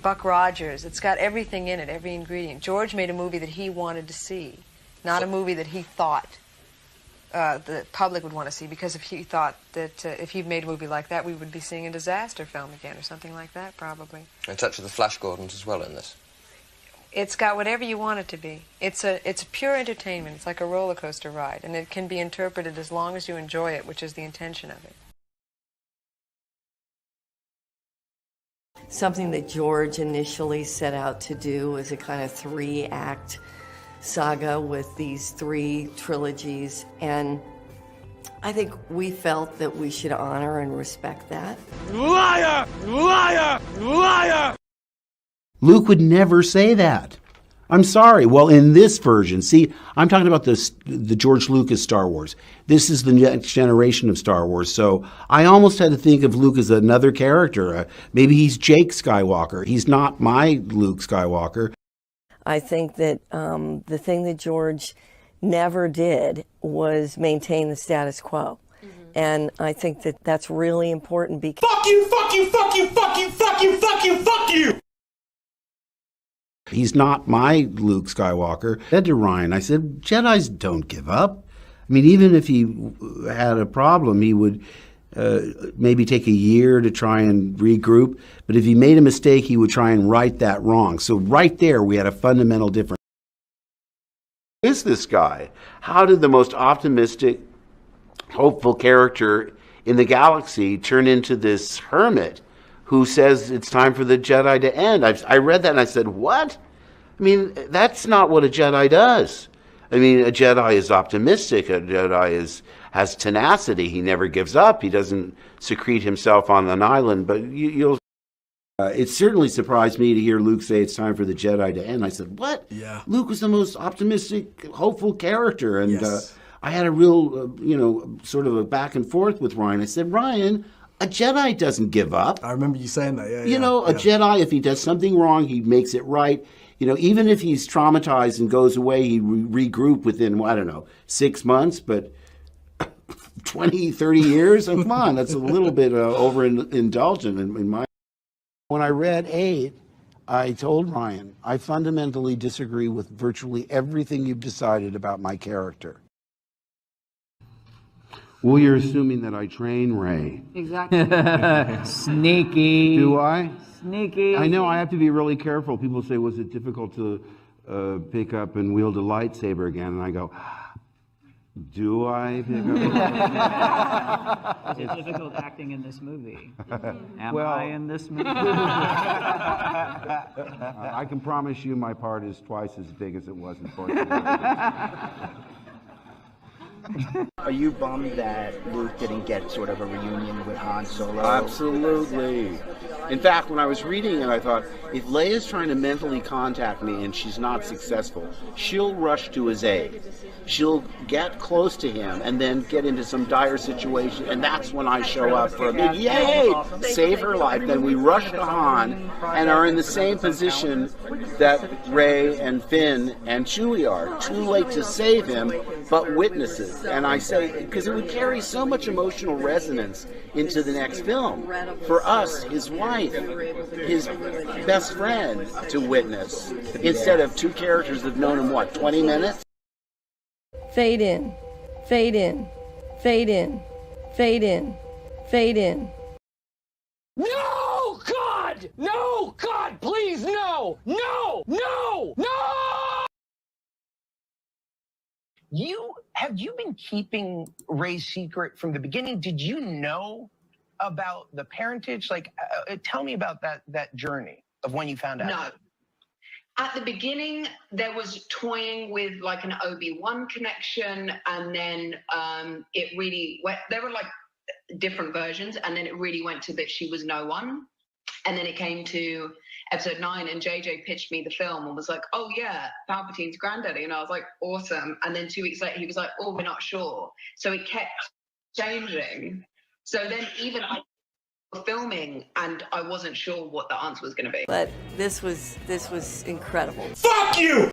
Buck Rogers. It's got everything in it, every ingredient. George made a movie that he wanted to see, not a movie that he thought the public would want to see, because if he thought that if he'd made a movie like that, we would be seeing a disaster film again or something like that, probably. And touch of the Flash Gordons as well in this. It's got whatever you want it to be. It's a pure entertainment. It's like a roller coaster ride, and it can be interpreted as long as you enjoy it, which is the intention of it. Something that George initially set out to do was a kind of 3-act saga with these 3 trilogies, and I think we felt that we should honor and respect that. Liar! Liar! Liar! Luke would never say that. I'm sorry. Well, in this version, see, I'm talking about the George Lucas Star Wars. This is the next generation of Star Wars. So I almost had to think of Luke as another character. Maybe he's Jake Skywalker. He's not my Luke Skywalker. I think that the thing that George never did was maintain the status quo. And I think that that's really important because... Fuck you, fuck you, fuck you, fuck you, fuck you, fuck you, fuck you! He's not my Luke Skywalker. I said to Ryan, I said, Jedis don't give up. I mean, even if he had a problem, he would maybe take a year to try and regroup. But if he made a mistake, he would try and right that wrong. So right there, we had a fundamental difference. Who is this guy? How did the most optimistic, hopeful character in the galaxy turn into this hermit who says it's time for the Jedi to end? I read that and I said, what? I mean, that's not what a Jedi does. I mean, a Jedi is optimistic. A Jedi has tenacity. He never gives up. He doesn't secrete himself on an island. But you'll... it certainly surprised me to hear Luke say it's time for the Jedi to end. I said, what? Yeah. Luke was the most optimistic, hopeful character. And Yes. I had a real, sort of a back and forth with Ryan. I said, Ryan, a Jedi doesn't give up. I remember you saying that, yeah. A Jedi, if he does something wrong, he makes it right. Even if he's traumatized and goes away, he regroup within, 6 months, but 20, 30 years? And come on, that's a little bit overindulgent in my... When I read 8, I told Ryan, I fundamentally disagree with virtually everything you've decided about my character. Well, you're assuming that I train Ray. Exactly. Sneaky. Do I? Sneaky. I know, I have to be really careful. People say, was it difficult to pick up and wield a lightsaber again? And I go, do I pick up a Is it difficult acting in this movie? Am Well- I in this movie? I can promise you my part is twice as big as it was in Force Awakens. Are you bummed that Luke didn't get sort of a reunion with Han Solo? Absolutely. In fact, when I was reading it, I thought, if Leia's trying to mentally contact me and she's not successful, she'll rush to his aid. She'll get close to him and then get into some dire situation, and that's when I show up for a big yay, save her life. Then we rush to Han and are in the same position that Rey and Finn and Chewie are. Too late to save him, but witnesses. And I say, because it would carry so much emotional resonance into the next film. For us, his wife, his best friend to witness, instead of 2 characters that have known him, 20 minutes? Fade in, fade in, fade in, fade in, fade in. No, God! No, God, please, no! No! No! No! Have you been keeping Ray's secret from the beginning? Did you know about the parentage? Tell me about that journey of when you found out. No. At the beginning, there was toying with an Obi-Wan connection, and then it really went, there were different versions, and then it really went to that she was no one. And then it came to episode 9, and JJ pitched me the film and was like, oh yeah, Palpatine's granddaddy. And I was like, awesome. And then 2 weeks later, he was like, oh, we're not sure. So it kept changing. So then even I was filming, and I wasn't sure what the answer was going to be. But this was incredible. Fuck you!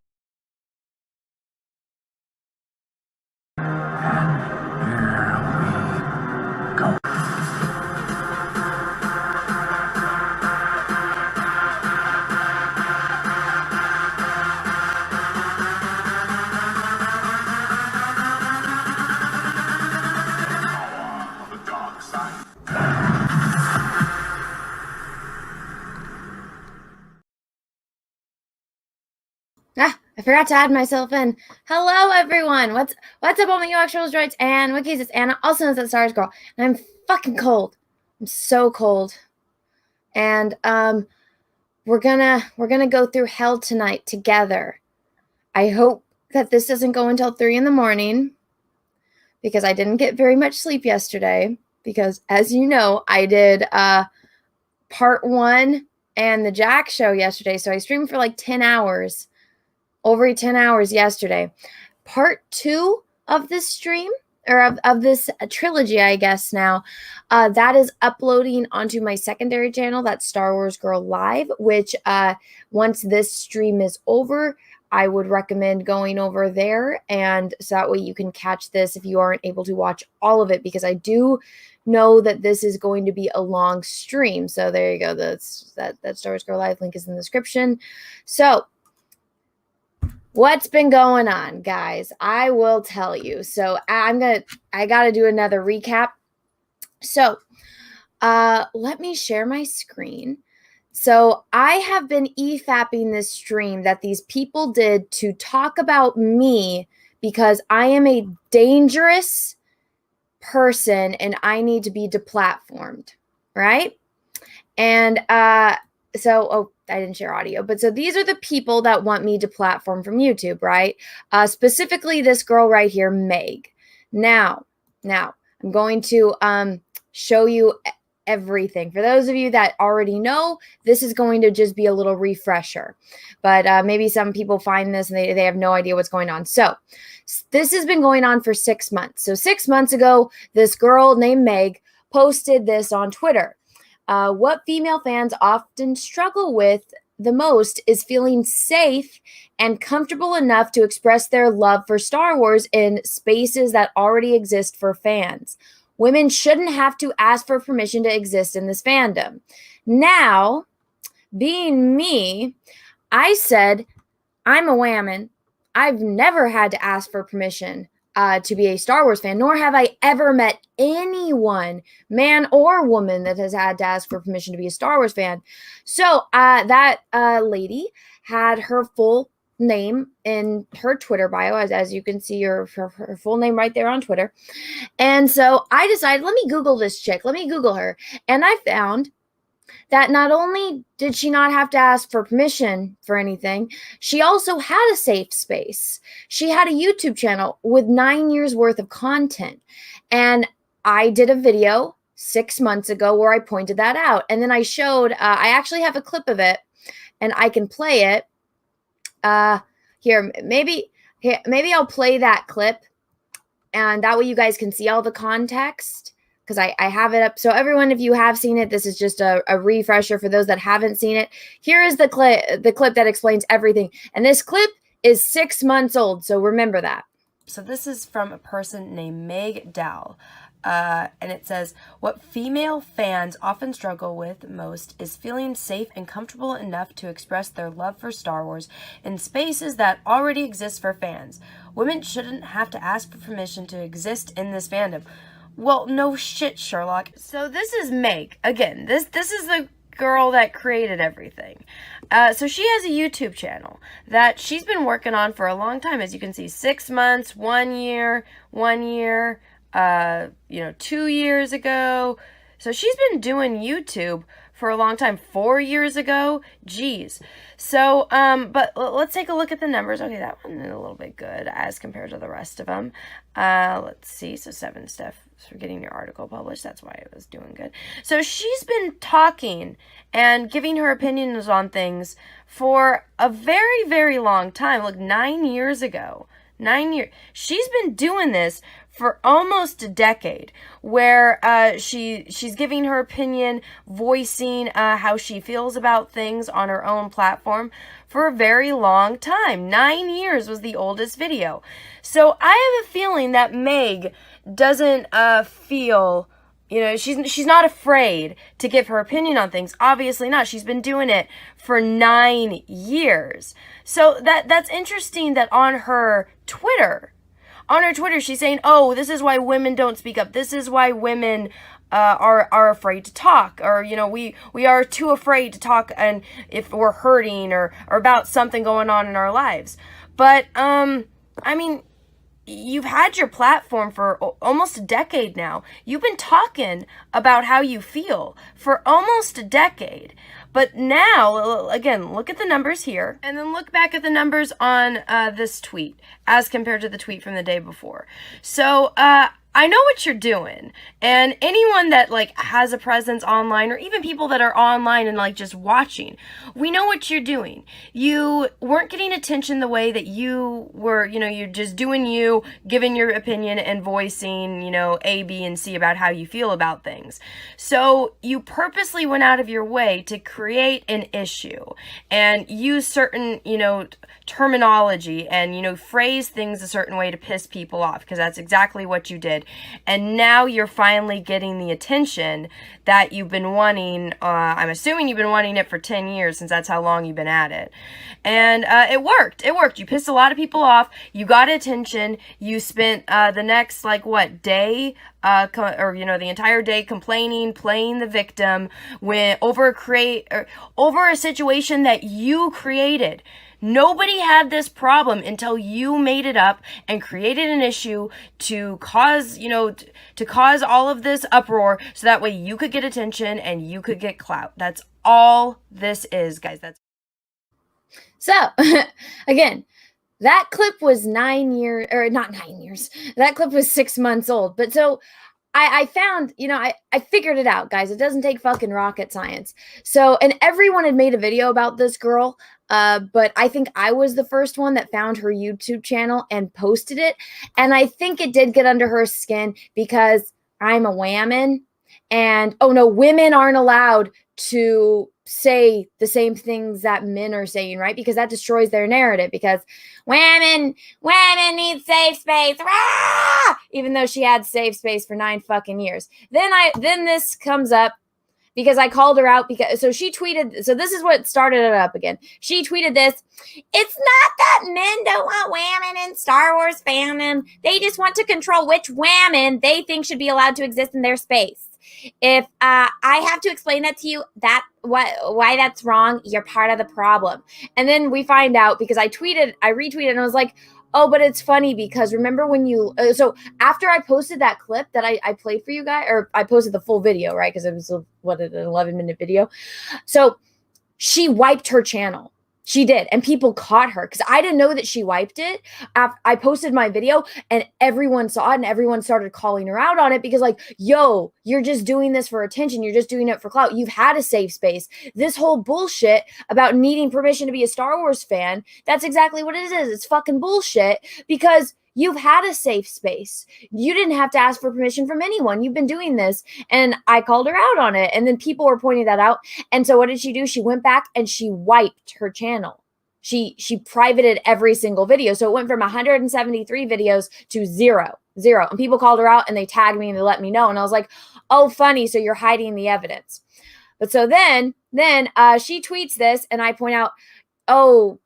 I forgot to add myself in. Hello, everyone. What's up, all my actual droids and Wookiees? It's Anna, also known as the Stars Girl, and I'm fucking cold. I'm so cold, and we're gonna go through hell tonight together. I hope that this doesn't go until 3 in the morning, because I didn't get very much sleep yesterday. Because, as you know, I did part 1 and the Jack show yesterday, so I streamed for like 10 hours. Over 10 hours yesterday. Part 2 of this stream, or of this trilogy, I guess now, that is uploading onto my secondary channel, that's Star Wars Girl Live, which once this stream is over, I would recommend going over there, and so that way you can catch this if you aren't able to watch all of it, because I do know that this is going to be a long stream. So there you go. That Star Wars Girl Live link is in the description. So what's been going on, guys? I will tell you. So I got to do another recap. So let me share my screen. So I have been EFAPing this stream that these people did to talk about me because I am a dangerous person and I need to be deplatformed, right? And so I didn't share audio, but so these are the people that want me to platform from YouTube, right? Specifically this girl right here, Meg. Now I'm going to show you everything. For those of you that already know, this is going to just be a little refresher, but maybe some people find this and they have no idea what's going on. So this has been going on for 6 months. So 6 months ago, this girl named Meg posted this on Twitter. What female fans often struggle with the most is feeling safe and comfortable enough to express their love for Star Wars in spaces that already exist for fans. Women shouldn't have to ask for permission to exist in this fandom. Now, being me, I said, I'm a woman. I've never had to ask for permission to be a Star Wars fan, nor have I ever met anyone, man or woman, that has had to ask for permission to be a Star Wars fan. So that lady had her full name in her Twitter bio, as you can see her full name right there on Twitter. And so I decided, let me Google this chick. Let me Google her. And I found that not only did she not have to ask for permission for anything, she also had a safe space. She had a YouTube channel with 9 years worth of content. And I did a video 6 months ago where I pointed that out. And then I showed, I actually have a clip of it and I can play it. Here, maybe I'll play that clip and that way you guys can see all the context. Because I have it up. So everyone, if you have seen it, this is just a refresher for those that haven't seen it. Here is the clip that explains everything. And this clip is 6 months old, so remember that. So this is from a person named Meg Dow. And it says, what female fans often struggle with most is feeling safe and comfortable enough to express their love for Star Wars in spaces that already exist for fans. Women shouldn't have to ask for permission to exist in this fandom. Well, no shit, Sherlock. So this is Meg. Again, this is the girl that created everything. So she has a YouTube channel that she's been working on for a long time. As you can see, 6 months, 1 year, 2 years ago. So she's been doing YouTube for a long time. 4 years ago. Jeez. So, but let's take a look at the numbers. Okay, that one is a little bit good as compared to the rest of them. Let's see. So 7 stuff for getting your article published. That's why it was doing good. So she's been talking and giving her opinions on things for a very, very long time. Look, 9 years ago. 9 years. She's been doing this for almost a decade, where she's giving her opinion, voicing how she feels about things on her own platform for a very long time. 9 years was the oldest video. So I have a feeling that Meg doesn't feel, she's not afraid to give her opinion on things. Obviously not. She's been doing it for 9 years. So that's interesting that on her Twitter, she's saying, oh, this is why women don't speak up. This is why women are afraid to talk. Or, we are too afraid to talk and if we're hurting or about something going on in our lives. But, I mean, you've had your platform for almost a decade now. You've been talking about how you feel for almost a decade. But now, again, look at the numbers here, and then look back at the numbers on this tweet as compared to the tweet from the day before. So, I know what you're doing, and anyone that like has a presence online, or even people that are online and like just watching, we know what you're doing. You weren't getting attention the way that you were, you're just doing you, giving your opinion and voicing, A, B, and C about how you feel about things. So you purposely went out of your way to create an issue and use certain, terminology and, phrase things a certain way to piss people off, because that's exactly what you did. And now you're finally getting the attention that you've been wanting. I'm assuming you've been wanting it for 10 years, since that's how long you've been at it. And it worked. It worked. You pissed a lot of people off. You got attention. You spent the next, day, the entire day complaining, playing the victim over a situation that you created. Nobody had this problem until you made it up and created an issue to cause, to cause all of this uproar, so that way you could get attention and you could get clout. That's all this is, guys. That's so. Again, that clip was 9 years, or not 9 years. That clip was 6 months old. But so I found, I figured it out, guys. It doesn't take fucking rocket science. So, and everyone had made a video about this girl. But I think I was the first one that found her YouTube channel and posted it. And I think it did get under her skin because I'm a woman. And, oh no, women aren't allowed to say the same things that men are saying, right? Because that destroys their narrative, because women need safe space. Rah! Even though she had safe space for 9 fucking years. Then this comes up, because I called her out, so she tweeted, so this is what started it up again. She tweeted this: "It's not that men don't want women in Star Wars fandom. They just want to control which women they think should be allowed to exist in their space. If I have to explain that to you, why that's wrong, you're part of the problem." And then we find out, because I retweeted, and I was like, oh, but it's funny because remember when you, so after I posted that clip that I played for you guys, or I posted the full video, right? Because it was an 11-minute video. So she wiped her channel. She did. And people caught her, because I didn't know that she wiped it. I posted my video and everyone saw it, and everyone started calling her out on it, because yo, you're just doing this for attention. You're just doing it for clout. You've had a safe space. This whole bullshit about needing permission to be a Star Wars fan, that's exactly what it is. It's fucking bullshit, because you've had a safe space. You didn't have to ask for permission from anyone. You've been doing this. And I called her out on it. And then people were pointing that out. And so what did she do? She went back and she wiped her channel. She privated every single video. So it went from 173 videos to zero. And people called her out and they tagged me and they let me know. And I was like, oh, funny. So you're hiding the evidence. But so then she tweets this, and I point out, oh,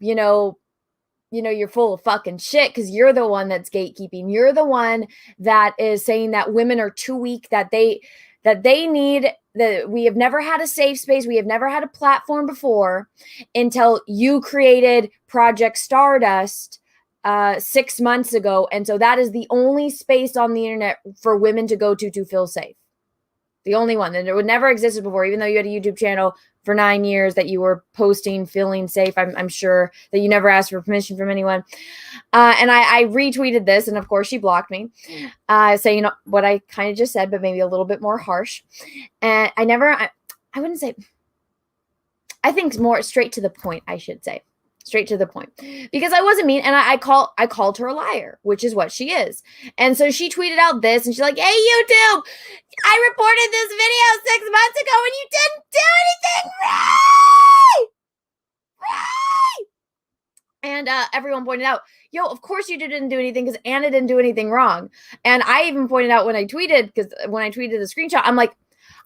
you're full of fucking shit, because you're the one that's gatekeeping. You're the one that is saying that women are too weak, that they need, that we have never had a safe space. We have never had a platform before until you created Project Stardust 6 months ago. And so that is the only space on the internet for women to go to feel safe. The only one. And it would never existed before, even though you had a YouTube channel for 9 years that you were posting, feeling safe. I'm sure that you never asked for permission from anyone. And I retweeted this, and of course she blocked me, saying what I kind of just said, but maybe a little bit more harsh. And I wouldn't say, I think more straight to the point, I should say. Straight to the point, because I wasn't mean, and I called her a liar, which is what she is. And so she tweeted out this, and she's like, "Hey YouTube, I reported this video 6 months ago, and you didn't do anything right." And everyone pointed out, yo, of course you didn't do anything, because Anna didn't do anything wrong. And I even pointed out when I tweeted the screenshot, I'm like,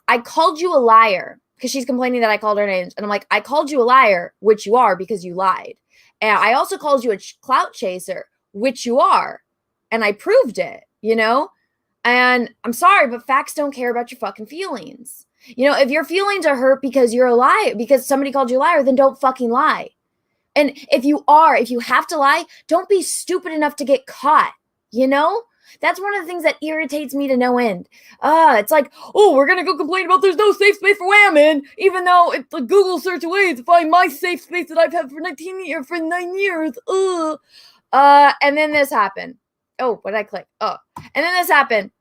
I called you a liar. Because she's complaining that I called her names. And I'm like, I called you a liar, which you are, because you lied. And I also called you a clout chaser, which you are. And I proved it, And I'm sorry, but facts don't care about your fucking feelings. If your feelings are hurt because you're a liar, because somebody called you a liar, then don't fucking lie. And if you have to lie, don't be stupid enough to get caught, you know? That's one of the things that irritates me to no end. It's like, oh, we're going to go complain about there's no safe space for women, even though if the Google search away to find my safe space that I've had for 9 years. And then this happened. Oh, what did I click? Oh, and then this happened.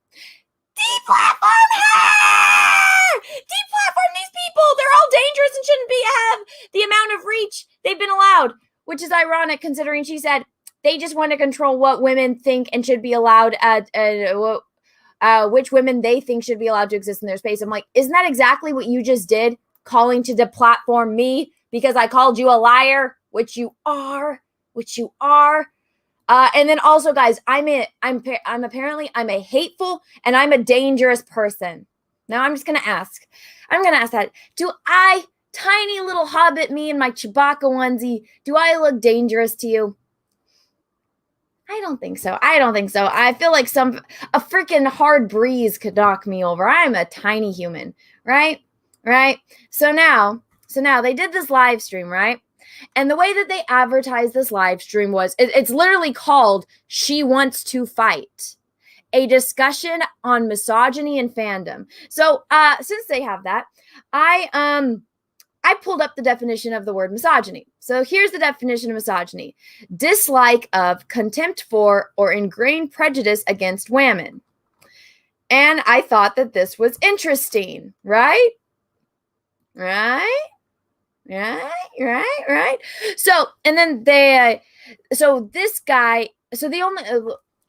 Deplatform her! Deplatform these people! They're all dangerous and shouldn't have the amount of reach they've been allowed, which is ironic considering she said they just want to control what women think and should be allowed which women they think should be allowed to exist in their space. I'm like, isn't that exactly what you just did? Calling to deplatform me because I called you a liar, which you are. And then also, guys, I'm apparently a hateful and I'm a dangerous person. Now I'm just gonna ask. That. Do I, tiny little hobbit me in my Chewbacca onesie, do I look dangerous to you? I don't think so. I feel like a freaking hard breeze could knock me over. I'm a tiny human, right? So now they did this live stream, right? And the way that they advertised this live stream was, it's literally called She Wants to Fight, a discussion on misogyny and fandom. So since they have that, I pulled up the definition of the word misogyny. So here's the definition of misogyny: dislike of, contempt for, or ingrained prejudice against women. And I thought that this was interesting, right? So, and then this guy,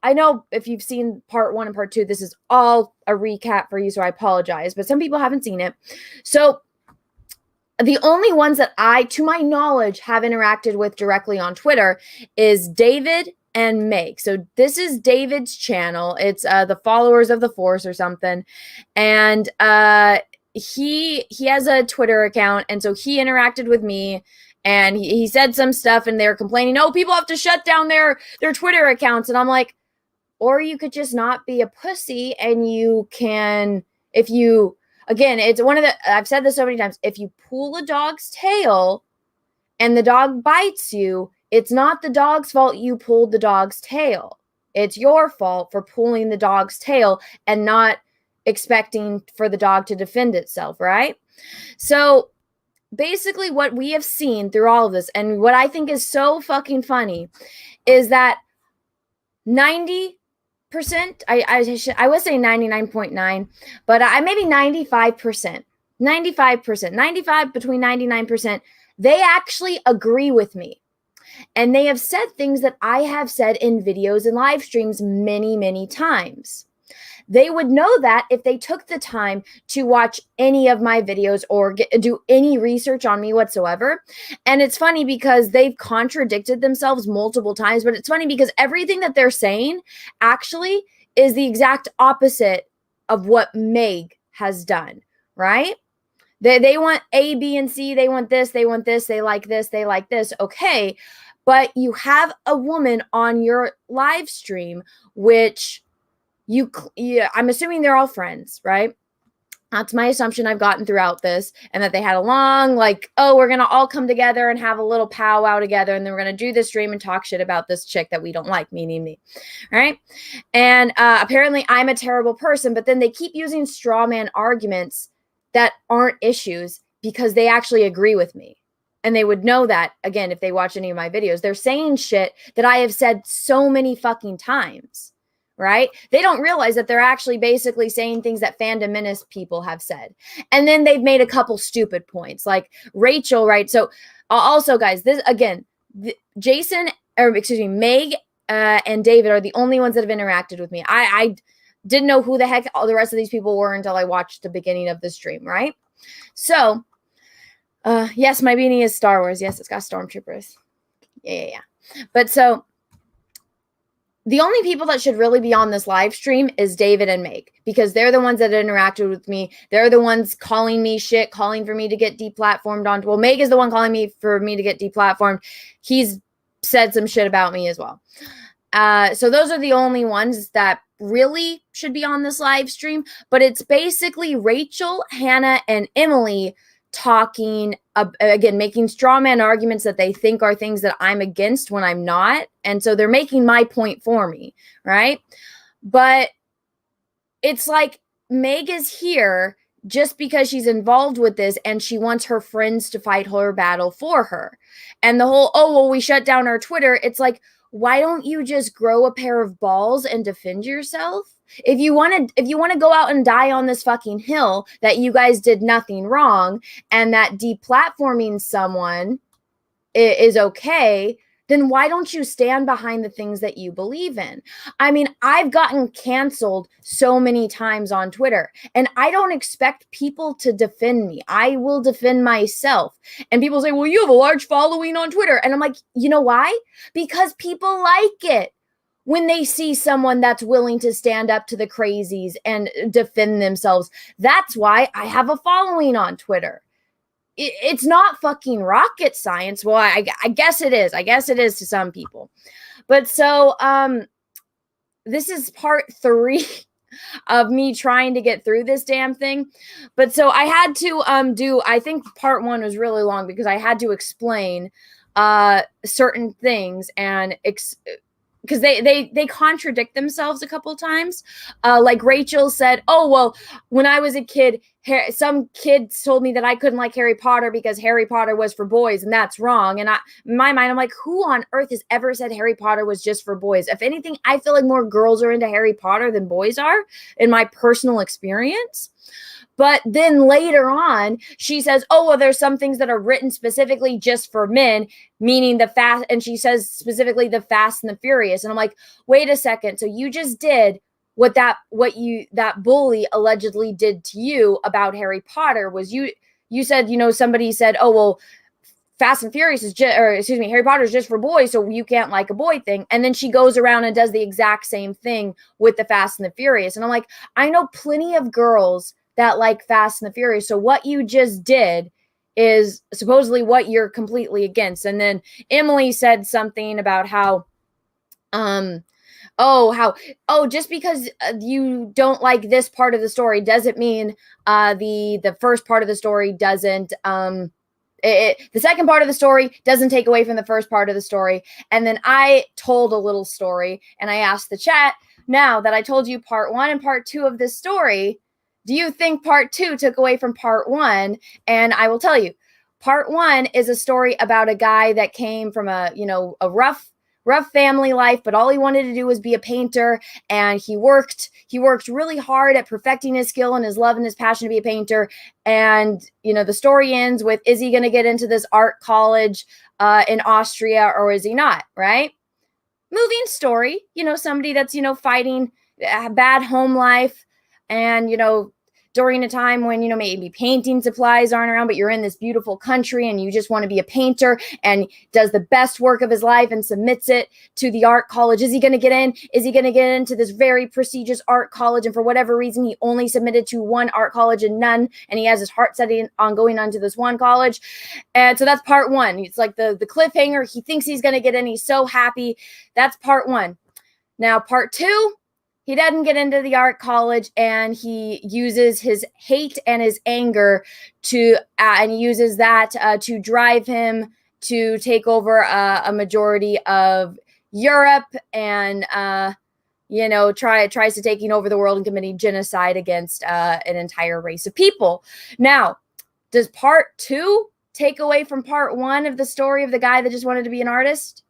I know if you've seen part 1 and part 2, this is all a recap for you, so I apologize, but some people haven't seen it. So the only ones that I, to my knowledge, have interacted with directly on Twitter is David and Meg. So this is David's channel. It's the Followers of the Force or something. And he has a Twitter account, and so he interacted with me, and he said some stuff, and they're complaining, oh, people have to shut down their Twitter accounts. And I'm like, or you could just not be a pussy, and you can, again, it's I've said this so many times, if you pull a dog's tail and the dog bites you, it's not the dog's fault you pulled the dog's tail. It's your fault for pulling the dog's tail and not expecting for the dog to defend itself, right? So basically what we have seen through all of this, and what I think is so fucking funny, is that 90%, I would say 99.9, but maybe 95%, 95, between 99%, they actually agree with me. And they have said things that I have said in videos and live streams many, many times. They would know that if they took the time to watch any of my videos or do any research on me whatsoever. And it's funny because they've contradicted themselves multiple times, but it's funny because everything that they're saying actually is the exact opposite of what Meg has done, right? They want A, B, and C. They want this, they want this, they like this, they like this. Okay, but you have a woman on your live stream, which I'm assuming they're all friends, right? That's my assumption I've gotten throughout this, and that they had a long, we're going to all come together and have a little powwow together, and then we're going to do this stream and talk shit about this chick that we don't like, meaning me, right? And apparently I'm a terrible person, but then they keep using straw man arguments that aren't issues because they actually agree with me. And they would know that, again, if they watch any of my videos. They're saying shit that I have said so many fucking times. Right? They don't realize that they're actually basically saying things that fandom menace people have said. And then they've made a couple stupid points, like Rachel, right? So also, guys, this again, Meg and David are the only ones that have interacted with me. I didn't know who the heck all the rest of these people were until I watched the beginning of the stream, right? So, yes, my beanie is Star Wars. Yes, it's got stormtroopers. Yeah. But so, the only people that should really be on this live stream is David and Meg, because they're the ones that interacted with me. They're the ones calling me shit, calling for me to get deplatformed on. Well, Meg is the one calling me for me to get deplatformed. He's said some shit about me as well. So those are the only ones that really should be on this live stream. But it's basically Rachel, Hannah, and Emily talking, again, making straw man arguments that they think are things that I'm against when I'm not. And so they're making my point for me, right? But it's like Meg is here just because she's involved with this and she wants her friends to fight her battle for her. And the whole, oh, well, we shut down our Twitter. It's like, why don't you just grow a pair of balls and defend yourself? If you want to go out and die on this fucking hill that you guys did nothing wrong and that deplatforming someone is okay, then why don't you stand behind the things that you believe in? I mean, I've gotten canceled so many times on Twitter, and I don't expect people to defend me. I will defend myself. And people say, well, you have a large following on Twitter. And I'm like, you know why? Because people like it when they see someone that's willing to stand up to the crazies and defend themselves. That's why I have a following on Twitter. It's not fucking rocket science. Well, I guess it is. I guess it is to some people. But so this is part 3 of me trying to get through this damn thing. But so I had to I think part 1 was really long because I had to explain certain things and because they contradict themselves a couple times. Like Rachel said, oh, well, when I was a kid, some kids told me that I couldn't like Harry Potter because Harry Potter was for boys, and that's wrong. And in my mind, I'm like, who on earth has ever said Harry Potter was just for boys? If anything, I feel like more girls are into Harry Potter than boys are in my personal experience. But then later on, she says, oh, well, there's some things that are written specifically just for men, meaning the fast. And she says specifically the Fast and the Furious. And I'm like, wait a second. So you just did what that bully allegedly did to you about Harry Potter was you said, somebody said, oh, well, Fast and Furious is Harry Potter is just for boys, so you can't like a boy thing. And then she goes around and does the exact same thing with the Fast and the Furious. And I'm like, I know plenty of girls that like Fast and the Furious. So what you just did is supposedly what you're completely against. And then Emily said something about how, just because you don't like this part of the story doesn't mean the first part of the story doesn't, the second part of the story doesn't take away from the first part of the story. And then I told a little story and I asked the chat, now that I told you part 1 and part 2 of this story, do you think part 2 took away from part 1? And I will tell you, part 1 is a story about a guy that came from a rough family life, but all he wanted to do was be a painter. And he worked really hard at perfecting his skill and his love and his passion to be a painter. And, the story ends with, is he going to get into this art college in Austria or is he not? Right? Moving story, somebody that's, fighting a bad home life. And, during a time when, maybe painting supplies aren't around, but you're in this beautiful country and you just want to be a painter, and does the best work of his life and submits it to the art college. Is he going to get in? Is he going to get into this very prestigious art college? And for whatever reason, he only submitted to one art college and none. And he has his heart set on going on to this one college. And so that's part 1. It's like the cliffhanger. He thinks he's going to get in. He's so happy. That's part 1. Now, part 2, he doesn't get into the art college, and he uses his hate and his anger and he uses that to drive him to take over a majority of Europe, and tries to taking over the world and committing genocide against an entire race of people. Now, does part 2 take away from part 1 of the story of the guy that just wanted to be an artist?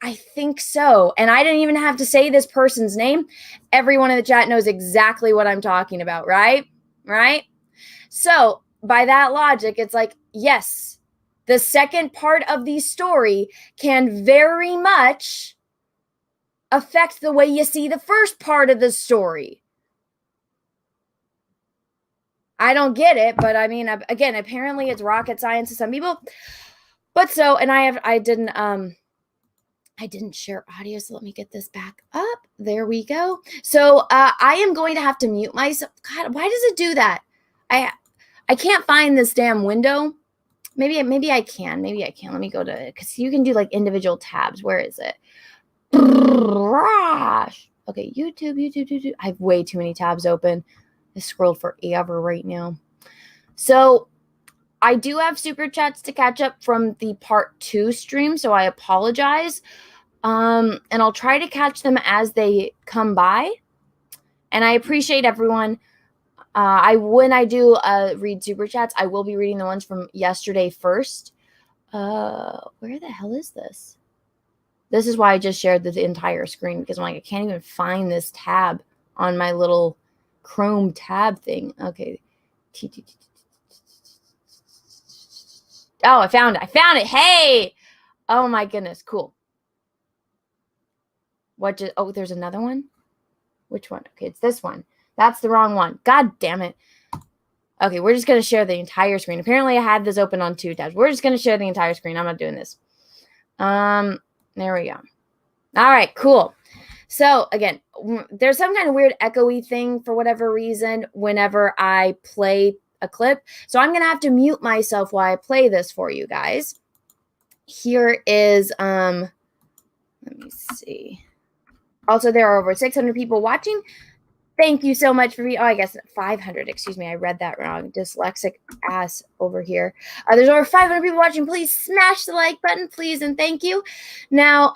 I think so. And I didn't even have to say this person's name. Everyone in the chat knows exactly what I'm talking about, right? Right? So by that logic, it's like, yes, the second part of the story can very much affect the way you see the first part of the story. I don't get it, but I mean, again, apparently it's rocket science to some people. But so, and I didn't share audio, so let me get this back up. There we go. So I am going to have to mute myself. God, why does it do that? I can't find this damn window. Maybe I can. Let me go to, because you can do like individual tabs. Where is it? Okay, YouTube. I have way too many tabs open. I scrolled forever right now. So I do have super chats to catch up from the part 2 stream, so I apologize. And I'll try to catch them as they come by. And I appreciate everyone. When I do read super chats, I will be reading the ones from yesterday first. Where the hell is this? This is why I just shared the entire screen, because I'm like, I can't even find this tab on my little Chrome tab thing. Okay. Oh, I found it. I found it. Hey! Oh my goodness. Cool. Oh, there's another one? Which one? Okay, it's this one. That's the wrong one. God damn it. Okay, we're just going to share the entire screen. Apparently, I had this open on 2 tabs. We're just going to share the entire screen. I'm not doing this. There we go. All right, cool. So, again, there's some kind of weird echoey thing for whatever reason whenever I play a clip. So I'm going to have to mute myself while I play this for you guys. Here is, let me see. Also, there are over 600 people watching. Thank you so much for being, I guess 500, excuse me. I read that wrong. Dyslexic ass over here. There's over 500 people watching. Please smash the like button, please, and thank you. Now,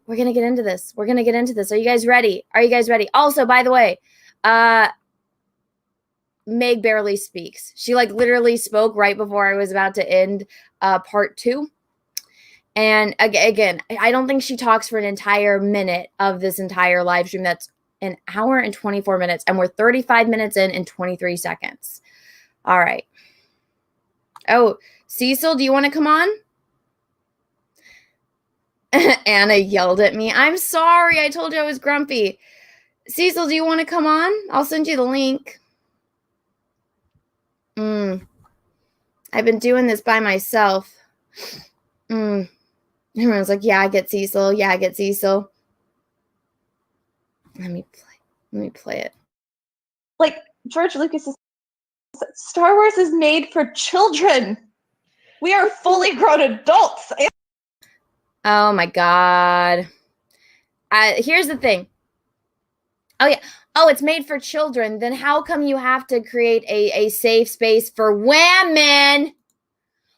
we're going to get into this. We're going to get into this. Are you guys ready? Are you guys ready? Also, by the way, Meg barely speaks. She like literally spoke right before I was about to end part 2. And again, I don't think she talks for an entire minute of this entire live stream. That's an hour and 24 minutes. And we're 35 minutes in and 23 seconds. All right. Oh, Cecil, do you want to come on? Anna yelled at me. I'm sorry. I told you I was grumpy. Cecil, do you want to come on? I'll send you the link. I've been doing this by myself. Everyone's like, yeah, I get Cecil. Yeah, I get Cecil. Let me play it. Like, George Lucas is... Star Wars is made for children. We are fully grown adults. Oh, my God. Here's the thing. Oh, yeah. Oh, it's made for children. Then how come you have to create a safe space for women?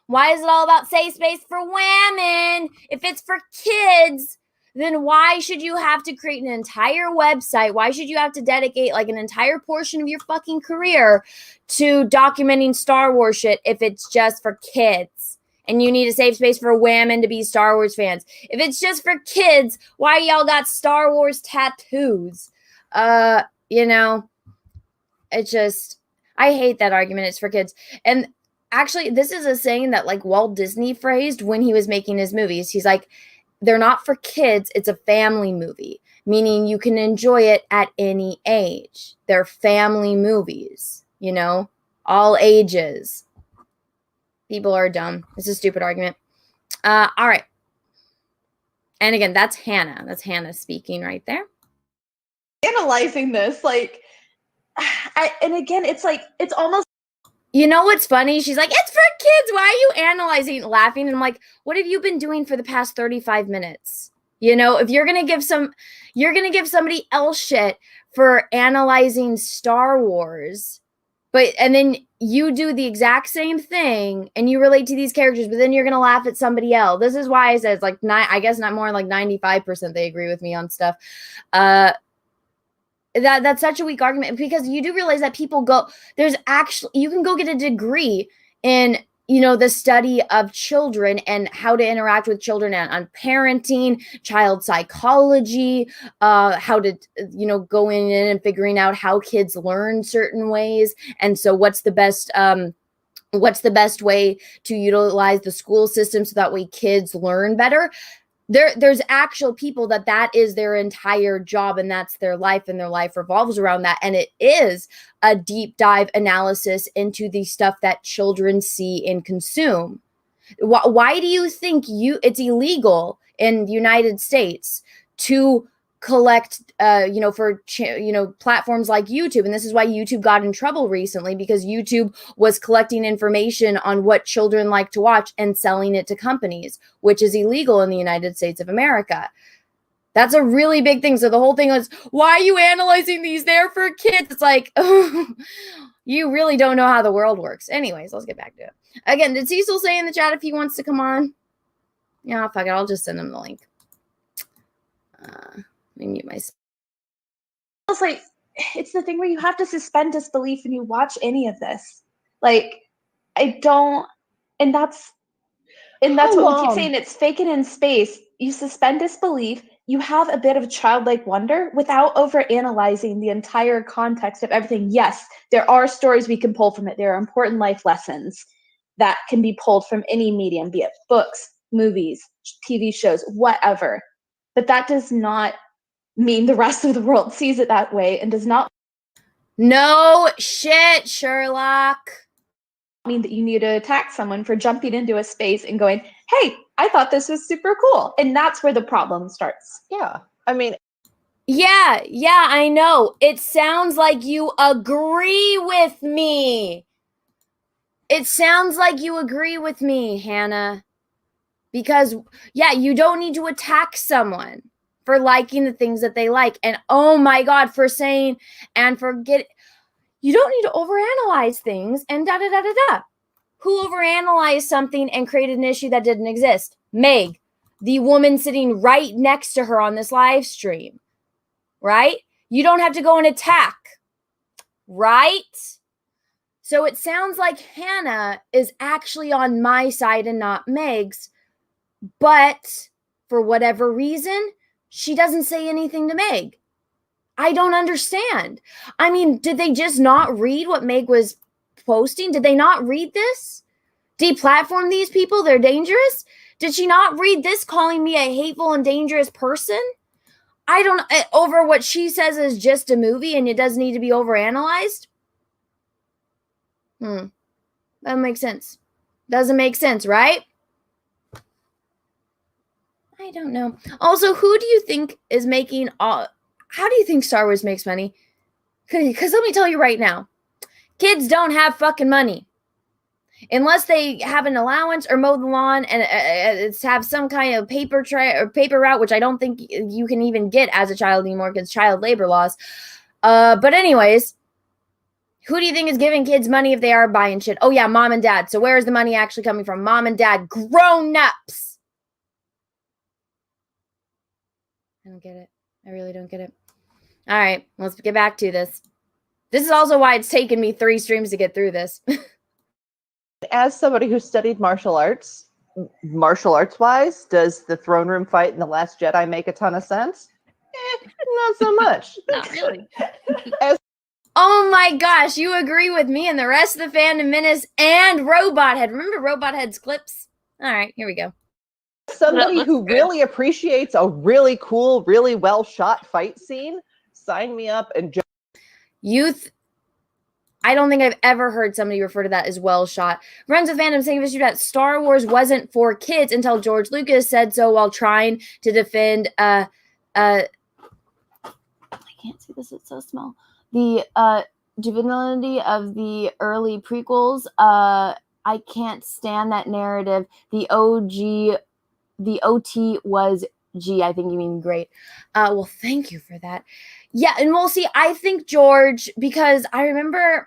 Why is it all about safe space for women? If it's for kids, then why should you have to create an entire website? Why should you have to dedicate like an entire portion of your fucking career to documenting Star Wars shit if it's just for kids? And you need a safe space for women to be Star Wars fans. If it's just for kids, why y'all got Star Wars tattoos? You know, it's just, I hate that argument. It's for kids. And actually, this is a saying that like Walt Disney phrased when he was making his movies. He's like, they're not for kids. It's a family movie, meaning you can enjoy it at any age. They're family movies, you know, all ages. People are dumb. It's a stupid argument. All right. And again, that's Hannah. That's Hannah speaking right there. Analyzing this, like, and again, it's like, it's almost. You know what's funny? She's like, it's for kids. Why are you analyzing, laughing? And I'm like, what have you been doing for the past 35 minutes? You know, if you're going to give somebody else shit for analyzing Star Wars, and then you do the exact same thing and you relate to these characters, but then you're going to laugh at somebody else. This is why I said it's like, I guess not more like 95% they agree with me on stuff. That's such a weak argument, because you do realize that people you can go get a degree in, you know, the study of children and how to interact with children on parenting, child psychology, how to, you know, go in and figuring out how kids learn certain ways. And so what's the best way to utilize the school system so that way kids learn better? There's actual people that is their entire job and that's their life, and their life revolves around that. And it is a deep dive analysis into the stuff that children see and consume. Why do you think it's illegal in the United States to collect, you know, for, you know, platforms like YouTube? And this is why YouTube got in trouble recently, because YouTube was collecting information on what children like to watch and selling it to companies, which is illegal in the United States of America. That's a really big thing. So the whole thing was, why are you analyzing these? They're for kids. It's like, you really don't know how the world works. Anyways, let's get back to it. Again, did Cecil say in the chat if he wants to come on? Yeah, fuck it. I'll just send him the link. Let me mute myself. It's like, it's the thing where you have to suspend disbelief when you watch any of this. Like, I don't, and that's what we keep saying. It's fake it in space. You suspend disbelief. You have a bit of childlike wonder without overanalyzing the entire context of everything. Yes, there are stories we can pull from it. There are important life lessons that can be pulled from any medium, be it books, movies, TV shows, whatever. But that does not mean the rest of the world sees it that way, and does not No shit, Sherlock. mean that you need to attack someone for jumping into a space and going, hey, I thought this was super cool. And that's where the problem starts. Yeah. I mean, yeah, I know. It sounds like you agree with me. It sounds like you agree with me, Hannah. Because, yeah, you don't need to attack someone for liking the things that they like. And, oh my God, for saying and forget. You don't need to overanalyze things and da-da-da-da-da. Who overanalyzed something and created an issue that didn't exist? Meg, the woman sitting right next to her on this live stream, right? You don't have to go and attack, right? So it sounds like Hannah is actually on my side and not Meg's, but for whatever reason, she doesn't say anything to Meg. I don't understand. I mean, did they just not read what Meg was posting? Did they not read this? Deplatform these people? They're dangerous? Did she not read this calling me a hateful and dangerous person? I don't over what she says is just a movie and it doesn't need to be overanalyzed? That makes sense. Doesn't make sense, right? I don't know. Also, who do you think is making all... How do you think Star Wars makes money? Because let me tell you right now, kids don't have fucking money. Unless they have an allowance or mow the lawn and have some kind of paper route, which I don't think you can even get as a child anymore because child labor laws. But anyways, who do you think is giving kids money if they are buying shit? Oh yeah, mom and dad. So where is the money actually coming from? Mom and dad, grown-ups. I don't get it. I really don't get it. All right, let's get back to this. This is also why it's taken me 3 streams to get through this. As somebody who studied martial arts wise, does the throne room fight in The Last Jedi make a ton of sense? Not so much. Not really. Oh my gosh, you agree with me and the rest of the fandom menace and Robot Head. Remember Robot Head's clips? All right, here we go. Somebody who really appreciates a really cool, really well shot fight scene, sign me up and I don't think I've ever heard somebody refer to that as well shot. Friends with Fandom saying that Star Wars wasn't for kids until George Lucas said so while trying to defend I can't see this, it's so small. The divinity of the early prequels. I can't stand that narrative. The OT was G. I think you mean great. Well, thank you for that. Yeah, and we'll see. I think George, because I remember,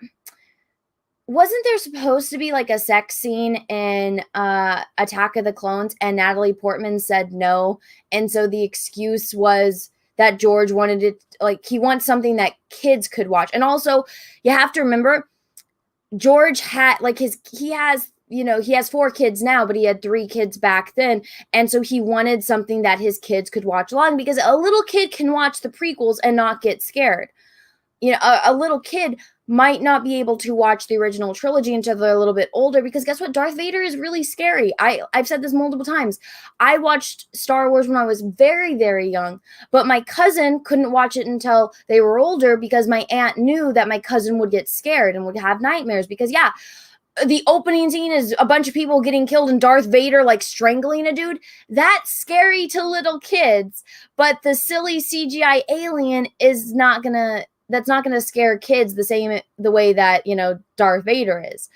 wasn't there supposed to be like a sex scene in Attack of the Clones, and Natalie Portman said no, and so the excuse was that George wanted it, like he wants something that kids could watch. And also, you have to remember, George had like he has 4 kids now, but he had 3 kids back then. And so he wanted something that his kids could watch along, because a little kid can watch the prequels and not get scared. A little kid might not be able to watch the original trilogy until they're a little bit older, because guess what? Darth Vader is really scary. I've said this multiple times. I watched Star Wars when I was very, very young, but my cousin couldn't watch it until they were older because my aunt knew that my cousin would get scared and would have nightmares because, yeah, the opening scene is a bunch of people getting killed and Darth Vader like strangling a dude. That's scary to little kids, but the silly CGI alien is not gonna that's not going to scare kids the way that, you know, Darth Vader is.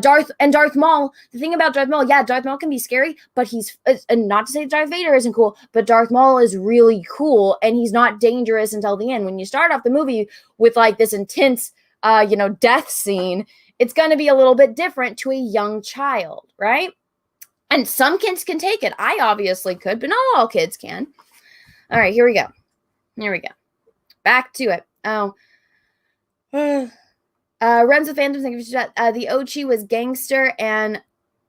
Darth Maul, the thing about Darth Maul, yeah, Darth Maul can be scary, but and not to say Darth Vader isn't cool, but Darth Maul is really cool, and he's not dangerous until the end. When you start off the movie with like this intense, you know, death scene, it's going to be a little bit different to a young child, right? And some kids can take it. I obviously could, but not all kids can. All right, here we go. Back to it. Oh. Runs of Phantom, thank you for that. The Ochi was gangster and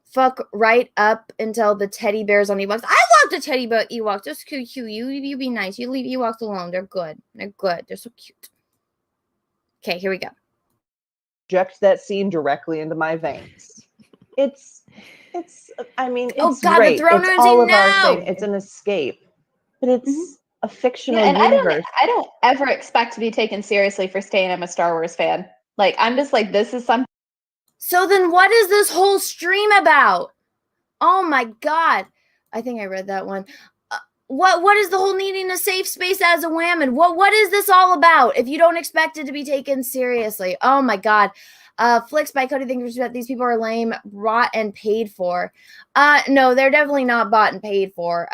fuck right up until the teddy bears on Ewoks. I love the teddy bear Ewoks. They're so cute. You be nice. You leave Ewoks alone. They're good. They're so cute. Okay, here we go. Inject that scene directly into my veins. I mean, it's oh God, great. the throne it's room's all in of our now. thing. It's an escape, but it's a fictional and universe. I don't ever expect to be taken seriously for saying I'm a Star Wars fan. Like, I'm just like, this is something. So then what is this whole stream about? Oh my God. I think I read that one. What is the whole needing a safe space as a woman? What is this all about if you don't expect it to be taken seriously? Oh my God. Flicks by Cody thinks that these people are lame, bought and paid for. No, they're definitely not bought and paid for.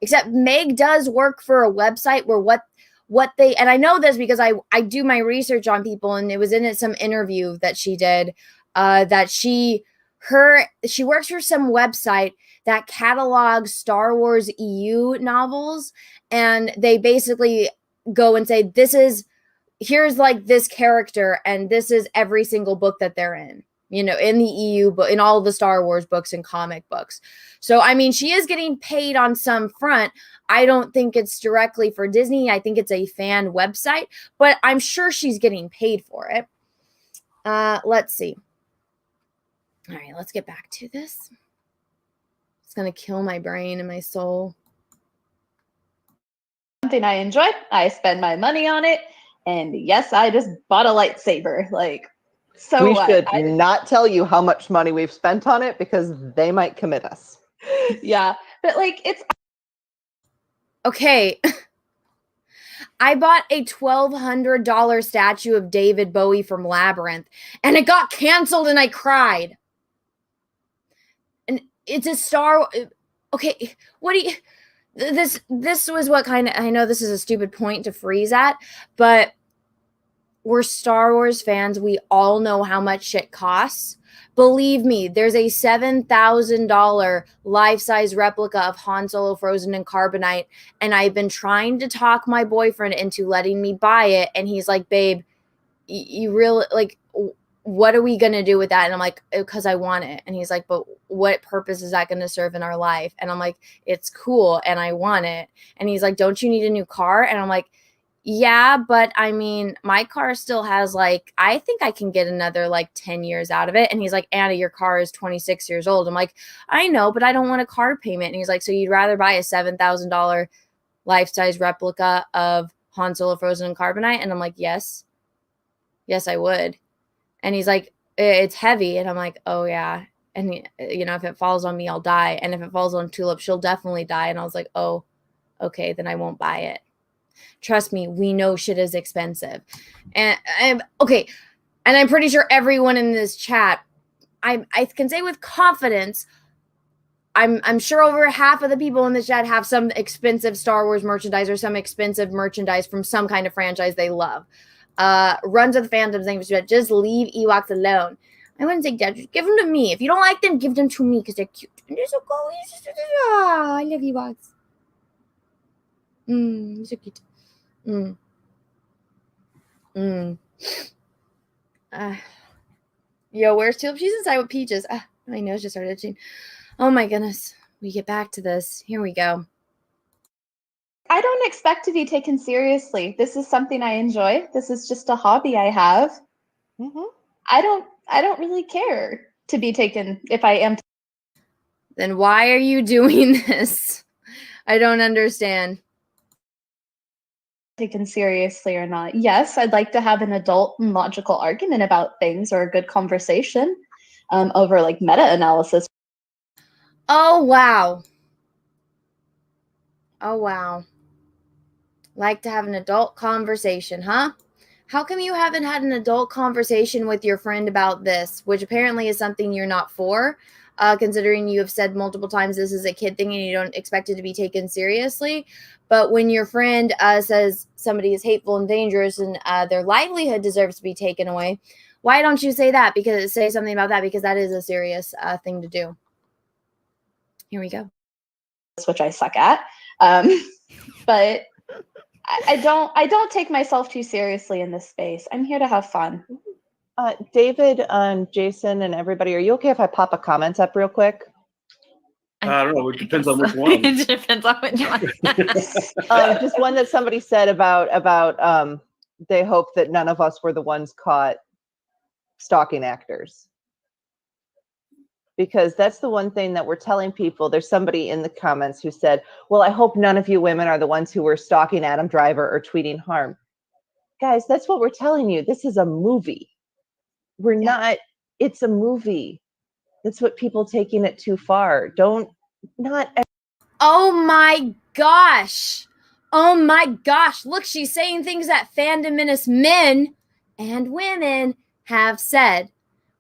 Except Meg does work for a website where what they, and I know this because I do my research on people, and it was in some interview that she did, that she works for some website that catalogs Star Wars EU novels, and they basically go and say, here's like this character, and this is every single book that they're in, you know, in the EU, but in all the Star Wars books and comic books. So, I mean, she is getting paid on some front. I don't think it's directly for Disney. I think it's a fan website, but I'm sure she's getting paid for it. Let's see. All right, let's get back to this. It's going to kill my brain and my soul. Something I enjoy. I spend my money on it. And yes, I just bought a lightsaber. Like, so we what? should not tell you how much money we've spent on it because they might commit us. Yeah, but like, it's okay. I bought a $1,200 statue of David Bowie from Labyrinth, and it got canceled, and I cried. And it's a Star. Okay, what do you? This was what kind of. I know this is a stupid point to freeze at, but we're Star Wars fans. We all know how much shit costs. Believe me, there's a $7,000 life-size replica of Han Solo frozen in carbonite, and I've been trying to talk my boyfriend into letting me buy it, and he's like, babe, you really, like, what are we going to do with that? And I'm like, because I want it. And he's like, but what purpose is that going to serve in our life? And I'm like, it's cool, and I want it. And he's like, don't you need a new car? And I'm like, yeah, but I mean, my car still has like, I think I can get another like 10 years out of it. And he's like, Anna, your car is 26 years old. I'm like, I know, but I don't want a car payment. And he's like, so you'd rather buy a $7,000 life-size replica of Han Solo frozen in carbonite? And I'm like, yes, I would. And he's like, it's heavy. And I'm like, oh yeah. And he, you know, if it falls on me, I'll die. And if it falls on Tulip, she'll definitely die. And I was like, oh, okay, then I won't buy it. Trust me, we know shit is expensive. And I'm okay. And I'm pretty sure everyone in this chat, I can say with confidence, I'm sure over half of the people in the chat have some expensive Star Wars merchandise or some expensive merchandise from some kind of franchise they love. Runs of the Phantoms, just leave Ewoks alone. I wouldn't say that. Just give them to me. If you don't like them, give them to me because they're cute. And they're so cool. I love Ewoks. So cute. Yo, where's Tulip? She's inside with Peaches. My nose just started itching. Oh my goodness. We get back to this. Here we go. I don't expect to be taken seriously. This is something I enjoy. This is just a hobby I have. I don't really care to be taken if I am. Then why are you doing this? I don't understand. Taken seriously or not. Yes, I'd like to have an adult and logical argument about things or a good conversation over like meta-analysis. Oh, wow. Oh, wow. Like to have an adult conversation, huh? how come you haven't had an adult conversation with your friend about this, which apparently is something you're not for, considering you have said multiple times this is a kid thing and you don't expect it to be taken seriously. But when your friend says somebody is hateful and dangerous and their livelihood deserves to be taken away, why don't you say that? Because say something about that, because that is a serious thing to do. Here we go. Which I suck at. But I don't take myself too seriously in this space. I'm here to have fun. David, Jason, and everybody, are you okay if I pop a comment up real quick? I don't know. It depends on which one. It depends on which one. Just one that somebody said about they hope that none of us were the ones caught stalking actors. Because that's the one thing that we're telling people. There's somebody in the comments who said, well, I hope none of you women are the ones who were stalking Adam Driver or tweeting harm. Guys, that's what we're telling you. This is a movie. We're not, it's a movie. That's what people taking it too far. Oh my gosh. Oh my gosh. Look, she's saying things that fandominous men and women have said.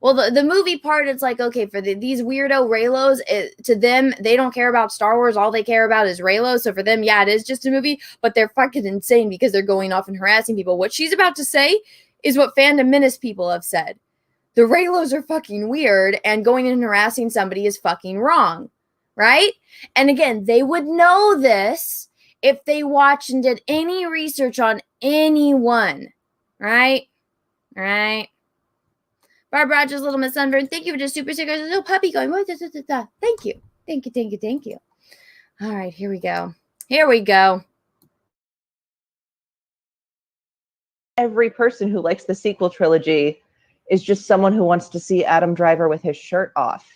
Well, the movie part, it's like, okay, for these weirdo Raylos, to them, they don't care about Star Wars. All they care about is Raylo. So for them, yeah, it is just a movie, but they're fucking insane because they're going off and harassing people. What she's about to say is what fandominous people have said. The Raylos are fucking weird, and going in and harassing somebody is fucking wrong, right? And again, they would know this if they watched and did any research on anyone, right? Right? Barbara Rogers, Little Miss Sunburn, thank you for just super stickers. Little puppy going, thank you. Thank you, thank you, thank you. All right, here we go. Here we go. Every person who likes the sequel trilogy is just someone who wants to see Adam Driver with his shirt off.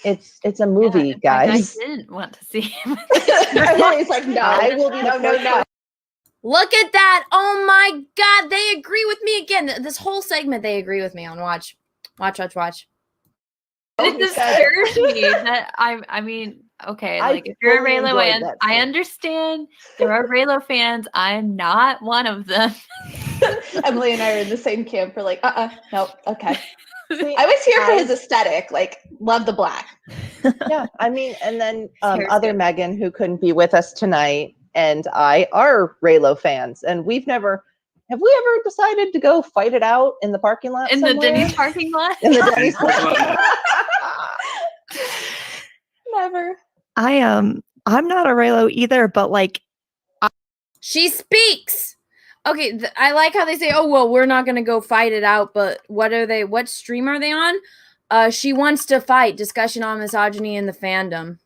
It's a movie, guys. I didn't want to see him. Emily's like, no, I will be no. Look at that. Oh my God. They agree with me again. This whole segment, they agree with me on. Watch. It disturbs me that I mean, okay, like if you're a Raylo fan, I understand there are Raylo fans. I'm not one of them. Emily and I are in the same camp. We're like, nope, okay. I was here for his aesthetic, like, love the black. Yeah, I mean, and then other Megan, who couldn't be with us tonight, and I are Raylo fans, and have we ever decided to go fight it out in the parking lot in somewhere? the Denny's parking lot? In the Denny's parking lot. Never. I'm not a Raylo either, but like she speaks. Okay, I like how they say, oh, well, we're not going to go fight it out, but what stream are they on? She wants to fight. Discussion on misogyny in the fandom.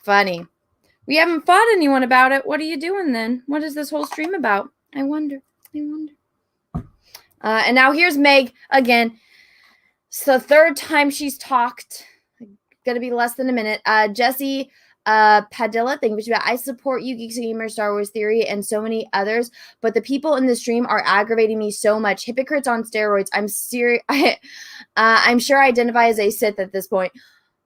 Funny. We haven't fought anyone about it. What are you doing then? What is this whole stream about? I wonder. And now here's Meg again. It's the third time she's talked. Gonna be less than a minute. Jesse Padilla, thank you. I support you, Geeks and Gamers, Star Wars Theory, and so many others, but the people in the stream are aggravating me so much. Hypocrites on steroids. I'm serious. I'm sure I identify as a Sith at this point.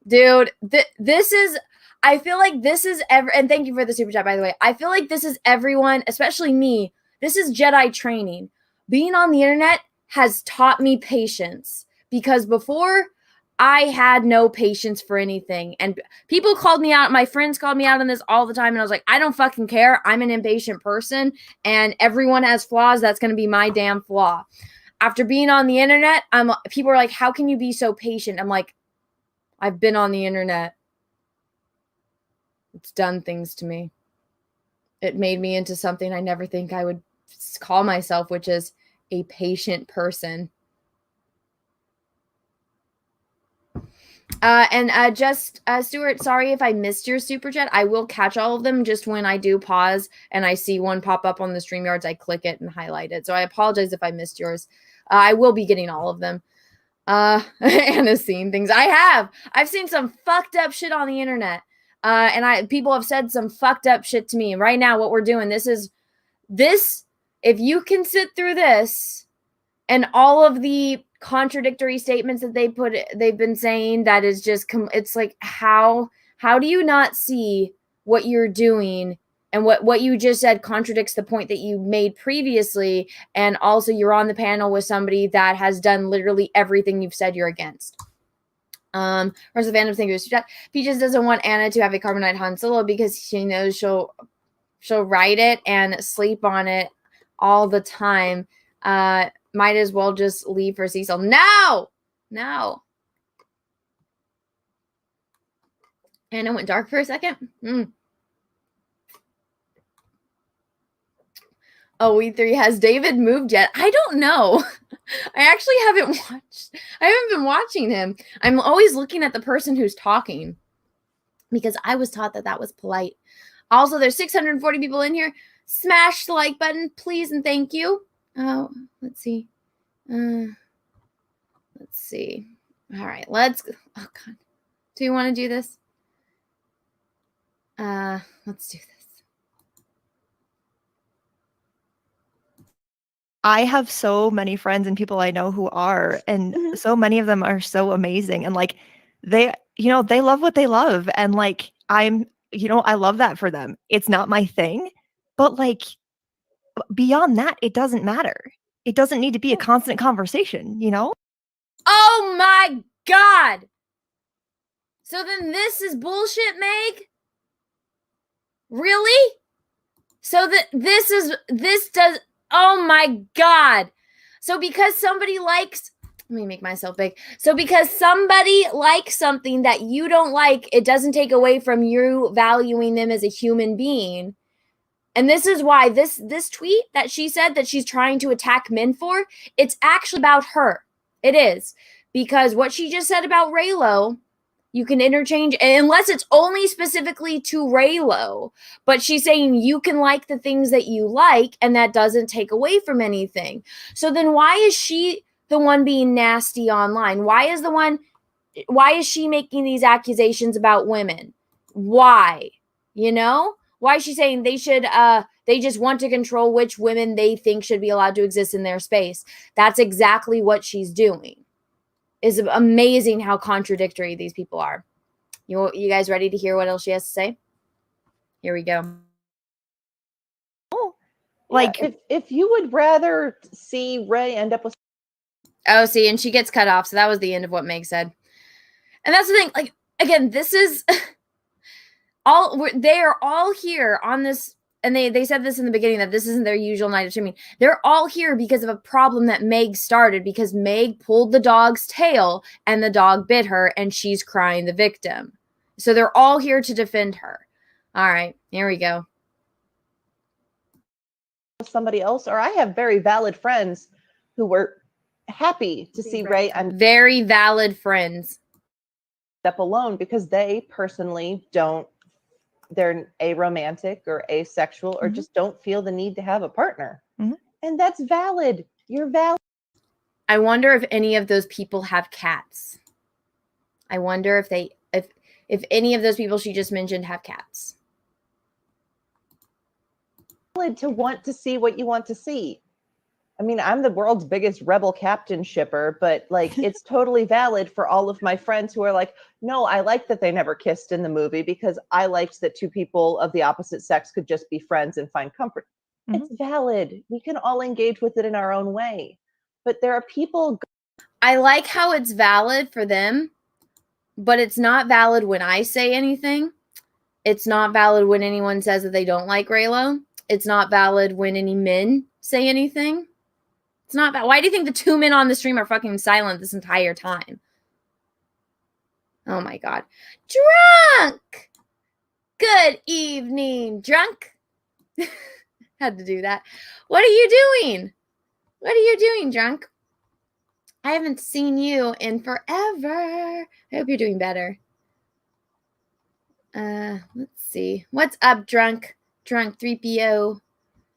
Dude, this is... I feel like this is and thank you for the super chat, by the way. I feel like this is everyone, especially me. This is Jedi training. Being on the internet has taught me patience, because before I had no patience for anything. And people called me out. My friends called me out on this all the time. And I was like, I don't fucking care. I'm an impatient person and everyone has flaws. That's going to be my damn flaw. After being on the internet, people are like, how can you be so patient? I'm like, I've been on the internet. It's done things to me. It made me into something I never think I would call myself, which is a patient person. Stuart, sorry if I missed your super chat. I will catch all of them just when I do pause and I see one pop up on the StreamYards. I click it and highlight it. So I apologize if I missed yours. I will be getting all of them. Anna's seen things. I've seen some fucked up shit on the internet. And people have said some fucked up shit to me. And right now, what we're doing, this, if you can sit through this and all of the contradictory statements that they've been saying, that is just, it's like, how do you not see what you're doing And what you just said contradicts the point that you made previously. And also you're on the panel with somebody that has done literally everything you've said you're against. Whereas the fandom thinks Peaches doesn't want Anna to have a carbonite Han Solo because she knows she'll write it and sleep on it all the time. Might as well just leave for Cecil. No! And it went dark for a second. Oh, E3, has David moved yet? I don't know. I actually haven't been watching him. I'm always looking at the person who's talking because I was taught that was polite. Also, there's 640 people in here. Smash the like button, please, and thank you. Oh, let's see. All right, let's go. Oh, God. Do you want to do this? Let's do this. I have so many friends and people I know who are, and so many of them are so amazing. And like, they love what they love. And like, I love that for them. It's not my thing, but like, beyond that, it doesn't matter. It doesn't need to be a constant conversation, Oh my God. So then this is bullshit, Meg? Really? So that this does, oh my God. So because somebody likes, let me make myself big. So because somebody likes something that you don't like, it doesn't take away from you valuing them as a human being. And this is why this tweet that she said that she's trying to attack men for, it's actually about her. It is. Because what she just said about Raylo, you can interchange, unless it's only specifically to Raylo. But she's saying you can like the things that you like, and that doesn't take away from anything. So then why is she the one being nasty online? Why is she making these accusations about women? Why? Why is she saying they just want to control which women they think should be allowed to exist in their space? That's exactly what she's doing. It's amazing how contradictory these people are. You guys ready to hear what else she has to say? Here we go. Like, if you would rather see Ray end up with... Oh, see, and she gets cut off. So that was the end of what Meg said. And that's the thing. Like, again, this is... they are all here on this, and they said this in the beginning that this isn't their usual night of streaming. They're all here because of a problem that Meg started, because Meg pulled the dog's tail and the dog bit her and she's crying the victim. So they're all here to defend her. All right, here we go. Somebody else, or I have very valid friends who were happy to see Ray and very valid friends step alone because they personally don't, they're aromantic or asexual or just don't feel the need to have a partner. And that's valid. You're valid. I wonder if any of those people have cats. I wonder if any of those people she just mentioned have cats. Valid to want to see what you want to see. I mean, I'm the world's biggest rebel captain shipper, but like, it's totally valid for all of my friends who are like, no, I like that they never kissed in the movie because I liked that two people of the opposite sex could just be friends and find comfort. It's valid. We can all engage with it in our own way. But there are people... I like how it's valid for them, but it's not valid when I say anything. It's not valid when anyone says that they don't like Raylo. It's not valid when any men say anything. It's not bad. Why do you think the two men on the stream are fucking silent this entire time? Oh my God. Drunk! Good evening, Drunk. Had to do that. What are you doing? What are you doing, Drunk? I haven't seen you in forever. I hope you're doing better. Let's see. What's up, Drunk? Drunk3PO.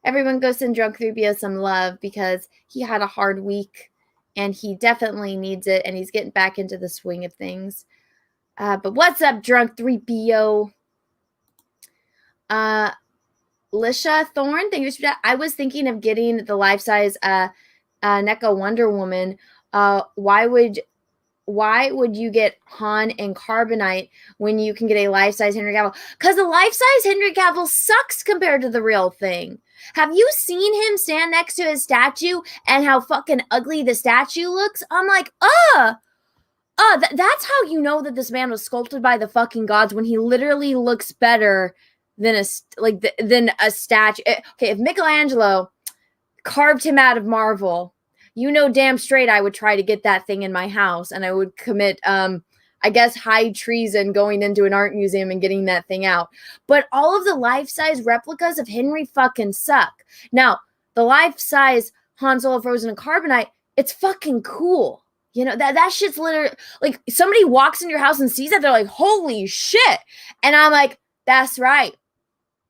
Everyone go send Drunk3PO some love because he had a hard week and he definitely needs it and he's getting back into the swing of things. But what's up, Drunk3PO? Lisha Thorne, thank you for that. I was thinking of getting the life-size NECA Wonder Woman. Why would why would you get Han and Carbonite when you can get a life-size Henry Cavill? Because the life-size Henry Cavill sucks compared to the real thing. Have you seen him stand next to his statue and how fucking ugly the statue looks? I'm like, that's how you know that this man was sculpted by the fucking gods, when he literally looks better than a statue. Okay, if Michelangelo carved him out of marble, you know damn straight I would try to get that thing in my house, and I would commit I guess high treason going into an art museum and getting that thing out. But all of the life-size replicas of Henry fucking suck. Now, the life-size Han Solo, Frozen, and Carbonite, it's fucking cool. You know, that shit's literally, like, somebody walks in your house and sees that, they're like, holy shit. And I'm like, that's right.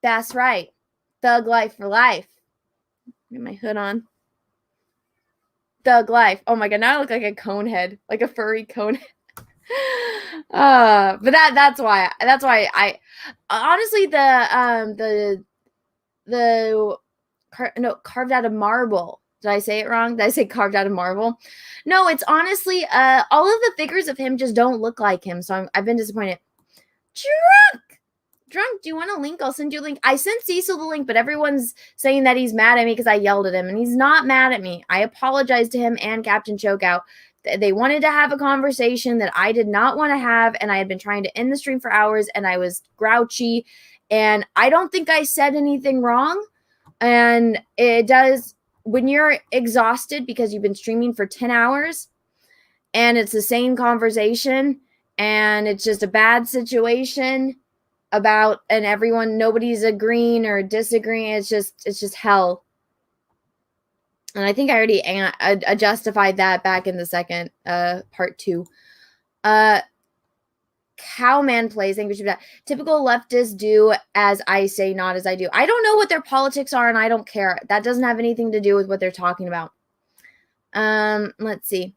That's right. Thug life for life. Get my hood on. Thug life. Oh my god, now I look like a cone head, like a furry cone head. But that's why I honestly carved out of marble. Did I say it wrong? Did I say carved out of marble? No, it's honestly all of the figures of him just don't look like him, so I've been disappointed. Drunk, do you want a link? I'll send you a link. I sent Cecil the link, but everyone's saying that he's mad at me because I yelled at him, and he's not mad at me. I apologized to him and Captain Chokeout. They wanted to have a conversation that I did not want to have, and I had been trying to end the stream for hours, and I was grouchy, and I don't think I said anything wrong. And it does, when you're exhausted because you've been streaming for 10 hours, and it's the same conversation, and it's just a bad situation about, and nobody's agreeing or disagreeing. It's just hell. And I think I already justified that back in the second part 2. Cowman plays. Thank you. Typical leftists do as I say, not as I do. I don't know what their politics are, and I don't care. That doesn't have anything to do with what they're talking about. Let's see.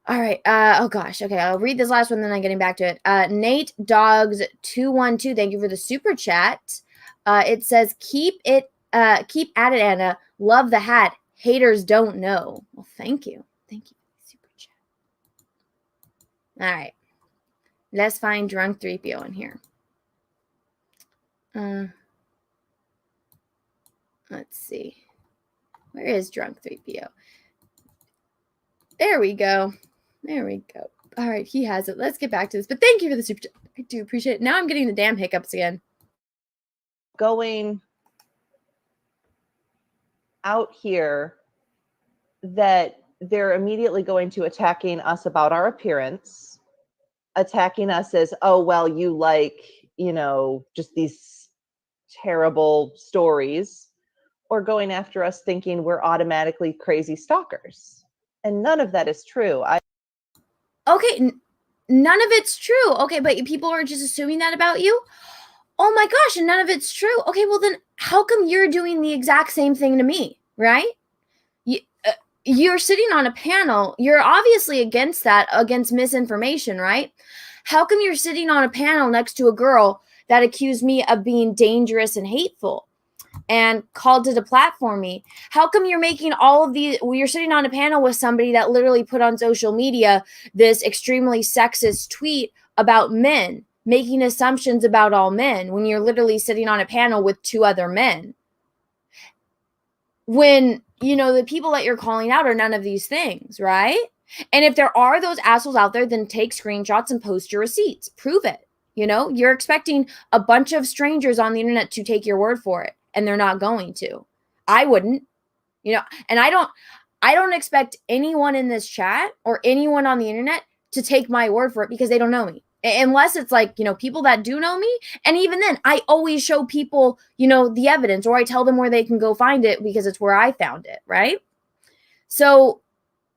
All right. Oh gosh. Okay. I'll read this last one, then I'm getting back to it. Nate Dogs 212. Thank you for the super chat. It says, keep at it, Anna. Love the hat. Haters don't know. Well, thank you. Thank you for the super chat. All right. Let's find Drunk3PO in here. Let's see. Where is Drunk3PO? There we go. There we go. All right, he has it. Let's get back to this. But thank you for the super chat. I do appreciate it. Now I'm getting the damn hiccups again. Going out here that they're immediately going to attacking us about our appearance, attacking us as, oh, well, you like, just these terrible stories, or going after us thinking we're automatically crazy stalkers. And none of that is true. Okay, none of it's true. Okay, but people are just assuming that about you? Oh my gosh, and none of it's true. Okay, well then how come you're doing the exact same thing to me, right? You're sitting on a panel. You're obviously against misinformation, right? How come you're sitting on a panel next to a girl that accused me of being dangerous and hateful and called to deplatform me? How come you're making all of these, you're sitting on a panel with somebody that literally put on social media this extremely sexist tweet about men, making assumptions about all men, when you're literally sitting on a panel with 2 other men? When, the people that you're calling out are none of these things, right? And if there are those assholes out there, then take screenshots and post your receipts. Prove it. You're expecting a bunch of strangers on the internet to take your word for it, and they're not going to. I wouldn't, and I don't expect anyone in this chat or anyone on the internet to take my word for it, because they don't know me. Unless it's like, people that do know me. And even then, I always show people, the evidence, or I tell them where they can go find it because it's where I found it, right? So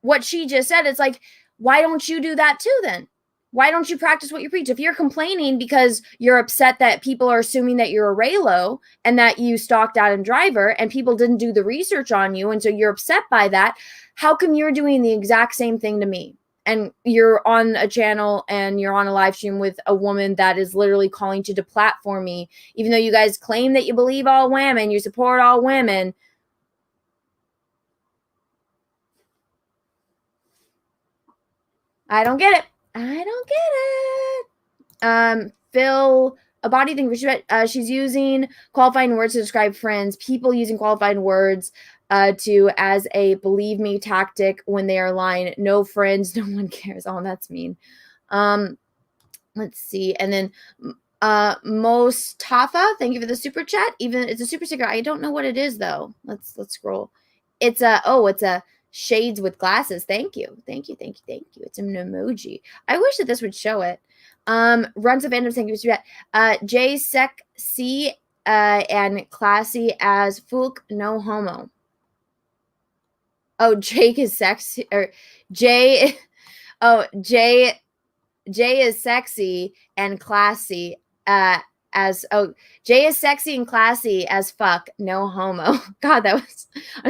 what she just said, it's like, why don't you do that too then? Why don't you practice what you preach? If you're complaining because you're upset that people are assuming that you're a Raylo and that you stalked Adam Driver and people didn't do the research on you, and so you're upset by that, how come you're doing the exact same thing to me? And you're on a channel and you're on a live stream with a woman that is literally calling to deplatform me, even though you guys claim that you believe all women, you support all women. I don't get it. Phil, a body thing. She's using qualifying words to describe friends. People using qualifying words as a believe me tactic when they are lying. No friends, no one cares. Oh, that's mean. Let's see. And then Mostafa, thank you for the super chat. Even it's a super sticker. I don't know what it is though. Let's scroll. It's a shades with glasses. Thank you. It's an emoji. I wish that this would show it. Runs of fandom. Thank you for super chat. J Sec C and classy as Fook, no homo. Oh, Jake is sexy or Jay. Oh, Jay is sexy and classy Jay is sexy and classy as fuck, no homo. God, I'm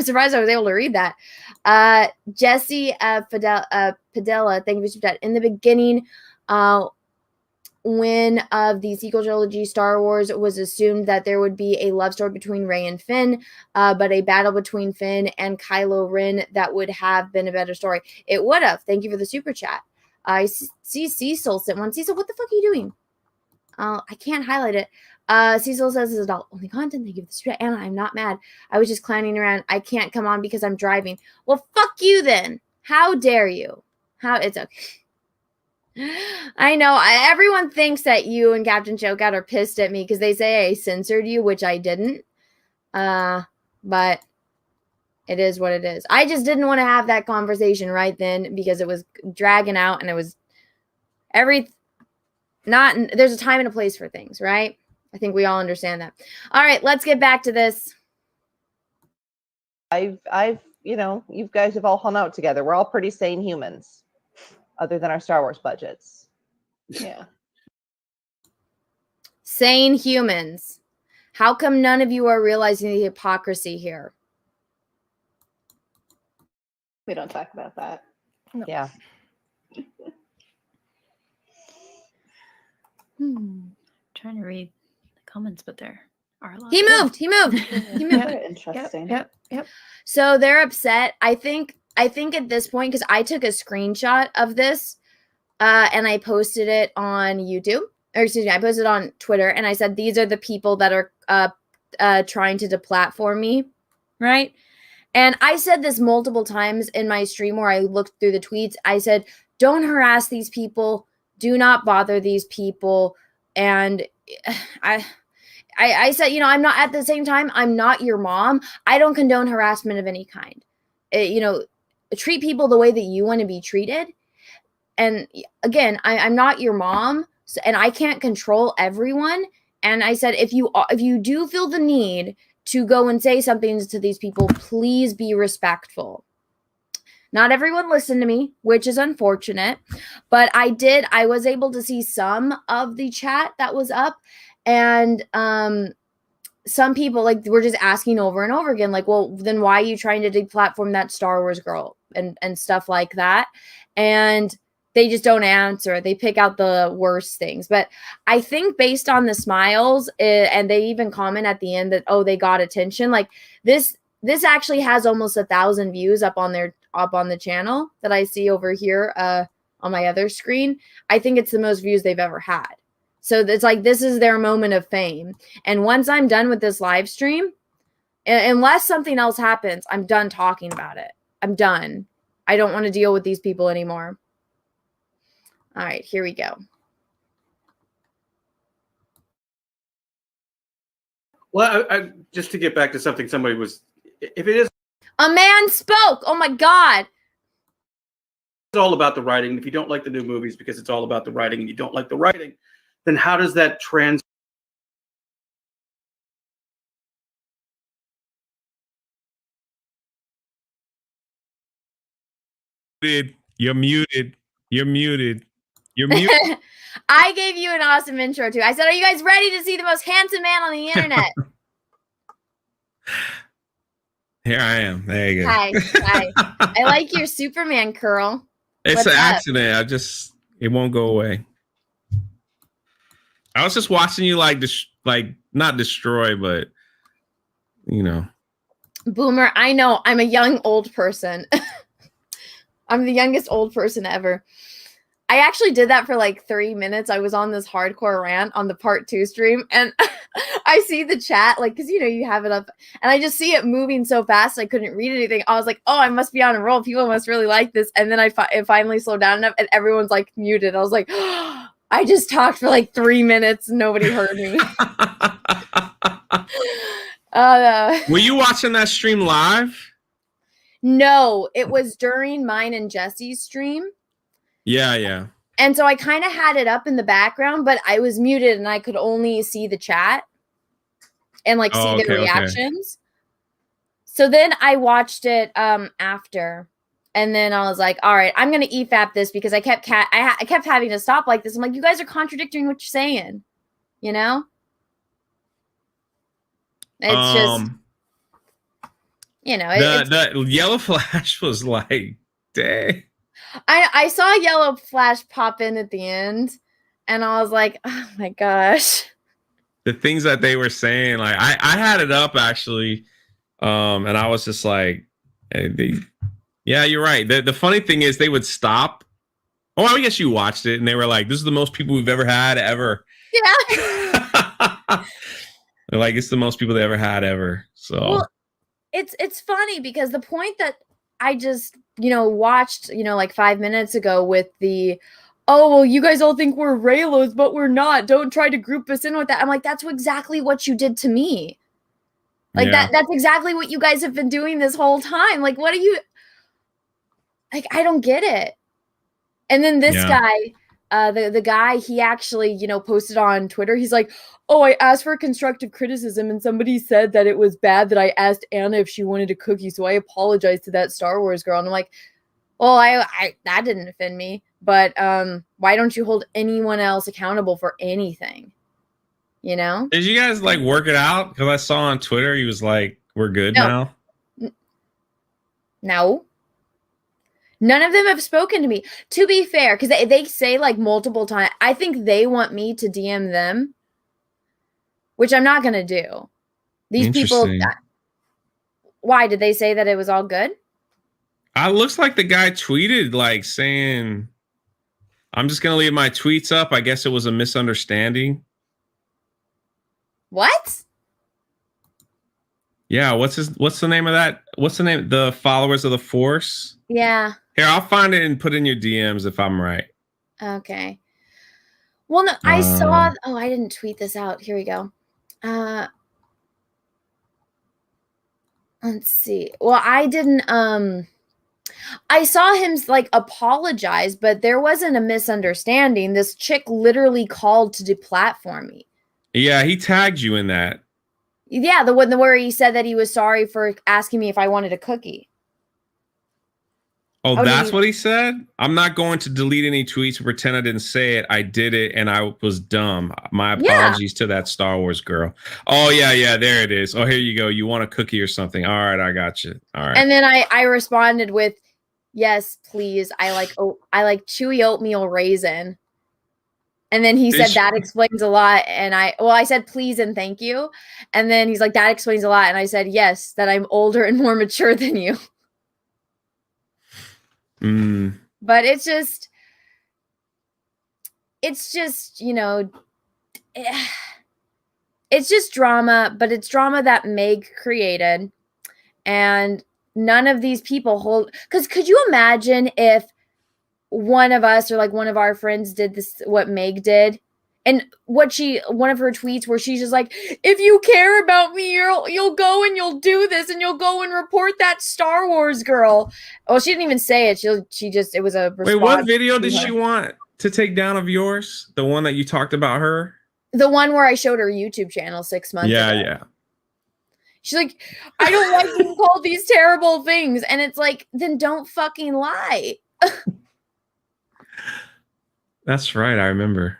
surprised I was able to read that. Jesse Padella, thank you for that. In the beginning, when of the sequel trilogy, Star Wars was assumed that there would be a love story between Rey and Finn, but a battle between Finn and Kylo Ren that would have been a better story. It would have. Thank you for the super chat. I see Cecil sent one. Cecil, what the fuck are you doing? I can't highlight it. Cecil says this is adult only content. Thank you for the super chat. Anna, I'm not mad. I was just clowning around. I can't come on because I'm driving. Well, fuck you then. How dare you? It's okay. I know. Everyone thinks that you and Captain Chokeout are pissed at me because they say I censored you, which I didn't. But it is what it is. I just didn't want to have that conversation right then because it was dragging out and it was there's a time and a place for things, right? I think we all understand that. All right, let's get back to this. You guys have all hung out together. We're all pretty sane humans, other than our Star Wars budgets. Yeah. Sane humans. How come none of you are realizing the hypocrisy here? We don't talk about that. No. Yeah. Trying to read the comments, but there are a lot. He moved. Interesting. Yep. So they're upset. I think at this point, because I took a screenshot of this and I posted it on YouTube. Or excuse me, I posted it on Twitter and I said, these are the people that are trying to deplatform me, right? And I said this multiple times in my stream where I looked through the tweets. I said, don't harass these people. Do not bother these people. And I said, I'm not, at the same time, I'm not your mom. I don't condone harassment of any kind. Treat people the way that you want to be treated. And again, I'm not your mom, and I can't control everyone. And I said, if you do feel the need to go and say something to these people, please be respectful. Not everyone listened to me, which is unfortunate, but I was able to see some of the chat that was up, and some people were just asking over and over again, well, then why are you trying to deplatform that Star Wars girl and stuff like that? And they just don't answer. They pick out the worst things. But I think based on the smiles, and they even comment at the end that, oh, they got attention. This actually has almost 1,000 views up on the channel that I see over here on my other screen. I think it's the most views they've ever had. So it's this is their moment of fame. And once I'm done with this live stream, unless something else happens, I'm done talking about it. I'm done. I don't want to deal with these people anymore. All right, here we go. Well, I just to get back to something somebody was, if it is a man spoke. Oh my God. It's all about the writing. If you don't like the new movies because it's all about the writing and you don't like the writing, then how does that You're muted. I gave you an awesome intro too. I said, are you guys ready to see the most handsome man on the internet? Here I am. There you go. Hi. I like your Superman curl. It's an accident. It won't go away. I was just watching you not destroy, but Boomer, I know. I'm a young old person. I'm the youngest old person ever. I actually did that for like 3 minutes. I was on this hardcore rant on the part 2 stream, and I see the chat, like, because, you know, you have it up, and I just see it moving so fast I couldn't read anything. I was like, oh, I must be on a roll. People must really like this. And then it finally slowed down enough, and everyone's like muted. I was like, oh, I just talked for like 3 minutes and nobody heard me. Were you watching that stream live? No, it was during mine and Jesse's stream. Yeah. And so I kind of had it up in the background, but I was muted and I could only see the chat and like see the reactions. So then I watched it after, and then I was like, all right, I'm going to EFAP this, because I kept having to stop like this. I'm like, you guys are contradicting what you're saying, you know? It's just, you know, the yellow flash was like, dang. I saw a yellow flash pop in at the end, and I was like, oh my gosh. The things that they were saying, like I had it up actually, and I was just like, yeah, you're right. The funny thing is they would stop. Oh, I guess you watched it, and they were like, this is the most people we've ever had ever. Yeah. They're like, it's the most people they ever had ever. So well, it's funny because the point that I just, you know, watched, you know, like 5 minutes ago with the, oh, well, you guys all think we're Raylos, but we're not. Don't try to group us in with that. I'm like, that's exactly what you did to me. Like that's exactly what you guys have been doing this whole time. Like, what are you, like, I don't get it. And then this guy, the guy, he actually, you know, posted on Twitter. He's like, oh, I asked for constructive criticism, and somebody said that it was bad that I asked Anna if she wanted a cookie, so I apologized to that Star Wars girl. And I'm like, well, I that didn't offend me, but why don't you hold anyone else accountable for anything? You know? Did you guys like work it out? Because I saw on Twitter he was like, we're good now. No. None of them have spoken to me. To be fair, because they say like multiple times, I think they want me to DM them, which I'm not going to do. These people, why? Did they say that it was all good? It looks like the guy tweeted like saying, I'm just going to leave my tweets up. I guess it was a misunderstanding. What? Yeah, what's the name of that? What's the name? The Followers of the Force? Yeah. Here, I'll find it and put in your DMs if I'm right. Okay. Well, no, I saw, I didn't tweet this out. Here we go. Let's see. Well, I didn't, I saw him like apologize, but there wasn't a misunderstanding. This chick literally called to deplatform me. Yeah, he tagged you in that. Yeah, the one where he said that he was sorry for asking me if I wanted a cookie. Oh, that's what he said? I'm not going to delete any tweets and pretend I didn't say it. I did it and I was dumb. My apologies to that Star Wars girl. Oh, yeah, there it is. Oh, here you go. You want a cookie or something? All right, I got you. All right. And then I responded with, yes, please. I like chewy oatmeal raisin. And then he said, that explains a lot. And I said, please and thank you. And then he's like, that explains a lot. And I said, yes, that I'm older and more mature than you. But it's just, you know, it's just drama, but it's drama that Meg created. And none of these people hold, because could you imagine if one of us or like one of our friends did this, what Meg did? And one of her tweets where she's just like, if you care about me, you'll go and you'll do this and you'll go and report that Star Wars girl. Well, she didn't even say it. It was a response. Wait, what video did she want to take down of yours? The one that you talked about her? The one where I showed her YouTube channel 6 months ago. Yeah. She's like, I don't like being called these terrible things. And it's like, then don't fucking lie. That's right. I remember.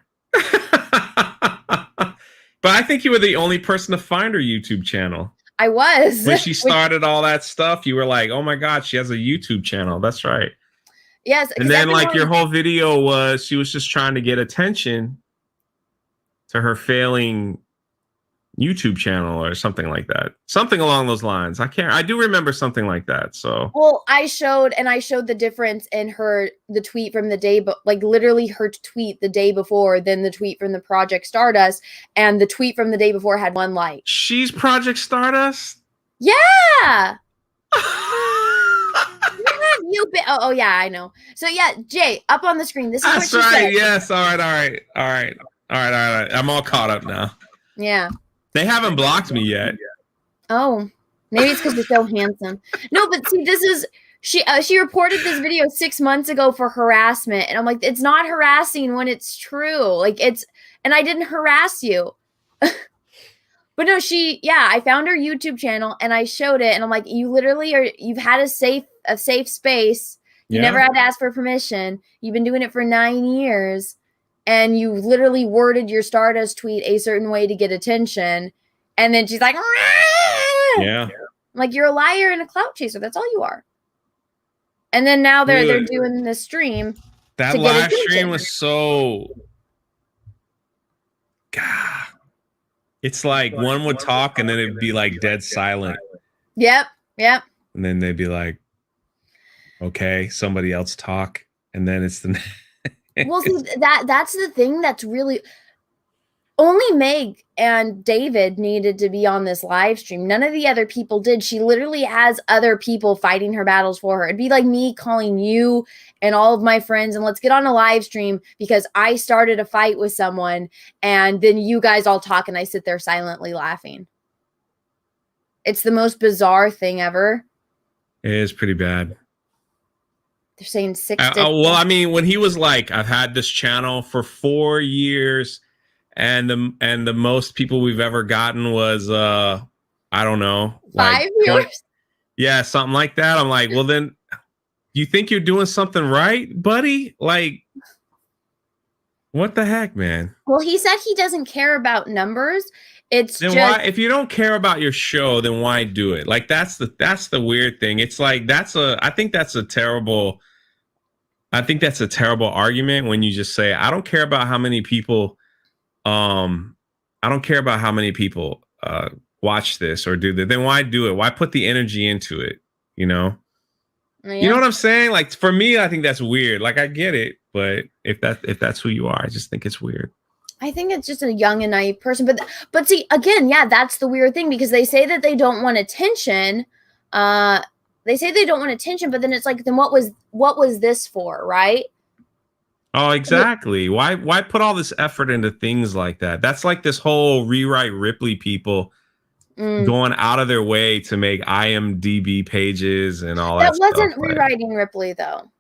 But I think you were the only person to find her YouTube channel. I was. When she started all that stuff, you were like, oh my God, she has a YouTube channel. That's right. Yes. And then like your whole video was, she was just trying to get attention to her failing YouTube channel or something like that. Something along those lines. I do remember something like that. So well, I showed the difference in the tweet from the day, but like literally her tweet the day before, then the tweet from the Project Stardust, and the tweet from the day before had 1 like. She's Project Stardust? Yeah. Oh yeah, I know. So yeah, Jay, up on the screen. This is That's what she right. said. Yes. All right. I'm all caught up now. Yeah. They haven't blocked me yet. Oh, maybe it's because you're so handsome. No, but see, this is she reported this video 6 months ago for harassment, and I'm like, it's not harassing when it's true. Like and I didn't harass you. But no, I found her YouTube channel and I showed it, and I'm like, you've had a safe space. You never had to ask for permission. You've been doing it for 9 years, and you literally worded your Stardust tweet a certain way to get attention. And then she's like, Rah! Yeah. I'm like, you're a liar and a clout chaser. That's all you are. And then now they're doing this stream. That live stream was so. God. It's like one would talk and then it'd be like dead silent. Yep. And then they'd be like, okay, somebody else talk. And then it's the. Well, see, that's the thing that's really. Only Meg and David needed to be on this live stream. None of the other people did. She literally has other people fighting her battles for her. It'd be like me calling you and all of my friends and let's get on a live stream because I started a fight with someone, and then you guys all talk and I sit there silently laughing. It's the most bizarre thing ever. It is pretty bad. They're saying 6 well, I mean, when he was like, I've had this channel for 4 years. And the most people we've ever gotten was I don't know, 5 years. Yeah, something like that. I'm like, well, then you think you're doing something right, buddy? Like, what the heck, man? Well, he said he doesn't care about numbers. It's then why, if you don't care about your show, then why do it? Like that's the weird thing. It's like I think that's a terrible argument when you just say, I don't care about how many people. I don't care about how many people watch this or do that. Then why do it? Why put the energy into it? You know? Yeah. You know what I'm saying? Like for me, I think that's weird. Like I get it, but if that's who you are, I just think it's weird. I think it's just a young and naive person. But see, again, yeah, that's the weird thing because they say that they don't want attention. They say they don't want attention, but then it's like, then what was this for, right? Oh, exactly. Why put all this effort into things like that? That's like this whole Rewrite Ripley people going out of their way to make IMDb pages and all that. That wasn't rewriting Ripley though.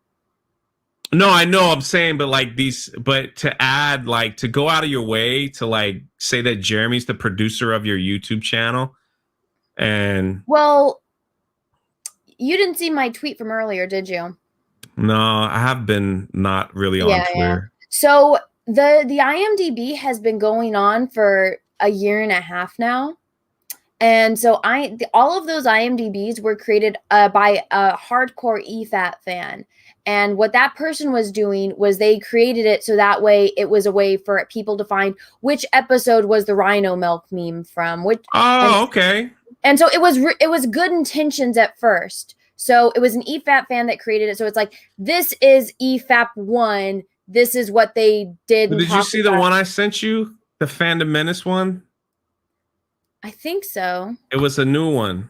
No, I know I'm saying, but to add, like, to go out of your way to like say that Jeremy's the producer of your YouTube channel. And well, you didn't see my tweet from earlier, did you? No, I have been not really on Twitter. Yeah. So the IMDb has been going on for a year and a half now. And so all of those IMDbs were created by a hardcore EFAP fan. And what that person was doing was they created it so that way it was a way for people to find which episode was the rhino milk meme from. Okay. And so it was good intentions at first. So it was an EFAP fan that created it. So it's like, this is EFAP 1. This is what they did. Did you see the one I sent you? The Fandom Menace one? I think so. It was a new one.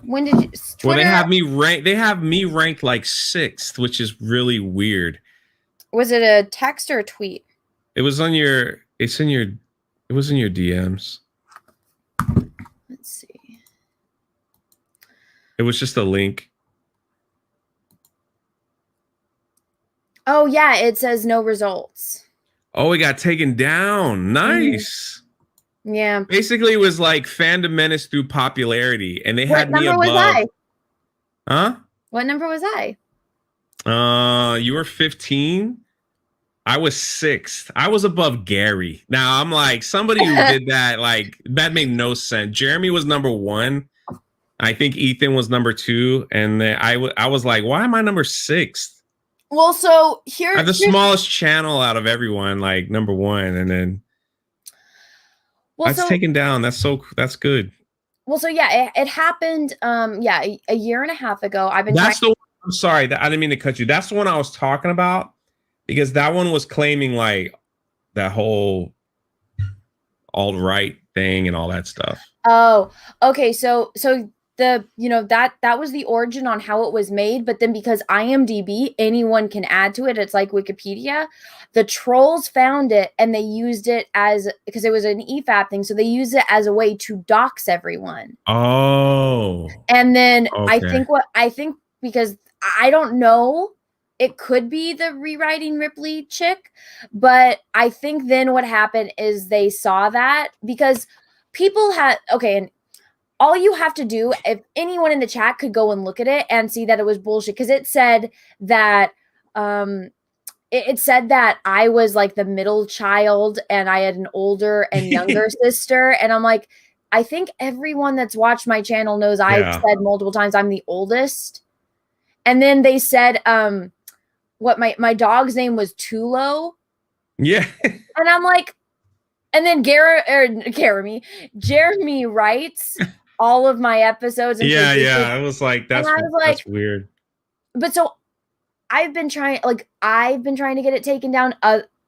When did you? Twitter? Well, they have me ranked like 6th, which is really weird. Was it a text or a tweet? It was on your. It was in your DMs. Let's see. It was just a link. Oh yeah, it says no results. Oh, it got taken down. Nice. Yeah. Basically, it was like Fandom Menace through popularity, and they had me above. What number was I? Huh? What number was I? You were 15. I was 6th. I was above Gary. Now I'm like, somebody who did that, like, that made no sense. Jeremy was number 1. I think Ethan was number 2, and then I was like, why am I number 6th? Well, so I have the smallest channel out of everyone, like number 1, and then. Well, That's taken down. That's good. Well, so yeah, it happened. A year and a half ago. I've been. That's the one. I'm sorry, I didn't mean to cut you. That's the one I was talking about because that one was claiming like that whole alt-right thing and all that stuff. Oh, okay. So the that was the origin on how it was made, but then because IMDb, anyone can add to it. It's like Wikipedia. The trolls found it and they used it as because it was an EFAP thing, so they used it as a way to dox everyone. Oh. And then Okay. I think because I don't know, it could be the rewriting Ripley chick, but I think then what happened is they saw that because people had and all you have to do, if anyone in the chat could go and look at it and see that it was bullshit, because it said that it said that I was like the middle child and I had an older and younger sister, and I'm like, I think everyone that's watched my channel knows I've said multiple times I'm the oldest. And then they said what my dog's name was Tulo. Yeah. And I'm like, and then Jeremy writes all of my episodes. And I was like, that's weird. But so I've been trying to get it taken down.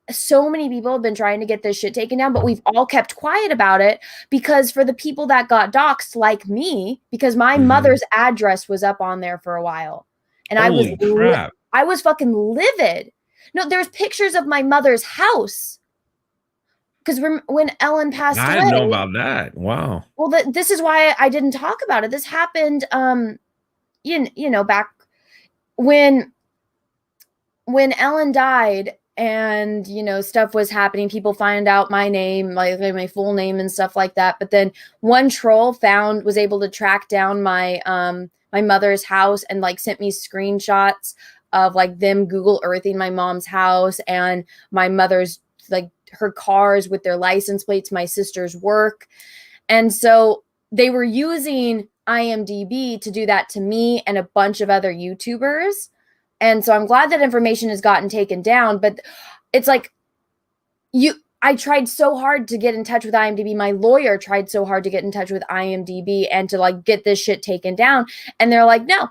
So many people have been trying to get this shit taken down, but we've all kept quiet about it because for the people that got doxxed, like me, because my mother's address was up on there for a while, and Holy crap. I was fucking livid. No, there's pictures of my mother's house. Because when Ellen passed away, I didn't know about that. Wow. Well, this is why I didn't talk about it. This happened, back when Ellen died, and stuff was happening. People find out my name, like my full name and stuff like that. But then one troll was able to track down my my mother's house and like sent me screenshots of like them Google Earthing my mom's house and my mother's like her cars with their license plates, my sister's work. And so they were using IMDb to do that to me and a bunch of other YouTubers. And so I'm glad that information has gotten taken down, but it's like I tried so hard to get in touch with IMDb. My lawyer tried so hard to get in touch with IMDb and to like get this shit taken down. And they're like, no.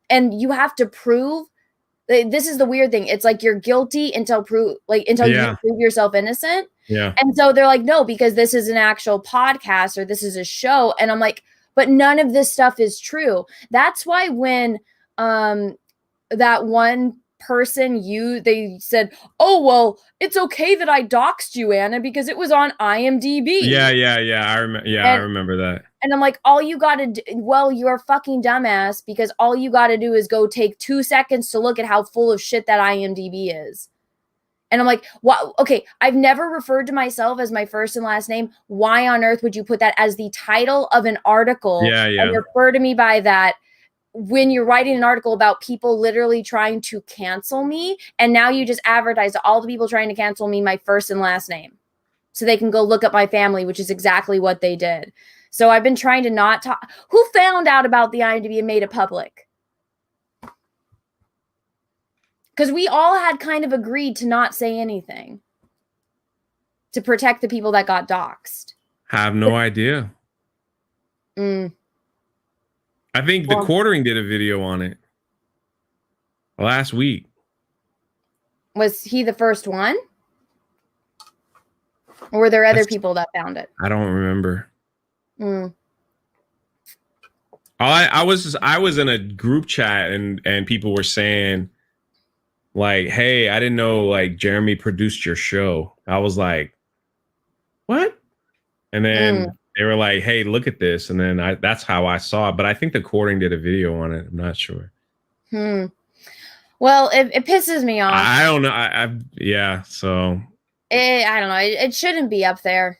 And you have to prove. This is the weird thing. It's like you're guilty until you prove yourself innocent. Yeah. And so they're like, no, because this is an actual podcast or this is a show. And I'm like, but none of this stuff is true. That's why when that one person they said, oh, well, it's okay that I doxed you, Anna, because it was on IMDb. Yeah. I remember that. And I'm like, all you got to do, well, you're a fucking dumbass because all you got to do is go take 2 seconds to look at how full of shit that IMDb is. And I'm like, wow, okay, I've never referred to myself as my first and last name. Why on earth would you put that as the title of an article and refer to me by that when you're writing an article about people literally trying to cancel me? And now you just advertise to all the people trying to cancel me my first and last name so they can go look up my family, which is exactly what they did. So I've been trying to not talk. Who found out about the IMDb and made it public? Because we all had kind of agreed to not say anything to protect the people that got doxxed. Have no idea. I think the Quartering did a video on it last week. Was he the first one? Or were there other people that found it? I don't remember. I was in a group chat and people were saying like, hey, I didn't know like Jeremy produced your show. I was like, what? And then they were like, hey, look at this. And then that's how I saw it. But I think the Quartering did a video on it. I'm not sure. Well, it pisses me off. I don't know. So I don't know. It shouldn't be up there.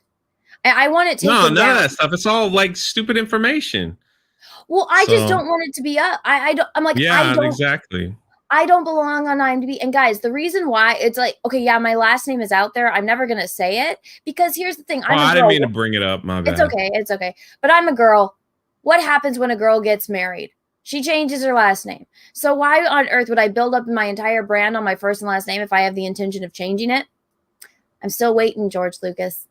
I want it taken down. None of that stuff. It's all like stupid information. Well, I just don't want it to be up. I don't. I'm like, exactly. I don't belong on IMDb. And guys, the reason why it's like, okay, yeah, my last name is out there. I'm never gonna say it because here's the thing. I didn't mean to bring it up. My bad. It's okay. But I'm a girl. What happens when a girl gets married? She changes her last name. So why on earth would I build up my entire brand on my first and last name if I have the intention of changing it? I'm still waiting, George Lucas.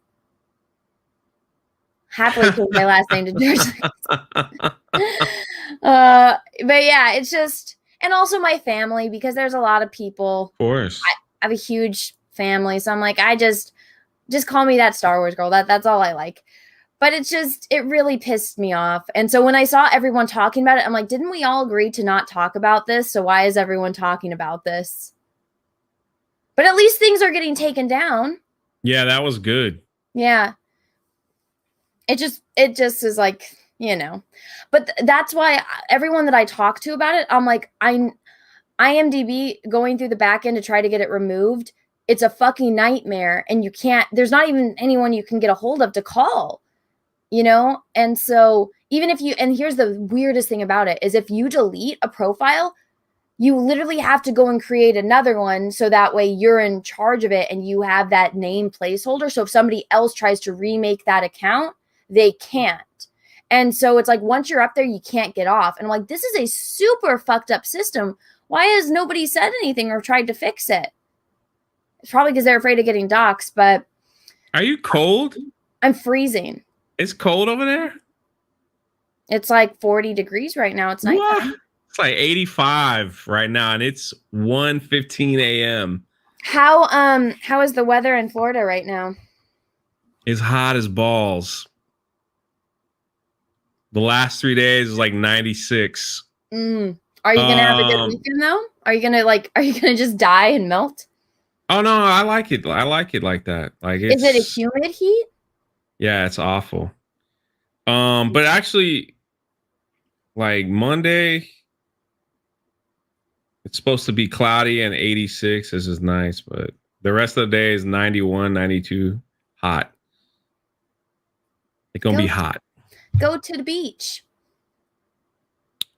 happily change my last name to George. But yeah, it's just, and also my family, because there's a lot of people. Of course. I have a huge family, so I'm like, I just call me that Star Wars girl. That's all I like. But it's just, it really pissed me off. And so when I saw everyone talking about it, I'm like, didn't we all agree to not talk about this? So why is everyone talking about this? But at least things are getting taken down. Yeah, that was good. Yeah. It just is like, you know. But that's why everyone that I talk to about it, I'm like, IMDb going through the back end to try to get it removed. It's a fucking nightmare. And you can't, there's not even anyone you can get a hold of to call. You know, and so even if you, and here's the weirdest thing about it is if you delete a profile, you literally have to go and create another one. So that way you're in charge of it and you have that name placeholder. So if somebody else tries to remake that account, they can't. And so it's like, once you're up there, you can't get off. And I'm like, this is a super fucked up system. Why has nobody said anything or tried to fix it? It's probably because they're afraid of getting doxxed, but. Are you cold? I'm freezing. It's cold over there? It's like 40 degrees right now. It's nighttime. It's like 85 right now, and it's 1:15 a.m. How is the weather in Florida right now? It's hot as balls. The last 3 days is like 96. Are you gonna have a good weekend though? Are you gonna just die and melt? Oh no, I like it. I like it like that. Like, is it a humid heat? Yeah, it's awful. But actually, like Monday, it's supposed to be cloudy and 86. This is nice, but the rest of the day is 91, 92, hot. It's gonna be hot. Go to the beach.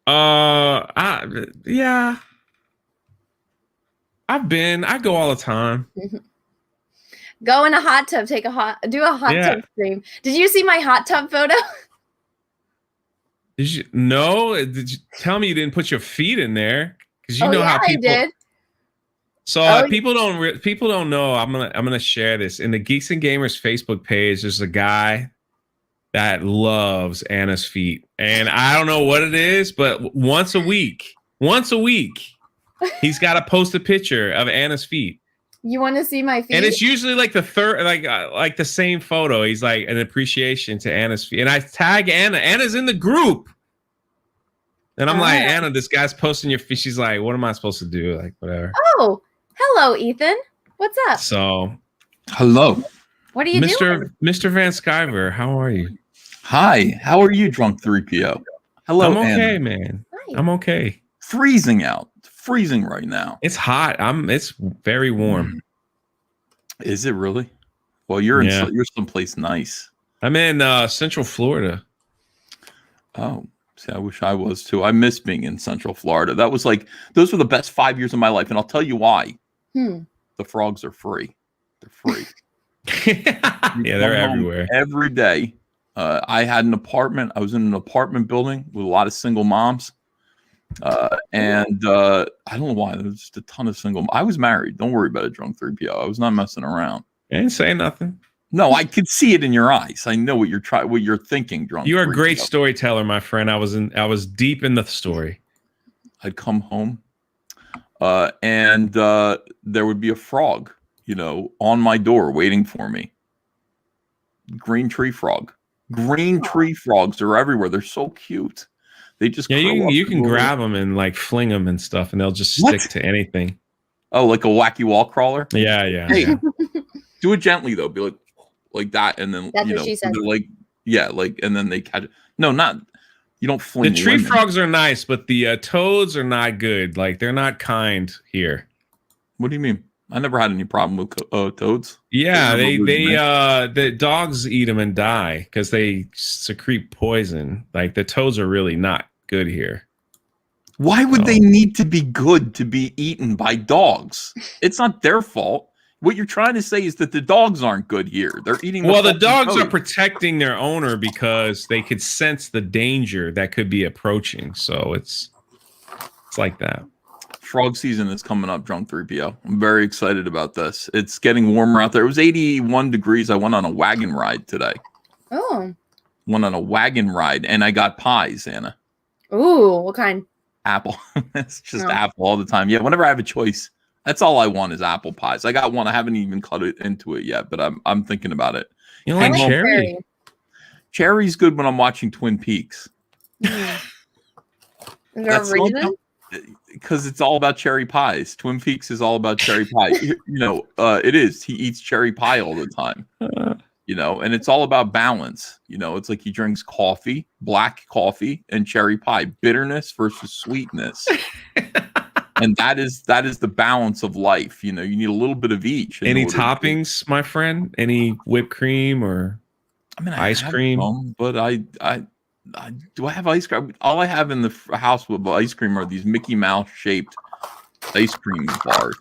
Yeah. I go all the time. Go in a hot tub, do a hot tub stream. Did you see my hot tub photo? Did you? No. Did you tell me you didn't put your feet in there? Because you know how people. I did. So people don't know. I'm gonna share this in the Geeks and Gamers Facebook page. There's a guy that loves Anna's feet, and I don't know what it is, but once a week, he's got to post a picture of Anna's feet. You want to see my feet? And it's usually like the third, like the same photo. He's like an appreciation to Anna's feet. And I tag Anna. Anna's in the group. And I'm like, Anna, this guy's posting your feet. She's like, what am I supposed to do? Like, whatever. Oh, hello, Ethan. What's up? So, hello. What are you doing? Mr. Van Sciver, how are you? Hi. How are you, Drunk3PO? Hello, I'm okay, Anna. man. Hi. I'm okay. Freezing out. Freezing right now. It's hot. It's very warm. Is it really? Well, you're you're someplace nice. I'm in Central Florida. Oh, see, I wish I was too. I miss being in Central Florida. That was like, those were the best 5 years of my life, and I'll tell you why. The frogs are free. They're free. Yeah, they're everywhere. Every day. I had an apartment. I was in an apartment building with a lot of single moms. And I don't know why. There's just a ton of single. I was married. Don't worry about it, Drunk3PO. I was not messing around. I didn't say nothing. No, I could see it in your eyes. I know what you're thinking, Drunk. You're a great storyteller, my friend. I was deep in the story. I'd come home, and there would be a frog, on my door waiting for me. Green tree frog. Green tree frogs are everywhere. They're so cute. They just you can grab them and like fling them and stuff, and they'll just stick to anything. Oh, like a wacky wall crawler? Yeah. Hey, do it gently though. Be like that, and then that's what she said. And then they catch it. No, not you don't fling. The tree frogs are nice, but the toads are not good. Like they're not kind here. What do you mean? I never had any problem with toads. Yeah, the dogs eat them and die because they secrete poison. Like the toads are really not good here. Why would they need to be good to be eaten by dogs? It's not their fault. What you're trying to say is that the dogs aren't good here. They're eating. The dogs are protecting their owner because they could sense the danger that could be approaching. So it's like that. Frog season is coming up, Drunk3PO. I'm very excited about this. It's getting warmer out there. It was 81 degrees. I went on a wagon ride today. Oh. Went on a wagon ride, and I got pies, Anna. Ooh, what kind? Apple. It's just No. apple all the time. Yeah, whenever I have a choice, that's all I want is apple pies. I got one. I haven't even cut it into it yet, but I'm thinking about it. You don't like cherry? Cherry's good when I'm watching Twin Peaks. Is there a reason? Because it's all about cherry pies. Twin Peaks is all about cherry pie. It is. He eats cherry pie all the time. And it's all about balance. It's like he drinks coffee, black coffee, and cherry pie. Bitterness versus sweetness. And that is the balance of life. You need a little bit of each. Any toppings, my friend? Any whipped cream or ice cream? Some, but I do I have ice cream? All I have in the house with ice cream are these Mickey Mouse shaped ice cream bars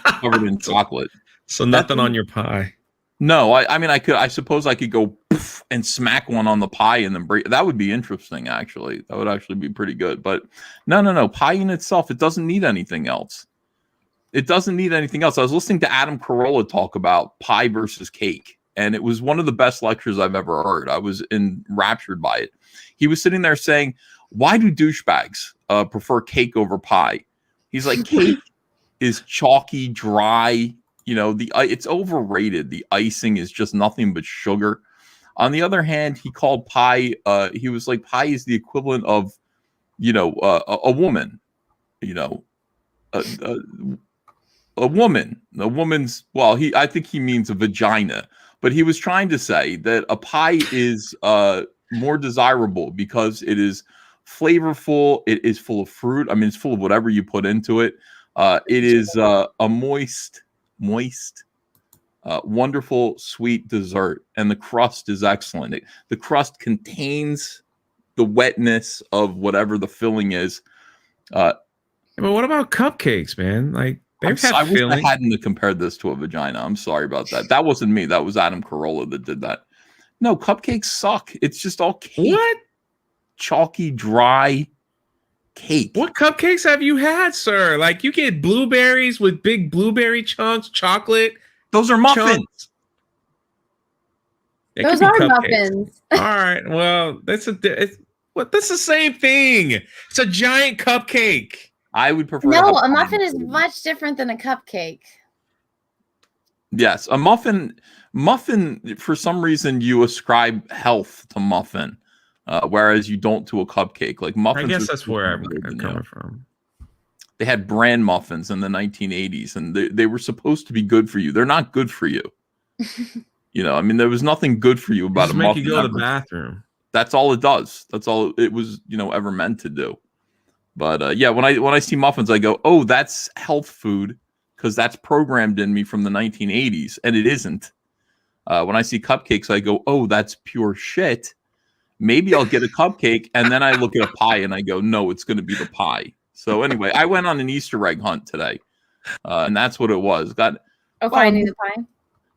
covered in chocolate. So nothing on your pie. No, I suppose I could go poof and smack one on the pie and then break. That would be interesting, actually. That would actually be pretty good. But no. Pie in itself, it doesn't need anything else. It doesn't need anything else. I was listening to Adam Carolla talk about pie versus cake, and it was one of the best lectures I've ever heard. I was enraptured by it. He was sitting there saying, why do douchebags prefer cake over pie? He's like, cake is chalky, dry. It's overrated. The icing is just nothing but sugar. On the other hand, he called pie. He was like, pie is the equivalent of, a woman. A woman. A woman's. Well, I think he means a vagina. But he was trying to say that a pie is more desirable because it is flavorful. It is full of fruit. It's full of whatever you put into it. It is a moist, wonderful, sweet dessert, and the crust is excellent. The crust contains the wetness of whatever the filling is. But what about cupcakes, man? Like I wish I hadn't compared this to a vagina. I'm sorry about that. That wasn't me. That was Adam Carolla that did that. No, cupcakes suck. It's just all cake. What? Chalky, dry cake. What cupcakes have you had, sir? Like you get blueberries with big blueberry chunks, chocolate. Those are muffins. Chunks. Those are muffins. All right. Well, that's the same thing. It's a giant cupcake. I would prefer. No, a muffin is much different than a cupcake. Yes, a muffin. For some reason, you ascribe health to muffin, whereas you don't to a cupcake. Like muffins. I guess that's where I'm coming from. They had bran muffins in the 1980s, and they were supposed to be good for you. They're not good for you. There was nothing good for you about a muffin. Make you go to the bathroom. That's all it does. That's all it was, ever meant to do. But when I see muffins, I go, oh, that's health food because that's programmed in me from the 1980s, and it isn't. When I see cupcakes, I go, oh, that's pure shit. Maybe I'll get a cupcake, and then I look at a pie and I go, no, it's going to be the pie. So anyway, I went on an Easter egg hunt today, and that's what it was. Finding the pie.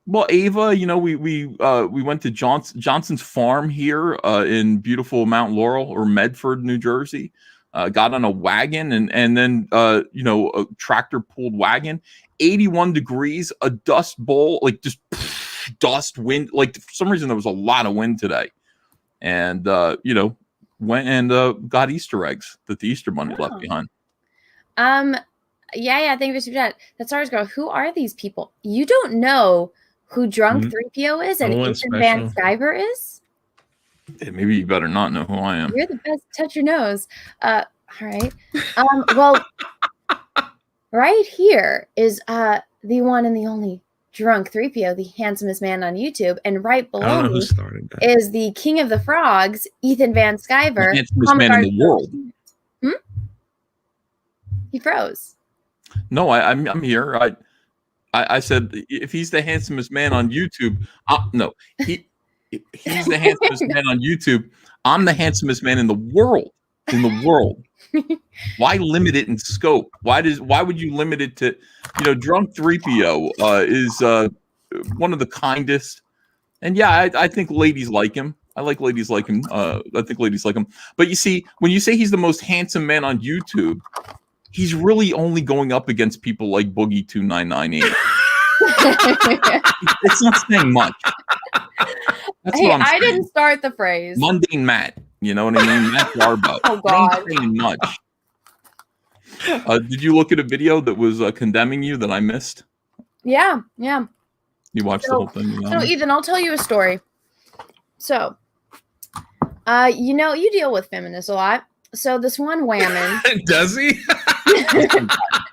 Well, Ava, we went to Johnson's farm here in beautiful Mount Laurel or Medford, New Jersey. Got on a wagon and then a tractor pulled wagon, 81 degrees, a dust bowl, like just dust wind. Like for some reason there was a lot of wind today, and went and got Easter eggs that the Easter Bunny left behind. Yeah. Thank you for that. That's ours, girl. Who are these people? You don't know who Drunk3PO is and Ethan Van Sciver is? Yeah, maybe you better not know who I am. You're the best. Touch your nose. All right. Well, right here is the one and the only Drunk3PO, the handsomest man on YouTube, and right below me is the king of the frogs, Ethan Van Sciver, the handsomest man in the world. He froze. No, I'm here. I said if he's the handsomest man on YouTube, no, he's the handsomest man on YouTube. I'm the handsomest man in the world. Why limit it in scope? Why would you limit it to, Drunk3PO is one of the kindest. And yeah, I think ladies like him. I like ladies like him. I think ladies like him. But you see, when you say he's the most handsome man on YouTube, he's really only going up against people like Boogie 2998. It's not saying much. That's Hey, what I'm I saying. didn't start the phrase. Mundane Matt. You know what I mean? Matt Garbo. Oh, God. Ain't saying much. Did you look at a video that was condemning you that I missed? Yeah. You watched the whole thing? So Ethan, I'll tell you a story. So, you deal with feminists a lot. So this one whammon. Does he?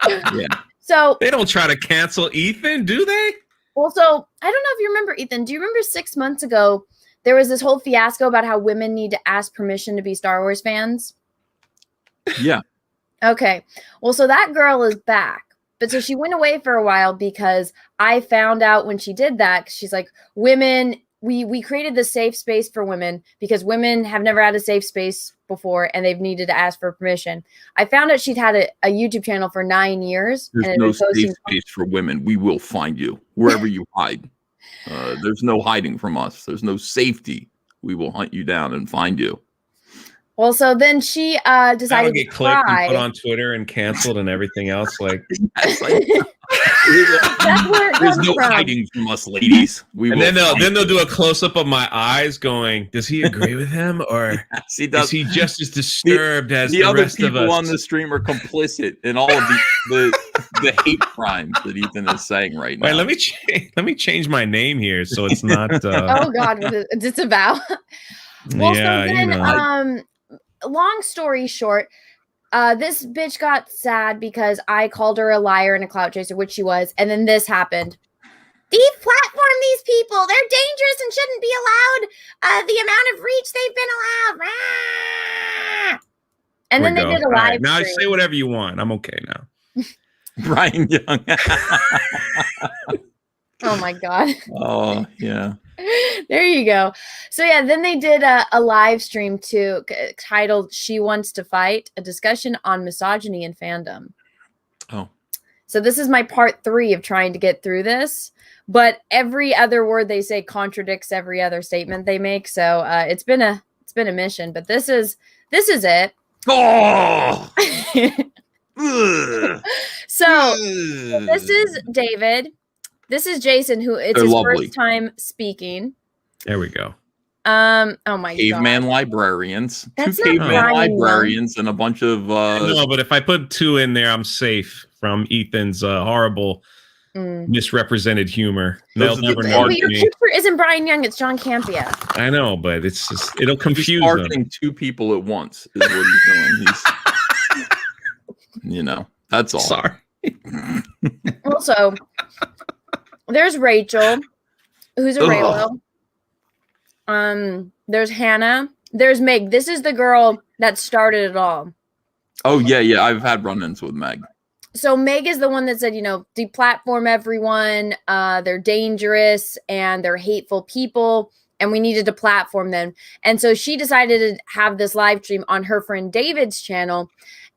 Yeah. So they don't try to cancel Ethan, do they? Well, so I don't know if you remember, Ethan. Do you remember 6 months ago there was this whole fiasco about how women need to ask permission to be Star Wars fans? Yeah. Okay. Well, so that girl is back. But so she went away for a while because I found out when she did that, 'cause she's like, women, we created this safe space for women because women have never had a safe space before and they've needed to ask for permission. I found out she'd had a YouTube channel for 9 years. There's and no safe space for women. We will find you wherever you hide. There's no hiding from us. There's no safety. We will hunt you down and find you. Well, so then she That'll decided get to clipped try. and put on Twitter and canceled and everything else. Like, That's where it There's comes no from. hiding from us, ladies. and then they'll do a close up of my eyes, going, "Does he agree with him, or is he just as disturbed as the other rest of people us?" on the stream are complicit in all of the hate crimes that Ethan is saying right now. Wait, let me change my name here so it's not. Oh God, what is it's about? Well, Yeah, so then, you know. long story short, this bitch got sad because I called her a liar and a clout chaser, which she was, and then this happened. Deplatform these people. They're dangerous and shouldn't be allowed the amount of reach they've been allowed. Ah! And then they did a All live right, now stream. say whatever you want. I'm okay now. Brian Young. Oh my God. Oh yeah. There you go. So yeah, then they did a live stream too, titled "She Wants to Fight," a discussion on misogyny and fandom. Oh. So this is my part 3 of trying to get through this, but every other word they say contradicts every other statement they make. So it's been a mission, but this is it. Oh. So this is David. This is Jason, who it's They're his lovely. first time speaking. There we go. Oh my Caveman God. librarians. That's Two not caveman Brian Young. librarians and a bunch of No, but if I put 2 in there, I'm safe from Ethan's horrible, misrepresented humor. They'll never know But your me. picture isn't Brian Young, it's John Campia. I know, but it's just it'll he's confuse them. targeting 2 people at once is what he's doing. He's that's all. Sorry. Also, there's Rachel, who's a Raylo. There's Hannah. There's Meg. This is the girl that started it all. Oh yeah. I've had run-ins with Meg. So Meg is the one that said, deplatform everyone. They're dangerous and they're hateful people, and we needed to platform them. And so she decided to have this live stream on her friend David's channel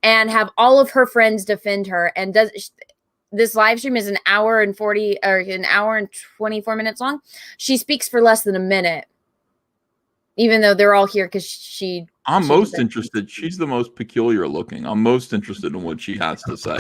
and have all of her friends defend her. And this live stream is an hour and 24 minutes long. She speaks for less than a minute, even though they're all here because I'm most interested. She's the most peculiar looking. I'm most interested in what she has to say.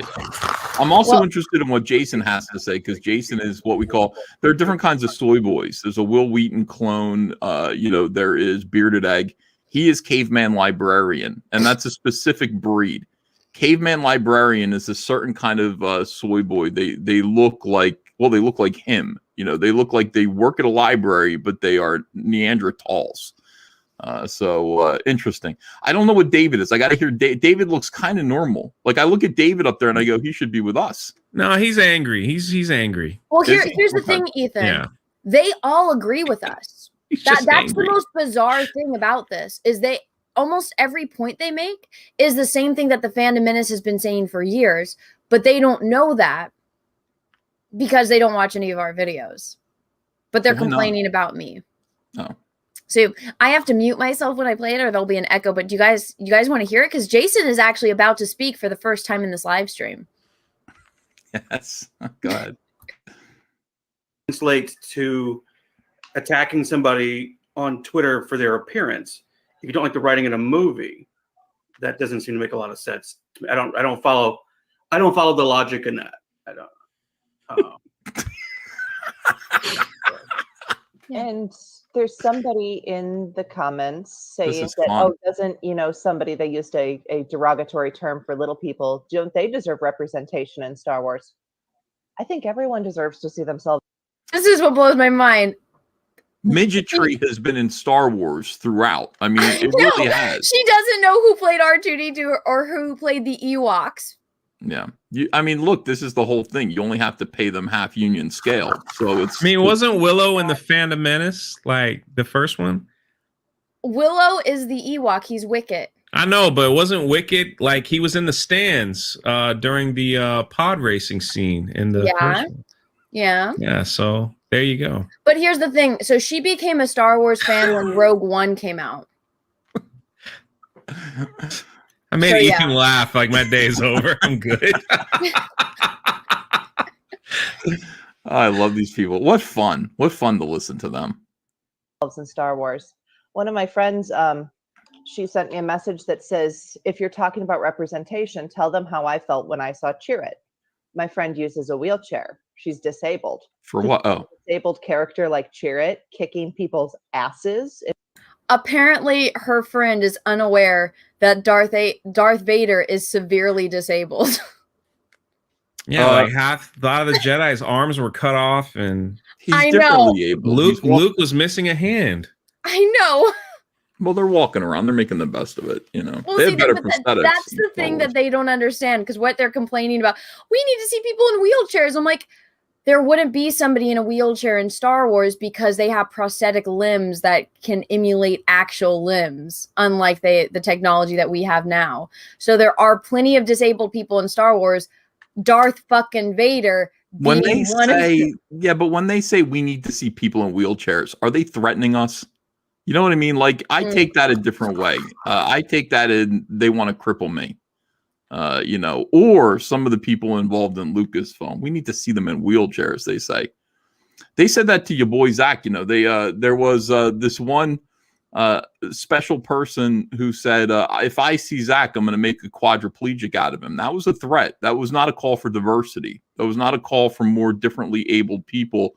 I'm also interested in what Jason has to say because Jason is what we call. There are different kinds of soy boys. There's a Will Wheaton clone. There is Bearded Egg. He is Caveman Librarian, and that's a specific breed. Caveman Librarian is a certain kind of soy boy. They look like him. They look like they work at a library, but they are Neanderthals. So interesting. I don't know what David is. I got to hear. David looks kind of normal. Like I look at David up there and I go, he should be with us. No, he's angry. He's angry. Well, here's the thing, Ethan. Yeah. They all agree with us. That's angry. the most bizarre thing about this is almost every point they make is the same thing that the Fandom Menace has been saying for years, but they don't know that because they don't watch any of our videos. But they're complaining about me. Oh. So I have to mute myself when I play it, or there'll be an echo. But do you guys want to hear it? Because Jason is actually about to speak for the first time in this live stream. Yes. Go ahead. Translate to attacking somebody on Twitter for their appearance. If you don't like the writing in a movie, that doesn't seem to make a lot of sense. I don't follow the logic in that. I don't. And there's somebody in the comments saying is that, fun. doesn't, somebody, they used a derogatory term for little people. Don't they deserve representation in Star Wars? I think everyone deserves to see themselves. This is what blows my mind. Midgetry has been in Star Wars throughout. I mean, it really has. She doesn't know who played R2-D2 or who played the Ewoks. Yeah. I mean, look, this is the whole thing. You only have to pay them half union scale. So it's. I mean, wasn't Willow in the Phantom Menace, like the first one? Willow is the Ewok. He's Wicket. I know, but it wasn't Wicket. Like, he was in the stands during the pod racing scene in the first one. Yeah. Yeah, so there you go. But here's the thing. So she became a Star Wars fan when Rogue One came out. I made Ethan laugh. Like, my day's over. I'm good. I love these people. What fun. What fun to listen to them. In Star Wars. One of my friends, she sent me a message that says, if you're talking about representation, tell them how I felt when I saw Cheer-It. My friend uses a wheelchair. She's disabled. For what? Oh. Disabled character like Cheer-It kicking people's asses. Apparently, her friend is unaware that Darth Vader is severely disabled. Yeah, like a lot of the Jedi's arms were cut off, and I know. Luke was missing a hand. I know. Well, they're walking around. They're making the best of it, Well, they see, have better prosthetics. that's the thing that they don't understand, because what they're complaining about, we need to see people in wheelchairs. I'm like, there wouldn't be somebody in a wheelchair in Star Wars because they have prosthetic limbs that can emulate actual limbs, unlike the technology that we have now. So there are plenty of disabled people in Star Wars. Darth fucking Vader. When they say, but when they say we need to see people in wheelchairs, are they threatening us? You know what I mean? Like, I take that a different way. I take that in they want to cripple me. Or some of the people involved in Lucasfilm. We need to see them in wheelchairs, they say. They said that to your boy Zach. There was this one special person who said, if I see Zach, I'm going to make a quadriplegic out of him. That was a threat. That was not a call for diversity. That was not a call for more differently abled people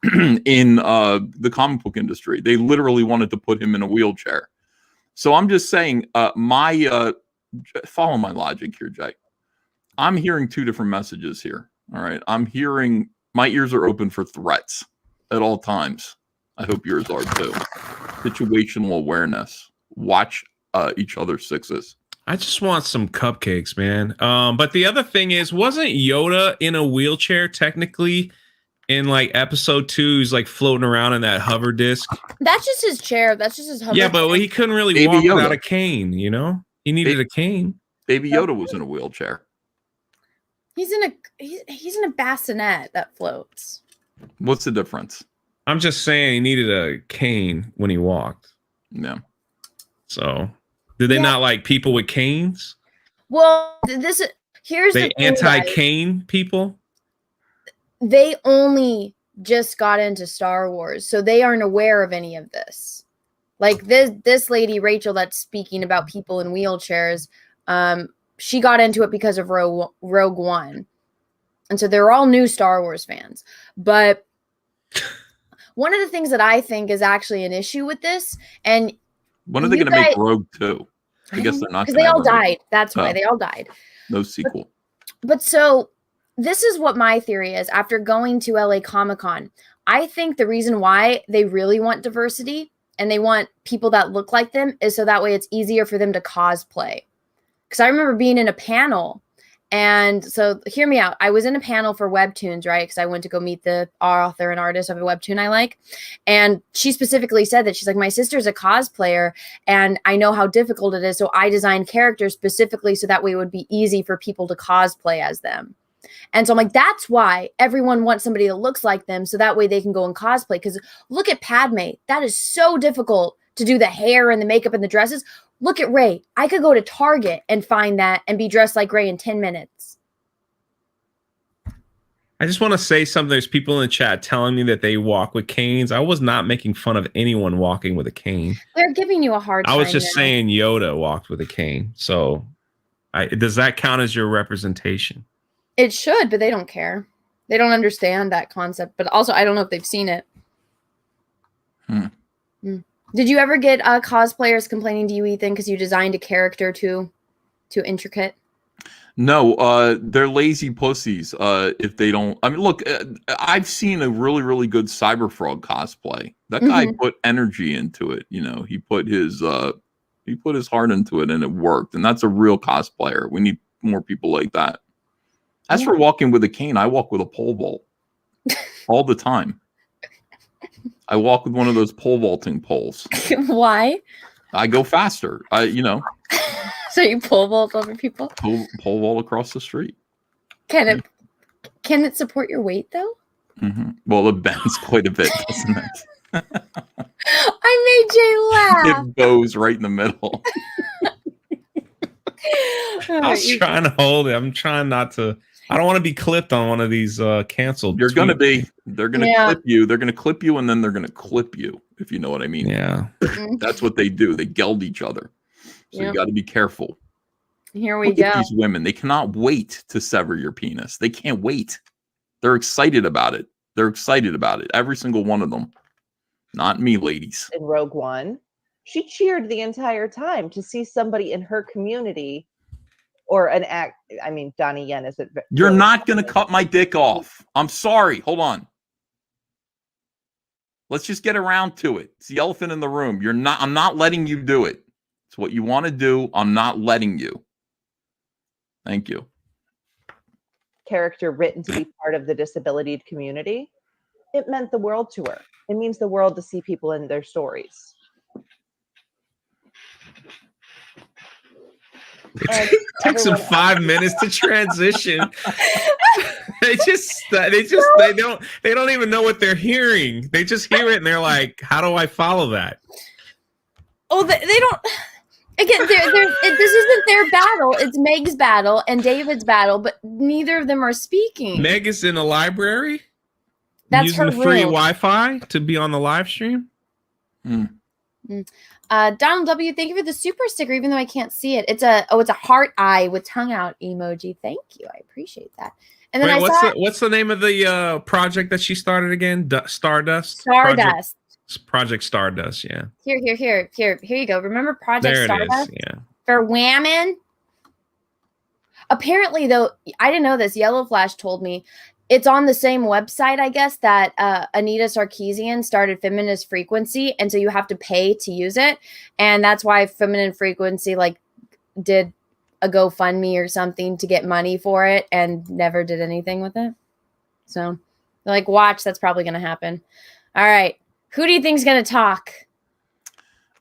in the comic book industry. They literally wanted to put him in a wheelchair. So I'm just saying, follow my logic here, Jay. I'm hearing two different messages here. All right. I'm hearing my ears are open for threats at all times. I hope yours are too. Situational awareness. Watch each other's sixes. I just want some cupcakes, man. But the other thing is, wasn't Yoda in a wheelchair technically in like episode 2? He's like floating around in that hover disc. That's just his chair. That's just his hover. Yeah, but he couldn't really Baby walk Yoda. without a cane, He needed a cane. Baby Yoda was in a wheelchair. He's in a bassinet that floats. What's the difference? I'm just saying he needed a cane when he walked. Yeah. So, did they not like people with canes? Well, here's they the thing, anti-cane people. They only just got into Star Wars, so they aren't aware of any of this. Like this lady Rachel that's speaking about people in wheelchairs, she got into it because of Rogue One, and so they're all new Star Wars fans. But one of the things that I think is actually an issue with this, and when are they going to make Rogue 2? I guess they're not, because they all died. That's why they all died. No sequel. But so this is what my theory is. After going to LA Comic-Con, I think the reason why they really want diversity and they want people that look like them is so that way it's easier for them to cosplay. Because I remember being in a panel, and so hear me out. I was in a panel for webtoons, right? Because I went to go meet the author and artist of a webtoon I like. And she specifically said that she's like, my sister's a cosplayer and I know how difficult it is. So I designed characters specifically so that way it would be easy for people to cosplay as them. And so I'm like, that's why everyone wants somebody that looks like them so that way they can go and cosplay. Because look at Padme. That is so difficult to do the hair and the makeup and the dresses. Look at Rey. I could go to Target and find that and be dressed like Rey in 10 minutes. I just want to say something. There's people in the chat telling me that they walk with canes. I was not making fun of anyone walking with a cane. They're giving you a hard time. I was just saying Yoda walked with a cane. So does that count as your representation? It should, but they don't care. They don't understand that concept. But also, I don't know if they've seen it. Did you ever get cosplayers complaining to you, Ethan, because you designed a character too intricate? No, they're lazy pussies. If they don't, I mean, look, I've seen a really, really good Cyberfrog cosplay. That guy put energy into it. You know, he put his heart into it, and it worked. And that's a real cosplayer. We need more people like that. As for walking with a cane, I walk with a pole vault all the time. I walk with one of those pole vaulting poles. Why? I go faster. So you pole vault over people? Pole vault across the street. Can it support your weight though? Well, it bends quite a bit, doesn't it? I made Jay laugh. It goes right in the middle. I was trying to hold it. I'm trying not to. I don't want to be clipped on one of these canceled. You're gonna be. They're gonna clip you. They're gonna clip you, and then they're gonna clip you. If you know what I mean. Yeah. That's what they do. They geld each other. So you got to be careful. Here we Look go. at these women. They cannot wait to sever your penis. They can't wait. They're excited about it. They're excited about it. Every single one of them. Not me, ladies. In Rogue One, she cheered the entire time to see somebody in her community or an act. I mean, Donnie Yen isn't. You're not going to cut my dick off. I'm sorry. Hold on. Let's just get around to it. It's the elephant in the room. I'm not letting you do it. It's what you want to do. I'm not letting you. Thank you. Character written to be part of the disability community. It meant the world to her. It means the world to see people in their stories. It took some 5 minutes to transition. they don't even know what they're hearing. They just hear it and they're like, how do I follow that? Oh, they don't. Again, this isn't their battle. It's Meg's battle and David's battle, but neither of them are speaking. Meg is in the library. That's using her the free room. Wi-Fi to be on the live stream. Donald W, thank you for the super sticker, even though I can't see it. It's a heart eye with tongue out emoji. Thank you. I appreciate that. And then what's the name of the project that she started again? Stardust? Project Stardust, yeah. Here you go. Remember Project there Stardust? It is, yeah. For Whammon? Apparently, though, I didn't know this. Yellow Flash told me it's on the same website, I guess, that Anita Sarkeesian started Feminist Frequency, and so you have to pay to use it, and that's why Feminine Frequency did a GoFundMe or something to get money for it, and never did anything with it. So, they're watch, that's probably going to happen. All right, who do you think's going to talk?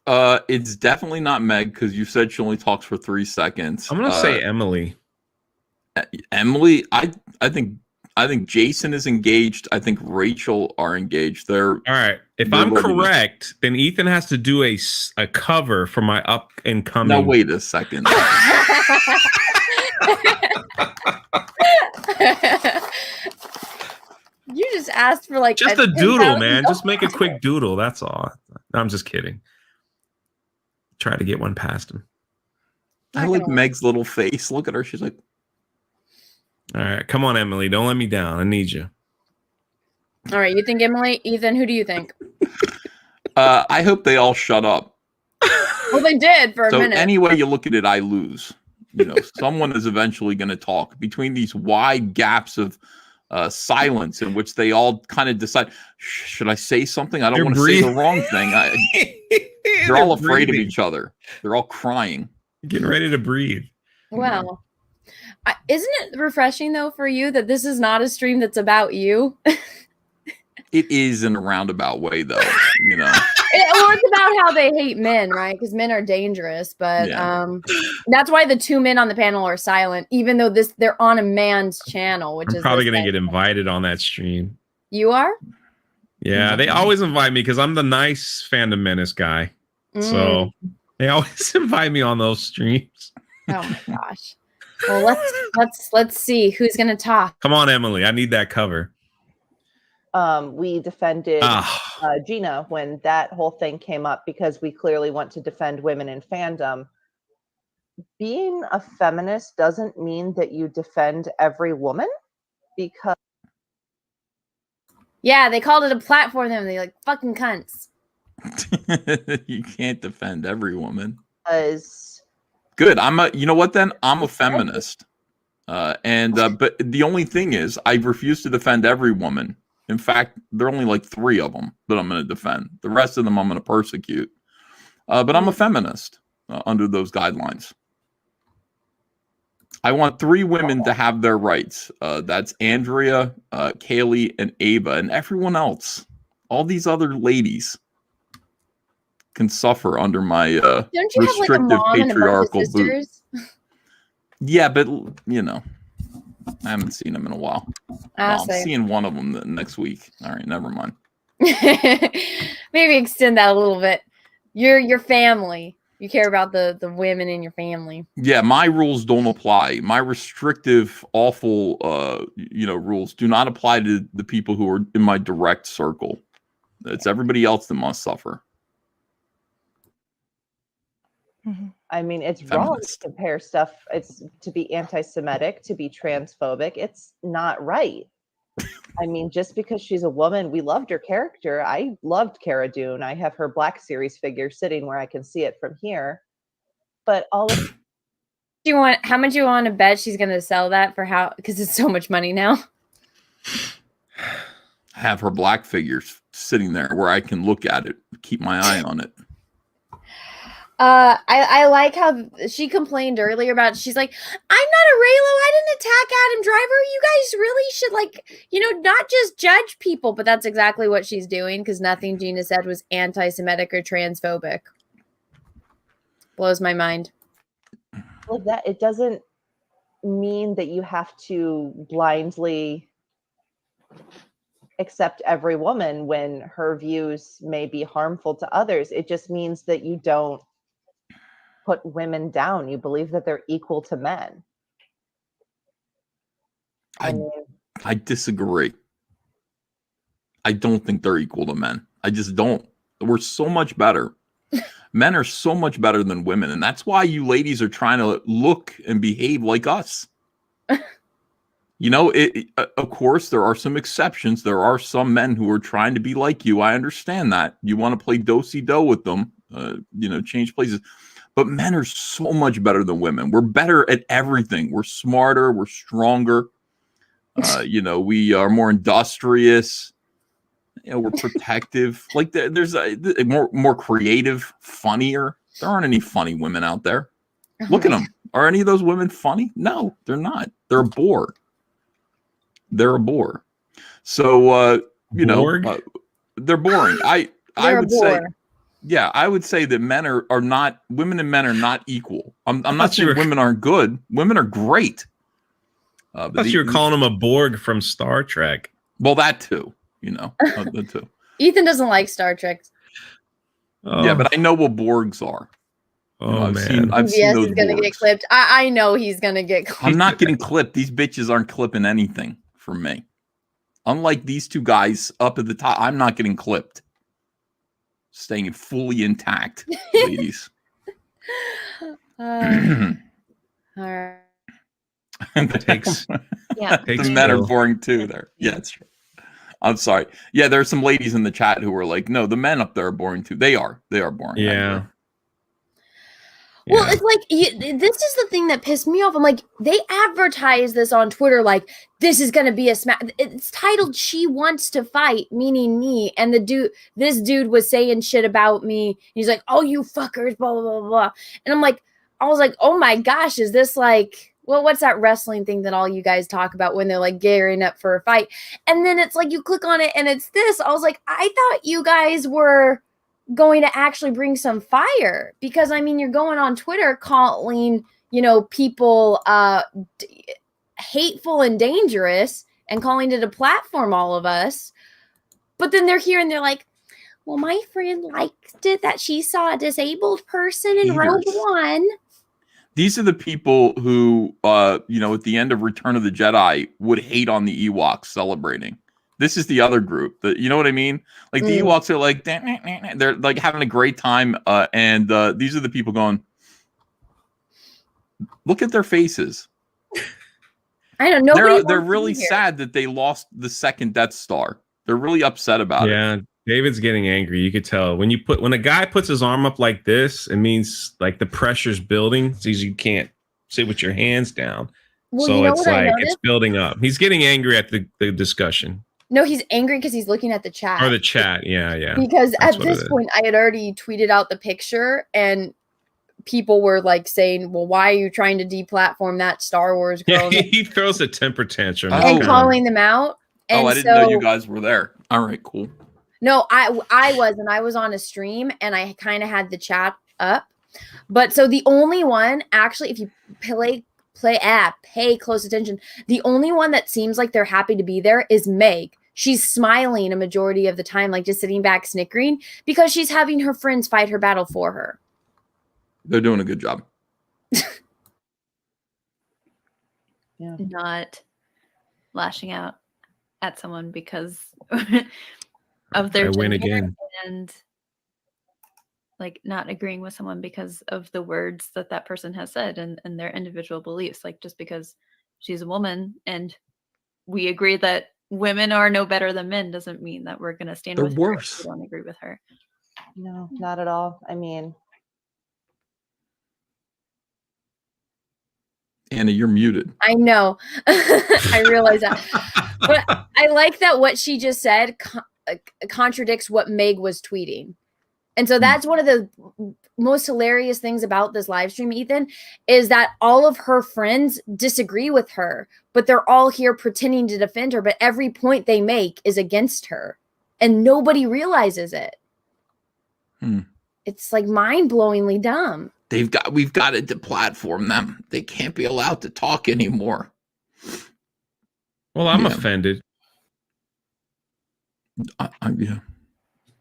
It's definitely not Meg because you said she only talks for 3 seconds. I'm going to say Emily. Emily, I think Jason is engaged. I think Rachel are engaged. All right. If I'm correct, then Ethan has to do a cover for my up and coming. Now wait a second. You just asked for just a doodle, man. Just make a quick doodle. That's all. No, I'm just kidding. Try to get one past him. I like Meg's little face. Look at her. She's like, all right, come on, Emily. Don't let me down. I need you. All right, you think Emily? Ethan, who do you think? I hope they all shut up. Well, they did for a minute. So any way you look at it, I lose. Someone is eventually going to talk. Between these wide gaps of silence in which they all kind of decide, should I say something? I don't want to say the wrong thing. They're all afraid of each other. They're all crying. Getting ready to breathe. Well, isn't it refreshing, though, for you that this is not a stream that's about you? It is in a roundabout way, though. It's about how they hate men, right? Because men are dangerous. But that's why the two men on the panel are silent, even though they're on a man's channel, which is probably going to get invited on that stream. You are? Yeah, they always invite me because I'm the nice Fandom Menace guy. So they always invite me on those streams. Oh my gosh. Well, let's see who's going to talk. Come on, Emily. I need that cover. We defended Gina when that whole thing came up because we clearly want to defend women in fandom. Being a feminist doesn't mean that you defend every woman, because yeah, they called it a platform. They fucking cunts. You can't defend every woman. Because good. You know what then? I'm a feminist. But the only thing is, I refuse to defend every woman. In fact, there are only like 3 of them that I'm going to defend. The rest of them I'm going to persecute. But I'm a feminist under those guidelines. I want 3 women to have their rights. That's Andrea, Kaylee, and Ava, and everyone else. All these other ladies can suffer under my Don't you have like a restrictive mom and a bunch of patriarchal boot. sisters? Yeah, but you know, I haven't seen them in a while. I'm Same. seeing one of them next week. All right, never mind. Maybe extend that a little bit. Your family. You care about the women in your family. Yeah, my rules don't apply. My restrictive, awful, rules do not apply to the people who are in my direct circle. It's everybody else that must suffer. I mean, it's wrong to compare stuff. It's to be anti-Semitic, to be transphobic. It's not right. I mean, just because she's a woman, we loved her character. I loved Cara Dune. I have her Black Series figure sitting where I can see it from here. But all of How much you want to bet she's going to sell that for because it's so much money now? Have her black figures sitting there where I can look at it, keep my eye on it. I like how she complained earlier about, she's like, I'm not a Raylo. I didn't attack Adam Driver. You guys really should not just judge people. But that's exactly what she's doing, because nothing Gina said was anti-Semitic or transphobic. Blows my mind. Well, that it doesn't mean that you have to blindly accept every woman when her views may be harmful to others. It just means that you don't put women down. You believe that they're equal to men. I disagree. I don't think they're equal to men. I just don't. We're so much better. Men are so much better than women. And that's why you ladies are trying to look and behave like us. You know, of course, there are some exceptions. There are some men who are trying to be like you. I understand that. You want to play do-si-do with them, change places. But men are so much better than women. We're better at everything. We're smarter. We're stronger. We are more industrious. We're protective. Like there's more creative, funnier. There aren't any funny women out there. Look at them. Are any of those women funny? No, they're not. They're a bore. They're a bore. So they're boring. I would say. Yeah, I would say that men are not, women and men are not equal. I'm not saying women aren't good. Women are great. I thought you were calling him a Borg from Star Trek. Well, that too, that too. Ethan doesn't like Star Trek. Oh. Yeah, but I know what Borgs are. I've seen those he's going to get clipped. I know he's going to get clipped. I'm not getting clipped. These bitches aren't clipping anything from me. Unlike these 2 guys up at the top, I'm not getting clipped. Staying fully intact, ladies. All right. Takes the men are boring too there. Yeah, that's true. I'm sorry. Yeah, there are some ladies in the chat who are like, no, the men up there are boring too. They are boring. Yeah. Well, it's like, this is the thing that pissed me off. I'm like, they advertise this on Twitter like, this is going to be a smash. It's titled She Wants to Fight, meaning me. And this dude was saying shit about me. He's like, oh, you fuckers, blah, blah, blah, blah. And I was like, oh my gosh, is this like, well, what's that wrestling thing that all you guys talk about when they're like gearing up for a fight? And then it's like, you click on it and it's this. I was like, I thought you guys were going to actually bring some fire, because I mean, you're going on Twitter calling, people hateful and dangerous and calling it a platform, all of us. But then they're here and they're like, well, my friend liked it that she saw a disabled person in Rogue One. These are the people who, at the end of Return of the Jedi would hate on the Ewoks celebrating. This is the other group that, you know what I mean? Like the Ewoks are like, they're like having a great time. And these are the people going, look at their faces. I don't know. They're really sad that they lost the second Death Star. They're really upset about it. Yeah. David's getting angry. You could tell when a guy puts his arm up like this, it means like the pressure's building. So you can't sit with your hands down. Well, so you know it's what I like it's noticed? building up. He's getting angry at the discussion No, he's angry because he's looking at the chat. or the chat. Yeah. Because That's at what this it is. point, I had already tweeted out the picture, and people were like saying, "Well, why are you trying to deplatform that Star Wars girl?" Yeah, he throws a temper tantrum. Oh. And calling them out. And I didn't know you guys were there. All right, cool. No, I was on a stream, and I kind of had the chat up. But so the only one, actually, if you pay close attention, the only one that seems like they're happy to be there is Meg. She's smiling a majority of the time, like just sitting back snickering, because she's having her friends fight her battle for her. They're doing a good job. Yeah. Not lashing out at someone because of their I win gender, again. and like not agreeing with someone because of the words that person has said and their individual beliefs. Like just because she's a woman and we agree that women are no better than men doesn't mean that we're going to stand They're with worse. her if we don't agree with her. No, not at all. I mean, Anna, you're muted. I know. I realize that. But I like that what she just said contradicts what Meg was tweeting. And so that's one of the most hilarious things about this live stream, Ethan, is that all of her friends disagree with her, but they're all here pretending to defend her. But every point they make is against her, and nobody realizes it. It's like mind-blowingly dumb. We've got to deplatform them. They can't be allowed to talk anymore. Well, I'm offended. Yeah.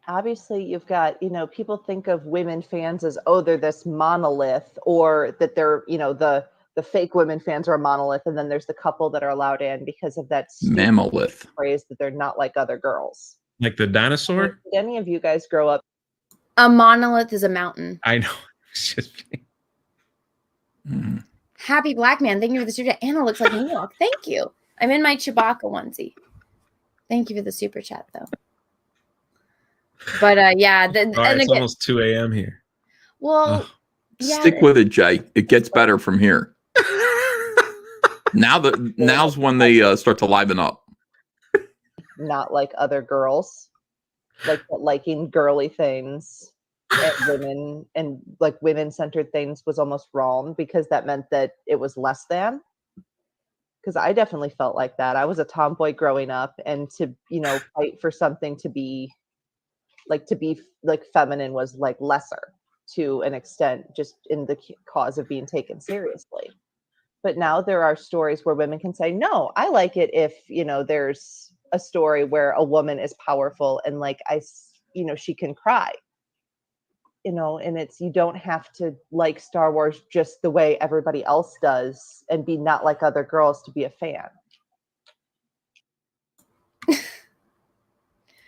obviously you've got, people think of women fans as, oh, they're this monolith, or that they're, the fake women fans are a monolith, and then there's the couple that are allowed in because of that mammoth phrase that they're not like other girls. Like the dinosaur? Did any of you guys grow up? A monolith is a mountain. I know. It's just Happy Black Man, thank you for the super chat. Anna looks like New York. Thank you. I'm in my Chewbacca onesie. Thank you for the super chat, though. But yeah, All right, it's almost 2 a.m. here. Well, yeah, Stick with it, Jay. It gets better from here. Now's when they start to liven up. Not like other girls, like liking girly things and women, and like women-centered things was almost wrong because that meant that it was less than. Because I definitely felt like that. I was a tomboy growing up, and to fight for something to be like feminine was like lesser to an extent, just in the cause of being taken seriously. But now there are stories where women can say, no, I like it if there's a story where a woman is powerful and like she can cry, and it's, you don't have to like Star Wars just the way everybody else does and be not like other girls to be a fan.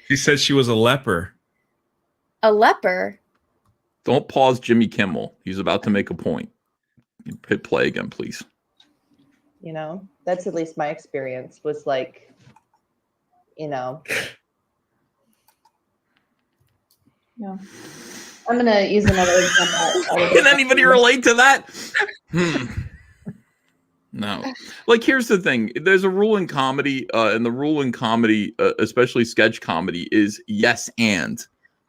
She said she was a leper. A leper? Don't pause Jimmy Kimmel. He's about to make a point. Hit play again, please. That's at least my experience was like, Yeah. I'm going to use another example. Can anybody relate to that? No. Like, here's the thing. There's a rule in comedy, and the rule in comedy, especially sketch comedy, is yes and.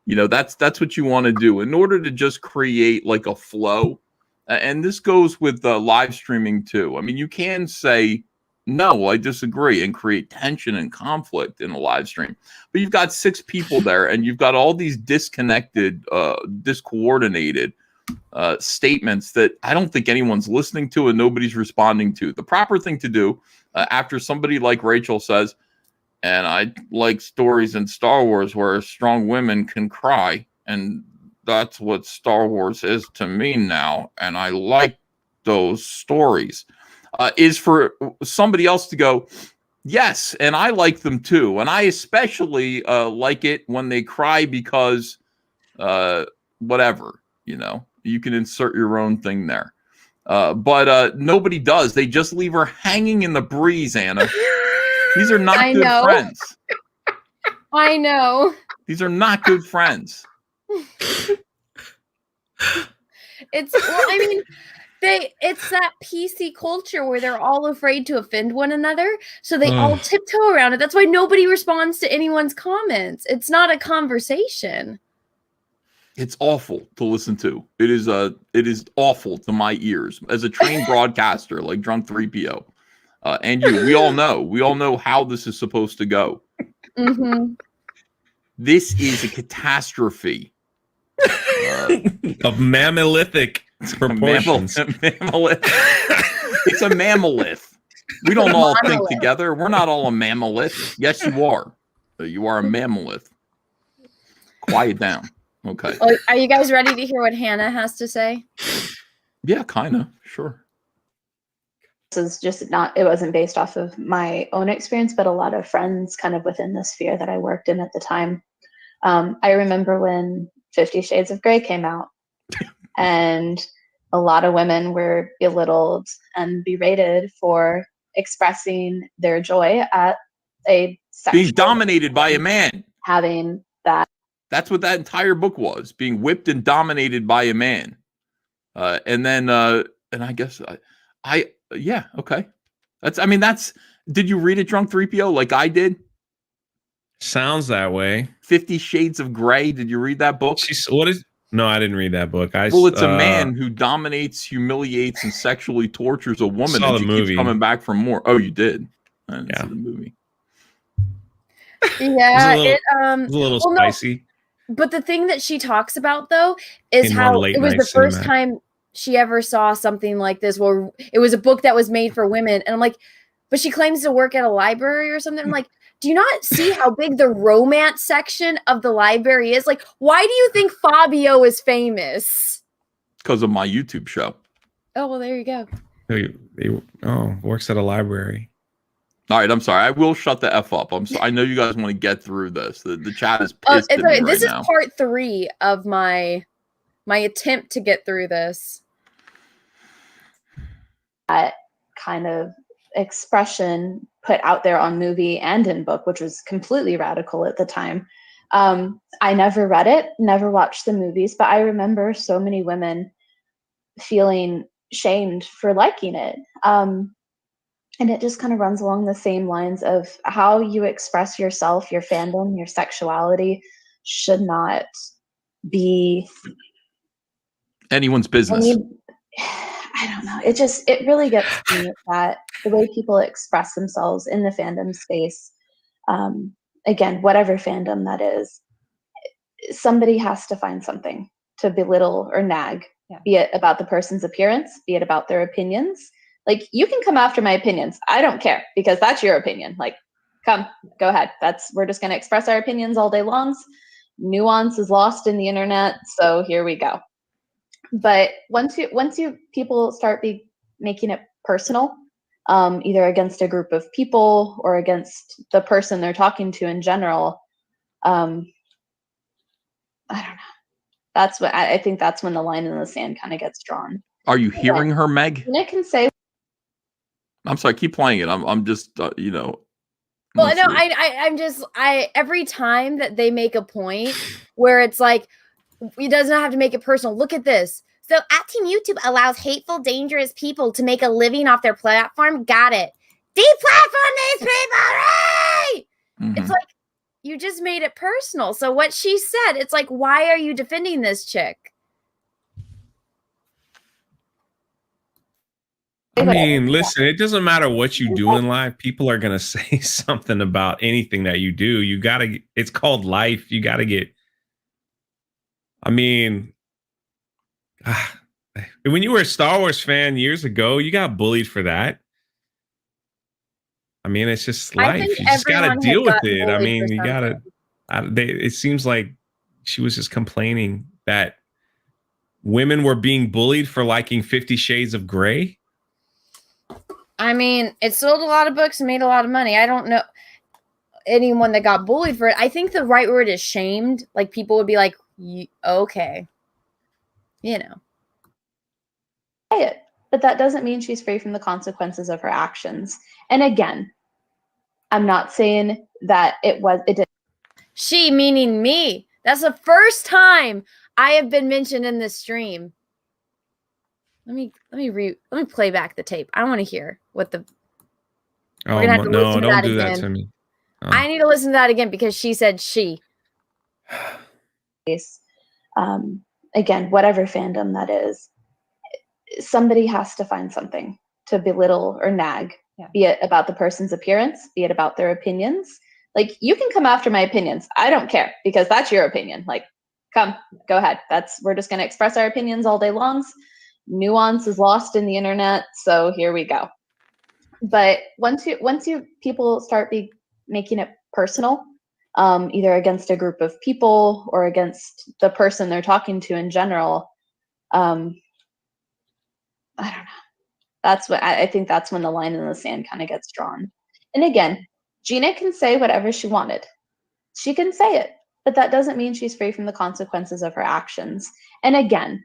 That's what you want to do in order to just create like a flow. And this goes with live streaming too. I mean, you can say, no, I disagree, and create tension and conflict in a live stream. But you've got 6 people there, and you've got all these disconnected, discoordinated statements that I don't think anyone's listening to and nobody's responding to. The proper thing to do after somebody like Rachel says, and I like stories in Star Wars where strong women can cry, and that's what Star Wars is to me now, and I like those stories, is for somebody else to go, yes, and I like them too, and I especially like it when they cry because whatever, you can insert your own thing there. But nobody does. They just leave her hanging in the breeze, Anna. These are not good friends. I know. These are not good friends. It's that PC culture where they're all afraid to offend one another, so they all tiptoe around it. That's why nobody responds to anyone's comments. It's not a conversation. It's awful to listen to. It is awful to my ears as a trained broadcaster like Drunk3PO. And we all know how this is supposed to go. Mm-hmm. This is a catastrophe of mammalithic proportions. It's a mammalith. We don't all think together. We're not all a mammalith. Yes, you are. You are a mammalith. Quiet down. Okay. Well, are you guys ready to hear what Hannah has to say? Yeah, kind of. Sure. This is just not, it wasn't based off of my own experience, but a lot of friends kind of within the sphere that I worked in at the time. I remember when 50 Shades of Grey came out, and a lot of women were belittled and berated for expressing their joy at a sexual being dominated by a man. Having that. That's what that entire book was, being whipped and dominated by a man. And I guess yeah, okay. Did you read it, Drunk3PO, like I did? Sounds that way. 50 Shades of Grey. Did you read that book? No, I didn't read that book. It's a man who dominates, humiliates, and sexually tortures a woman, and she keeps coming back for more. Oh, you did? I didn't see the movie. Yeah, it was a little spicy. No, but the thing that she talks about, though, is how it was the first time she ever saw something like this, where it was a book that was made for women. And I'm like, but she claims to work at a library or something. I'm like, do you not see how big the romance section of the library is? Like, why do you think Fabio is famous? Because of my YouTube show. Oh, well, there you go. Works at a library. All right, I'm sorry. I will shut the F up. I know you guys want to get through this. The chat is pissed at me right This is now. part 3 of my attempt to get through this. That kind of expression put out there on movie and in book, which was completely radical at the time. I never read it, never watched the movies, but I remember so many women feeling shamed for liking it. And it just kind of runs along the same lines of how you express yourself, your fandom, your sexuality should not be anyone's business. I don't know. It really gets to me that the way people express themselves in the fandom space, again, whatever fandom that is, somebody has to find something to belittle or nag, be it about the person's appearance, be it about their opinions. Like, you can come after my opinions. I don't care, because that's your opinion. Like, come, go ahead. We're just going to express our opinions all day long. Nuance is lost in the internet, so here we go. But once you people start making it personal, either against a group of people or against the person they're talking to in general, I don't know. I think that's when the line in the sand kind of gets drawn. Are you hearing her, Meg? Nick can say. I'm sorry. Keep playing it. I'm just Well, no, I'm just every time that they make a point where it's like, it doesn't have to make it personal. Look at this. So at Team YouTube allows hateful, dangerous people to make a living off their platform. Got it. Deplatform these people, right? It's like, you just made it personal. So what she said, it's like, why are you defending this chick? I mean, listen, it doesn't matter what you do in life. People are going to say something about anything that you do. You got to, it's called life. You got to get, I mean, when you were a Star Wars fan years ago, you got bullied for that. I mean, it's just life. You just got to deal with it. I mean, you got to, it seems like she was just complaining that women were being bullied for liking 50 Shades of Grey. I mean, it sold a lot of books and made a lot of money. I don't know anyone that got bullied for it. I think the right word is shamed. Like, people would be like, okay, you know. But that doesn't mean she's free from the consequences of her actions. And again, I'm not saying that it didn't. She meaning me. That's the first time I have been mentioned in this stream. Let me play back the tape. I want to hear what the. Oh, We're gonna have to no, listen to don't that do again. that to me. Oh. I need to listen to that again because she said she. Again, whatever fandom that is, somebody has to find something to belittle or nag, be it about the person's appearance, be it about their opinions. Like, you can come after my opinions. I don't care, because that's your opinion. Like, come, go ahead. We're just going to express our opinions all day long. Nuance is lost in the internet, so here we go. But once you people start making it personal, either against a group of people or against the person they're talking to in general, I don't know. That's what I think. That's when the line in the sand kind of gets drawn. And again, Gina can say whatever she wanted. She can say it, but that doesn't mean she's free from the consequences of her actions. And again,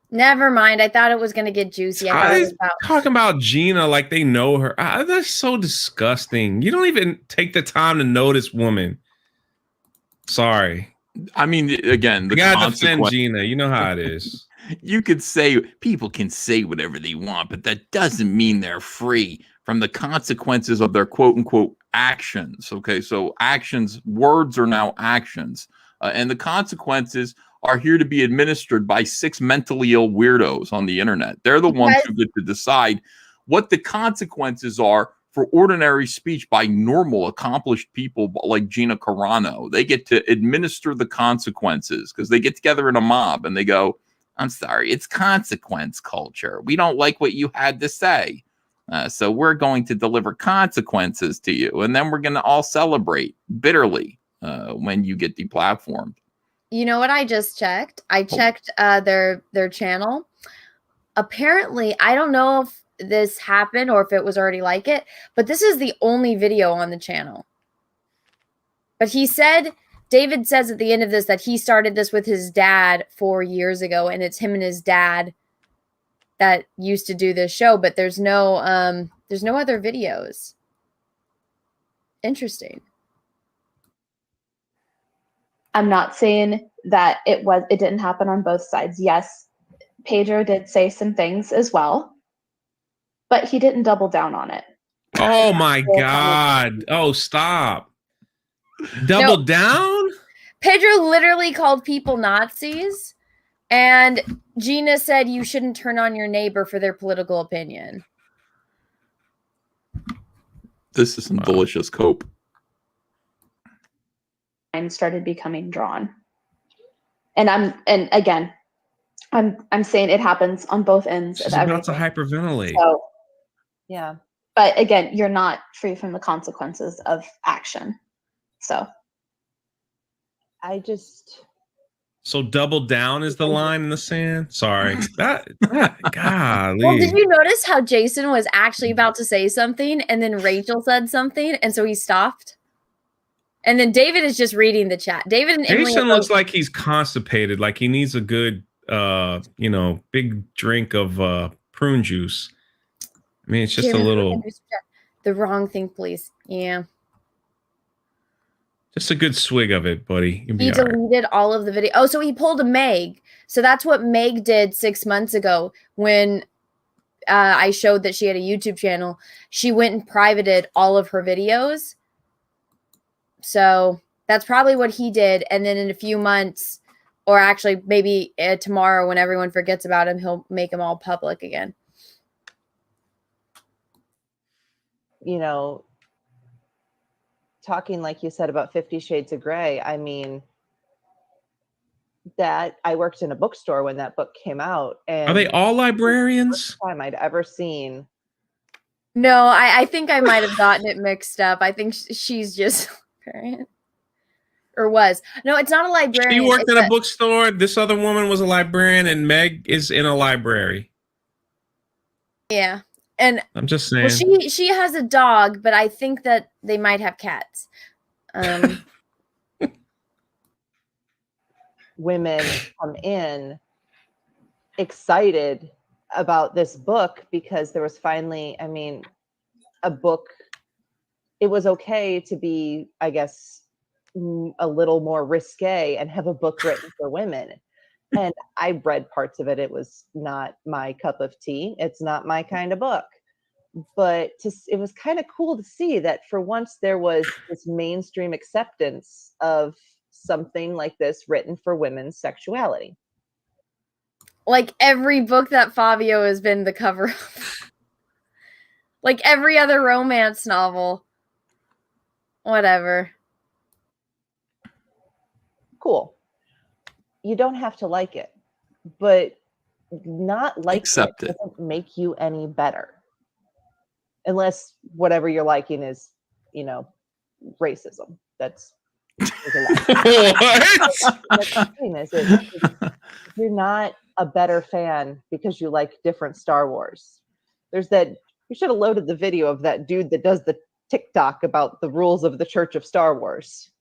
never mind. I thought it was going to get juicy. I thought it was about talking about Gina like they know her. That's so disgusting. You don't even take the time to know this woman. Sorry. I mean, again, the you gotta defend consequence. Gina. You know how it is. You could say, people can say whatever they want, but that doesn't mean they're free from the consequences of their quote unquote actions. Okay, so actions, words are now actions, and the consequences are here to be administered by 6 mentally ill weirdos on the internet. They're the ones who get to decide what the consequences are for ordinary speech by normal, accomplished people like Gina Carano. They get to administer the consequences because they get together in a mob and they go, I'm sorry, it's consequence culture. We don't like what you had to say. So we're going to deliver consequences to you. And then we're going to all celebrate bitterly when you get deplatformed. You know what I just checked? I checked their channel. Apparently, I don't know if this happened or if it was already like it, but this is the only video on the channel. But David says at the end of this that he started this with his dad 4 years ago, and it's him and his dad that used to do this show, but there's no other videos. Interesting. I'm not saying that it didn't happen on both sides. Yes, Pedro did say some things as well, but he didn't double down on it. Oh my God. Oh, stop. Double down? Pedro literally called people Nazis, and Gina said you shouldn't turn on your neighbor for their political opinion. This is some delicious cope. And started becoming drawn. And again, I'm saying it happens on both ends She's of about to everything. hyperventilate. So, yeah. But again, you're not free from the consequences of action. So So double down is the line in the sand? Sorry. Golly. Well, did you notice how Jason was actually about to say something and then Rachel said something and so he stopped? And then David is just reading the chat. David and Emily Jason looks like he's constipated, like he needs a good big drink of prune juice. I mean, it's just a little, the wrong thing, please. Yeah. just a good swig of it, buddy. You'll be He all right. deleted all of the video. Oh, so he pulled a Meg. So that's what Meg did 6 months ago when I showed that she had a YouTube channel. She went and privated all of her videos. So that's probably what he did. And then in a few months, or actually maybe tomorrow when everyone forgets about him, he'll make them all public again. You know, talking like you said about 50 Shades of Grey, I mean, that I worked in a bookstore when that book came out. And are they all librarians? First time I'd ever seen. No, I think I might have gotten it mixed up. I think she's just or was. No, it's not a librarian. She worked in a bookstore. This other woman was a librarian, and Meg is in a library. Yeah. And I'm just saying. Well, she has a dog, but I think that they might have cats. Women come in excited about this book because there was finally, I mean, a book. It was okay to be, I guess, a little more risque and have a book written for women. And I read parts of it. It was not my cup of tea. It's not my kind of book. But it was kind of cool to see that for once there was this mainstream acceptance of something like this written for women's sexuality. Like every book that Fabio has been the cover of. Like every other romance novel. Whatever. Cool. You don't have to like it, but not liking Accept it. doesn't make you any better. Unless whatever you're liking is, racism. That's you're not a better fan because you like different Star Wars. There's that. You should have loaded the video of that dude that does the TikTok about the rules of the Church of Star Wars.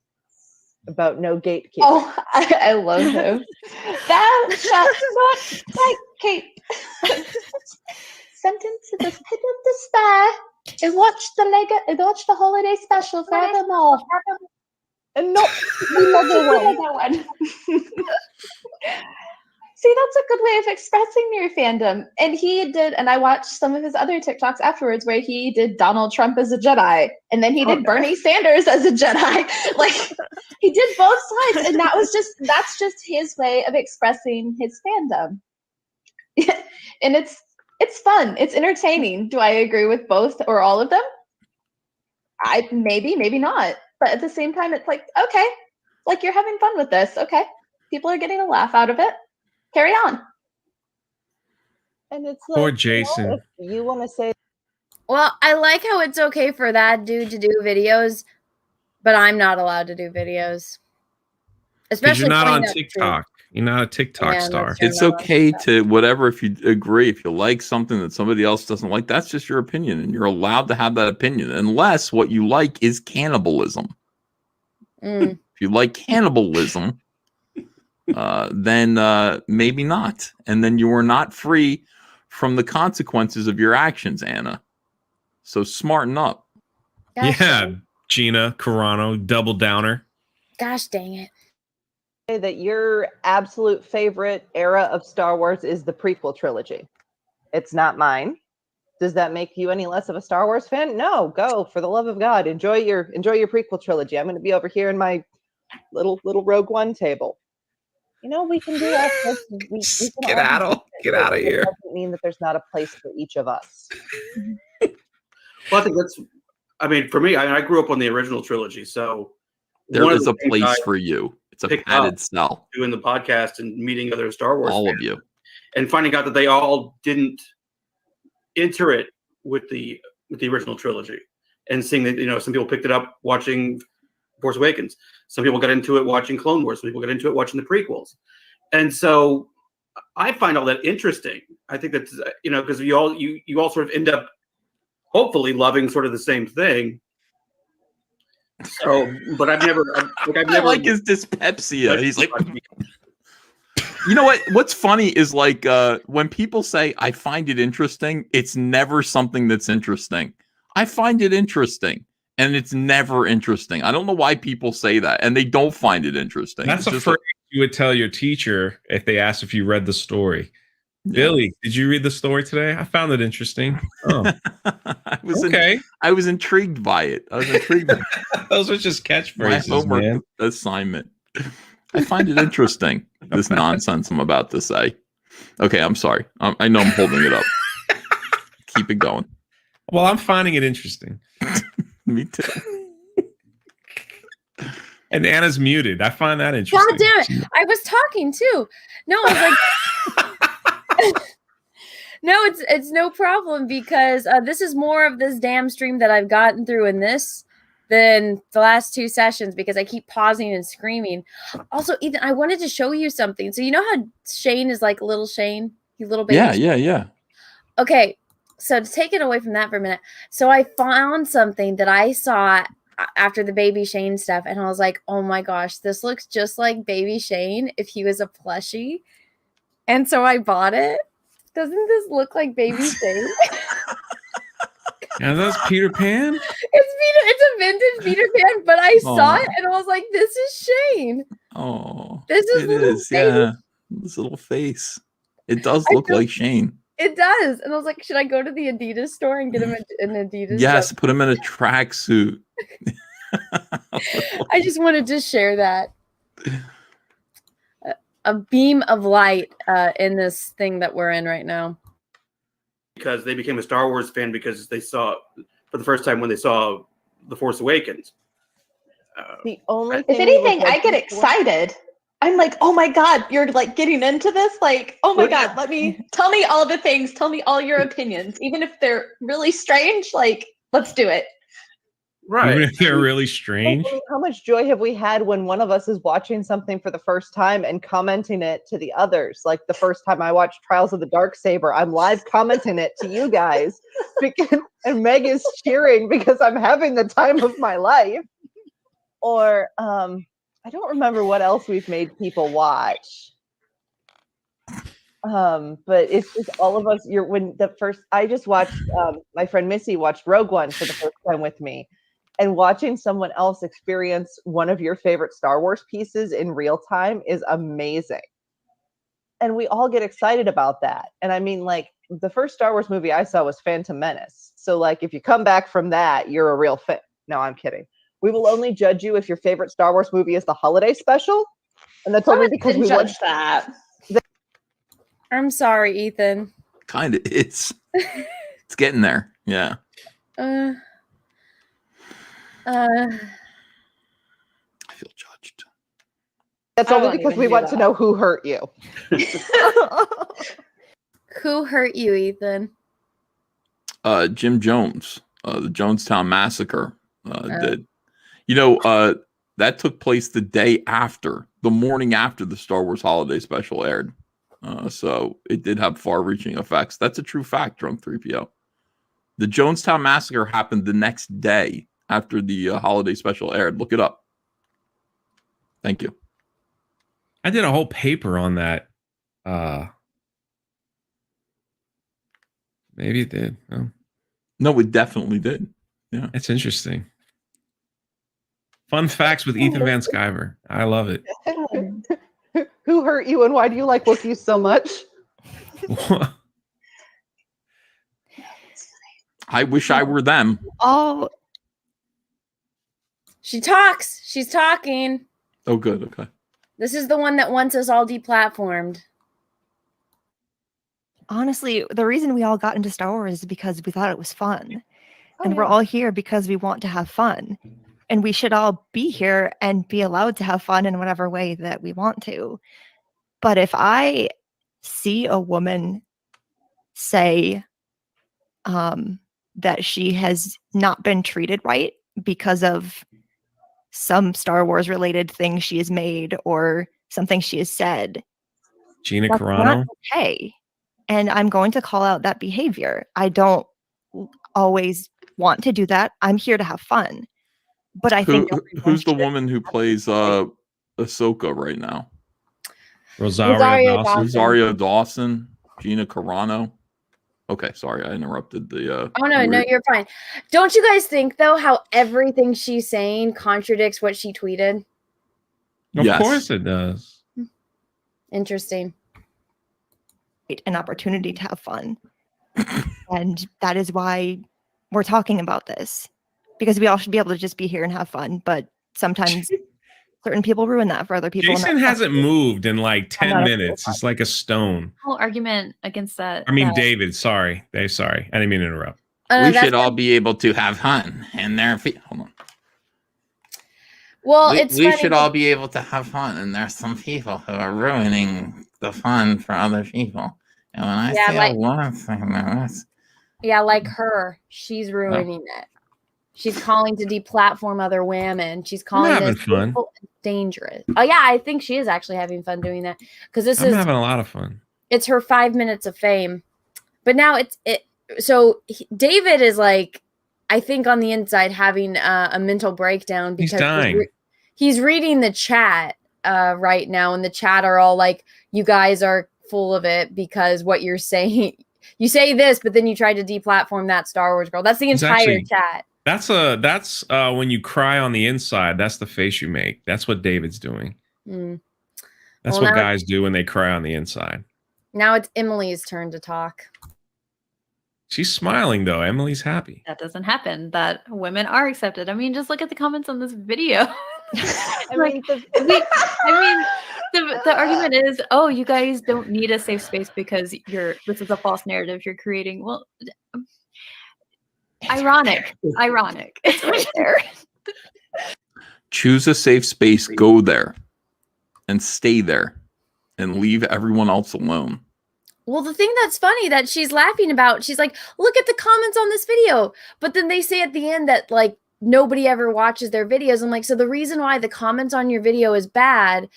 About no gatekeeping. Oh, I love him. Thou shalt not gatekeep. Sentence to the pit of despair and watch the holiday special forevermore. And not another one. See, that's a good way of expressing your fandom. And he did, and I watched some of his other TikToks afterwards where he did Donald Trump as a Jedi, and then he did Bernie Sanders as a Jedi. Like, he did both sides, and that's just his way of expressing his fandom. And it's fun. It's entertaining. Do I agree with both or all of them? Maybe not. But at the same time, it's like, okay, like you're having fun with this. Okay. People are getting a laugh out of it. Carry on. And it's like, Poor Jason. If you want to say, well, I like how it's okay for that dude to do videos, but I'm not allowed to do videos. Because you're not on pointing out TikTok. You're not a TikTok Yeah, star. that's true. It's okay to whatever. If you agree, if you like something that somebody else doesn't like, that's just your opinion, and you're allowed to have that opinion, unless what you like is cannibalism. If you like cannibalism, then maybe not, and then you are not free from the consequences of your actions, Anna. So smarten up. Yeah, Gina Carano, double downer. Gosh dang it. that your absolute favorite era of Star Wars is the prequel trilogy. It's not mine. Does that make you any less of a Star Wars fan? No, go, for the love of God. Enjoy your prequel trilogy. I'm going to be over here in my little Rogue One table. We can do that. We can Get out of here. It doesn't mean that there's not a place for each of us. Well, I think for me, I grew up on the original trilogy, so there is a place for you. It's a padded cell. Doing the podcast and meeting other Star Wars all fans, of you, and finding out that they all didn't enter it with the original trilogy, and seeing that some people picked it up watching Force Awakens, some people got into it watching Clone Wars, some people got into it watching the prequels, and so I find all that interesting. I think that's because you all sort of end up hopefully loving sort of the same thing. So, but I've never I like his dyspepsia. He's like, you know what? What's funny is like when people say I find it interesting, it's never something that's interesting. I find it interesting, and it's never interesting. I don't know why people say that, and they don't find it interesting. That's the first you would tell your teacher if they asked if you read the story. Yeah. Billy, did you read the story today? I found it interesting. Oh, I was intrigued by it. Those are just catchphrases. My homework man. Assignment. I find it interesting. This nonsense I'm about to say. Okay, I'm sorry. I know I'm holding it up. Keep it going. Well, I'm finding it interesting. Me too. And Anna's muted. I find that interesting. God damn it. I was talking too. No, I was like... No, it's no problem because this is more of this damn stream that I've gotten through in this than the last two sessions because I keep pausing and screaming. Also, Ethan, I wanted to show you something. So you know how Shane is like little Shane? He's little baby. Yeah. Okay, so to take it away from that for a minute. So I found something that I saw after the baby Shane stuff, and I was like, oh my gosh, this looks just like baby Shane if he was a plushie. And so I bought it. Doesn't this look like baby Shane? Yeah, that's Peter Pan? It's a vintage Peter Pan, but I saw Aw. it and I was like, this is Shane. Oh, This is it little is. baby. Yeah, this little face. It does I look feel- like Shane. It does. And I was like, should I go to the Adidas store and get him an Adidas? Yes, put him in a tracksuit. I just wanted to share that. A beam of light in this thing that we're in right now. Because they became a Star Wars fan because they saw for the first time when they saw The Force Awakens. The only If thing we anything, were I get hoping for- excited. I'm like, oh my God, you're like getting into this? Like, oh my God, tell me all the things. Tell me all your opinions. Even if they're really strange, like, let's do it. Even if they're really strange. How much joy have we had when one of us is watching something for the first time and commenting it to the others? Like the first time I watched Trials of the Darksaber, I'm live commenting it to you guys. And Meg is cheering because I'm having the time of my life. Or I don't remember what else we've made people watch. But it's just all of us. I just watched my friend Missy watched Rogue One for the first time with me. And watching someone else experience one of your favorite Star Wars pieces in real time is amazing. And we all get excited about that. And I mean, like, the first Star Wars movie I saw was Phantom Menace. So, like, if you come back from that, you're a real fan. No, I'm kidding. We will only judge you if your favorite Star Wars movie is the holiday special. And that's only because we watched that. I'm sorry, Ethan. Kind of is. It's getting there. Yeah. I feel judged. That's only because we want to know who hurt you. Who hurt you, Ethan? Jim Jones, the Jonestown Massacre did. You know, that took place the morning after the Star Wars Holiday Special aired. So it did have far-reaching effects. That's a true fact, Drunk3PO. The Jonestown Massacre happened the next day after the Holiday Special aired. Look it up. Thank you. I did a whole paper on that. Maybe it did. Oh. No, it definitely did. Yeah. It's interesting. Fun facts with Ethan Van Sciver. I love it. Who hurt you and why do you like Wookiees so much? I wish I were them. Oh. She talks. She's talking. Oh, good. Okay. This is the one that wants us all deplatformed. Honestly, the reason we all got into Star Wars is because we thought it was fun. And we're all here because we want to have fun. And we should all be here and be allowed to have fun in whatever way that we want to. But if I see a woman say that she has not been treated right because of some Star Wars related thing she has made or something she has said, Gina that's Carano. not okay. And I'm going to call out that behavior. I don't always want to do that. I'm here to have fun. But I think who's the woman who plays Ahsoka right now? Rosario Dawson. Gina Carano. Okay, sorry, I interrupted the. Oh no, you're fine. Don't you guys think though how everything she's saying contradicts what she tweeted? Of course it does. Interesting. An opportunity to have fun. And that is why we're talking about this. Because we all should be able to just be here and have fun. But sometimes certain people ruin that for other people. Jason hasn't moved in like 10 minutes. It's like a stone. Whole argument against that. I mean, David, sorry. Sorry. I didn't mean to interrupt. We should all be able to have fun. And hold on. Well, we should all be able to have fun. And there's some people who are ruining the fun for other people. And when I say a woman saying that, yeah, like her. She's ruining it. She's calling to deplatform other women. She's calling this dangerous. Oh yeah, I think she is actually having fun doing that because I'm having a lot of fun. It's her 5 minutes of fame, but now So David is like, I think on the inside having a mental breakdown because he's dying. He's reading the chat right now, and the chat are all like, "You guys are full of it because what you're saying." You say this, but then you try to deplatform that Star Wars girl. That's the entire chat. That's when you cry on the inside. That's the face you make. That's what David's doing. Mm. That's Well, what now- guys do when they cry on the inside. Now it's Emily's turn to talk. She's smiling though. Emily's happy. That doesn't happen. That women are accepted. I mean, just look at the comments on this video. The argument is, oh, you guys don't need a safe space because this is a false narrative you're creating. Well, ironic. It's right there. Choose a safe space, go there, and stay there, and leave everyone else alone. Well, the thing that's funny that she's laughing about, she's like, look at the comments on this video. But then they say at the end that like nobody ever watches their videos. I'm like, so the reason why the comments on your video is bad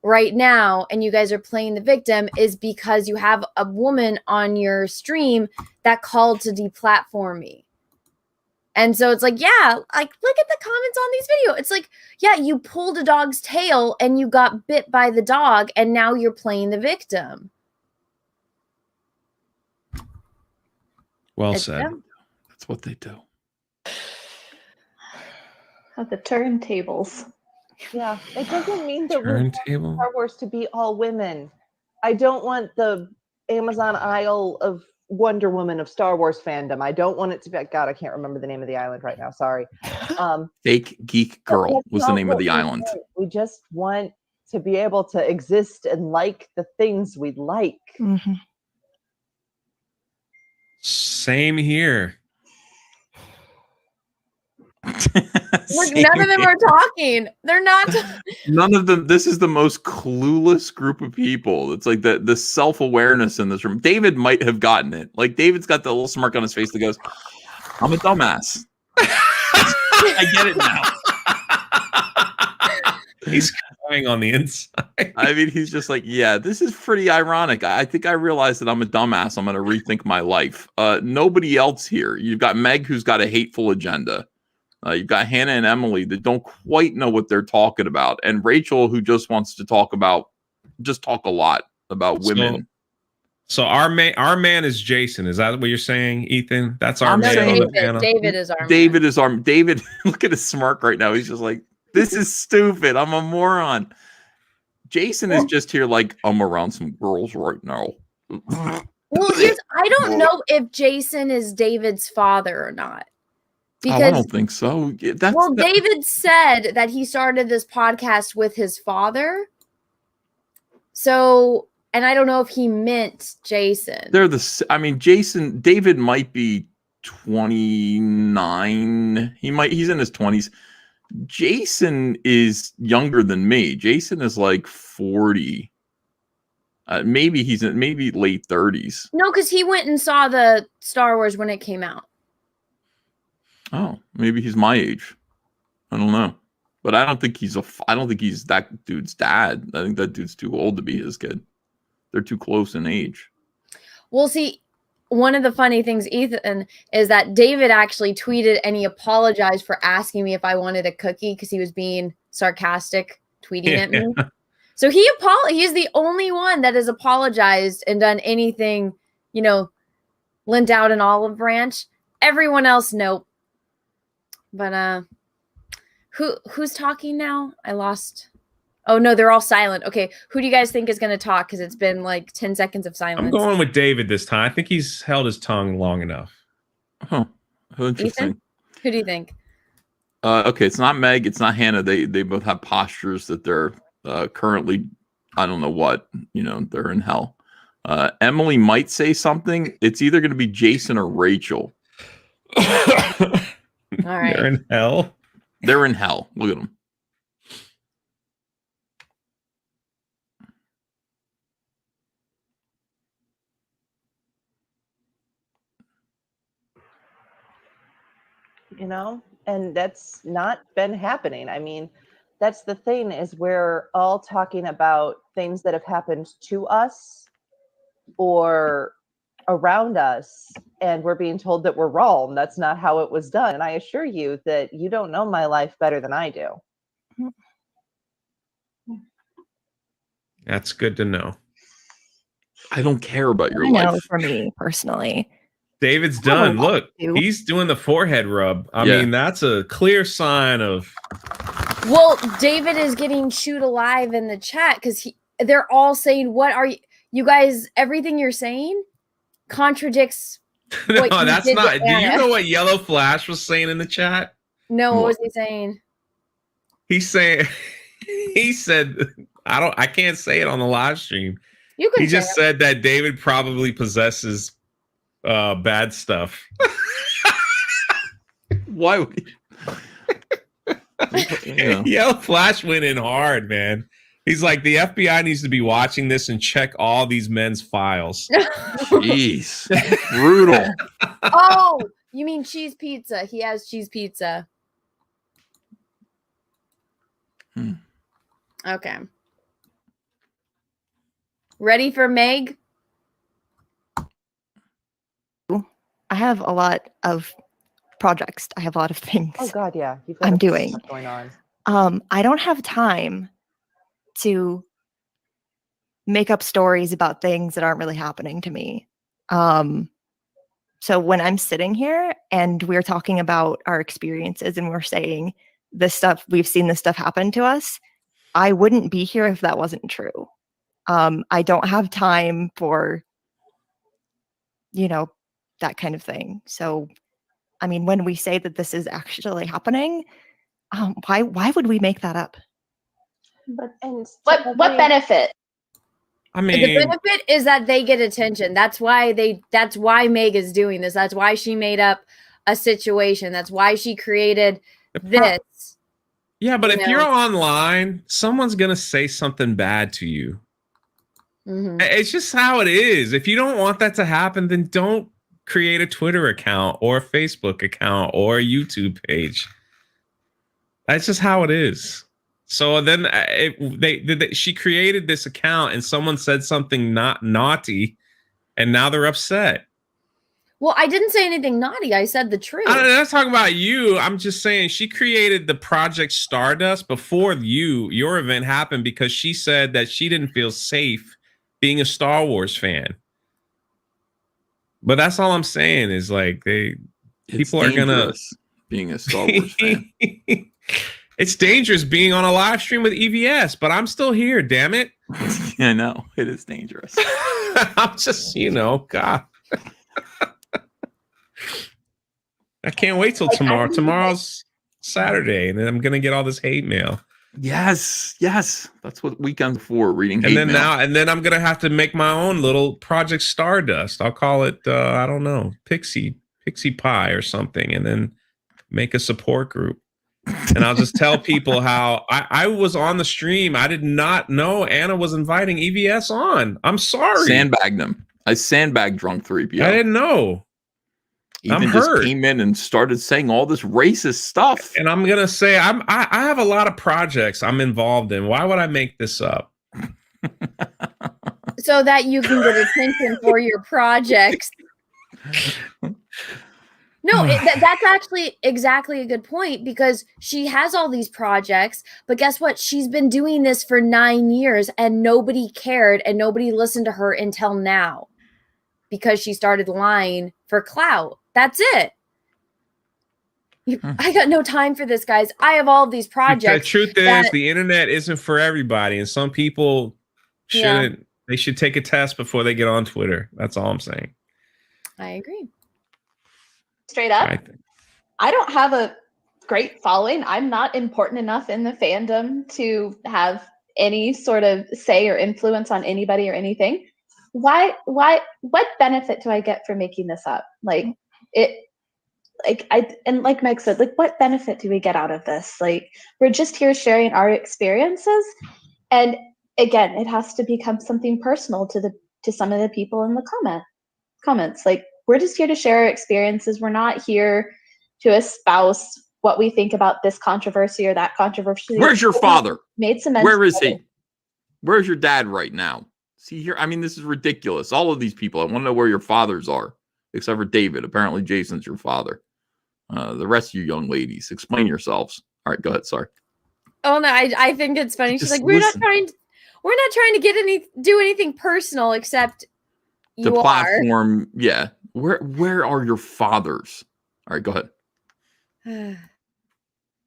right now and you guys are playing the victim is because you have a woman on your stream that called to deplatform me. And so it's like, yeah, like look at the comments on these videos. It's like, yeah, you pulled a dog's tail and you got bit by the dog and now you're playing the victim. Well said. That's what they do. Of the turntables. Yeah, it doesn't mean that we want Turntable? Star Wars to be all women. I don't want the Amazon Isle of Wonder Woman of Star Wars fandom. I don't want it to be. God, I can't remember the name of the island right now. Sorry. Fake Geek Girl was the name of the island. We just want to be able to exist and like the things we like. Mm-hmm. Same here. Look, none of them are talking. They're not. None of them. This is the most clueless group of people. It's like the self-awareness in this room. David might have gotten it. Like David's got the little smirk on his face that goes, "I'm a dumbass." I get it now. He's crying on the inside. I mean, he's just like, yeah, this is pretty ironic. I think I realized that I'm a dumbass. I'm going to rethink my life. Nobody else here. You've got Meg, who's got a hateful agenda. You've got Hannah and Emily that don't quite know what they're talking about. And Rachel, who just wants to talk a lot about women. So our man is Jason. Is that what you're saying, Ethan? That's our man on the panel. David is our man. David, look at his smirk right now. He's just like, this is stupid. I'm a moron. Jason is just here like, I'm around some girls right now. Well, I don't know if Jason is David's father or not. Because I don't think so. David said that he started this podcast with his father. So, and I don't know if he meant Jason. David might be 29. He's in his 20s. Jason is younger than me. Jason is like 40. Maybe late 30s. No, because he went and saw the Star Wars when it came out. Oh, maybe he's my age. I don't know, but I don't think he's that dude's dad. I think that dude's too old to be his kid. They're too close in age. Well, see, one of the funny things, Ethan, is that David actually tweeted and he apologized for asking me if I wanted a cookie because he was being sarcastic tweeting at me. So he's the only one that has apologized and done anything, lent out an olive branch. Everyone else, nope. But who's talking now? I lost. Oh no, they're all silent. Okay, who do you guys think is going to talk? Because it's been like 10 seconds of silence. I'm going with David this time. I think he's held his tongue long enough. Huh. Interesting. Ethan? Who do you think? Okay, it's not Meg. It's not Hannah. They both have postures that they're currently, I don't know what, they're in hell. Emily might say something. It's either going to be Jason or Rachel. All right. They're in hell. They're in hell. Look at them. And that's not been happening. I mean, that's the thing, is we're all talking about things that have happened to us or around us, and we're being told that we're wrong. That's not how it was done. And I assure you that you don't know my life better than I do. That's good to know. I don't care about your I know life. for me personally, David's done. Look, he's doing the forehead rub. I mean, that's a clear sign of. Well, David is getting chewed alive in the chat because they're all saying, "What are you guys? Everything you're saying contradicts." No, what you that's did not. to Do you Anna." know what Yellow Flash was saying in the chat? No, what was he saying? He's saying, he said, I can't say it on the live stream. You can. He just said that David probably possesses bad stuff. Why would Yellow Flash went in hard, man. He's like, the FBI needs to be watching this and check all these men's files. Jeez. Brutal. Oh, you mean cheese pizza? He has cheese pizza. Okay. Ready for Meg? I have a lot of projects. I have a lot of things. Oh God, yeah. You've got I'm a doing. lot going on. I don't have time to make up stories about things that aren't really happening to me. So when I'm sitting here and we're talking about our experiences and we're saying this stuff, we've seen this stuff happen to us, I wouldn't be here if that wasn't true. I don't have time for, that kind of thing. So, I mean, when we say that this is actually happening, why would we make that up? But what benefit? I mean, the benefit is that they get attention. That's why Meg is doing this. That's why she made up a situation. That's why she created this. Yeah, but if you're online, someone's gonna say something bad to you. Mm-hmm. It's just how it is. If you don't want that to happen, then don't create a Twitter account or a Facebook account or a YouTube page. That's just how it is. So then she created this account and someone said something not naughty, and now they're upset. Well, I didn't say anything naughty. I said the truth. I'm not talking about you. I'm just saying she created the Project Stardust before your event happened because she said that she didn't feel safe being a Star Wars fan. But that's all I'm saying is like people are gonna being a Star Wars fan. It's dangerous being on a live stream with EVS, but I'm still here, damn it. I know. It is dangerous. I'm just, God. I can't wait till tomorrow. Tomorrow's Saturday, and then I'm gonna get all this hate mail. Yes. That's what weekend's for, reading hate mail. And then I'm gonna have to make my own little Project Stardust. I'll call it I don't know, Pixie Pie or something, and then make a support group. And I'll just tell people how I was on the stream. I did not know Anna was inviting EVS on. I'm sorry. Sandbagged them. I sandbagged Drunk3PO. I didn't know. Ethan just came in and started saying all this racist stuff. And I'm gonna say I have a lot of projects I'm involved in. Why would I make this up? So that you can get attention for your projects. No, that's actually exactly a good point because she has all these projects, but guess what? She's been doing this for 9 years and nobody cared and nobody listened to her until now because she started lying for clout. That's it. I got no time for this, guys. I have all of these projects. The truth is the internet isn't for everybody, and some people shouldn't. Yeah. They should take a test before they get on Twitter. That's all I'm saying. I agree. Straight up, I don't have a great following. I'm not important enough in the fandom to have any sort of say or influence on anybody or anything. What benefit do I get from making this up? Like Meg said, like, what benefit do we get out of this? Like, we're just here sharing our experiences. And again, it has to become something personal to some of the people in the comments. Like, we're just here to share our experiences. We're not here to espouse what we think about this controversy or that controversy. Where's your father? Made some. Where is he? Where's your dad right now? See here, I mean, this is ridiculous. All of these people, I want to know where your fathers are, except for David. Apparently, Jason's your father. The rest of you young ladies, explain yourselves. All right, go ahead. Sorry. Oh no, I think it's funny. She's Just like, we're listen. not trying to do anything personal except The platform, yeah, Where are your fathers? All right, go ahead.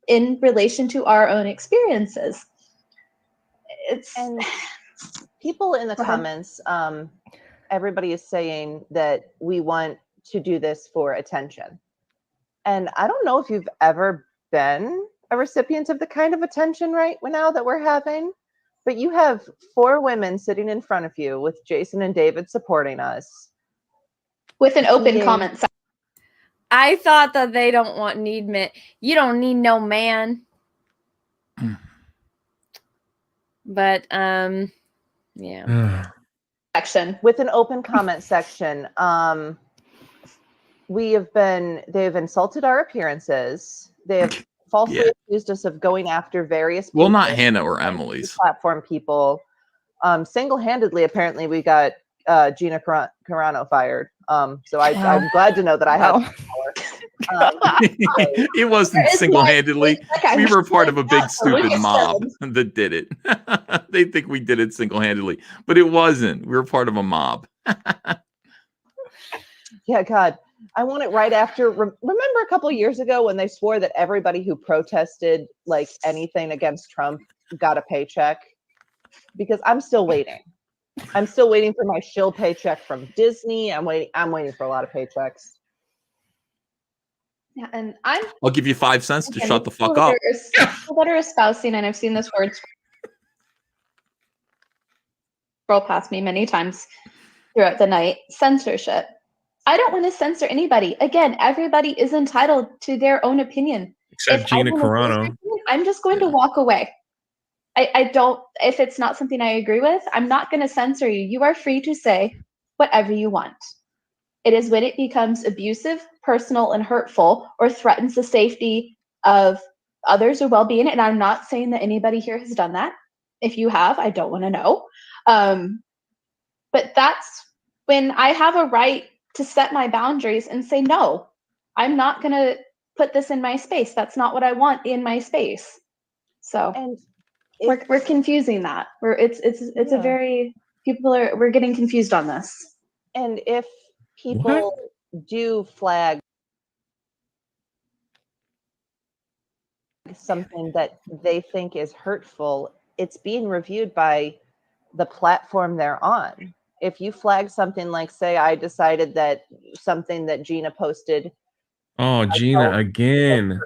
In relation to our own experiences. And people in the Go ahead. comments, everybody is saying that we want to do this for attention. And I don't know if you've ever been a recipient of the kind of attention right now that we're having, but you have 4 women sitting in front of you with Jason and David supporting us. With an open comment section. I thought that they don't need men. You don't need no man. But yeah. Section. With an open comment section. They've insulted our appearances. They have falsely accused us of going after various people. Well, not Hannah or Emily's. Platform people. Single-handedly, apparently, we got Gina Carano fired. So I'm glad to know that I have power. It wasn't single-handedly. We were part of a big stupid mob that did it. They think we did it single-handedly, but it wasn't. We were part of a mob. Yeah, God. I want it right after. Remember a couple of years ago when they swore that everybody who protested like anything against Trump got a paycheck? Because I'm still waiting. I'm still waiting for my shill paycheck from Disney. I'm waiting for a lot of paychecks. Yeah, and I'll give you 5 cents to shut the fuck people up. People that are espousing, and I've seen this word scroll past me many times throughout the night, censorship. I don't want to censor anybody. Again, everybody is entitled to their own opinion. Except Gina Carano. I'm just going to walk away. I don't, if it's not something I agree with, I'm not going to censor you. You are free to say whatever you want. It is when it becomes abusive, personal, and hurtful, or threatens the safety of others or well-being. And I'm not saying that anybody here has done that. If you have, I don't want to know. But that's when I have a right to set my boundaries and say, no, I'm not going to put this in my space. That's not what I want in my space. So and we're confusing that. It's a very, we're getting confused on this. And if people do flag something that they think is hurtful, it's being reviewed by the platform they're on. If you flag something like, say, I decided that something that Gina posted, Oh, Gina again.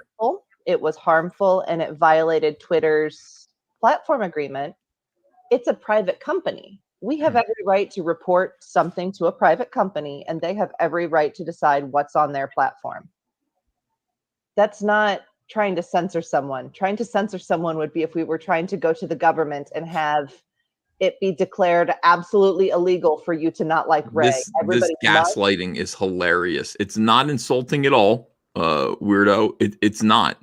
it was harmful and it violated Twitter's platform agreement, it's a private company. We have every right to report something to a private company, and they have every right to decide what's on their platform. That's not trying to censor someone. Trying to censor someone would be if we were trying to go to the government and have it be declared absolutely illegal for you to not like Ray. This gaslighting is hilarious. It's not insulting at all, weirdo. It's not.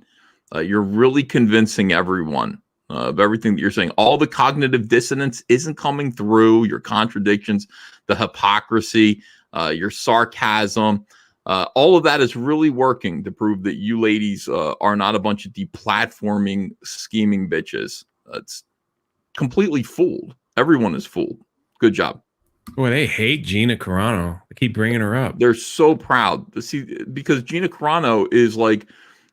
You're really convincing everyone of everything that you're saying. All the cognitive dissonance isn't coming through. Your contradictions, the hypocrisy, your sarcasm, all of that is really working to prove that you ladies are not a bunch of deplatforming, scheming bitches. It's completely fooled. Everyone is fooled. Good job. Boy, they hate Gina Carano. They keep bringing her up. They're so proud to see, because Gina Carano is like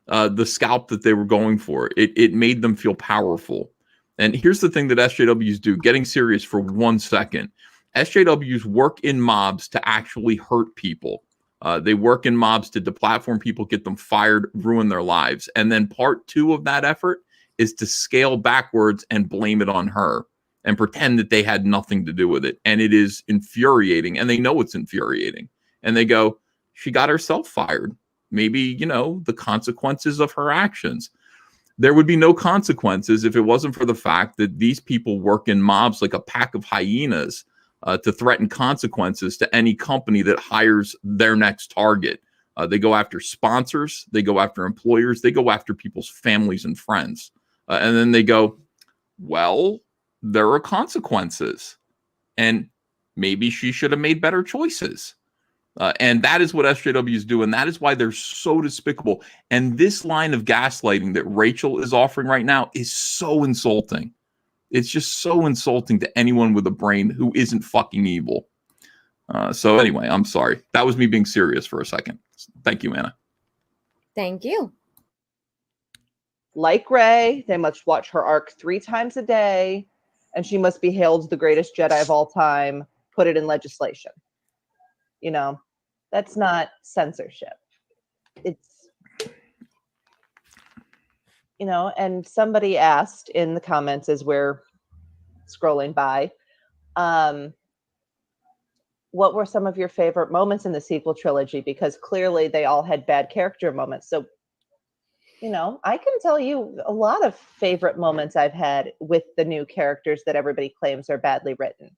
the scalp that they were going for. It made them feel powerful. And here's the thing that SJWs do, getting serious for 1 second. SJWs work in mobs to actually hurt people. They work in mobs to deplatform people, get them fired, ruin their lives. And then part 2 of that effort is to scale backwards and blame it on her and pretend that they had nothing to do with it. And it is infuriating. And they know it's infuriating. And they go, she got herself fired. Maybe, the consequences of her actions. There would be no consequences if it wasn't for the fact that these people work in mobs like a pack of hyenas to threaten consequences to any company that hires their next target. They go after sponsors. They go after employers. They go after people's families and friends. And then they go, well, there are consequences. And maybe she should have made better choices. And that is what SJWs do. And that is why they're so despicable. And this line of gaslighting that Rachel is offering right now is so insulting. It's just so insulting to anyone with a brain who isn't fucking evil. So anyway, I'm sorry. That was me being serious for a second. Thank you, Anna. Thank you. Like Rey, they must watch her arc 3 times a day, and she must be hailed the greatest Jedi of all time. Put it in legislation. You know, that's not censorship. It's, you know, and somebody asked in the comments as we're scrolling by, what were some of your favorite moments in the sequel trilogy? Because clearly they all had bad character moments. So, you know, I can tell you a lot of favorite moments I've had with the new characters that everybody claims are badly written.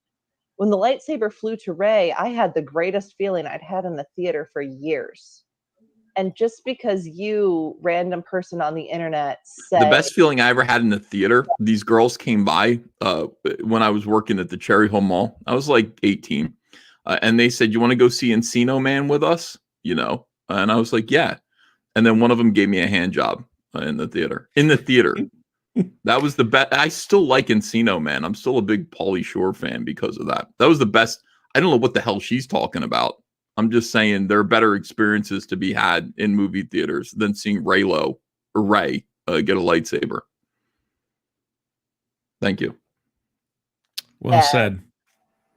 When the lightsaber flew to Rey, I had the greatest feeling I'd had in the theater for years. And just because you, random person on the internet, said The best feeling I ever had in the theater, these girls came by when I was working at the Cherry Hill Mall. I was like 18. And they said, "You want to go see Encino Man with us?" You know? And I was like, "Yeah." And then one of them gave me a hand job in the theater. That was the best. I still like Encino Man. I'm still a big Pauly Shore fan because of that. That was the best. I don't know what the hell she's talking about. I'm just saying there are better experiences to be had in movie theaters than seeing Rey get a lightsaber. Thank you. Well said.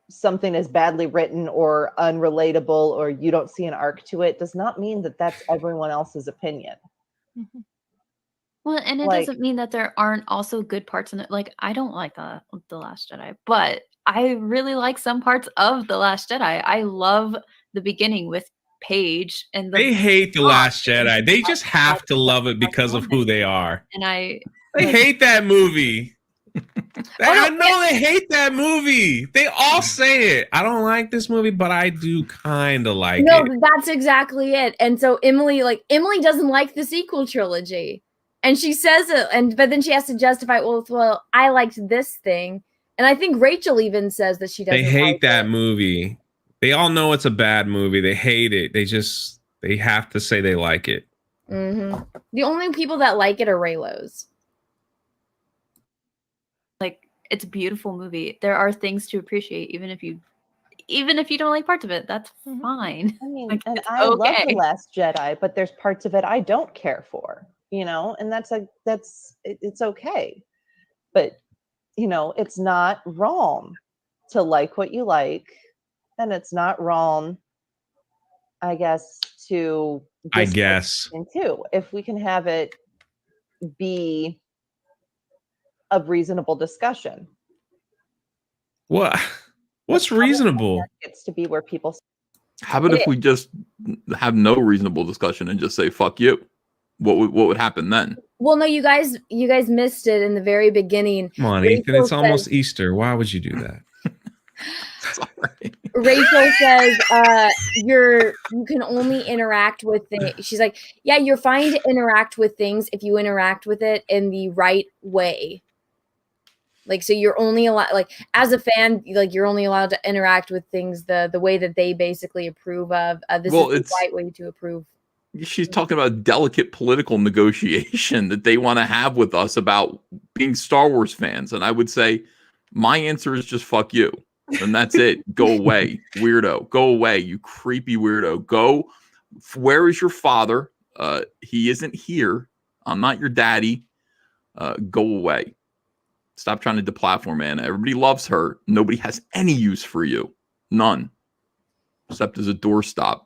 Something is badly written or unrelatable or you don't see an arc to it does not mean that that's everyone else's opinion. Well, and it Like- doesn't mean that there aren't also good parts in it. Like, I don't like the Last Jedi, but I really like some parts of the Last Jedi. I love the beginning with Paige and They hate the Last Jedi. They just have to love it because of who they are. and I They hate that movie. I know they hate that movie. They all say it. I don't like this movie, but I do kind of like No, it. that's exactly it. And so Emily doesn't like the sequel trilogy. And she says it, but then she has to justify, well, I liked this thing. And I think Rachel even says that she doesn't They hate like that movie. They all know it's a bad movie. They hate it. They have to say they like it. Mm-hmm. The only people that like it are Raylos. like it's a beautiful movie. There are things to appreciate, even if you don't like parts of it. That's fine. I mean, Like, and it's I love okay. The Last Jedi, but there's parts of it I don't care for, you know, and it's okay. But, you know, it's not wrong to like what you like, and it's not wrong, I guess, to too. If we can have it be a reasonable discussion. What's reasonable? It's to be where people. How about if we just have no reasonable discussion and just say "fuck you"? What would happen then? Well, no, you guys missed it in the very beginning. Come on, Rachel Ethan. It's says- almost Easter. Why would you do that? Rachel says, you can only interact with things. She's like, yeah, you're fine to interact with things if you interact with it in the right way. Like, so you're only allowed, like, as a fan, like, you're only allowed to interact with things the way that they basically approve of. This is the right way to approve. She's talking about delicate political negotiation that they want to have with us about being Star Wars fans. And I would say, my answer is just fuck you. And that's it. Go away, weirdo. Go away, you creepy weirdo. Go. Where is your father? He isn't here. I'm not your daddy. Go away. Stop trying to deplatform Anna. Everybody loves her. Nobody has any use for you. None. Except as a doorstop.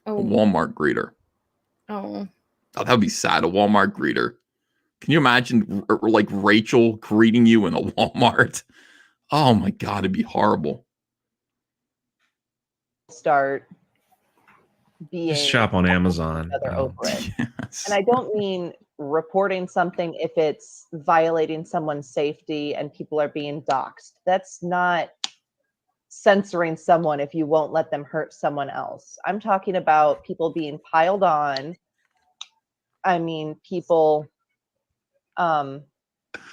Oh. A Walmart greeter. Oh. Oh, that would be sad. A Walmart greeter. Can you imagine like Rachel greeting you in a Walmart? Oh my God, it'd be horrible. Start being Just shop on Amazon. over it. And I don't mean reporting something if it's violating someone's safety and people are being doxxed. That's not censoring someone if you won't let them hurt someone else. I'm talking about people being piled on. I mean, people in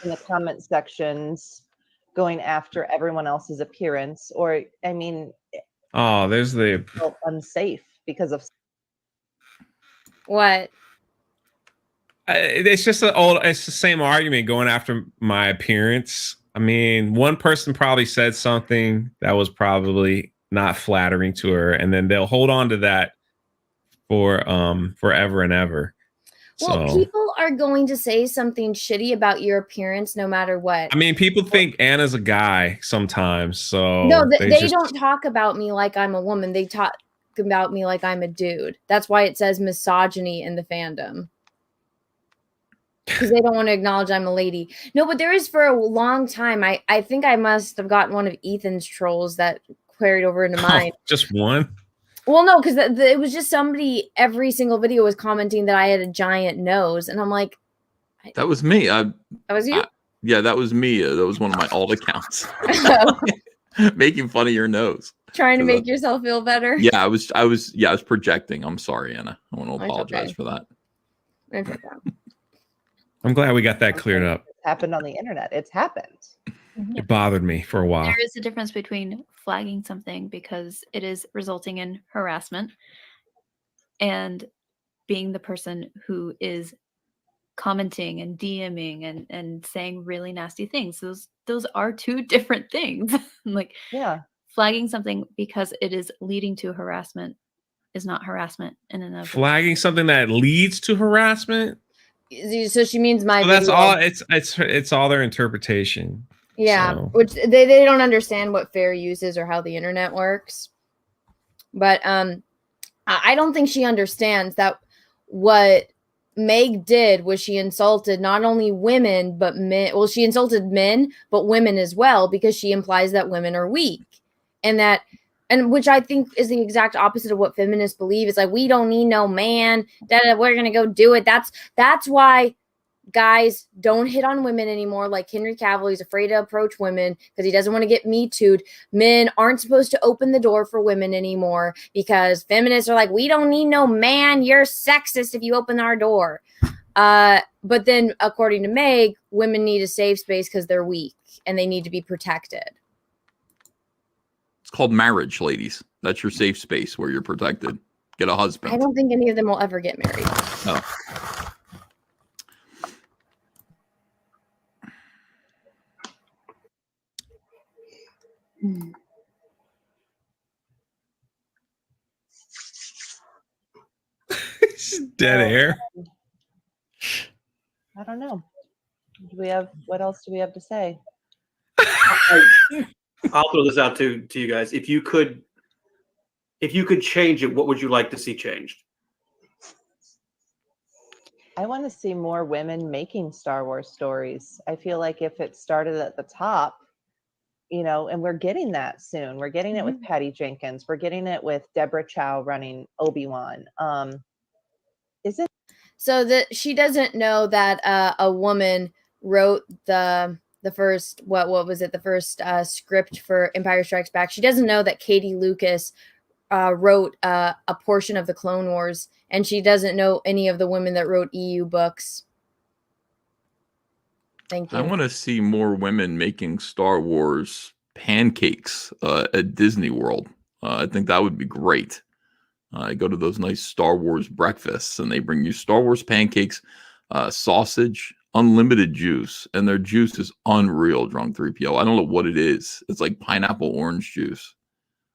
the comment sections going after everyone else's appearance, or I mean, Oh, there's the felt unsafe because of what? It's just it's the same argument going after my appearance. I mean, one person probably said something that was probably not flattering to her, and then they'll hold on to that for forever and ever. Well, So people are going to say something shitty about your appearance no matter what. I mean, people think Anna's a guy sometimes, so No, they just don't talk about me like I'm a woman. They talk about me like I'm a dude. That's why it says misogyny in the fandom. Because they don't want to acknowledge I'm a lady. No, but there is for a long time. I think I must have gotten one of Ethan's trolls that carried over into mine. just one. Well, no, because it was just somebody, every single video was commenting that I had a giant nose. And I'm like, That was me. that was you? Yeah, that was me. That was one of my alt accounts. Making fun of your nose. Trying to make yourself feel better? Yeah, I was projecting. I'm sorry, Anna. I want to apologize for that. It's okay. I'm glad we got that cleared up. It's happened on the internet. It's happened. It bothered me for a while. There is a difference between flagging something because it is resulting in harassment and being the person who is commenting and DMing and saying really nasty things. Those are two different things. Like, yeah, flagging something because it is leading to harassment is not harassment in and of Flagging something that leads to harassment. So she means my. Well, that's video. all. It's all their interpretation. Yeah, So. which they don't understand what fair use is or how the internet works. But I don't think she understands that what Meg did was she insulted not only women but men. Well, she insulted men but women as well because she implies that women are weak, and which I think is the exact opposite of what feminists believe. It's like, we don't need no man. We're gonna go do it. That's why guys don't hit on women anymore. Like Henry Cavill, he's afraid to approach women because he doesn't want to get Me Too'd. Men aren't supposed to open the door for women anymore because feminists are like, we don't need no man. You're sexist if you open our door. But then, according to Meg, women need a safe space because they're weak and they need to be protected. It's called marriage, ladies. That's your safe space where you're protected. Get a husband. I don't think any of them will ever get married. No. Dead air. I don't know. What else do we have to say? I'll throw this out to you guys. If you could change it, what would you like to see changed? I want to see more women making Star Wars stories. I feel like if it started at the top, and we're getting that soon. We're getting it with Patty Jenkins. We're getting it with Deborah Chow running Obi-Wan. Is it? So that she doesn't know that a woman wrote the first, what was it? The first script for Empire Strikes Back. She doesn't know that Katie Lucas wrote a portion of the Clone Wars, and she doesn't know any of the women that wrote EU books. Thank you. I want to see more women making Star Wars pancakes at Disney World. I think that would be great. I go to those nice Star Wars breakfasts, and they bring you Star Wars pancakes, sausage, unlimited juice, and their juice is unreal. Drunk3PO. I don't know what it is. It's like pineapple orange juice.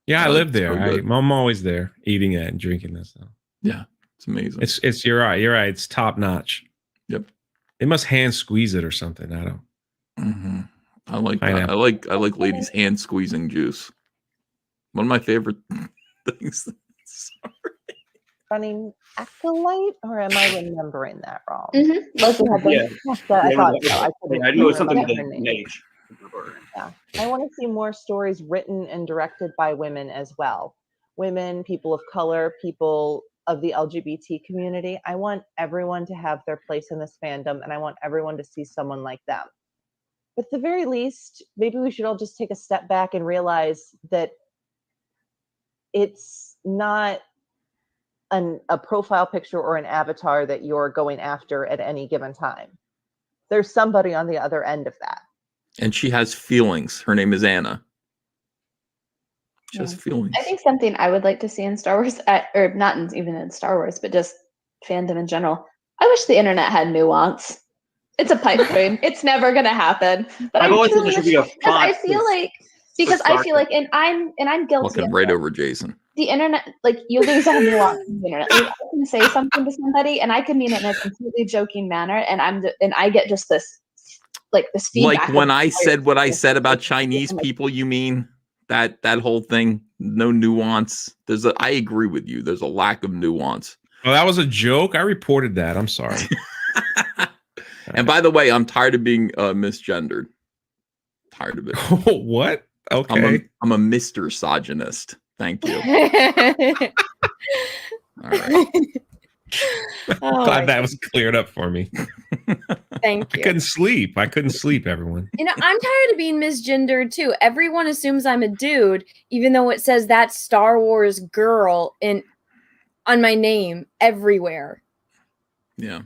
Yeah, I live there. So I'm always there eating it and drinking this. So. Yeah, it's amazing. It's you're right. You're right. It's top notch. Yep. They must hand squeeze it or something. I don't. Mm-hmm. I like that. I like ladies hand squeezing juice. One of my favorite things. Sorry. Running Acolyte, or am I remembering that wrong? Yeah. I thought so. I knew it was something with an H. Yeah. I want to see more stories written and directed by women as well. Women, people of color, people of the LGBT community. I want everyone to have their place in this fandom, and I want everyone to see someone like them. But at the very least, maybe we should all just take a step back and realize that it's not a profile picture or an avatar that you're going after at any given time. There's somebody on the other end of that. And she has feelings. Her name is Anna. She has feelings. I think something I would like to see in Star Wars, or not even in Star Wars, but just fandom in general. I wish the internet had nuance. It's a pipe dream. It's never going to happen. But I've always thought there should be a font. I feel like because I feel like, and I'm guilty Looking of right it. over Jason. The internet, like you lose all nuance on the internet. Like, I can say something to somebody, and I can mean it in a completely joking manner, and I get just this, this feedback. Like when I said what I said about Chinese people, you mean that whole thing? No nuance. I agree with you. There's a lack of nuance. Oh, that was a joke. I reported that. I'm sorry. And by the way, I'm tired of being misgendered. Tired of it. What? Okay. I'm a Mr. Misogynist. Thank you. All right. Glad that was cleared up for me. Thank you. I couldn't sleep, everyone. You know, I'm tired of being misgendered too. Everyone assumes I'm a dude, even though it says that Star Wars girl on my name everywhere. Yeah.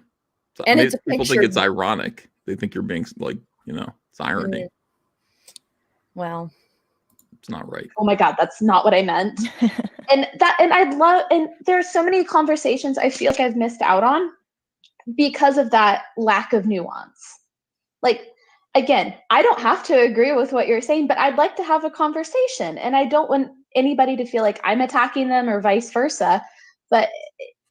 So, And it's a people picture think it's of me. ironic. They think you're being it's irony. Well, it's not right. Oh my God, that's not what I meant. and there are so many conversations I feel like I've missed out on because of that lack of nuance. Like, again, I don't have to agree with what you're saying, but I'd like to have a conversation, and I don't want anybody to feel like I'm attacking them or vice versa. But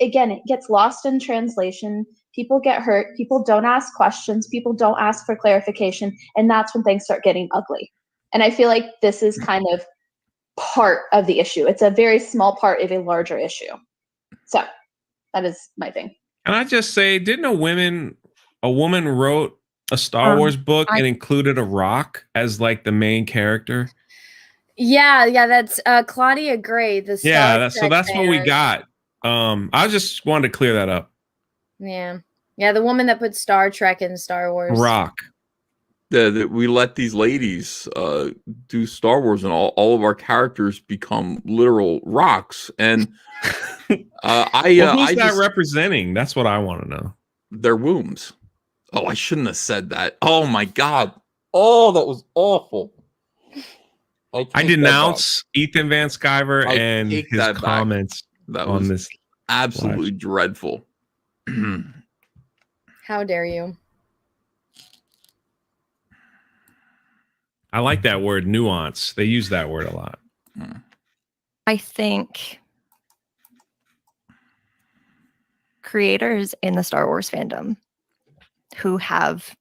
again, it gets lost in translation. People get hurt. People don't ask questions. People don't ask for clarification. And that's when things start getting ugly. And I feel like this is kind of part of the issue. It's a very small part of a larger issue. So that is my thing. Can I just say, didn't a woman wrote a Star Wars book and included a rock as like the main character? yeah, that's Claudia Gray. The Star So Trek that's what we fan. got. I just wanted to clear that up. Yeah, the woman that put Star Trek in Star Wars. Rock. We let these ladies do Star Wars, and all of our characters become literal rocks. And who's that representing? That's what I want to know. Their wombs. Oh, I shouldn't have said that. Oh my God. Oh, that was awful. I denounce Ethan Van Sciver and take his that back. comments That on was this. absolutely dreadful. How dare you? I like that word, nuance. They use that word a lot. I think creators in the Star Wars fandom who have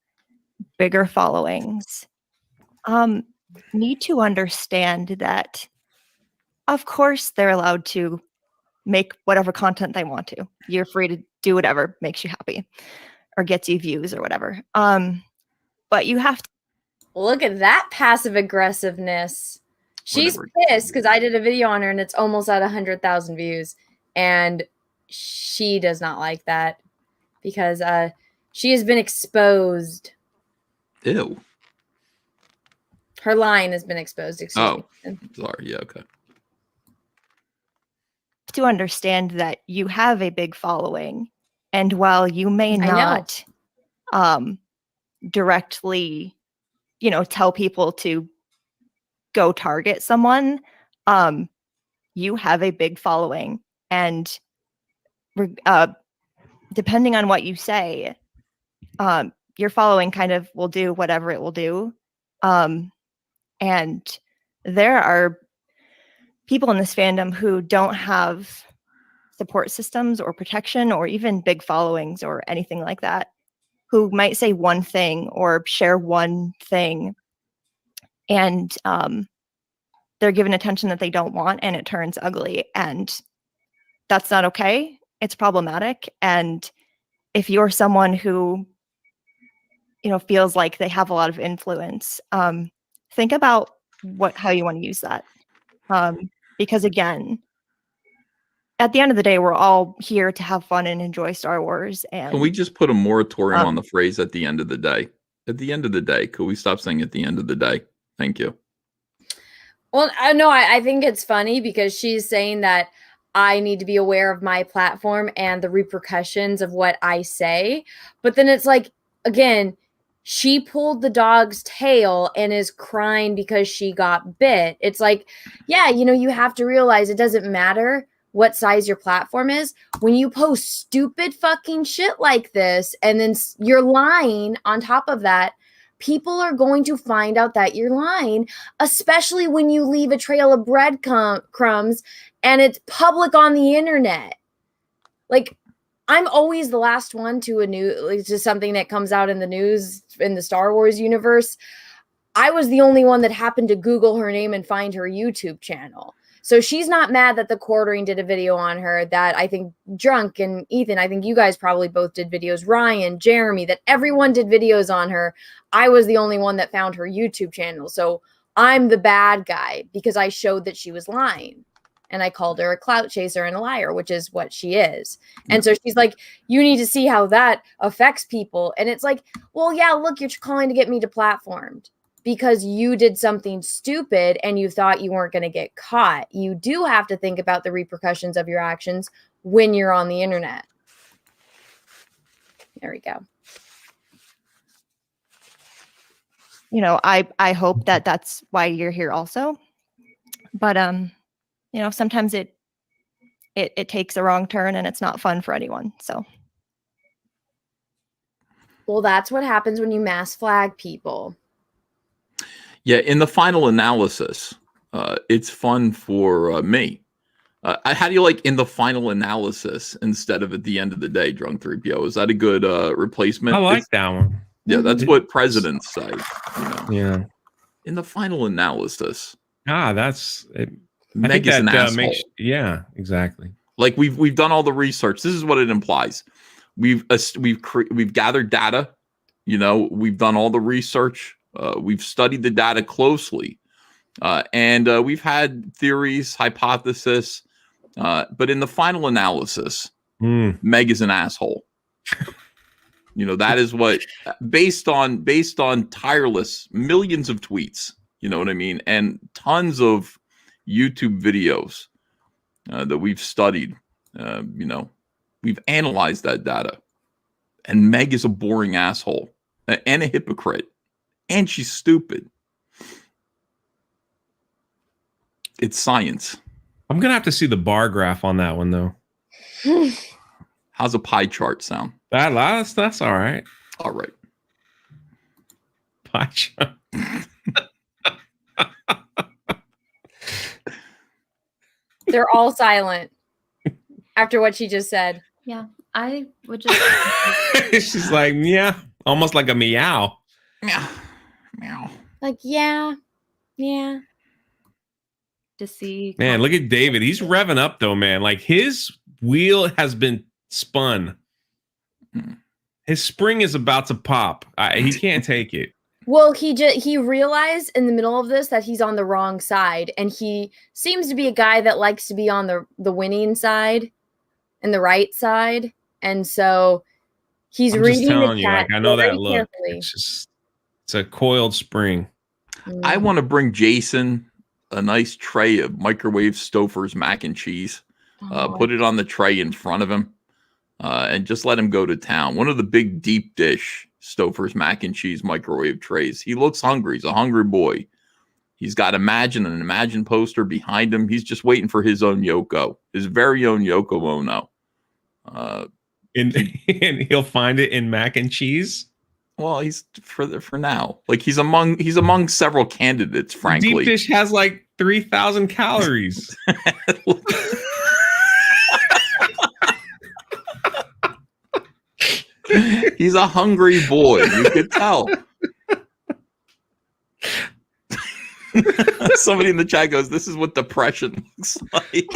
bigger followings need to understand that, of course, they're allowed to make whatever content they want to. You're free to do whatever makes you happy or gets you views or whatever. But you have to. Look at that passive aggressiveness. She's pissed because I did a video on her and it's almost at 100,000 views. And she does not like that because she has been exposed. Ew. Her line has been exposed. Excuse me. Sorry. Yeah, okay. To understand that you have a big following, and while you may not directly tell people to go target someone, you have a big following, and depending on what you say, your following kind of will do whatever it will do. And there are people in this fandom who don't have support systems or protection or even big followings or anything like that, who might say one thing or share one thing, and they're given attention that they don't want, and it turns ugly. And that's not okay. It's problematic. And if you're someone who, feels like they have a lot of influence, think about how you want to use that. Because again, at the end of the day, we're all here to have fun and enjoy Star Wars. And Can we just put a moratorium on the phrase "at the end of the day"? At the end of the day, could we stop saying "at the end of the day"? Thank you. Well, I think it's funny because she's saying that I need to be aware of my platform and the repercussions of what I say. But then it's like, again, she pulled the dog's tail and is crying because she got bit. It's like, yeah, you have to realize it doesn't matter what size your platform is. When you post stupid fucking shit like this, and then you're lying on top of that, people are going to find out that you're lying, especially when you leave a trail of breadcrumbs and it's public on the internet. Like, I'm always the last one to it's just something that comes out in the news in the Star Wars universe. I was the only one that happened to Google her name and find her YouTube channel. So she's not mad that the Quartering did a video on her, that I think Drunk and Ethan, I think you guys probably both did videos, Ryan, Jeremy, that everyone did videos on her. I was the only one that found her YouTube channel. So I'm the bad guy because I showed that she was lying. And I called her a clout chaser and a liar, which is what she is. And so she's like, you need to see how that affects people. And it's like, well, yeah, look, you're calling to get me deplatformed because you did something stupid and you thought you weren't going to get caught. You do have to think about the repercussions of your actions when you're on the internet. There we go. You know, I hope that that's why you're here also. But, you know, sometimes it takes a wrong turn and it's not fun for anyone. So. Well, that's what happens when you mass flag people. Yeah, in the final analysis, it's fun for me. How do you like in the final analysis instead of at the end of the day, Drunk3PO? Is that a good replacement? I like that one. Yeah, that's what presidents say. You know? Yeah. In the final analysis. That's it. Meg is an asshole. Yeah, exactly. Like we've done all the research. This is what it implies. We've gathered data. You know, we've done all the research. We've studied the data closely, and we've had theories, hypothesis. But in the final analysis, Meg is an asshole. You know, that is what based on tireless millions of tweets. You know what I mean, and tons of YouTube videos that we've studied. You know, we've analyzed that data, and Meg is a boring asshole and a hypocrite. And she's stupid. It's science. I'm going to have to see the bar graph on that one, though. How's a pie chart sound? That's all right. All right. Pie chart. They're all silent after what she just said. Yeah, I would just... She's like, yeah, almost like a meow. Meow. Meow. Like, yeah. To see, man, look at David. He's revving up though, man. Like his wheel has been spun. His spring is about to pop. He can't take it. Well, he realized in the middle of this that he's on the wrong side, and he seems to be a guy that likes to be on the winning side and the right side, and so he's reading the chat. I know that look. Carefully. It's a coiled spring. I want to bring Jason a nice tray of microwave Stouffer's mac and cheese. Put it on the tray in front of him, and just let him go to town. One of the big deep dish Stouffer's mac and cheese microwave trays. He looks hungry. He's a hungry boy. He's got an Imagine poster behind him. He's just waiting for his own Yoko, his very own Yoko Ono. And he'll find it in mac and cheese. Well, he's for now. Like he's among several candidates. Frankly, deep dish has like 3,000 calories. He's a hungry boy. You could tell. Somebody in the chat goes, "This is what depression looks like."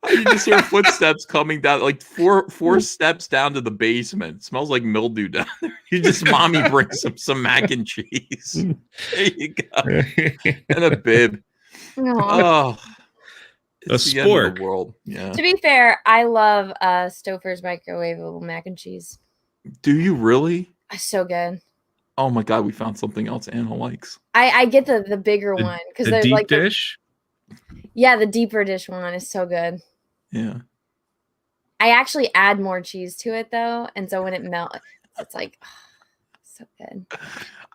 You just hear footsteps coming down, like four steps down to the basement. It smells like mildew down there. You just, mommy brings him some mac and cheese. There you go. And a bib. Oh, a sport. The world. Yeah. To be fair, I love Stouffer's microwavable mac and cheese. Do you really? It's so good. Oh my God, we found something else Anna likes. I get the bigger one because there's deep like dish. Yeah, the deeper dish one is so good. Yeah. I actually add more cheese to it though, and so when it melts, it's like so good.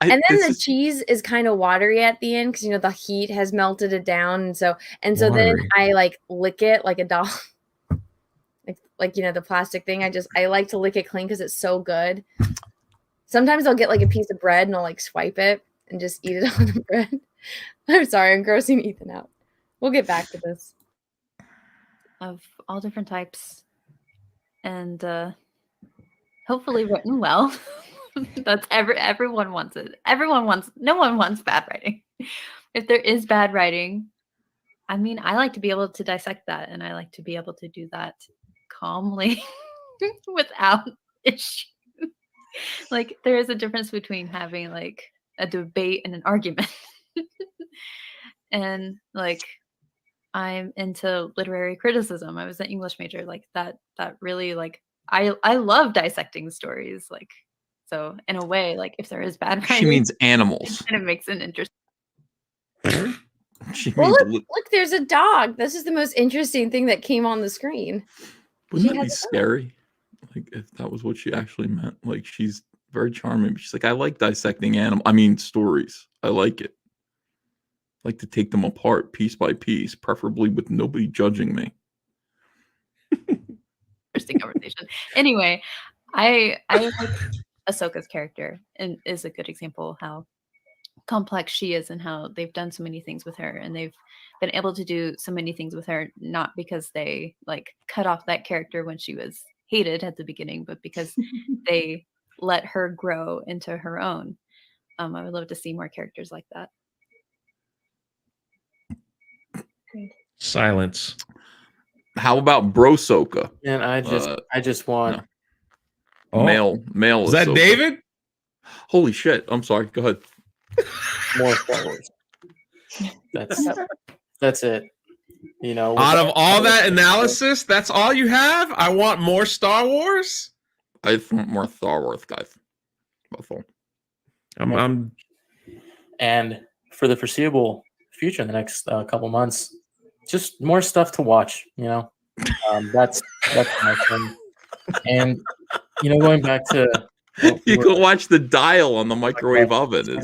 And then the cheese is kind of watery at the end because you know the heat has melted it down, and so then I like lick it like a dog. like the plastic thing. I like to lick it clean because it's so good. Sometimes I'll get like a piece of bread and I'll like swipe it and just eat it on the bread. I'm sorry, I'm grossing Ethan out. We'll get back to this. Of all different types, and hopefully written well. That's everyone wants it. No one wants bad writing. If there is bad writing, I mean, I like to be able to dissect that, and I like to be able to do that calmly without issue. Like, there is a difference between having like a debate and an argument. And like, I'm into literary criticism. I was an English major. Like that really, like, I love dissecting stories. Like, so in a way, like, if there is bad writing, She means animals. it kind of makes it interesting. She Well, means look, there's a dog. This is the most interesting thing that came on the screen. wouldn't that be scary? Like, if that was what she actually meant. Like, she's very charming. She's like, I like dissecting stories. I like it. I like to take them apart piece by piece, preferably with nobody judging me. Interesting conversation. Anyway, I like Ahsoka's character, and is a good example of how complex she is and how they've done so many things with her, and they've been able to do so many things with her, not because they like cut off that character when she was hated at the beginning, but because they let her grow into her own. I would love to see more characters like that. Silence. How about Brosoka? And I just want male. Is that Ahsoka. David? Holy shit! I'm sorry. Go ahead. more Star Wars. That's it. You know, Out of all that analysis, that's all you have? I want more Star Wars? I want more Star Wars, guys. That's all. I'm And for the foreseeable future, in the next couple months, just more stuff to watch. You know, that's my thing. And going back to you can watch the dial on the microwave oven.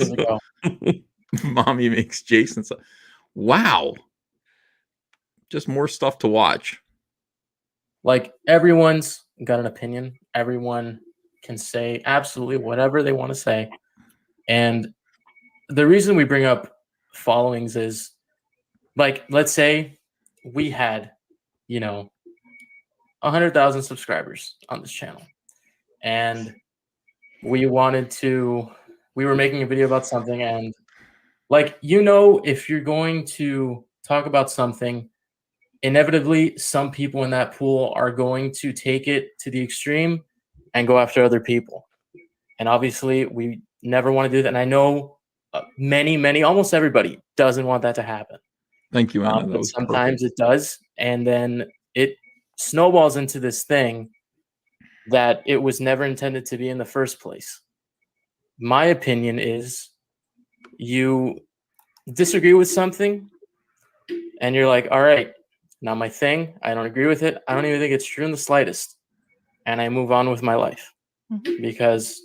Mommy makes Jason. Wow. Just more stuff to watch. Like, everyone's got an opinion. Everyone can say absolutely whatever they want to say. And the reason we bring up followings is, like, let's say we had, 100,000 subscribers on this channel. And we were making a video about something, and like, if you're going to talk about something, inevitably some people in that pool are going to take it to the extreme and go after other people. And obviously we never want to do that. And I know many, almost everybody doesn't want that to happen. Thank you, Anna. But sometimes it does. And then it snowballs into this thing that it was never intended to be in the first place. My opinion is, you disagree with something and you're like, all right, not my thing. I don't agree with it. I don't even think it's true in the slightest. And I move on with my life. Because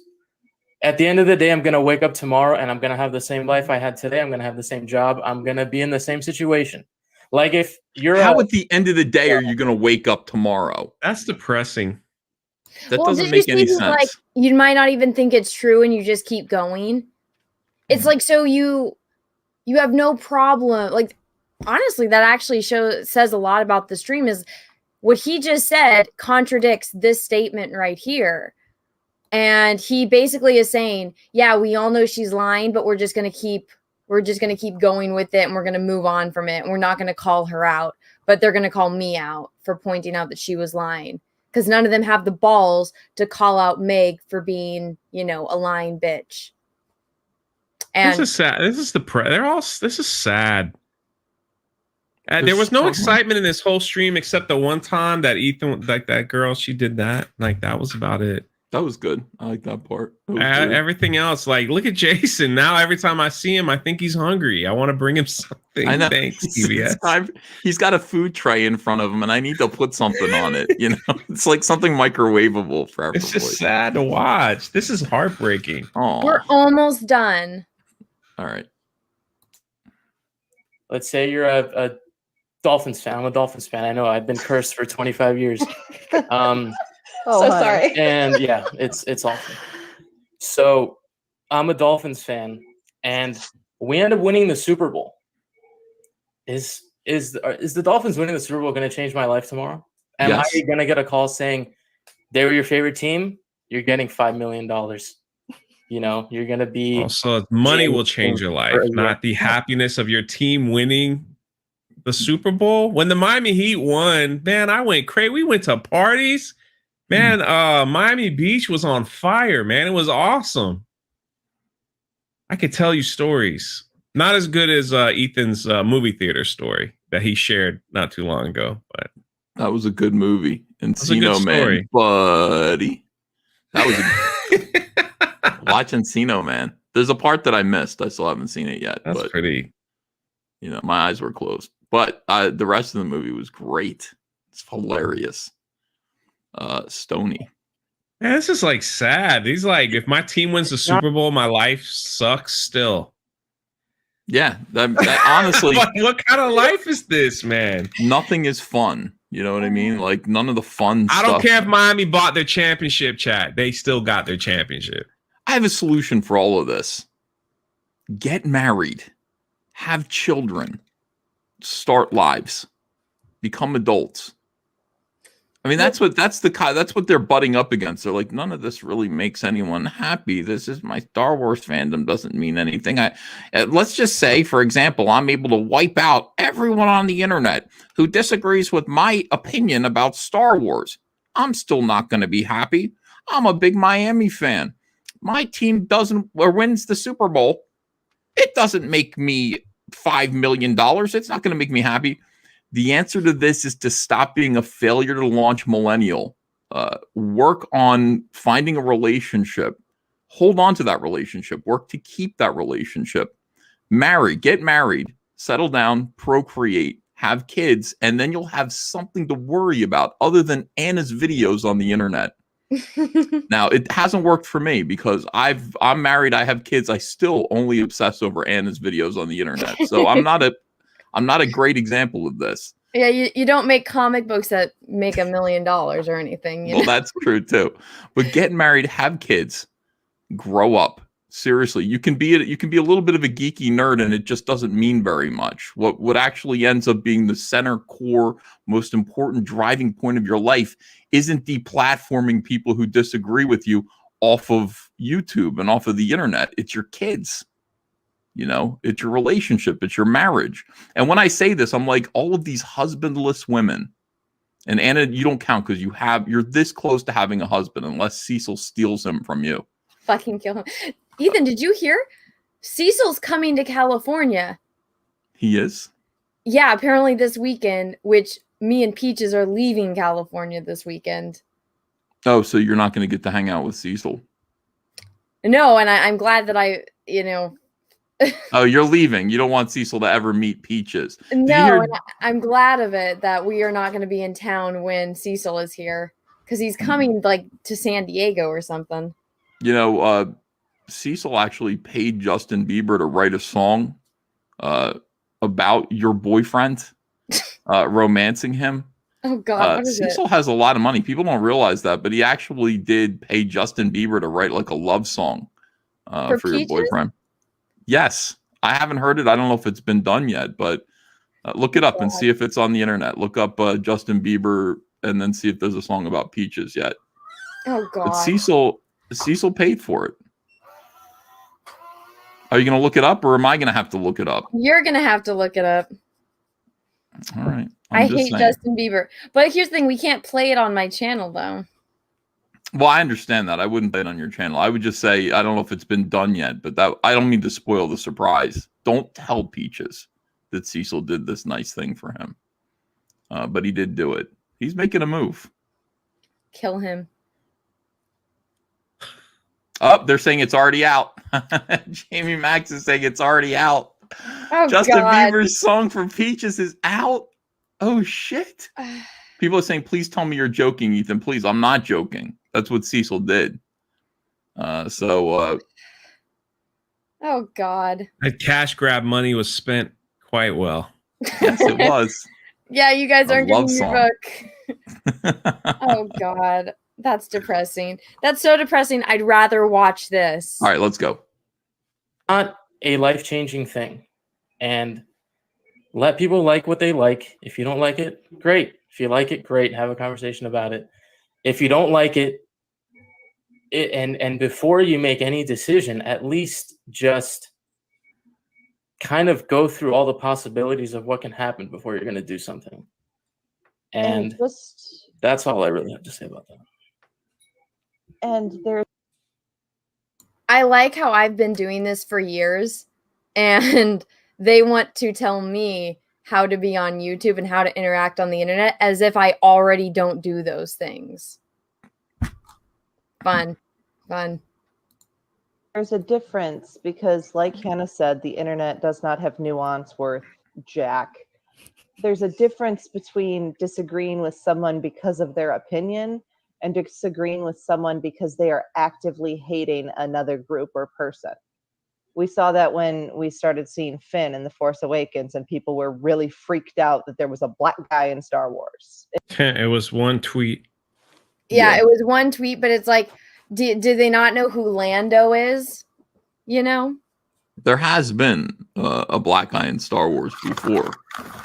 at the end of the day, I'm going to wake up tomorrow and I'm going to have the same life I had today. I'm going to have the same job. I'm going to be in the same situation. Like, if you're How at the end of the day are you going to wake up tomorrow? That's depressing. That Well, doesn't did make you any see, sense. like, you might not even think it's true and you just keep going. It's like, so you have no problem. Like, honestly, that actually says a lot about the stream. Is what he just said contradicts this statement right here. And he basically is saying, yeah, we all know she's lying, but we're just going to keep going with it, and we're going to move on from it. And we're not going to call her out, but they're going to call me out for pointing out that she was lying, because none of them have the balls to call out Meg for being, a lying bitch. And this is sad. This is this is sad. There was no excitement in this whole stream except the one time that Ethan, like that girl, she did that. Like, that was about it. That was good. I like that part. Everything else, like, look at Jason. Now every time I see him, I think he's hungry. I want to bring him something. I know. Thanks, TBS. He's got a food tray in front of him, and I need to put something on it. It's like something microwavable for everybody. It's just sad to watch. This is heartbreaking. Oh, we're almost done. All right. Let's say you're a Dolphins fan. I'm a Dolphins fan. I know. I've been cursed for 25 years. So sorry. And yeah, it's awful. So I'm a Dolphins fan, and we end up winning the Super Bowl. Is the Dolphins winning the Super Bowl going to change my life tomorrow? Am Yes. I going to get a call saying they were your favorite team? You're getting $5 million. You know, you're going to be. Also, money will change your life, for a year. not the happiness of your team winning the Super Bowl. When the Miami Heat won, man, I went crazy. We went to parties. Man, Miami Beach was on fire, man. It was awesome. I could tell you stories. Not as good as Ethan's movie theater story that he shared not too long ago, but that was a good movie. Encino Man, buddy. That was watch Encino Man. There's a part that I missed. I still haven't seen it yet. That's pretty. You know, my eyes were closed. But the rest of the movie was great. It's hilarious. Stony. Man, this is like sad. He's like, if my team wins the Super Bowl, my life sucks still. Yeah, that honestly, what kind of life is this, man? Nothing is fun. You know what I mean? Like none of the fun I stuff. don't care if Miami bought their championship, chat. They still got their championship. I have a solution for all of this. Get married, have children, start lives, become adults. I mean, that's what they're butting up against. They're like, none of this really makes anyone happy. This is my Star Wars fandom doesn't mean anything. Let's just say, for example, I'm able to wipe out everyone on the internet who disagrees with my opinion about Star Wars. I'm still not going to be happy. I'm a big Miami fan. My team wins the Super Bowl. It doesn't make me $5 million. It's not going to make me happy. The answer to this is to stop being a failure to launch millennial. Work on finding a relationship. Hold on to that relationship. Work to keep that relationship. Get married, settle down, procreate, have kids, and then you'll have something to worry about other than Anna's videos on the internet. Now, it hasn't worked for me because I'm married, I have kids, I still only obsess over Anna's videos on the internet. So I'm not a great example of this. Yeah, you don't make comic books that make $1 million or anything. You Well, know? that's true too. But get married, have kids, grow up. Seriously, you can be a little bit of a geeky nerd, and it just doesn't mean very much. What actually ends up being the center core, most important driving point of your life isn't deplatforming people who disagree with you off of YouTube and off of the internet. It's your kids. You know, it's your relationship, it's your marriage. And when I say this, I'm like, all of these husbandless women, and Anna, you don't count because you're this close to having a husband unless Cecil steals him from you. Fucking kill him. Ethan, did you hear? Cecil's coming to California. He is? Yeah, apparently this weekend, which me and Peaches are leaving California this weekend. Oh, so you're not going to get to hang out with Cecil? No, and I'm glad that Oh, you're leaving. You don't want Cecil to ever meet Peaches. No, and I'm glad of it that we are not going to be in town when Cecil is here because he's coming like to San Diego or something. You know, Cecil actually paid Justin Bieber to write a song about your boyfriend romancing him. Oh God, what is Cecil it? has a lot of money. People don't realize that, but he actually did pay Justin Bieber to write like a love song for your Peaches? boyfriend. Yes, I haven't heard it. I don't know if it's been done yet, but look it up and see if it's on the internet. Look up Justin Bieber and then see if there's a song about Peaches yet. Oh God. But Cecil paid for it. Are you going to look it up or am I going to have to look it up? You're going to have to look it up. All right. I hate Justin Bieber. But here's the thing. We can't play it on my channel, though. Well, I understand that. I wouldn't play it on your channel. I would just say, I don't know if it's been done yet, but that I don't mean to spoil the surprise. Don't tell Peaches that Cecil did this nice thing for him. But he did do it. He's making a move. Kill him. Oh, they're saying it's already out. Jamie Max is saying it's already out. Oh, Justin God. Bieber's song for Peaches is out. Oh, shit. People are saying, please tell me you're joking, Ethan. Please, I'm not joking. That's what Cecil did. Oh, God. That cash grab money was spent quite well. Yes, it was. Yeah, you guys A aren't love getting song. your book. Oh God, that's depressing. That's so depressing. I'd rather watch this. All right, let's go. Not a life-changing thing, and let people like what they like. If you don't like it, great. If you like it, great. Have a conversation about it. If you don't like it, and before you make any decision, at least just kind of go through all the possibilities of what can happen before you're going to do something. And just that's all I really have to say about that. and there I like how I've been doing this for years, and they want to tell me how to be on YouTube and how to interact on the internet as if I already don't do those things. Fun. there's a difference because, like Hannah said, the internet does not have nuance worth jack. There's a difference between disagreeing with someone because of their opinion and disagreeing with someone because they are actively hating another group or person. We saw that when we started seeing Finn in The Force Awakens, and people were really freaked out that there was a black guy in Star Wars. It was one tweet. Yeah, it was one tweet, but it's like, do they not know who Lando is? You know? There has been a black guy in Star Wars before.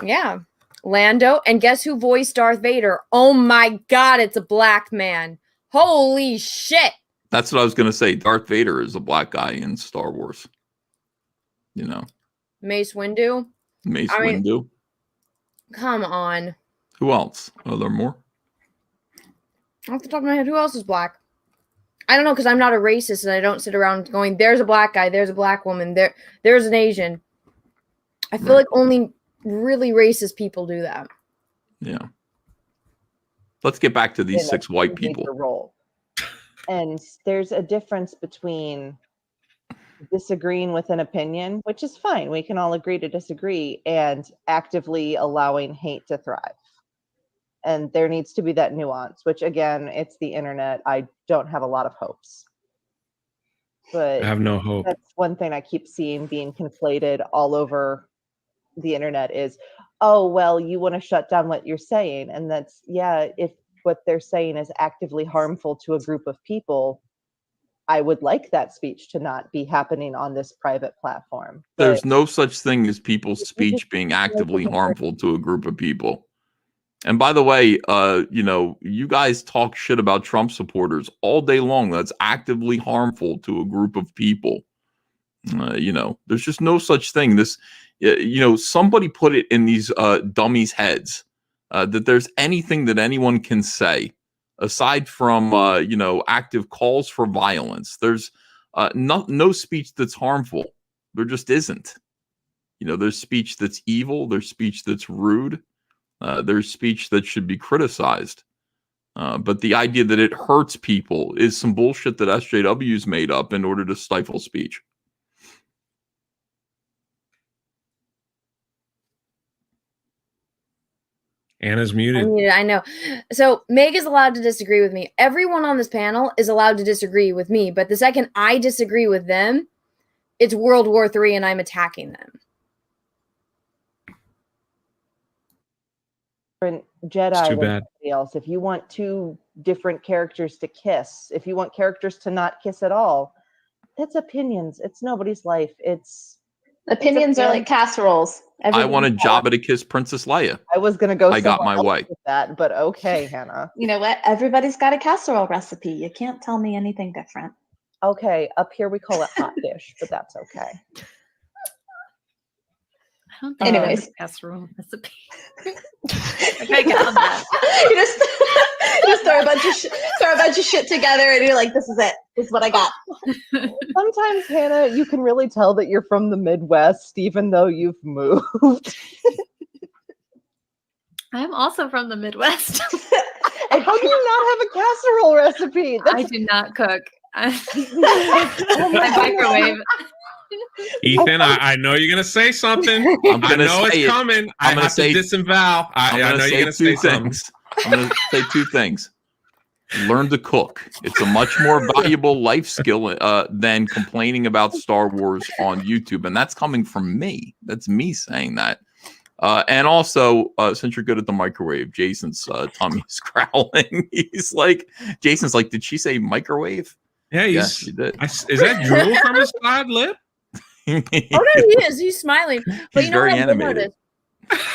Yeah. Lando. And guess who voiced Darth Vader? Oh my God, it's a black man. Holy shit. That's what I was going to say. Darth Vader is a black guy in Star Wars. You know, Mace Windu. Mace I mean, Windu. Come on. Who else? Are there more? Off the top of my head, who else is black? I don't know, because I'm not a racist and I don't sit around going, there's a black guy, there's a black woman, there's an Asian. I feel like only really racist people do that. Yeah. Let's get back to these 6 white people. Role. And there's a difference between disagreeing with an opinion, which is fine. We can all agree to disagree, and actively allowing hate to thrive. And there needs to be that nuance, which again, it's the internet. I don't have a lot of hopes. But I have no hope. That's one thing I keep seeing being conflated all over the internet is, oh, well, you want to shut down what you're saying. And that's, yeah, if what they're saying is actively harmful to a group of people, I would like that speech to not be happening on this private platform. There's no such thing as people's speech being actively harmful to a group of people. And by the way, you know, you guys talk shit about Trump supporters all day long. That's actively harmful to a group of people. You know, there's just no such thing. This, you know, somebody put it in these dummies' heads that there's anything that anyone can say aside from, you know, active calls for violence. There's no speech that's harmful. There just isn't. You know, there's speech that's evil. There's speech that's rude. There's speech that should be criticized. But the idea that it hurts people is some bullshit that SJW's made up in order to stifle speech. Anna's muted. I know. So Meg is allowed to disagree with me. Everyone on this panel is allowed to disagree with me. But the second I disagree with them, it's World War III and I'm attacking them. Different It's Jedi too than bad. somebody else. If you want 2 different characters to kiss, if you want characters to not kiss at all, that's opinions. It's nobody's life. Opinions are like casseroles. I wanted Jabba to kiss Princess Leia. I was going to go I got somewhere my else way. with that, but okay, Hannah. You know what? Everybody's got a casserole recipe. You can't tell me anything different. Okay, up here we call it hot dish, but that's okay. I don't think Anyways. it's a casserole recipe. I got that. you just throw a bunch of shit together, and you're like, "This is it. This is what I got." Sometimes, Hannah, you can really tell that you're from the Midwest, even though you've moved. I'm also from the Midwest. And how do you not have a casserole recipe? I do not cook. I microwave. Ethan, I know you're gonna say something. I know it's coming. I have to disavow. I know you're gonna say something. I'm gonna say 2 things. Learn to cook. It's a much more valuable life skill than complaining about Star Wars on YouTube, and that's coming from me. That's me saying that. And also, since you're good at the microwave, Jason's tummy's growling. Jason's like, did she say microwave? Yeah, Yes, she did. Is that drool from his side lip? Oh no, he is. He's smiling. But He's you know very what I did animated. notice?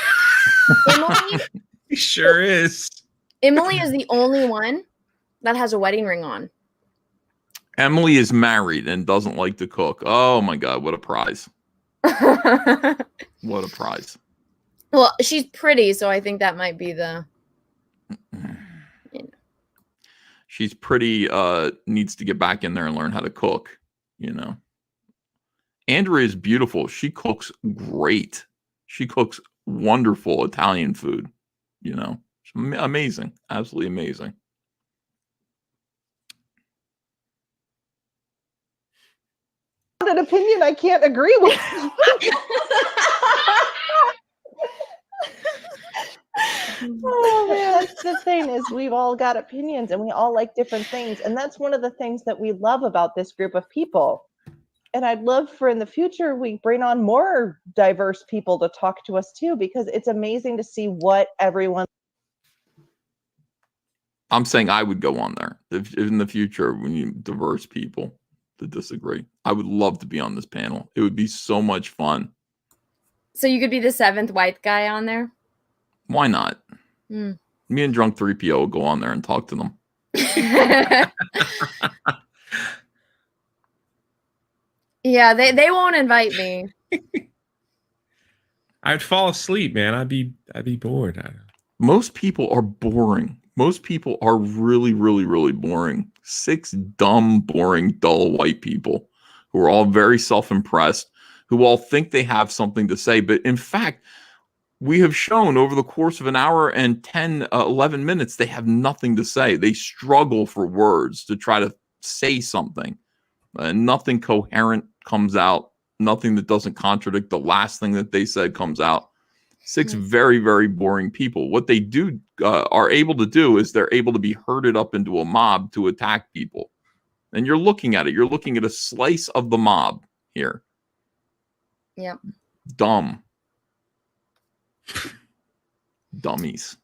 Emily, He sure is. Emily is the only one that has a wedding ring on. Emily is married and doesn't like to cook. Oh my God, what a prize. What a prize. Well, she's pretty, so I think that might be the. She's pretty, needs to get back in there and learn how to cook, you know. Andrea is beautiful. She cooks great. She cooks wonderful Italian food, you know. Amazing. Absolutely amazing. An opinion I can't agree with. Oh man, that's the thing, is we've all got opinions and we all like different things, and that's one of the things that we love about this group of people. And I'd love for in the future we bring on more diverse people to talk to us too, because it's amazing to see what everyone. I'm saying I would go on there if in the future when you diverse people to disagree. I would love to be on this panel. It would be so much fun. So you could be the 7th white guy on there? Why not? Hmm. Me and Drunk3PO will go on there and talk to them. Yeah, they won't invite me. I'd fall asleep, man. I'd be bored. Most people are boring. Most people are really, really, really boring. 6 dumb, boring, dull white people who are all very self-impressed, who all think they have something to say. But in fact, we have shown over the course of an hour and 10, 11 minutes, they have nothing to say. They struggle for words to try to say something. Nothing coherent comes out. Nothing that doesn't contradict the last thing that they said comes out. 6 very, very boring people. What they do are able to do is they're able to be herded up into a mob to attack people. And you're looking at it. You're looking at a slice of the mob here. Yep. Dumb. Dummies.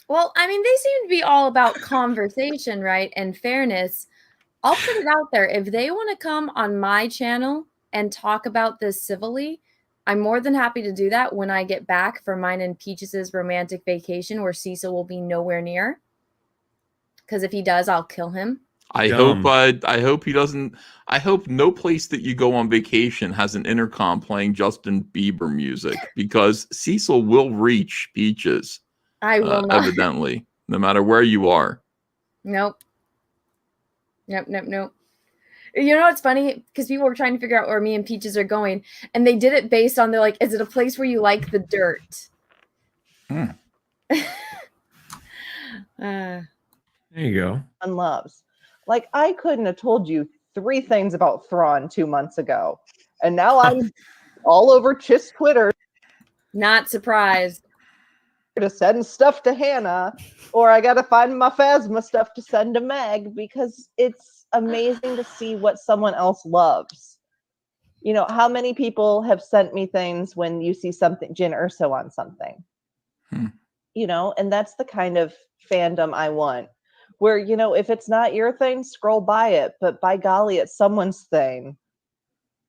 Well, I mean, they seem to be all about conversation, right? And fairness. I'll put it out there. If they want to come on my channel and talk about this civilly, I'm more than happy to do that when I get back from mine and Peaches' romantic vacation, where Cecil will be nowhere near. Because if he does, I'll kill him. I hope he doesn't. I hope no place that you go on vacation has an intercom playing Justin Bieber music, because Cecil will reach Peaches. I will not. Evidently, no matter where you are. Nope. Nope. You know what's funny? Because people were trying to figure out where me and Peaches are going, and they did it based on, they're like, is it a place where you like the dirt? There you go. Loves. Like, I couldn't have told you 3 things about Thrawn 2 months ago, and now I'm all over Chiss Twitter. Not surprised. To send stuff to Hannah, or I gotta find my Phasma stuff to send to Meg, because it's amazing to see what someone else loves. You know, how many people have sent me things when you see something, Jyn Erso on something? You know, and that's the kind of fandom I want. Where, you know, if it's not your thing, scroll by it, but by golly, it's someone's thing.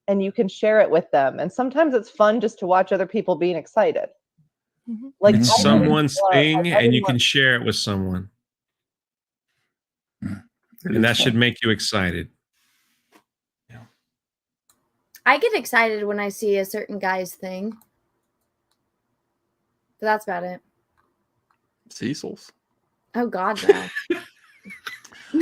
And you can share it with them. And sometimes it's fun just to watch other people being excited. Like, It's someone's thing, and you can share it with someone. And that should make you excited. I get excited when I see a certain guy's thing. But that's about it. Cecil's. Oh, God, no.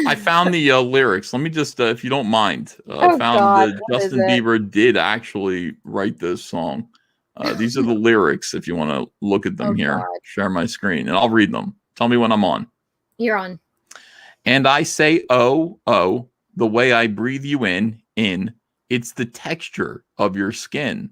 I found the lyrics. Let me just, if you don't mind, Oh, found God, that what is Justin it? Bieber did actually write this song. These are the lyrics, if you want to look at them Oh, here. God. Share my screen, and I'll read them. Tell me when I'm on. You're on. And I say, oh, oh, the way I breathe you in, it's the texture of your skin.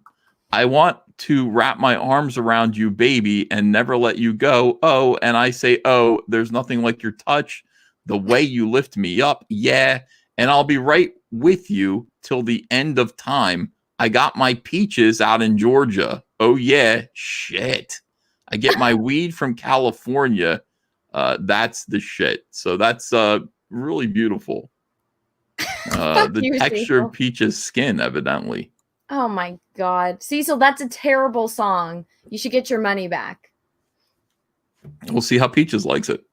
I want to wrap my arms around you, baby, and never let you go. Oh, and I say, oh, there's nothing like your touch, the way you lift me up. Yeah, and I'll be right with you till the end of time. I got my peaches out in Georgia. Oh yeah, shit. I get my weed from California. That's the shit. So that's really beautiful. The you, texture Cecil. of Peach's skin, evidently. Oh my God. Cecil, that's a terrible song. You should get your money back. We'll see how Peaches likes it.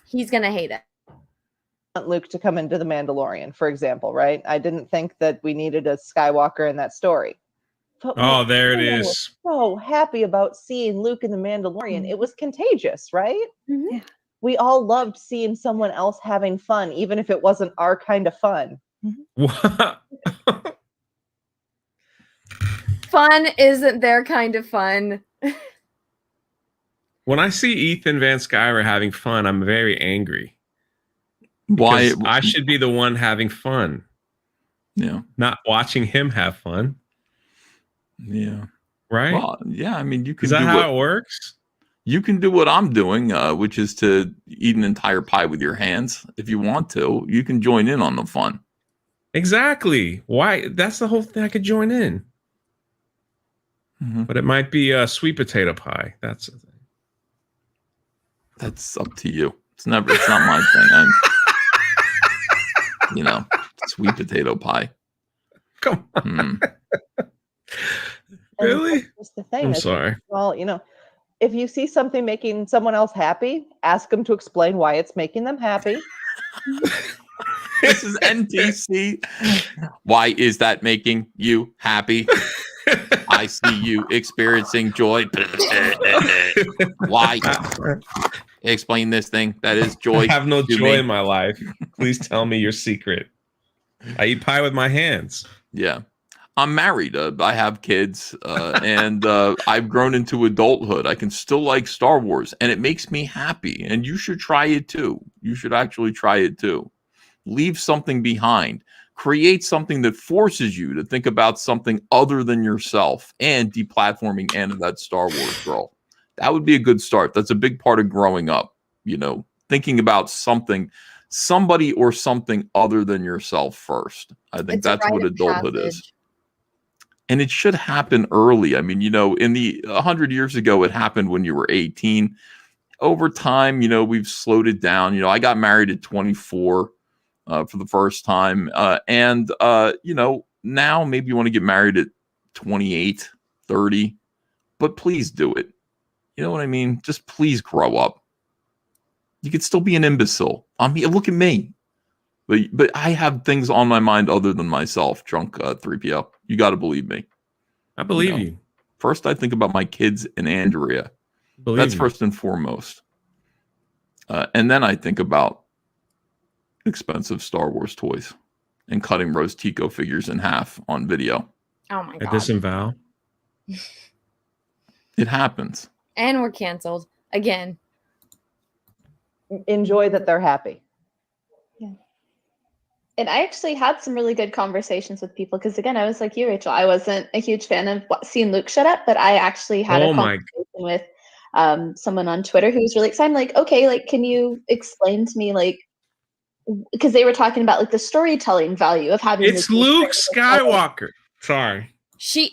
He's going to hate it. Want Luke to come into The Mandalorian, for example, right? I didn't think that we needed a Skywalker in that story. But Oh, there it everyone is. was so happy about seeing Luke in The Mandalorian. It was contagious, right? Yeah. We all loved seeing someone else having fun, even if it wasn't our kind of fun. Fun isn't their kind of fun. When I see Ethan Van Sciver having fun, I'm very angry. Why? Because I should be the one having fun. Yeah. Not watching him have fun. Yeah. Right? Well, yeah. I mean, you can. Is that do how what, it works? You can do what I'm doing, which is to eat an entire pie with your hands. If you want to, you can join in on the fun. Exactly. Why? That's the whole thing. I could join in. But it might be a sweet potato pie. That's the thing. That's up to you. It's not my thing. Sweet potato pie. Come on. And Really? that's the thing. I'm sorry. Well, if you see something making someone else happy, ask them to explain why it's making them happy. This is NTC. Why is that making you happy? I see you experiencing joy. Why? Explain this thing. That is joy. I have no to joy me. in my life. Please tell me your secret. I eat pie with my hands. Yeah. I'm married. I have kids, and I've grown into adulthood. I can still like Star Wars, and it makes me happy. And you should try it too. You should actually try it too. Leave something behind. Create something that forces you to think about something other than yourself, and deplatforming Anna, that Star Wars girl. That would be a good start. That's a big part of growing up. Thinking about somebody or something other than yourself first. I think that's what adulthood is. And it should happen early. I mean, in the 100 years ago, it happened when you were 18. Over time, we've slowed it down. I got married at 24 for the first time. And now maybe you want to get married at 28, 30, but please do it. You know what I mean? Just please grow up. You could still be an imbecile. Look at me. But I have things on my mind other than myself, Drunk 3PO. You got to believe me. I believe you. First, I think about my kids and Andrea. That's first and foremost. And then I think about expensive Star Wars toys and cutting Rose Tico figures in half on video. Oh my God. I disavow. It happens. And we're canceled again. Enjoy that they're happy. And I actually had some really good conversations with people because, again, I was like you, Rachel. I wasn't a huge fan of seeing Luke shut up, but I actually had a conversation with someone on Twitter who was really excited. Like, okay, like, can you explain to me, like, because they were talking about like the storytelling value of having. It's Luke Skywalker. Sorry. She's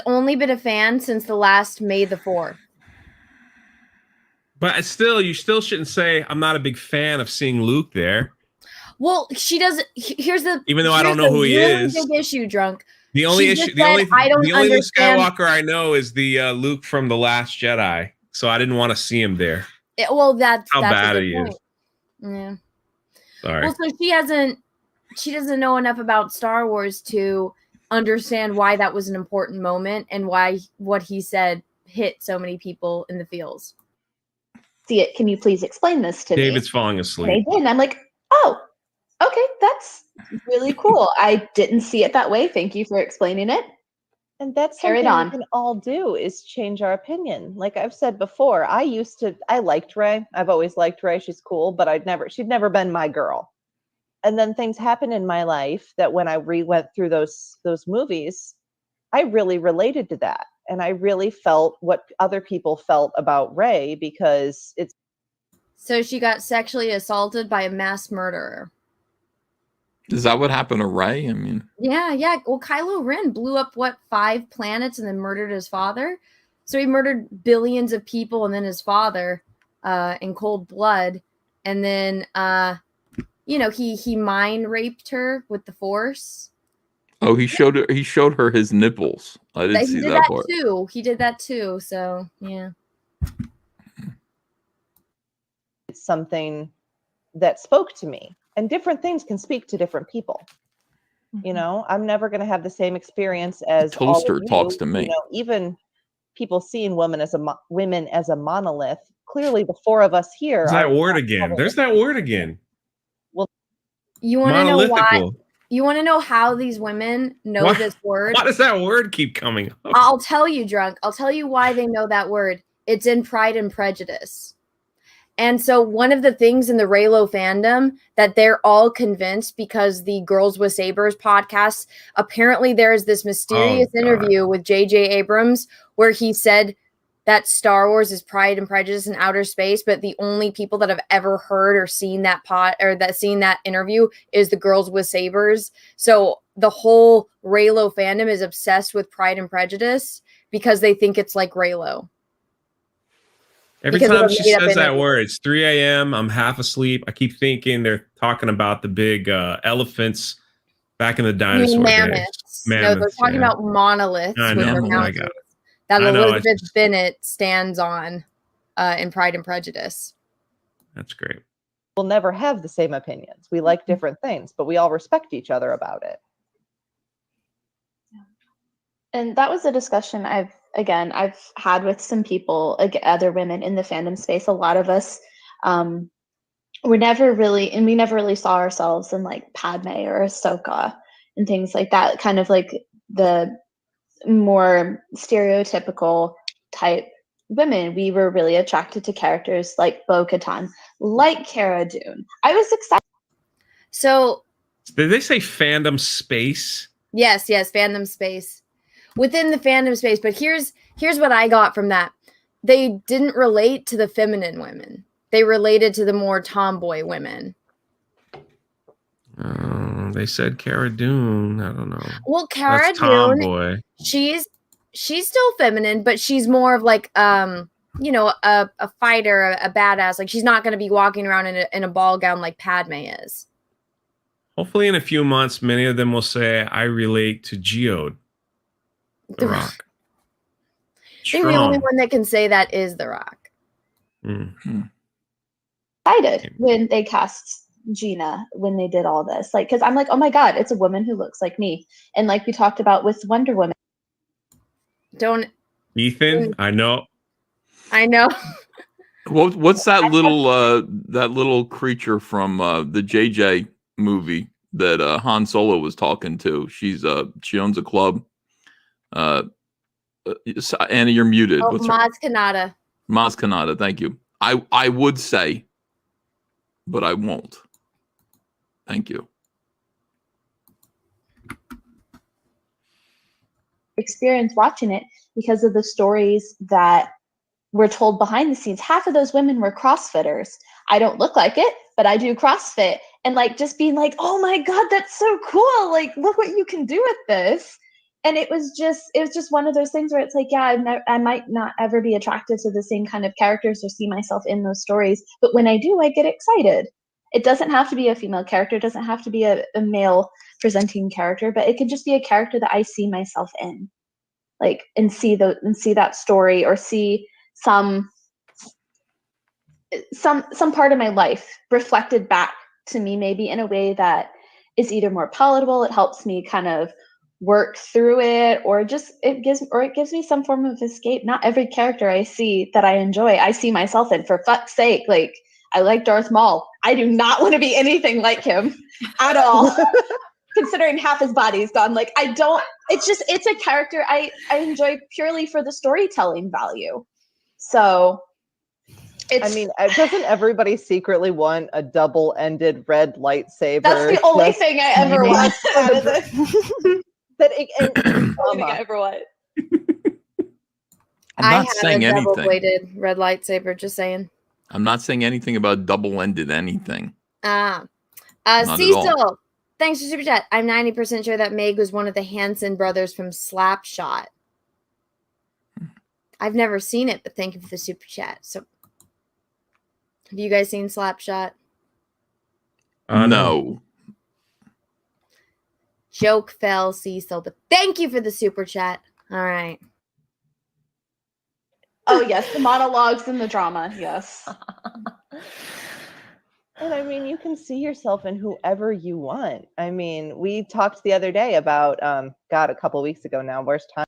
only been a fan since the last May the 4th. But still, you still shouldn't say I'm not a big fan of seeing Luke there. Well, she doesn't. Here's the. Even though I don't know who he is. Big issue, Drunk. The only She issue, just the only Luke understand- Skywalker I know is the Luke from The Last Jedi. So I didn't want to see him there. That's how that's bad a good he point. is. Yeah. Sorry. Well, so she doesn't know enough about Star Wars to understand why that was an important moment and why what he said hit so many people in the feels. See it. Can you please explain this to me? David's falling asleep. And they did, and I'm like, oh, okay, that's really cool. I didn't see it that way. Thank you for explaining it. And that's Carry it something on. we can all do is change our opinion. Like I've said before, I liked Rey. I've always liked Rey. She's cool, but she'd never been my girl. And then things happened in my life that when I went through those movies, I really related to that. And I really felt what other people felt about Rey because it's. So she got sexually assaulted by a mass murderer. Is that what happened to Rey? I mean, Yeah, yeah. Well, Kylo Ren blew up 5 planets and then murdered his father. So he murdered billions of people and then his father in cold blood. And then he mind raped her with the Force. oh, he showed her his nipples. I didn't see that part. Too. He did that too. So yeah. It's something that spoke to me, and different things can speak to different people. You know, I'm never going to have the same experience as Toaster all of you. talks to me. You know, even people seeing women as a monolith. Clearly, the four of us here. There's that word again. There's that word again. Well, you want to know why? You want to know how these women know this word? Why does that word keep coming up? I'll tell you, Drunk. I'll tell you why they know that word. It's in Pride and Prejudice. And so one of the things in the Reylo fandom that they're all convinced, because the Girls with Sabers podcast, apparently there is this mysterious interview with J.J. Abrams where he said that Star Wars is Pride and Prejudice in outer space, but the only people that have ever heard or seen that interview is the Girls with Sabers. So the whole Reylo fandom is obsessed with Pride and Prejudice because they think it's like Reylo. Every time she says that word, it's 3 a.m. I'm half asleep. I keep thinking they're talking about the big elephants back in the dinosaur mammoths. days. No, they're talking about monoliths I with know. their I mountains got it. that I know, Elizabeth Bennet stands on in Pride and Prejudice. That's great. We'll never have the same opinions. We like different things, but we all respect each other about it. And that was a discussion I've had with some people, other women in the fandom space. A lot of us we never really saw ourselves in like Padme or Ahsoka and things like that, kind of like the more stereotypical type women. We were really attracted to characters like Bo-Katan, like Cara Dune. I was excited. So did they say fandom space? Yes, fandom space. Within the fandom space, but here's what I got from that. They didn't relate to the feminine women. They related to the more tomboy women. They said Cara Dune. I don't know. Well, Cara Dune, tomboy. She's still feminine, but she's more of like a fighter, a badass. Like she's not going to be walking around in a ball gown like Padme is. Hopefully, in a few months, many of them will say, "I relate to Geode." The Rock. I think the only one that can say that is The Rock. Mm-hmm. Excited when they cast Gina, when they did all this, like, because I'm like, oh my god, it's a woman who looks like me, and like we talked about with Wonder Woman. Ethan, I know. What's that little creature from the JJ movie that Han Solo was talking to? She owns a club. Anna, you're muted. Oh, Maz Kanata. Maz Kanata, thank you. I would say, but I won't. Thank you. Experience watching it because of the stories that were told behind the scenes. Half of those women were CrossFitters. I don't look like it, but I do CrossFit. And like just being like, oh my God, that's so cool. Like, look what you can do with this. And it was just one of those things where it's like, yeah, I might not ever be attracted to the same kind of characters or see myself in those stories. But when I do, I get excited. It doesn't have to be a female character. It doesn't have to be a male presenting character, but it could just be a character that I see myself in, like, and see that story, or see some part of my life reflected back to me, maybe in a way that is either more palatable. It helps me kind of work through it, or just it gives me some form of escape. Not every character I see that I enjoy, I see myself in. For fuck's sake, like, I like Darth Maul. I do not want to be anything like him at all. Considering half his body is gone. Like, I don't, it's a character I enjoy purely for the storytelling value. So doesn't everybody secretly want a double-ended red lightsaber? That's the only thing I ever want out of this. Only thing I ever want. I'm not saying a anything. Double-bladed red lightsaber, just saying. I'm not saying anything about double-ended anything. Not at all. Cecil, Thanks for super chat. I'm 90% sure that Meg was one of the Hanson brothers from Slapshot. I've never seen it, but thank you for the super chat. So, have you guys seen Slapshot? No. Joke fell, Cecil, but thank you for the super chat. All right. Oh yes, the monologues and the drama. Yes. And I mean, you can see yourself in whoever you want. I mean, we talked the other day about, God, a couple weeks ago now. Where's time?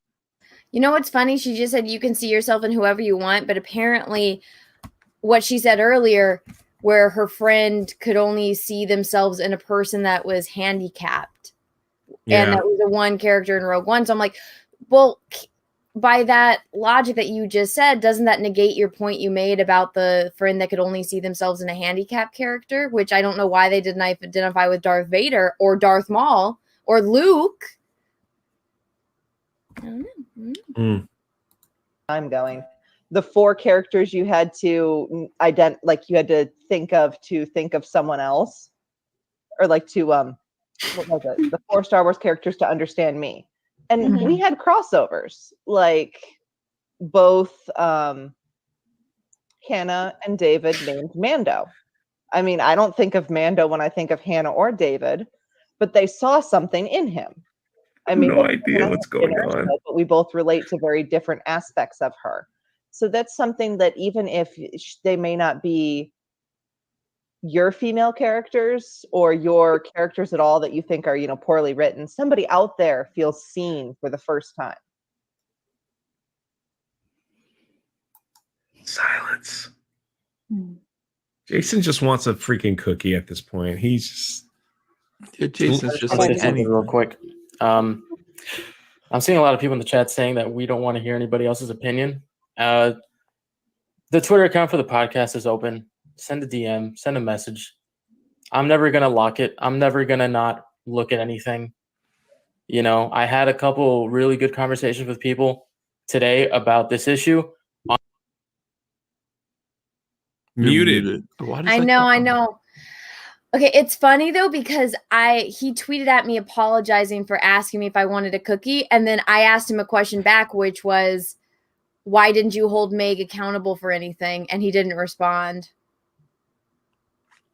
You know what's funny? She just said you can see yourself in whoever you want, but apparently what she said earlier, where her friend could only see themselves in a person that was handicapped. Yeah. And that was the one character in Rogue One. So I'm like, well, by that logic that you just said, doesn't that negate your point you made about the friend that could only see themselves in a handicapped character? Which I don't know why they didn't identify with Darth Vader or Darth Maul or Luke. I don't know. I'm going. The 4 characters you had to like you had to think of someone else, or like to what was it? The 4 Star Wars characters to understand me, and we had crossovers, like both Hannah and David named Mando. I mean, I don't think of Mando when I think of Hannah or David, but they saw something in him. I mean, no idea what's going on. But we both relate to very different aspects of her. So that's something that even if they may not be your female characters or your characters at all that you think are, poorly written, somebody out there feels seen for the first time. Silence. Jason just wants a freaking cookie at this point. He's just... Jason's just I'll like say something real quick. I'm seeing a lot of people in the chat saying that we don't want to hear anybody else's opinion. The Twitter account for the podcast is open. Send a DM, send a message. I'm never going to lock it. I'm never going to not look at anything. I had a couple really good conversations with people today about this issue. Muted. I know. Okay, it's funny though because he tweeted at me apologizing for asking me if I wanted a cookie, and then I asked him a question back, which was, "Why didn't you hold Meg accountable for anything?" And he didn't respond.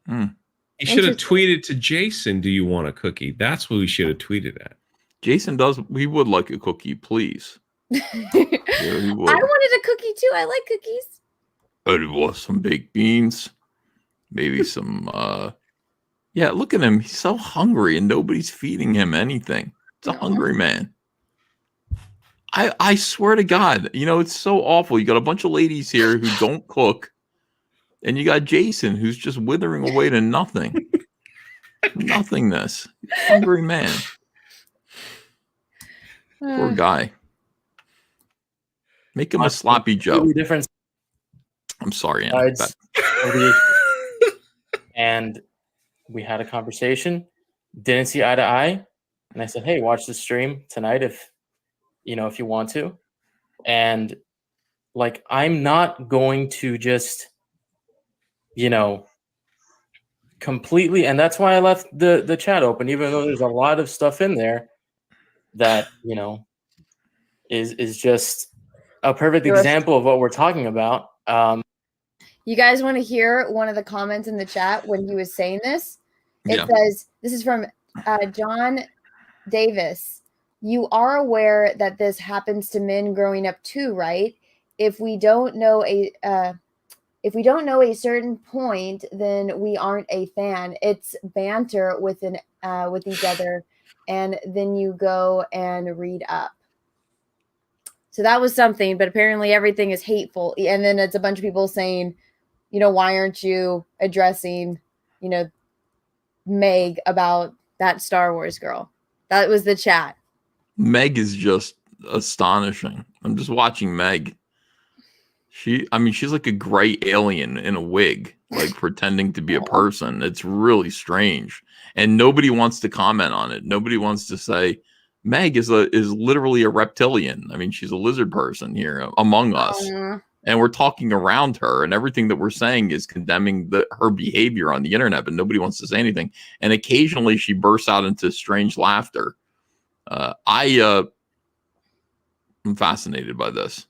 He should have tweeted to Jason, "Do you want a cookie?" That's what we should have tweeted at. Jason does. We would like a cookie, please. Yeah, he would. I wanted a cookie too. I like cookies. I'd want some baked beans, maybe some. Yeah, look at him. He's so hungry, and nobody's feeding him anything. It's a hungry man. I swear to God, it's so awful. You got a bunch of ladies here who don't cook, and you got Jason who's just withering away to nothing. Nothingness. Hungry man. Poor guy. Make him a sloppy Joe. Different. I'm sorry, Anna. And we had a conversation, didn't see eye to eye. And I said, hey, watch the stream tonight if you want to. And I'm not going to just, completely. And that's why I left the chat open, even though there's a lot of stuff in there that, is just a perfect example of what we're talking about. You guys want to hear one of the comments in the chat when he was saying this? It says, this is from John Davis. You are aware that this happens to men growing up too, right? If we don't know a certain point, then we aren't a fan. It's banter with each other, and then you go and read up. So that was something, but apparently everything is hateful. And then it's a bunch of people saying, why aren't you addressing, Meg about that Star Wars girl? That was the chat. Meg is just astonishing. I'm just watching Meg. She's like a gray alien in a wig, like pretending to be a person. It's really strange. And nobody wants to comment on it. Nobody wants to say, Meg is literally a reptilian. I mean, she's a lizard person here among us. and we're talking around her, and everything that we're saying is condemning her behavior on the internet, but nobody wants to say anything. And occasionally she bursts out into strange laughter. I'm fascinated by this.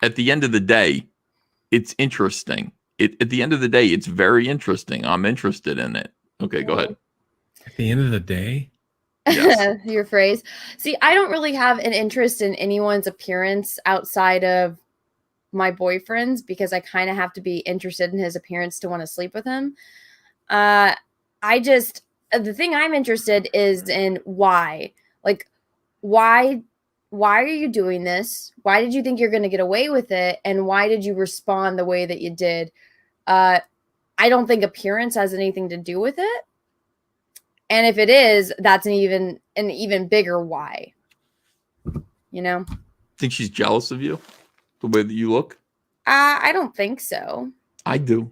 At the end of the day, it's interesting. At the end of the day, it's very interesting. I'm interested in it. Okay, go ahead. At the end of the day? Yes. Your phrase. See, I don't really have an interest in anyone's appearance outside of my boyfriend's because I kind of have to be interested in his appearance to want to sleep with him. The thing I'm interested is in why. Like, why are you doing this? Why did you think you're going to get away with it? And why did you respond the way that you did? I don't think appearance has anything to do with it. And if it is, that's an even bigger why. You know? Think she's jealous of you? The way that you look? I don't think so. I do.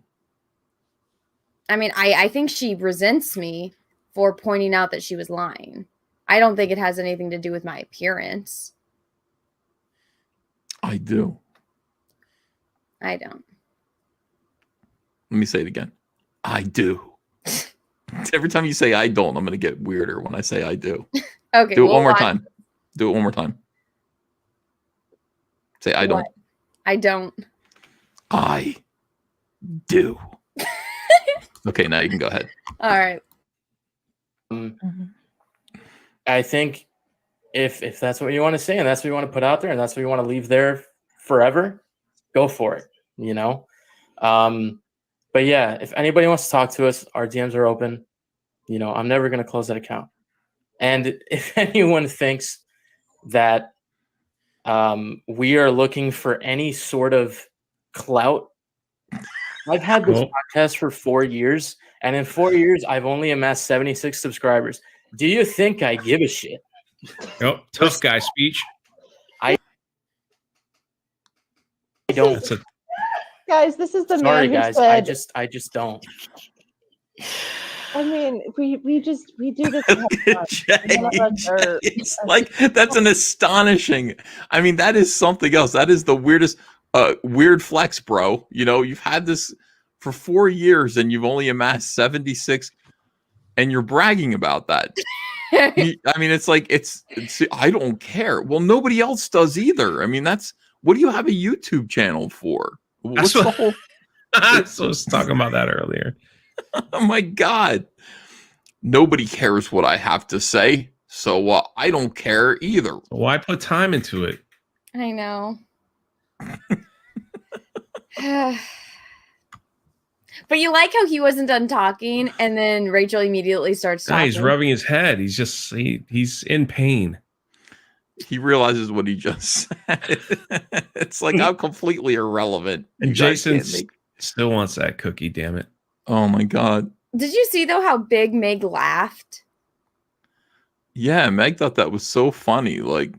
I mean, I think she resents me for pointing out that she was lying. I don't think it has anything to do with my appearance. I do. I don't. Let me say it again. I do. Every time you say I don't, I'm going to get weirder when I say I do. Okay. Do it one more time. Do it one more time. Say I don't. I don't. I do. Okay, now you can go ahead. All right. I think if that's what you want to say and that's what you want to put out there and that's what you want to leave there forever, go for it, you know? But yeah, if anybody wants to talk to us, our DMs are open. You know, I'm never going to close that account. And if anyone thinks that we are looking for any sort of clout, I've had this podcast for 4 years, and in 4 years, I've only amassed 76 subscribers. Do you think I give a shit? Nope. Tough guy speech. I don't. Guys, this is the Sorry, man who guys. said. I just don't. I mean, we do this. None of us are- It's like, that's an astonishing. I mean, that is something else. That is the weirdest, weird flex, bro. You know, you've had this for 4 years and you've only amassed 76, and you're bragging about that. I mean, it's like, it's I don't care. Well, nobody else does either. I mean, what do you have a YouTube channel for? What's the whole? I was talking about that earlier. Oh my God. Nobody cares what I have to say. So I don't care either. Why put time into it? I know. But you like how he wasn't done talking and then Rachel immediately starts talking. He's rubbing his head. He's just, he's in pain. He realizes what he just said. It's like, I'm completely irrelevant. And Jason still wants that cookie, damn it. Oh my God. Did you see though how big Meg laughed? Yeah, Meg thought that was so funny. Like,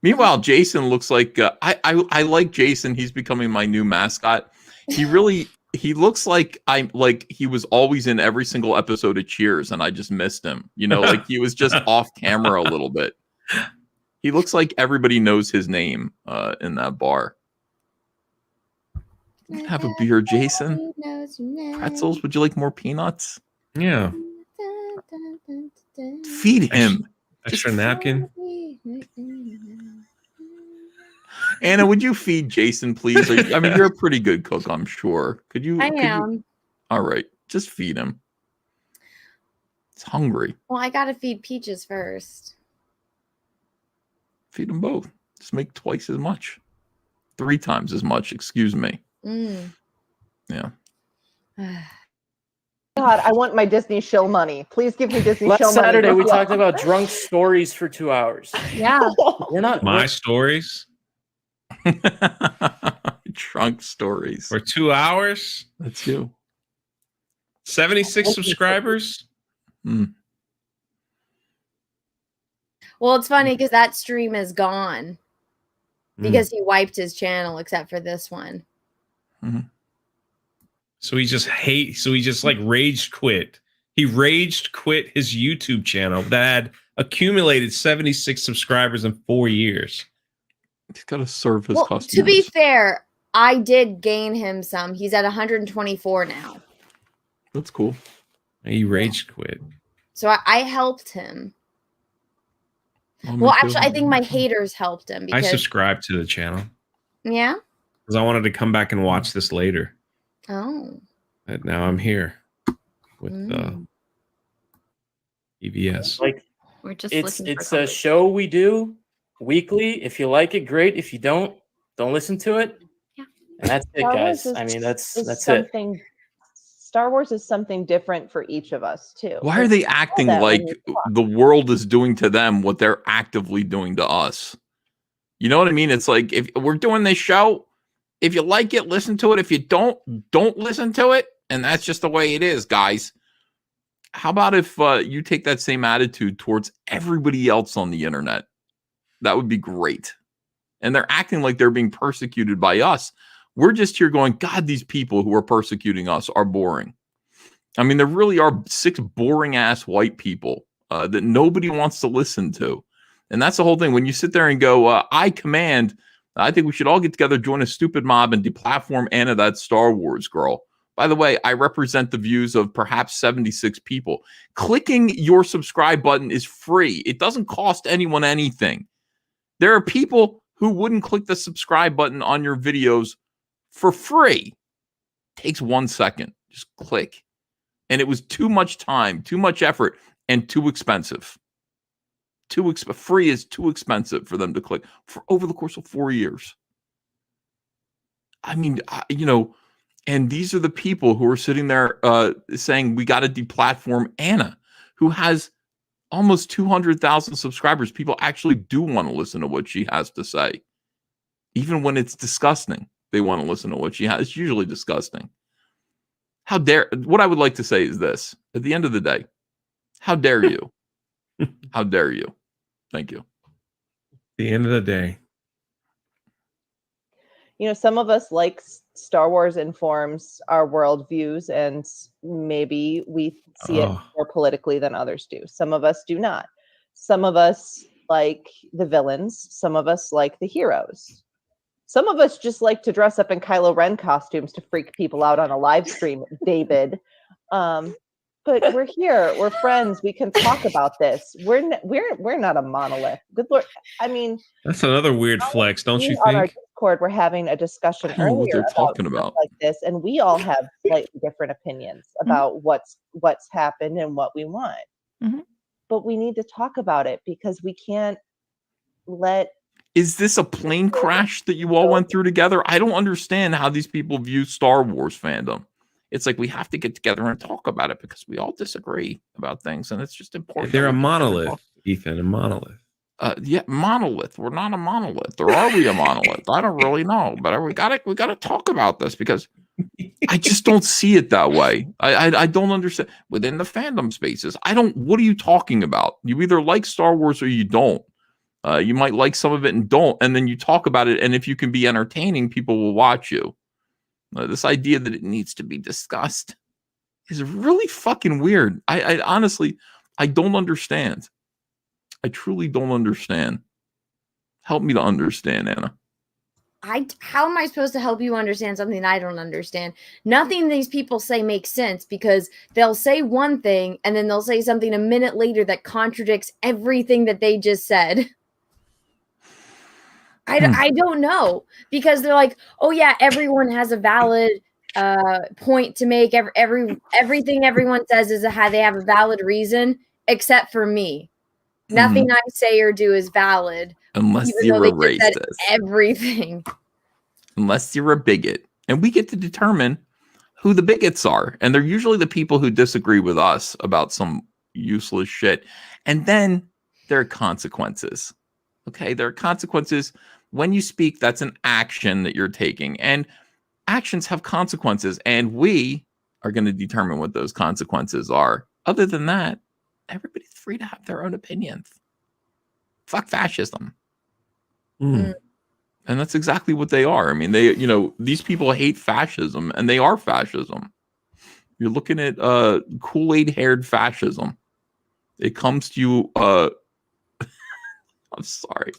meanwhile, Jason looks like I like Jason. He's becoming my new mascot. He looks like he was always in every single episode of Cheers, and I just missed him. You know, like he was just off camera a little bit. He looks like everybody knows his name in that bar. Have a beer, Jason. Pretzels? Would you like more peanuts? Yeah. Feed him. Extra napkin. Anna, would you feed Jason, please? I mean, you're a pretty good cook, I'm sure. Could you? I am. All right, just feed him. He's hungry. Well, I gotta feed Peaches first. Feed them both. Just make twice as much. 3 times as much, excuse me. Yeah. God, I want my Disney shill money. Please give me Disney Last shill money. Saturday, we talked about drunk stories for 2 hours. Yeah. We're not. My stories. Drunk stories. For 2 hours? That's you. 76 subscribers? Well, it's funny because that stream is gone because he wiped his channel except for this one. So he just like rage quit. He raged quit his YouTube channel that had accumulated 76 subscribers in 4 years. He's got to serve his customers. To be fair, I did gain him some. He's at 124 now. That's cool. He rage quit. So I helped him. Oh, Well, me too. actually, I think my haters helped him I because subscribed to the channel yeah. because I wanted to come back and watch this later. Oh. But now I'm here with EVS. Like We're just it's looking for it's a show we do weekly. If you like it, great. If you don't listen to it. Yeah. And that's it, Star guys. Wars I mean, that's it. something. Star Wars is something different for each of us too. Why are they acting like the world is doing to them what they're actively doing to us? You know what I mean? It's like if we're doing this show, if you like it, listen to it. If you don't listen to it. And that's just the way it is, guys. How about if you take that same attitude towards everybody else on the internet? That would be great. And they're acting like they're being persecuted by us. We're just here going, God, these people who are persecuting us are boring. I mean, there really are 6 boring-ass white people that nobody wants to listen to. And that's the whole thing. When you sit there and go, I command, I think we should all get together, join a stupid mob, and deplatform Anna, that Star Wars girl. By the way, I represent the views of perhaps 76 people. Clicking your subscribe button is free. It doesn't cost anyone anything. There are people who wouldn't click the subscribe button on your videos for free. It takes 1 second. Just click. And it was too much time, too much effort, and too expensive. Free is too expensive for them to click for over the course of 4 years. I mean, and these are the people who are sitting there saying we got to deplatform Anna, who has almost 200,000 subscribers. People actually do want to listen to what she has to say. Even when it's disgusting, they want to listen to what she has. It's usually disgusting. What I would like to say is this. At the end of the day, how dare you? How dare you? Thank you. The end of the day. Some of us like Star Wars informs our worldviews, and maybe we see it more politically than others do. Some of us do not. Some of us like the villains. Some of us like the heroes. Some of us just like to dress up in Kylo Ren costumes to freak people out on a live stream, David. But we're here. We're friends. We can talk about this. We're not a monolith. Good Lord. I mean, that's another weird flex, don't you on our think? Discord, we're having a discussion I don't know what earlier they're talking stuff about. like this, and we all have slightly different opinions about what's happened and what we want. Mm-hmm. But we need to talk about it because we can't let. Is this a plane crash that you all went through together? I don't understand how these people view Star Wars fandom. It's like we have to get together and talk about it because we all disagree about things, and it's just important. They're a monolith, Ethan, a monolith. Yeah, monolith. We're not a monolith. Or are we a monolith? I don't really know, but we gotta talk about this because I just don't see it that way. I don't understand within the fandom spaces. What are you talking about? You either like Star Wars or you don't. You might like some of it and don't, and then you talk about it. And if you can be entertaining, people will watch you. This idea that it needs to be discussed is really fucking weird. I honestly, I don't understand. I truly don't understand. Help me to understand, Anna. How am I supposed to help you understand something I don't understand? Nothing these people say makes sense because they'll say one thing and then they'll say something a minute later that contradicts everything that they just said. I don't know because they're like, oh yeah, everyone has a valid point to make. Everything everyone says is they have a valid reason, except for me. Nothing I say or do is valid. Unless even you're though a they just said racist. everything. Unless you're a bigot. And we get to determine who the bigots are. And they're usually the people who disagree with us about some useless shit. And then there are consequences. Okay, there are consequences. When you speak, that's an action that you're taking. And actions have consequences. And we are going to determine what those consequences are. Other than that, everybody's free to have their own opinions. Fuck fascism. And that's exactly what they are. I mean, these people hate fascism, and they are fascism. You're looking at Kool-Aid haired fascism. It comes to you I'm sorry.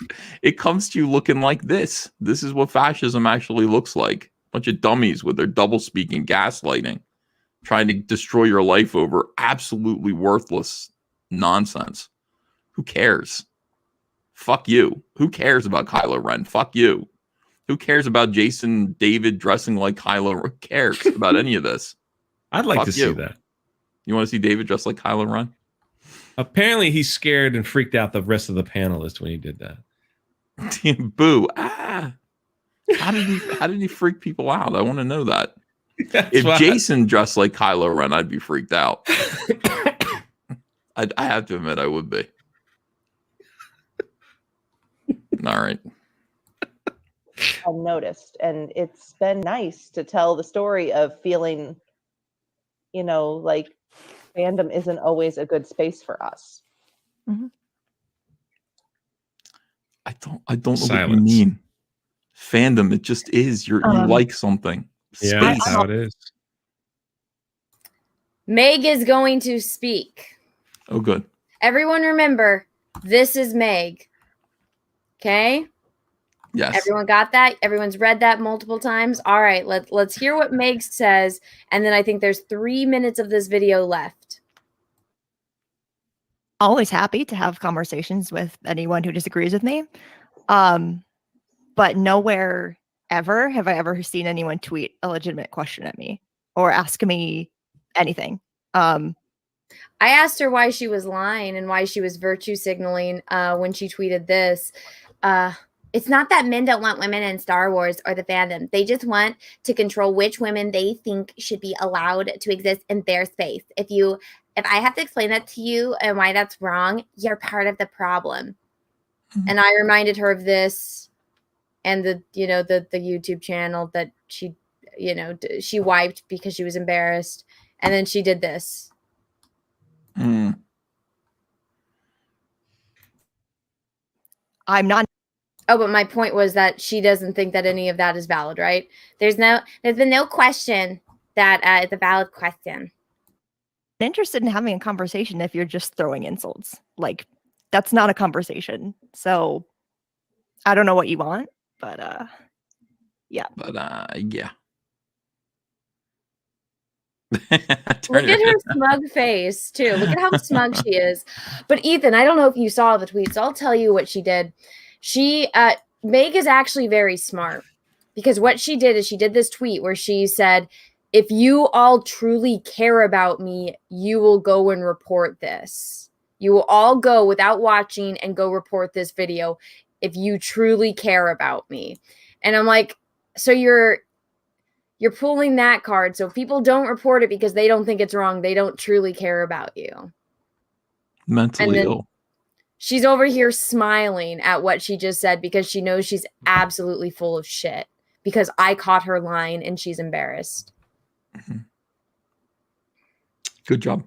It comes to you looking like this. This is what fascism actually looks like. Bunch of dummies with their double speaking, gaslighting, trying to destroy your life over absolutely worthless nonsense. Who cares? Fuck you. Who cares about Kylo Ren? Fuck you. Who cares about Jason David dressing like Kylo Ren? Who cares about any of this? I'd like Fuck to see you. that. You want to see David dressed like Kylo Ren? Apparently, he scared and freaked out the rest of the panelists when he did that. Boo. Ah. How did he freak people out? I want to know that. If Jason dressed like Kylo Ren, I'd be freaked out. I have to admit, I would be. All right. Unnoticed, and it's been nice to tell the story of feeling, like fandom isn't always a good space for us. Mm-hmm. I don't know what you mean. Fandom, it just is. You like something. Yeah, Space. that's how it is. Meg is going to speak. Oh, good. Everyone remember, this is Meg. Okay? Yes. Everyone got that? Everyone's read that multiple times? All right, let's hear what Meg says, and then I think there's 3 minutes of this video left. Always happy to have conversations with anyone who disagrees with me. But nowhere ever have I ever seen anyone tweet a legitimate question at me or ask me anything. I asked her why she was lying and why she was virtue signaling when she tweeted this. It's not that men don't want women in Star Wars or the fandom. They just want to control which women they think should be allowed to exist in their space. If I have to explain that to you and why that's wrong, you're part of the problem. Mm-hmm. And I reminded her of this and the YouTube channel that she wiped because she was embarrassed. And then she did this. I'm not. Oh, but my point was that she doesn't think that any of that is valid, right? There's been no question that it's a valid question. I'm interested in having a conversation if you're just throwing insults. Like, that's not a conversation. So I don't know what you want, but yeah. But yeah. Look at her smug face, too. Look at how smug she is. But Ethan, I don't know if you saw the tweet, so I'll tell you what she did. Meg is actually very smart, because what she did is she did this tweet where she said, if you all truly care about me, you will go and report this. You will all go without watching and go report this video if you truly care about me. And I'm like, so you're pulling that card. So if people don't report it because they don't think it's wrong, they don't truly care about you. Mentally ill. She's over here smiling at what she just said because she knows she's absolutely full of shit because I caught her lying and she's embarrassed. Mm-hmm. Good job.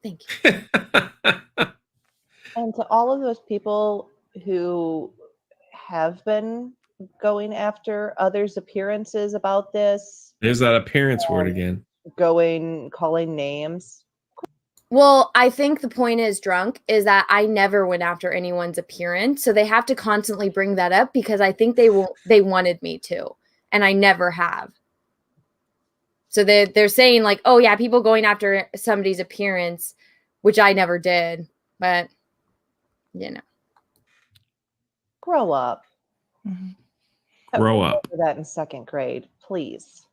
Thank you. And to all of those people who have been going after others' appearances about this. There's that appearance word again. Calling names. Well, I think the point is that I never went after anyone's appearance. So they have to constantly bring that up because I think they wanted me to, and I never have. So they're saying like, oh yeah, people going after somebody's appearance, which I never did, but Grow up. Mm-hmm. Grow up. That in 2nd grade, please.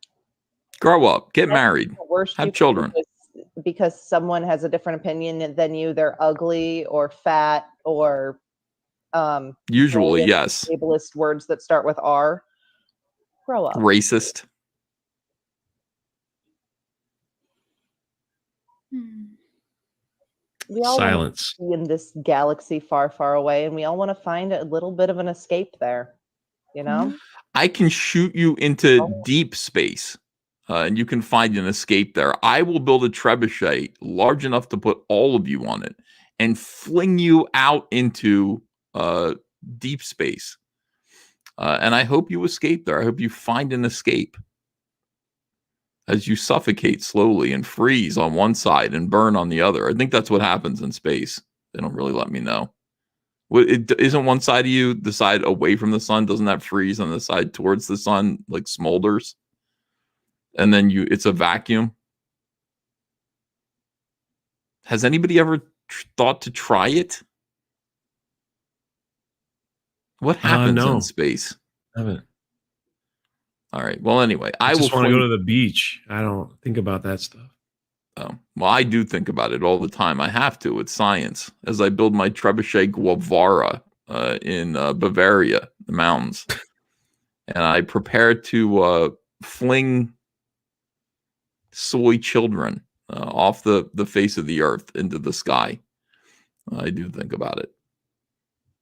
Grow up. Get married. Have children. Because someone has a different opinion than you, they're ugly or fat or usually yes. Ableist words that start with R. Grow up. Racist. We all Silence. want to be in this galaxy far, far away, and we all want to find a little bit of an escape there. I can shoot you into deep space. And you can find an escape there. I will build a trebuchet large enough to put all of you on it and fling you out into deep space. And I hope you escape there. I hope you find an escape as you suffocate slowly and freeze on one side and burn on the other. I think that's what happens in space. They don't really let me know Isn't one side of you the side away from the sun? Doesn't that freeze on the side towards the sun, like smolders? And then it's a vacuum. Has anybody ever thought to try it? What happens in space? I haven't. All right. Well, anyway, I just want to go to the beach. I don't think about that stuff. Oh, well, I do think about it all the time. I have to. It's science. As I build my trebuchet Guevara in Bavaria, the mountains, and I prepare to fling soy children off the face of the earth into the sky. I do think about it.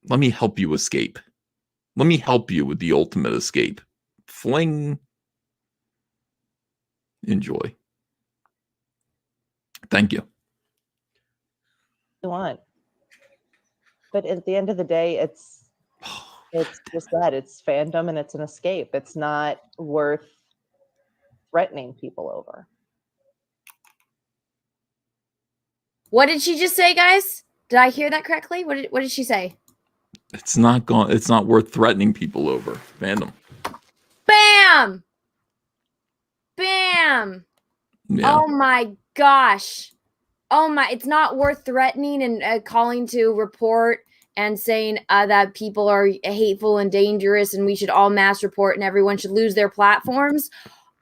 Let me help you escape. Let me help you with the ultimate escape. Fling. Enjoy. Thank you. You want. But at the end of the day, it's just that. It's fandom and it's an escape. It's not worth threatening people over. What did she just say, guys? Did I hear that correctly? What did she say? It's not worth threatening people over. Fandom. Bam! Bam! Yeah. Oh my gosh. Oh my, it's not worth threatening and calling to report and saying that people are hateful and dangerous and we should all mass report and everyone should lose their platforms.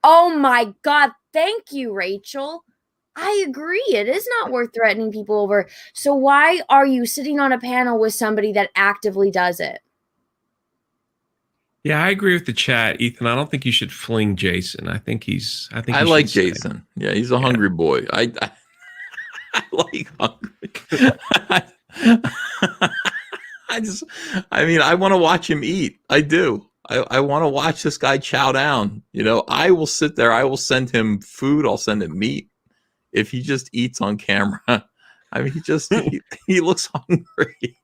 Oh my God. Thank you, Rachel. I agree. It is not worth threatening people over. So why are you sitting on a panel with somebody that actively does it? Yeah, I agree with the chat, Ethan. I don't think you should fling Jason. I like Jason. Yeah, he's a hungry boy. I like hungry. I want to watch him eat. I do. I want to watch this guy chow down. I will sit there. I will send him food. I'll send him meat. If he just eats on camera, he looks hungry.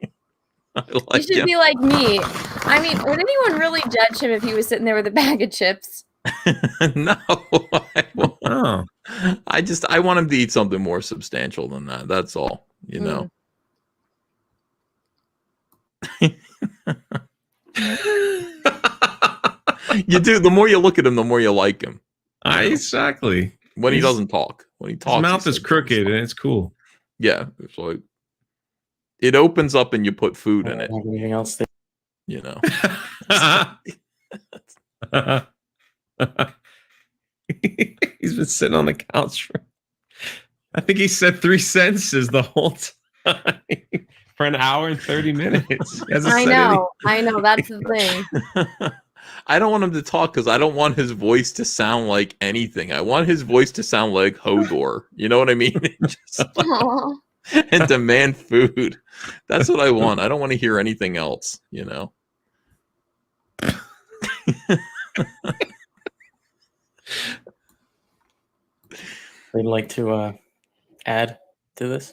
You should be like me. I mean, would anyone really judge him if he was sitting there with a bag of chips? No, I won't. Oh. I want him to eat something more substantial than that. That's all, you know. You do. The more you look at him, the more you like him. Exactly. When he doesn't talk. When he talks, his mouth is crooked and it's cool. Yeah, it's like it opens up and you put food in it. Anything else? You know. He's been sitting on the couch I think he said 3 sentences the whole time for an hour and 30 minutes. I know. That's the thing. I don't want him to talk because I don't want his voice to sound like anything. I want his voice to sound like Hodor. You know what I mean? And demand food. That's what I want. I don't want to hear anything else, you know? Would you like to add to this?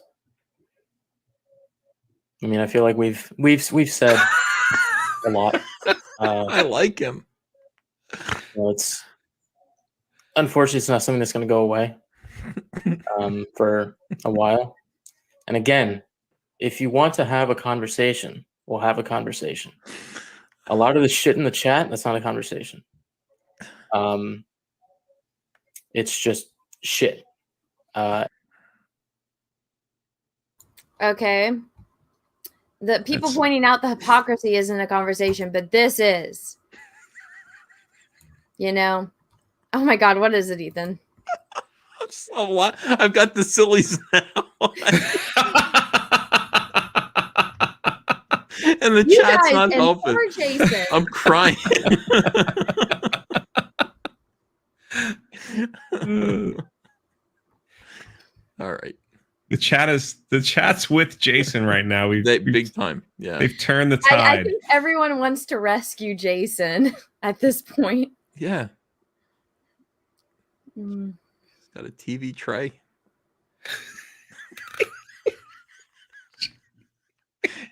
I mean, I feel like we've said a lot. I like him. It's unfortunately it's not something that's going to go away for a while. And again, if you want to have a conversation, we'll have a conversation. A lot of the shit in the chat, that's not a conversation. It's just shit. Okay. The people pointing out the hypocrisy isn't a conversation, but this is. You know? Oh my God, what is it, Ethan? I've got the sillies now. And the chat's not helping. I'm crying. All right. The chat's with Jason right now. Big time. Yeah. They've turned the tide. I think everyone wants to rescue Jason at this point. Yeah. He's got a TV tray.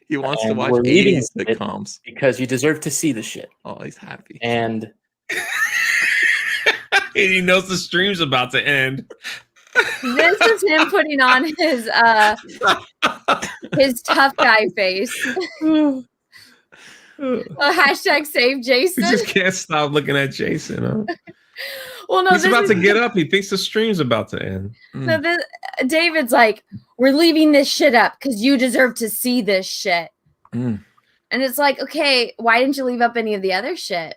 He wants to watch 80s sitcoms. Because you deserve to see the shit. Oh, he's happy. And he knows the stream's about to end. This is him putting on his tough guy face. Hashtag save Jason. He just can't stop looking at Jason. Huh? Well, no, he's about to get up. He thinks the stream's about to end. No, David's like, we're leaving this shit up because you deserve to see this shit. And it's like, okay, why didn't you leave up any of the other shit?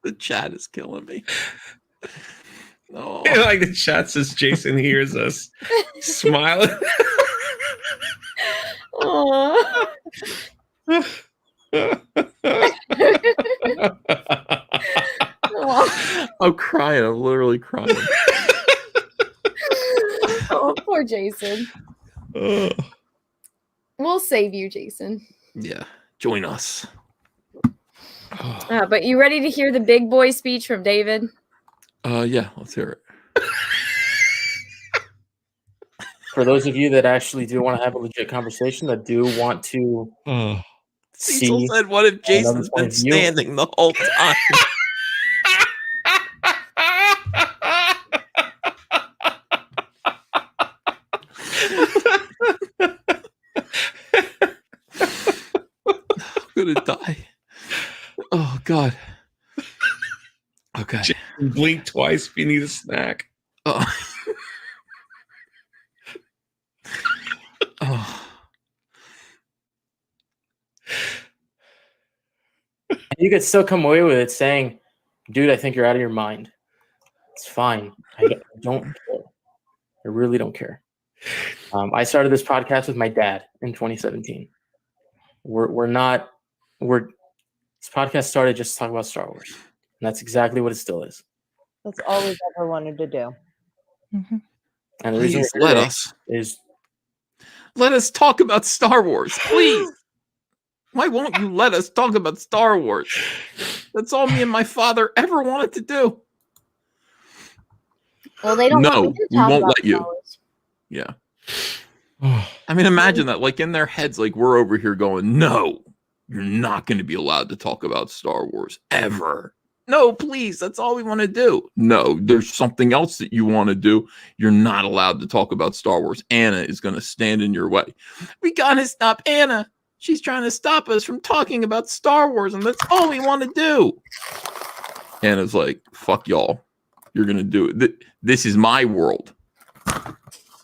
The chat is killing me. Oh. Like the chat says Jason hears us smiling. Aww. I'm crying. I'm literally crying. Oh, poor Jason. We'll save you, Jason. Yeah, join us. But you ready to hear the big boy speech from David? Yeah, let's hear it. For those of you that actually do want to have a legit conversation, that do want to see. Cecil said, "What if Jason's been standing the whole time?" I'm gonna die. Oh God. Okay. Blink twice if you need a snack. Oh. Oh. You could still come away with it saying, dude, I think you're out of your mind. It's fine. I don't care. I really don't care. I started this podcast with my dad in 2017. This podcast started just to talk about Star Wars. And that's exactly what it still is. That's all we've ever wanted to do. Mm-hmm. And the reason Please let us talk about Star Wars, please. Why won't you let us talk about Star Wars? That's all me and my father ever wanted to do. Well, they don't. No, want we won't let you. Yeah. I mean, imagine that, like in their heads, like we're over here going, no, you're not going to be allowed to talk about Star Wars ever. No, please, that's all we want to do. No, there's something else that you want to do. You're not allowed to talk about Star Wars. Anna is going to stand in your way. We got to stop Anna. She's trying to stop us from talking about Star Wars, and that's all we want to do. Anna's like, fuck y'all. You're going to do it. This is my world.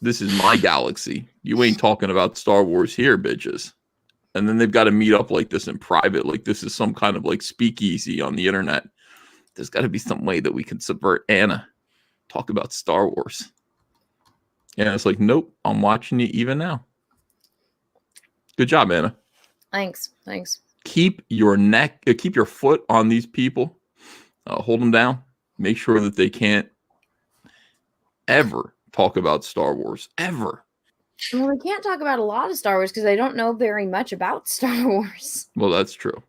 This is my galaxy. You ain't talking about Star Wars here, bitches. And then they've got to meet up like this in private. Like this is some kind of like speakeasy on the internet. There's got to be some way that we can subvert Anna. Talk about Star Wars. And it's like, nope, I'm watching you even now. Good job, Anna. Thanks. Keep your foot on these people. Hold them down. Make sure that they can't ever talk about Star Wars. Ever. Well, we can't talk about a lot of Star Wars because they don't know very much about Star Wars. Well, that's true.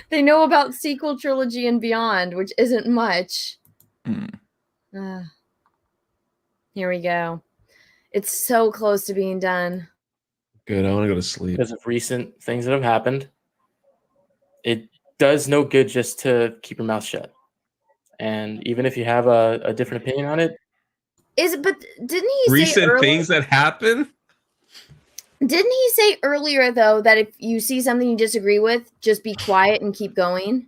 They know about sequel trilogy and beyond, which isn't much. Here we go. It's so close to being done. Good. I want to go to sleep. Because of recent things that have happened, it does no good just to keep your mouth shut. And even if you have a different opinion on it, But didn't he recent say earlier, things that happen? Didn't he say earlier though that if you see something you disagree with, just be quiet and keep going?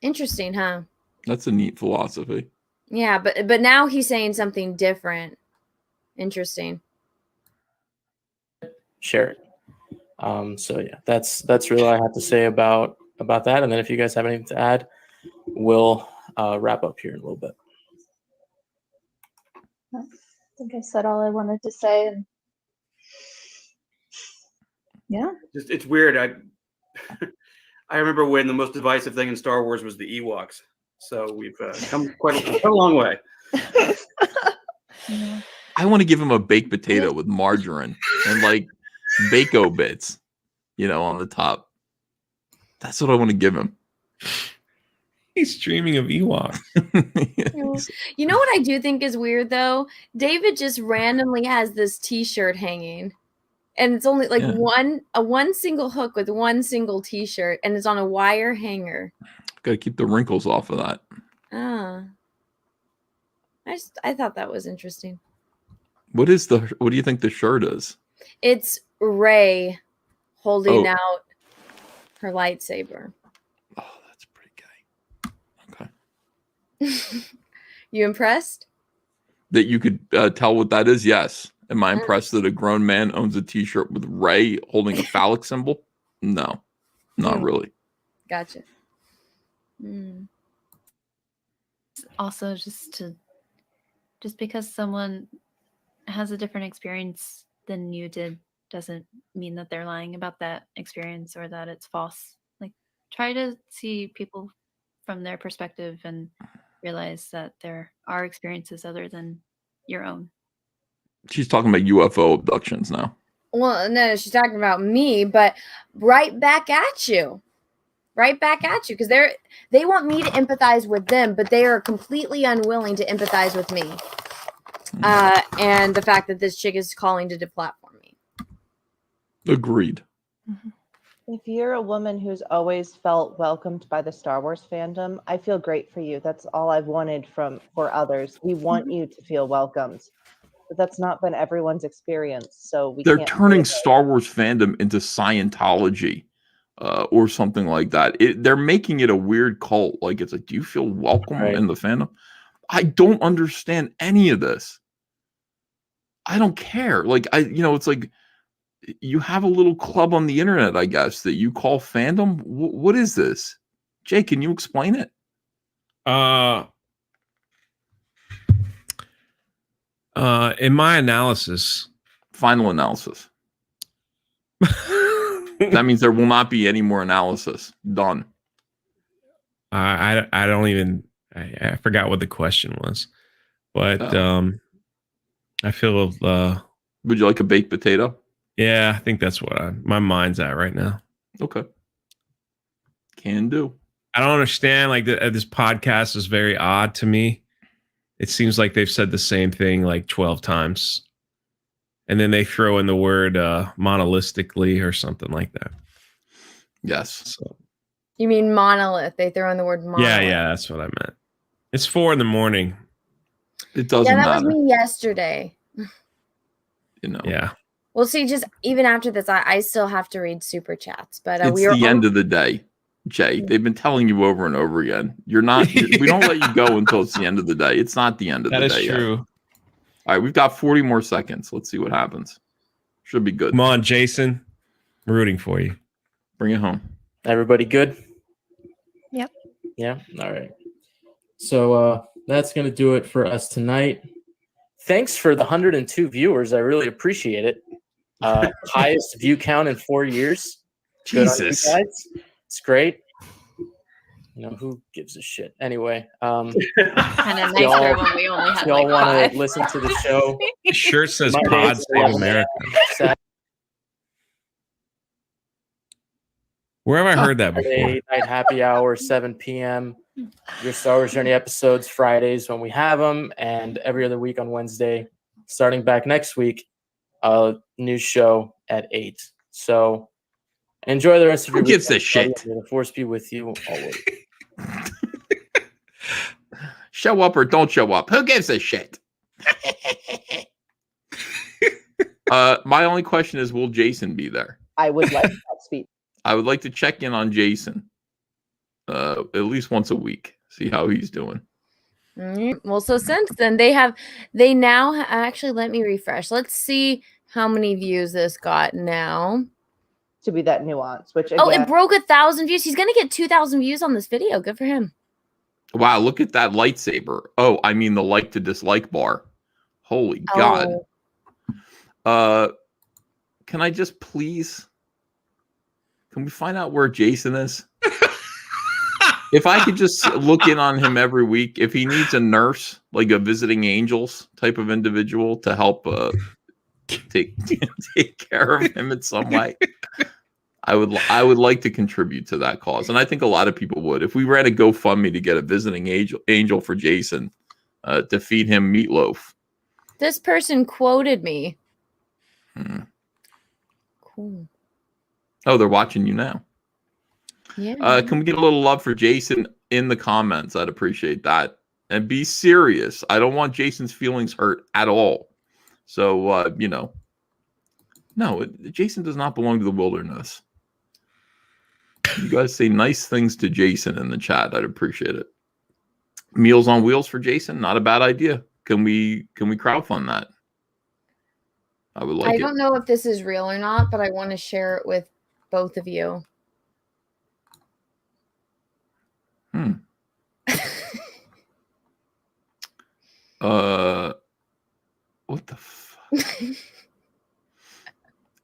Interesting, huh? That's a neat philosophy. Yeah, but now he's saying something different. Interesting. share it. So yeah, that's really all I have to say about that. And then if you guys have anything to add, we'll wrap up here in a little bit. I think I said all I wanted to say. And yeah, it's weird. I remember when the most divisive thing in Star Wars was the Ewoks. So we've come quite a long way. I want to give him a baked potato with margarine and like bacon bits, on the top. That's what I want to give him. He's dreaming of Ewok. You know what I do think is weird though? David just randomly has this T-shirt hanging, and it's only like Yeah. one single hook with one single T-shirt, and it's on a wire hanger. Got to keep the wrinkles off of that. Ah, I thought that was interesting. What do you think the shirt is? It's Rey holding Oh. out her lightsaber. Oh, that's pretty gay. Okay. You impressed? That you could tell what that is? Yes. Am I impressed that a grown man owns a T-shirt with Rey holding a phallic symbol? No, not really. Gotcha. Also, just because someone has a different experience than you did doesn't mean that they're lying about that experience or that it's false. Like, try to see people from their perspective and realize that there are experiences other than your own. She's talking about UFO abductions now. Well, no, she's talking about me, but right back at you. Right back at you, because they want me to empathize with them, but they are completely unwilling to empathize with me. And the fact that this chick is calling to deplatform me. Agreed. If you're a woman who's always felt welcomed by the Star Wars fandom, I feel great for you. That's all I've wanted for others. We want you to feel welcomed. But that's not been everyone's experience. So They're can't turning Star Wars fandom into Scientology. Or something like that. They're making it a weird cult. Like, it's like, do you feel welcome in the fandom? I don't understand any of this. I don't care. Like, it's like you have a little club on the internet, I guess, that you call fandom. What is this? Jay, can you explain it? In my analysis, final analysis. That means there will not be any more analysis done. I don't even I forgot what the question was, but I feel would you like a baked potato? Yeah, I think that's what my mind's at right now. Okay, can do. I don't understand. Like this podcast is very odd to me. It seems like they've said the same thing like 12 times. And then they throw in the word monolithically or something like that. Yes. So. You mean monolith? They throw in the word monolith. Yeah, that's what I meant. It's 4 a.m. It doesn't that matter. was me yesterday. Yeah. Well, see, just even after this, I still have to read super chats. But It's the end of the day, Jay. They've been telling you over and over again. You're not. We don't let you go until it's the end of the day. It's not the end of the day. That is true. Yet. All right, we've got 40 more seconds. Let's see what happens. Should be good. Come on, Jason. I'm rooting for you. Bring it home. Everybody good? Yep. Yeah? All right. So that's going to do it for us tonight. Thanks for the 102 viewers. I really appreciate it. Highest view count in 4 years. Jesus. Good on you guys. It's great. Who gives a shit? Anyway, kind of nicer when we only had y'all like want 5. to listen to the show? The shirt says Mondays Pod at Save 11 America. a.m. Where have I heard that before? Saturday night happy hour, 7 p.m. Your Star Wars Journey episodes Fridays when we have them, and every other week on Wednesday. Starting back next week, a new show at 8. So enjoy the rest of your week. Who gives a shit? May the Force be with you always. Show up or don't show up. Who gives a shit? My only question is, will Jason be there? I would like that speech. I would like to check in on Jason at least once a week. See how he's doing. Well, so since then actually, let me refresh. Let's see how many views this got now. To be that nuance, which again, it broke 1,000 views. He's gonna get 2,000 views on this video. Good for him. Wow, look at that lightsaber. Oh, I mean the like to dislike bar. Holy God. Can I just please? Can we find out where Jason is? If I could just look in on him every week, if he needs a nurse, like a visiting angels type of individual to help take care of him in some way, I would like to contribute to that cause, and I think a lot of people would. If we ran a GoFundMe to get a visiting angel for Jason to feed him meatloaf. This person quoted me. cool. Oh, they're watching you now. Yeah. Can we get a little love for Jason in the comments? I'd appreciate that. And be serious. I don't want Jason's feelings hurt at all. So, no, Jason does not belong to the wilderness. You guys say nice things to Jason in the chat. I'd appreciate it. Meals on Wheels for Jason, not a bad idea. Can we crowdfund that? I would like I it. don't know if this is real or not, but I want to share it with both of you. What the fuck?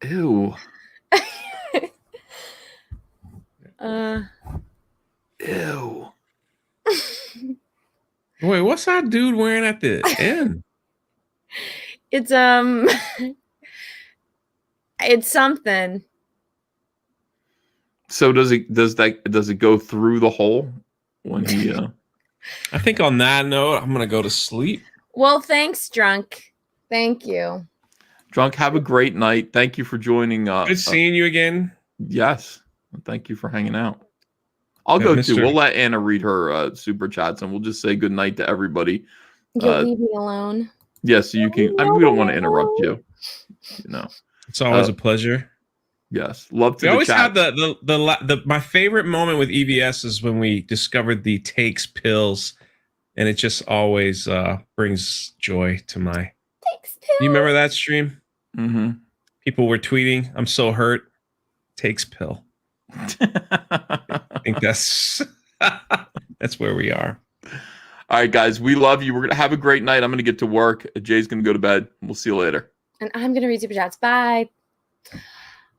Ew. Ew. Wait, what's that dude wearing at the end? It's it's something. So does it go through the hole when he I think on that note, I'm gonna go to sleep. Well, thanks, Drunk. Thank you. Drunk, have a great night. Thank you for joining. Good seeing you again. Yes. Thank you for hanging out. I'll go too. We'll let Anna read her super chats and we'll just say good night to everybody. You'll leave me alone. Yeah, so you can. I mean, we don't want to interrupt you. It's always a pleasure. Yes, love to we the always chat. have the my favorite moment with EVS is when we discovered the takes pills, and it just always brings joy to my. Takes pills. You remember that stream? Mm-hmm. People were tweeting, "I'm so hurt." Takes pill. I think that's where we are. All right, guys, we love you. We're gonna have a great night. I'm gonna get to work. Jay's gonna go to bed. We'll see you later. And I'm gonna read super chats. Bye.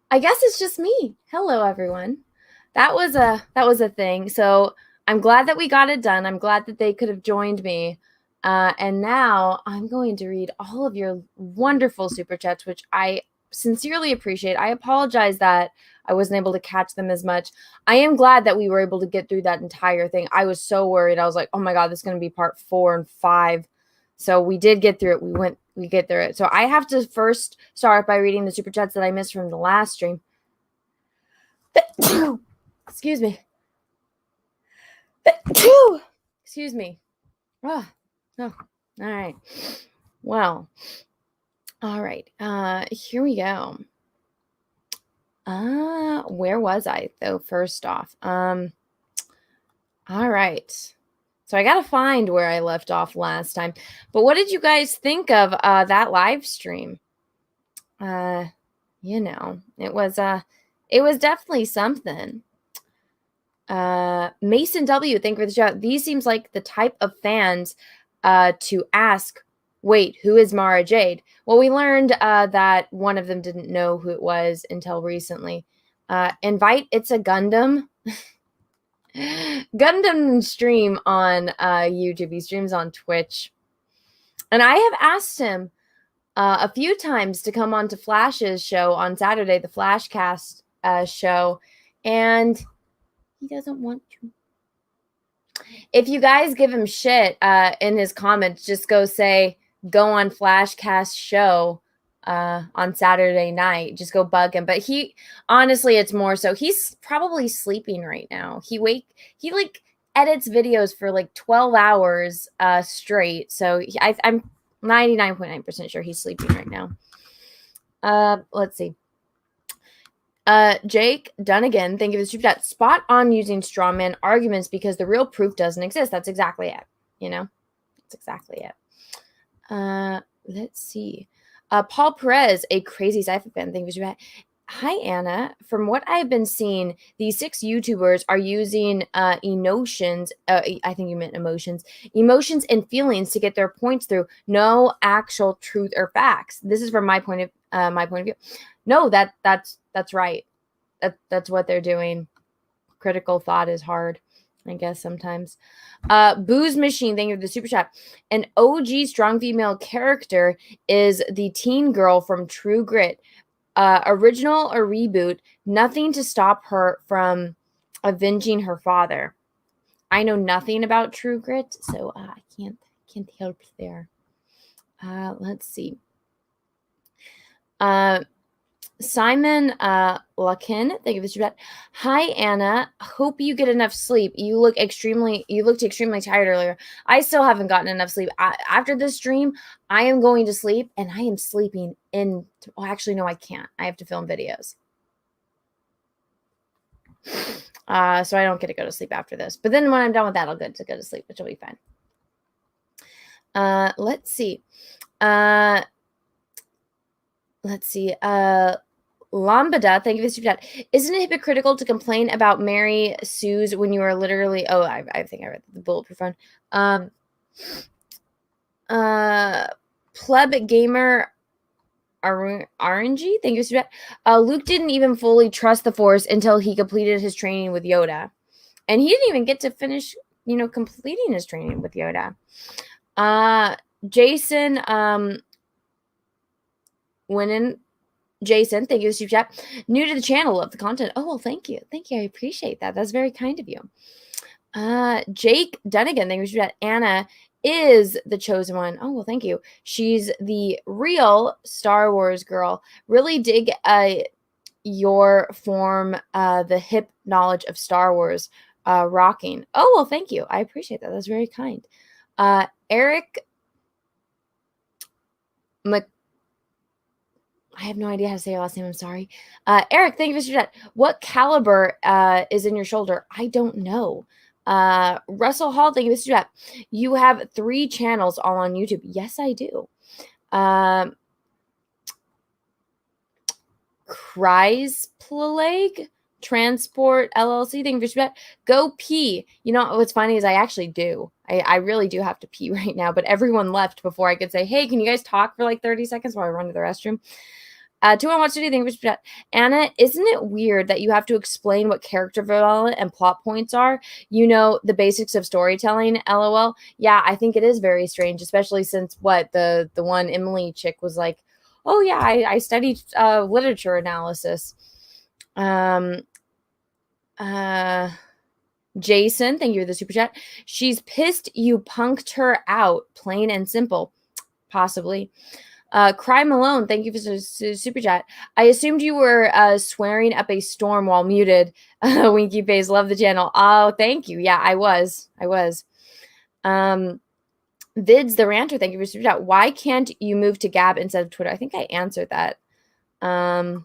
I guess it's just me. Hello, everyone. That was a thing. So I'm glad that we got it done. I'm glad that they could have joined me. And now I'm going to read all of your wonderful super chats, which I sincerely appreciate. I apologize that I wasn't able to catch them as much. I am glad that we were able to get through that entire thing. I was so worried. I was like, oh my God, this is going to be part 4 and 5. So we did get through it. We get through it. So I have to first start by reading the super chats that I missed from the last stream. Excuse me. Excuse me. Oh, all right. Well, all right. Here we go. Where was I though? First off, all right. So I got to find where I left off last time. But what did you guys think of that live stream? It was definitely something. Mason W, thank you for the shout. These seems like the type of fans to ask, wait, who is Mara Jade? Well, we learned that one of them didn't know who it was until recently. Invite It's a Gundam. Gundam stream on YouTube. He streams on Twitch. And I have asked him a few times to come on to Flash's show on Saturday, the Flashcast show, and he doesn't want to. If you guys give him shit in his comments, just go go on Flashcast show on Saturday night. Just go bug him. But honestly, it's more so he's probably sleeping right now. He like edits videos for like 12 hours straight. So I'm 99.9% sure he's sleeping right now. Let's see. Jake Dunnigan, thank you for the super chat. Spot on using strawman arguments because the real proof doesn't exist. That's exactly it. That's exactly it. Let's see. Paul Perez, a crazy sci-fi fan, thank you for the super chat. Hi, Anna. From what I've been seeing, these 6 YouTubers are using emotions. I think you meant emotions and feelings to get their points through. No actual truth or facts. This is from my point of view. No, that's right. That's what they're doing. Critical thought is hard, I guess sometimes. Booze Machine, thank you for the super chat. An OG strong female character is the teen girl from True Grit. Original or reboot, nothing to stop her from avenging her father. I know nothing about True Grit, so I can't help there. Let's see. Simon Lakin, thank you for the chat. Hi Anna, hope you get enough sleep. You looked extremely tired earlier. I still haven't gotten enough sleep. After this stream, I am going to sleep, and I am sleeping in. Well, actually, no, I can't. I have to film videos. So I don't get to go to sleep after this. But then when I'm done with that, I'll get to go to sleep, which will be fine. Let's see. Lambada, thank you for the super chat. Isn't it hypocritical to complain about Mary Sue's when you are literally? Oh, I think I read the bulletproof one. Pleb Gamer RNG, thank you for the super chat. Luke didn't even fully trust the Force until he completed his training with Yoda, and he didn't even get to finish, completing his training with Yoda. Jason, Jason, thank you for the super chat. New to the channel, love the content. Oh, well, thank you. Thank you. I appreciate that. That's very kind of you. Jake Dunnigan, thank you for the super chat. Anna is the chosen one. Oh, well, thank you. She's the real Star Wars girl. Really dig your form, the hip knowledge of Star Wars, rocking. Oh, well, thank you. I appreciate that. That's very kind. Eric I have no idea how to say your last name. I'm sorry. Eric, thank you for the chat. What caliber is in your shoulder? I don't know. Russell Hall, thank you for the chat. You have 3 channels all on YouTube. Yes, I do. Cries Plague Transport LLC, thank you for the chat. Go pee. You know what's funny is I actually do. I really do have to pee right now, but everyone left before I could say, hey, can you guys talk for like 30 seconds while I run to the restroom? 2-1 wants to do things. Anna, isn't it weird that you have to explain what character development and plot points are? The basics of storytelling, LOL. Yeah, I think it is very strange, especially since the one Emily chick was like, oh yeah, I studied literature analysis. Jason, thank you for the super chat. She's pissed you punked her out, plain and simple. Possibly. Cry Malone, thank you for the super chat. I assumed you were swearing up a storm while muted. Winky face, love the channel. Oh, thank you. Yeah, I was. Vids the Ranter, thank you for the super chat. Why can't you move to Gab instead of Twitter? I think I answered that. Because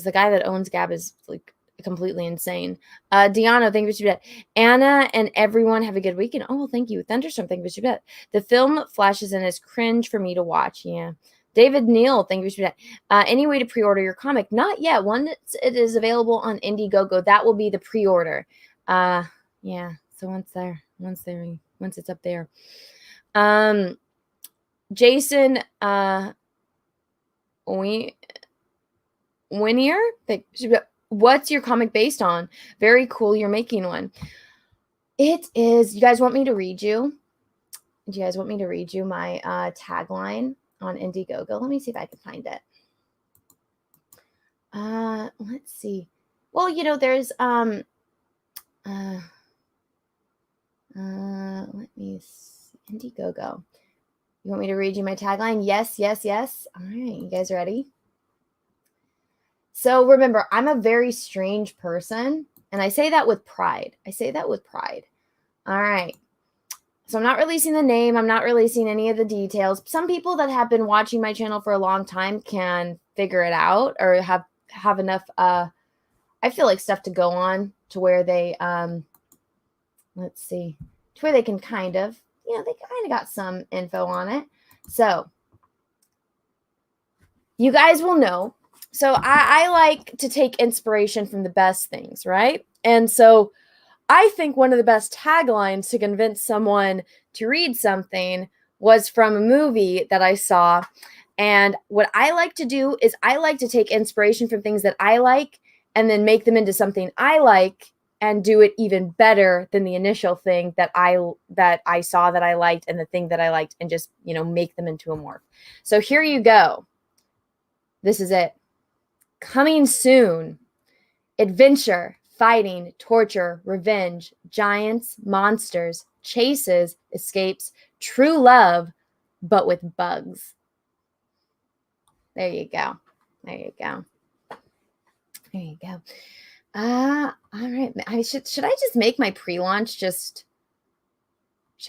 the guy that owns Gab is like completely insane. Deanna, thank you for super chat. Anna and everyone have a good weekend. Oh, well, thank you. Thunderstorm, thank you for super chat. The film flashes in is cringe for me to watch. Yeah. David Neal, thank you for super chat. Any way to pre-order your comic? Not yet. Once it is available on Indiegogo, that will be the pre-order. Yeah. So once it's up there. Jason Winier, what's your comic based on? Very cool. You're making one. It is. You guys want me to read you? Do you guys want me to read you my tagline on Indiegogo? Let me see if I can find it. Let's see. Well, there's let me see. Indiegogo. You want me to read you my tagline? Yes, yes, yes. All right, you guys ready? So remember, I'm a very strange person, and I say that with pride. All right. So I'm not releasing the name. I'm not releasing any of the details. Some people that have been watching my channel for a long time can figure it out or have enough, I feel like, stuff to go on to where they, let's see, to where they can kind of, they kind of got some info on it. So you guys will know. So I like to take inspiration from the best things, right? And so I think one of the best taglines to convince someone to read something was from a movie that I saw. And what I like to do is I like to take inspiration from things that I like and then make them into something I like and do it even better than the initial thing that I saw that I liked and the thing that I liked and just, make them into a morph. So here you go. This is it. Coming soon. Adventure, fighting, torture, revenge, giants, monsters, chases, escapes, true love, but with bugs. There you go. There you go. There you go. All right. Should I just make my pre-launch should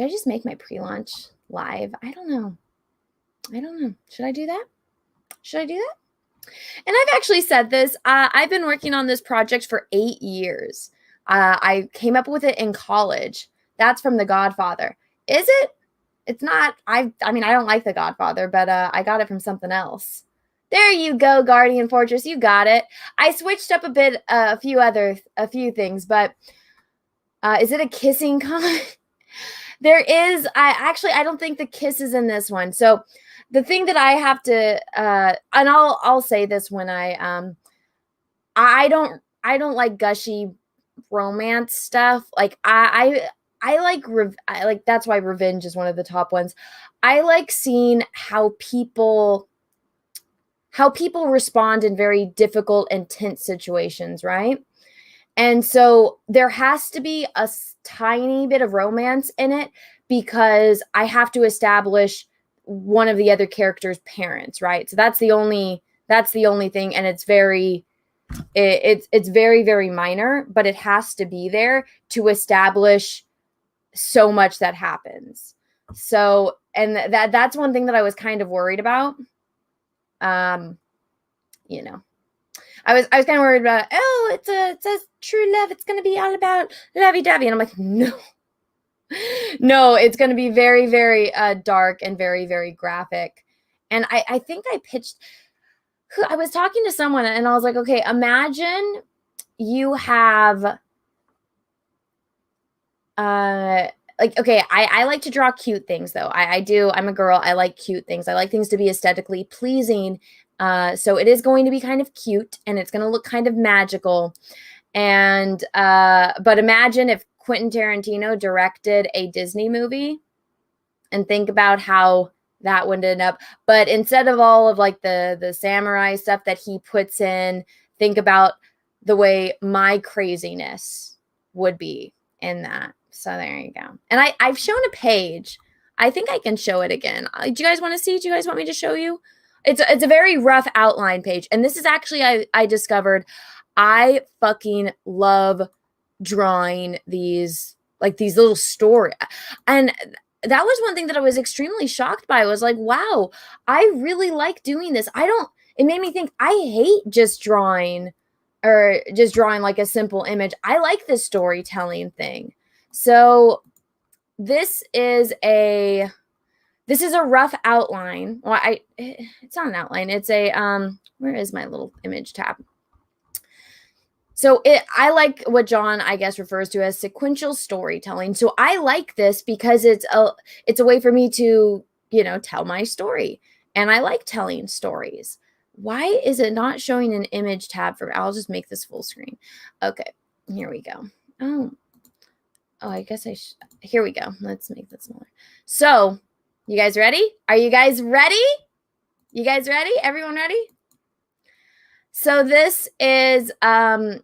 I just make my pre-launch live? I don't know. Should I do that? And I've actually said this. I've been working on this project for 8 years. I came up with it in college. That's from The Godfather. Is it? It's not. I mean, I don't like The Godfather, but I got it from something else. There you go, Guardian Fortress. You got it. I switched up a bit, a few things, but is it a kissing comment? There is. I don't think the kiss is in this one. So the thing that I have to, and I'll say this when I don't like gushy romance stuff. Like I like that's why revenge is one of the top ones. I like seeing how people respond in very difficult and tense situations, right? And so there has to be a tiny bit of romance in it because I have to establish one of the other character's parents, right? So that's the only thing, and it's very very minor, but it has to be there to establish so much that happens. So, and that's one thing that I was kind of worried about. You know, I was kind of worried about, it says true love. It's going to be all about lovey-dovey. And I'm like, no, it's going to be very, very dark and very, very graphic. And I think I was talking to someone and I was like, okay, imagine you have, okay, I like to draw cute things though. I do. I'm a girl. I like cute things. I like things to be aesthetically pleasing. So it is going to be kind of cute and it's going to look kind of magical. And, but imagine if Quentin Tarantino directed a Disney movie and think about how that would end up. But instead of all of like the samurai stuff that he puts in, think about the way my craziness would be in that. So there you go. And I've shown a page. I think I can show it again. Do you guys want to see? Do you guys want me to show you? It's a very rough outline page. And this is actually, I discovered I fucking love drawing these little stories. And that was one thing that I was extremely shocked by. I was like, wow, I really like doing this. It made me think I hate just drawing like a simple image. I like this storytelling thing. So this is a rough outline. Well, it's not an outline. It's a, where is my little image tab? So I like what John, I guess, refers to as sequential storytelling. So I like this because it's a way for me to, tell my story. And I like telling stories. Why is it not showing an image tab for, I'll just make this full screen. Okay, here we go. Oh, I guess here we go. Let's make this smaller. So you guys ready? Are you guys ready? You guys ready? Everyone ready? So this is, well,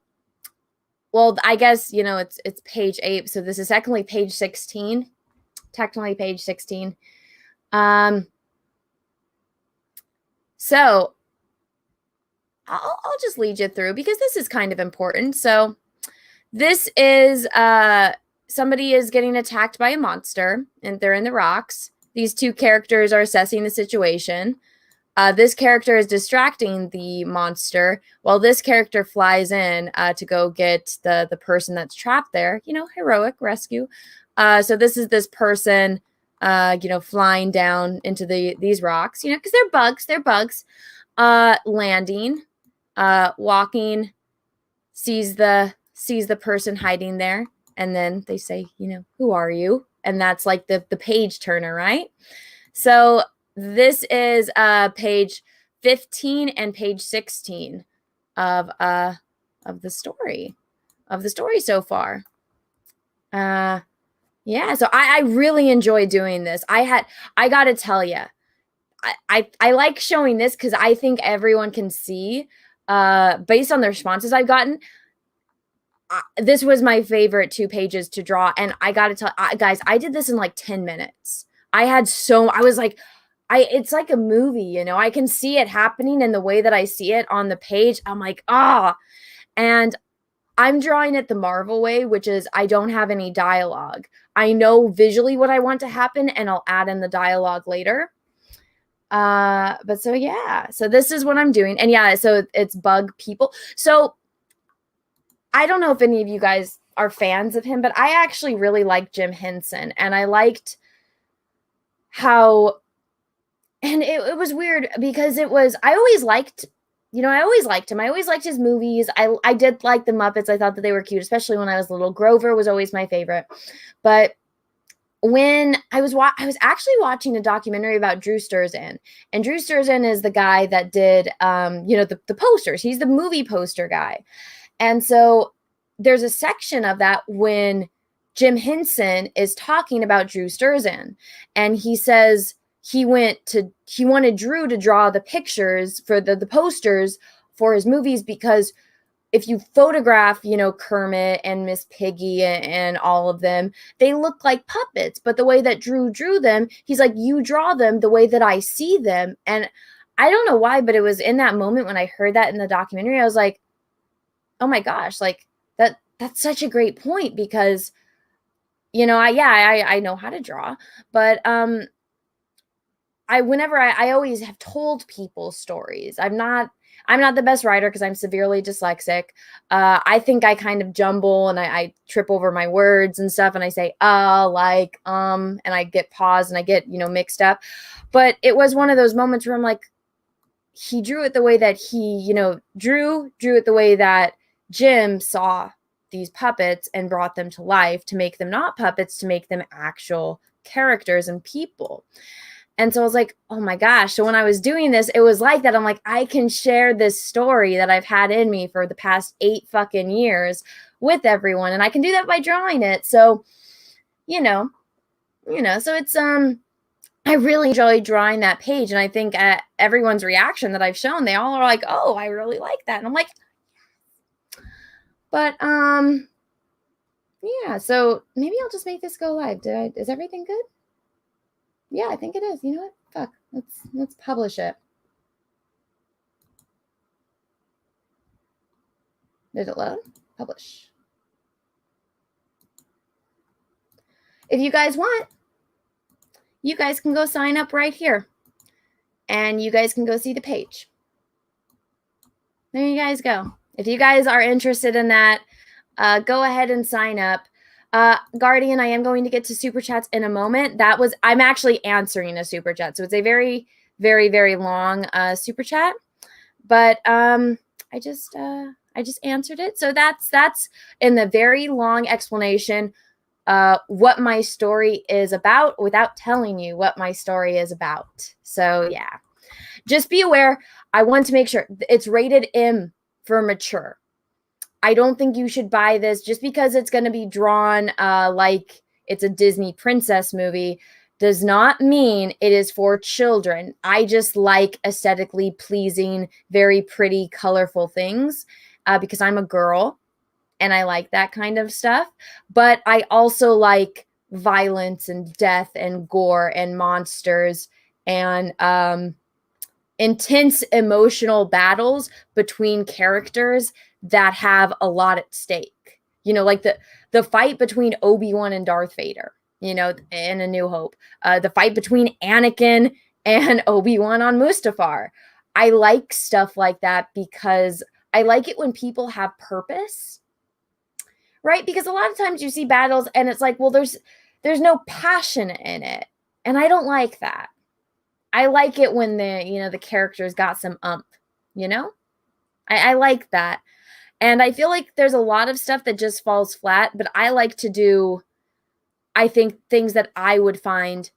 I guess, it's page 8. So this is technically page 16. So I'll just lead you through because this is kind of important. So this is, somebody is getting attacked by a monster and they're in the rocks. These two characters are assessing the situation. This character is distracting the monster while this character flies in to go get the person that's trapped there. Heroic rescue. So this is this person, flying down into these rocks, because they're bugs. Landing, walking, sees the person hiding there, and then they say, who are you? And that's like the page turner, right? So this is page 15 and page 16 of the story so far. Yeah, so I really enjoy doing this. I gotta tell you, I like showing this because I think everyone can see, based on the responses I've gotten, this was my favorite 2 pages to draw. And I gotta tell guys, I did this in like 10 minutes. I was like, it's like a movie, you know. I can see it happening in the way that I see it on the page. I'm like, and I'm drawing it the Marvel way, which is I don't have any dialogue. I know visually what I want to happen, and I'll add in the dialogue later. But so yeah, so this is what I'm doing. And yeah, so it's bug people. So I don't know if any of you guys are fans of him, but I actually really liked Jim Henson, and I liked how, and it was weird because I always liked, you know, I always liked him. I always liked his movies. I did like the Muppets. I thought that they were cute, especially when I was little. Grover was always my favorite. But when I was actually watching a documentary about Drew Struzan, and Drew Struzan is the guy that did, you know, the posters. He's the movie poster guy. And so there's a section of that when Jim Henson is talking about Drew Struzan, and he says he wanted Drew to draw the pictures for the posters for his movies, because if you photograph, you know, Kermit and Miss Piggy and all of them, they look like puppets. But the way that Drew drew them, he's like, you draw them the way that I see them. And I don't know why, but it was in that moment when I heard that in the documentary, I was like, oh my gosh, like that's such a great point, because, you know, I know how to draw, but I always have told people stories. I'm not the best writer because I'm severely dyslexic. I think I kind of jumble and I trip over my words and stuff, and I say and I get paused and I get, you know, mixed up. But it was one of those moments where I'm like, he drew it the way that he, you know, drew it the way that Jim saw these puppets and brought them to life, to make them not puppets, to make them actual characters and people. And so I was like, oh my gosh. So when I was doing this, it was like that. I'm like, I can share this story that I've had in me for the past 8 fucking years with everyone. And I can do that by drawing it. So, you know, so it's, I really enjoyed drawing that page. And I think everyone's reaction that I've shown, they all are like, oh, I really like that. And I'm like, but, yeah, so maybe I'll just make this go live. Is everything good? Yeah, I think it is. You know what? Fuck. Let's publish it. Did it load? Publish. If you guys want, you guys can go sign up right here. And you guys can go see the page. There you guys go. If you guys are interested in that, go ahead and sign up. Guardian, I am going to get to super chats in a moment. I'm actually answering a super chat. So it's a very, very, very long super chat. But I just answered it. So that's in the very long explanation what my story is about without telling you what my story is about. So yeah, just be aware. I want to make sure it's rated M for mature. I don't think you should buy this just because it's going to be drawn like it's a Disney princess movie. Does not mean it is for children. I just like aesthetically pleasing, very pretty, colorful things because I'm a girl and I like that kind of stuff. But I also like violence and death and gore and monsters and intense emotional battles between characters that have a lot at stake. You know, like the fight between Obi-Wan and Darth Vader, you know, in A New Hope. The fight between Anakin and Obi-Wan on Mustafar. I like stuff like that because I like it when people have purpose, right? Because a lot of times you see battles and it's like, well, there's no passion in it. And I don't like that. I like it when the characters got some you know? I like that. And I feel like there's a lot of stuff that just falls flat, but I like to do, I think, things that I would find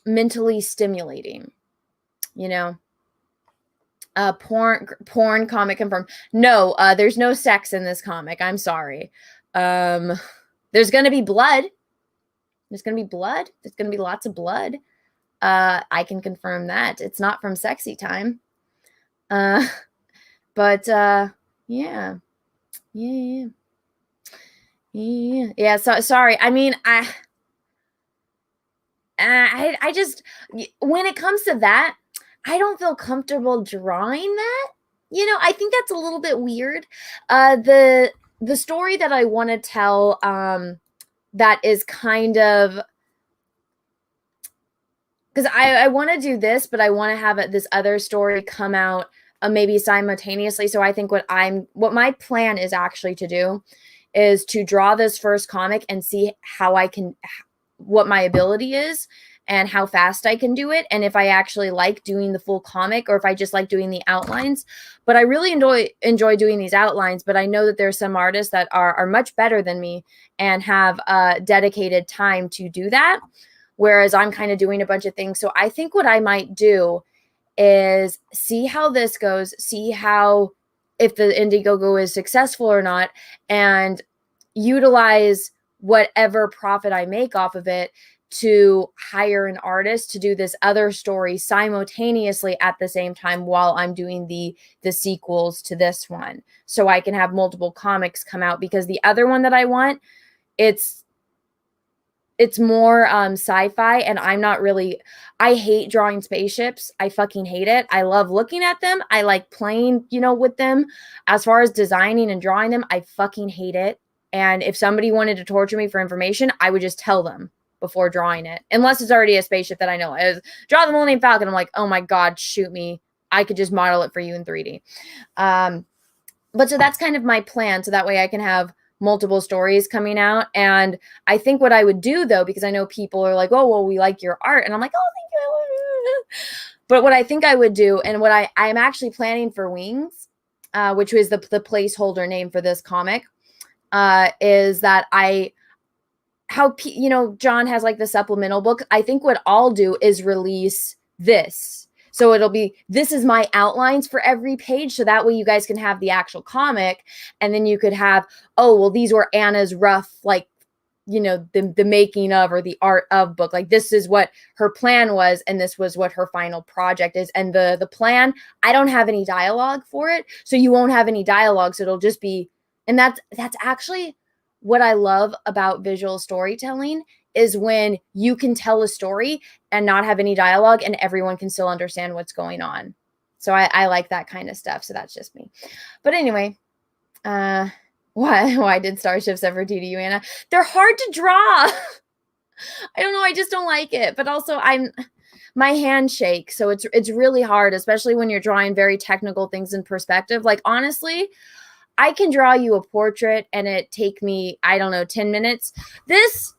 mentally stimulating, you know? Porn comic confirmed. No, there's no sex in this comic. I'm sorry. There's going to be blood. There's going to be blood. There's going to be lots of blood. I can confirm that. It's not from Sexy Time. But yeah. So sorry. I mean, I just, when it comes to that, I don't feel comfortable drawing that. You know, I think that's a little bit weird. The story that I want to tell, that is kind of, because I want to do this, but I want to have this other story come out maybe simultaneously. So I think what my plan is actually to do is to draw this first comic and see how what my ability is and how fast I can do it. And if I actually like doing the full comic or if I just like doing the outlines. But I really enjoy doing these outlines, but I know that there's some artists that are much better than me and have dedicated time to do that. Whereas I'm kind of doing a bunch of things. So I think what I might do is see how this goes, see how, if the Indiegogo is successful or not, and utilize whatever profit I make off of it to hire an artist to do this other story simultaneously at the same time while I'm doing the sequels to this one. So I can have multiple comics come out, because the other one that I want, it's more sci-fi, and I'm not really, I hate drawing spaceships. I fucking hate it. I love looking at them. I like playing, with them. As far as designing and drawing them, I fucking hate it. And if somebody wanted to torture me for information, I would just tell them before drawing it. Unless it's already a spaceship that I know. I draw the Millennium Falcon. I'm like, oh my God, shoot me. I could just model it for you in 3D. But so that's kind of my plan. So that way I can have multiple stories coming out. And I think what I would do, though, because I know people are like, oh, well, we like your art. And I'm like, oh, thank you. But what I think I would do, and what I'm actually planning for Wings, which was the placeholder name for this comic, is that John has like the supplemental book. I think what I'll do is release this. So it'll be, this is my outlines for every page. So that way you guys can have the actual comic. And then you could have, oh, well, these were Anna's rough, like, the making of or the art of book. Like, this is what her plan was. And this was what her final project is. And the plan, I don't have any dialogue for it. So you won't have any dialogue. So it'll just be, and that's actually what I love about visual storytelling, is when you can tell a story and not have any dialogue and everyone can still understand what's going on. So I like that kind of stuff. So that's just me. But anyway, why did starships ever do to you, Anna? They're hard to draw. I don't know. I just don't like it. But also my hand shakes. So it's really hard, especially when you're drawing very technical things in perspective. Like, honestly, I can draw you a portrait and it take me, I don't know, 10 minutes. This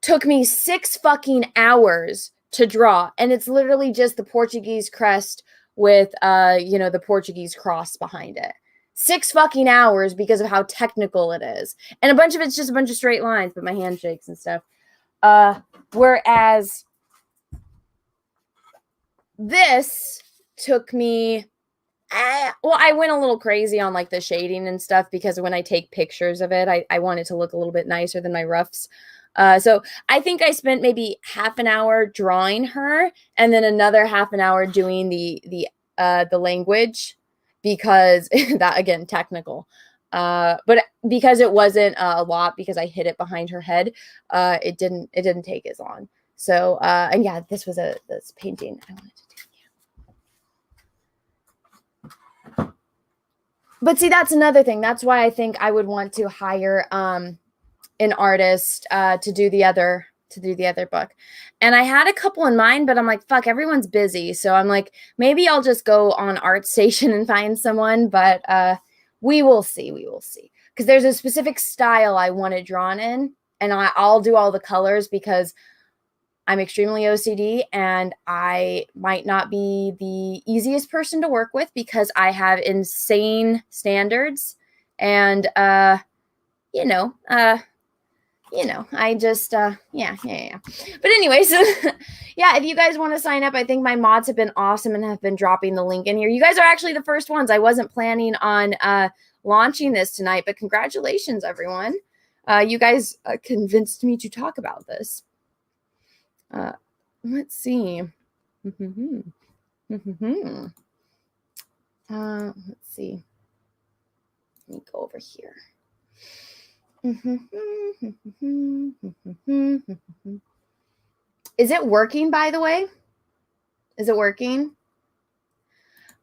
took me 6 fucking hours to draw. And it's literally just the Portuguese crest with, the Portuguese cross behind it. 6 fucking hours because of how technical it is. And a bunch of it's just a bunch of straight lines, but my hand shakes and stuff. Whereas this took me, I went a little crazy on like the shading and stuff, because when I take pictures of it, I want it to look a little bit nicer than my roughs. So I think I spent maybe half an hour drawing her and then another half an hour doing the language, because that, again, technical. But because it wasn't a lot, because I hid it behind her head, it didn't take as long. So and yeah, this was this painting I wanted to do. But see, that's another thing. That's why I think I would want to hire an artist to do the other book. And I had a couple in mind, but I'm like, fuck, everyone's busy. So I'm like, maybe I'll just go on ArtStation and find someone. But we will see. Because there's a specific style I want it drawn in, and I'll do all the colors because I'm extremely OCD and I might not be the easiest person to work with because I have insane standards. And, I just, yeah. But anyways, yeah, if you guys want to sign up, I think my mods have been awesome and have been dropping the link in here. You guys are actually the first ones. I wasn't planning on launching this tonight, but congratulations, everyone. You guys convinced me to talk about this. Let's see. Let's see. Let me go over here. Is it working, by the way? Is it working?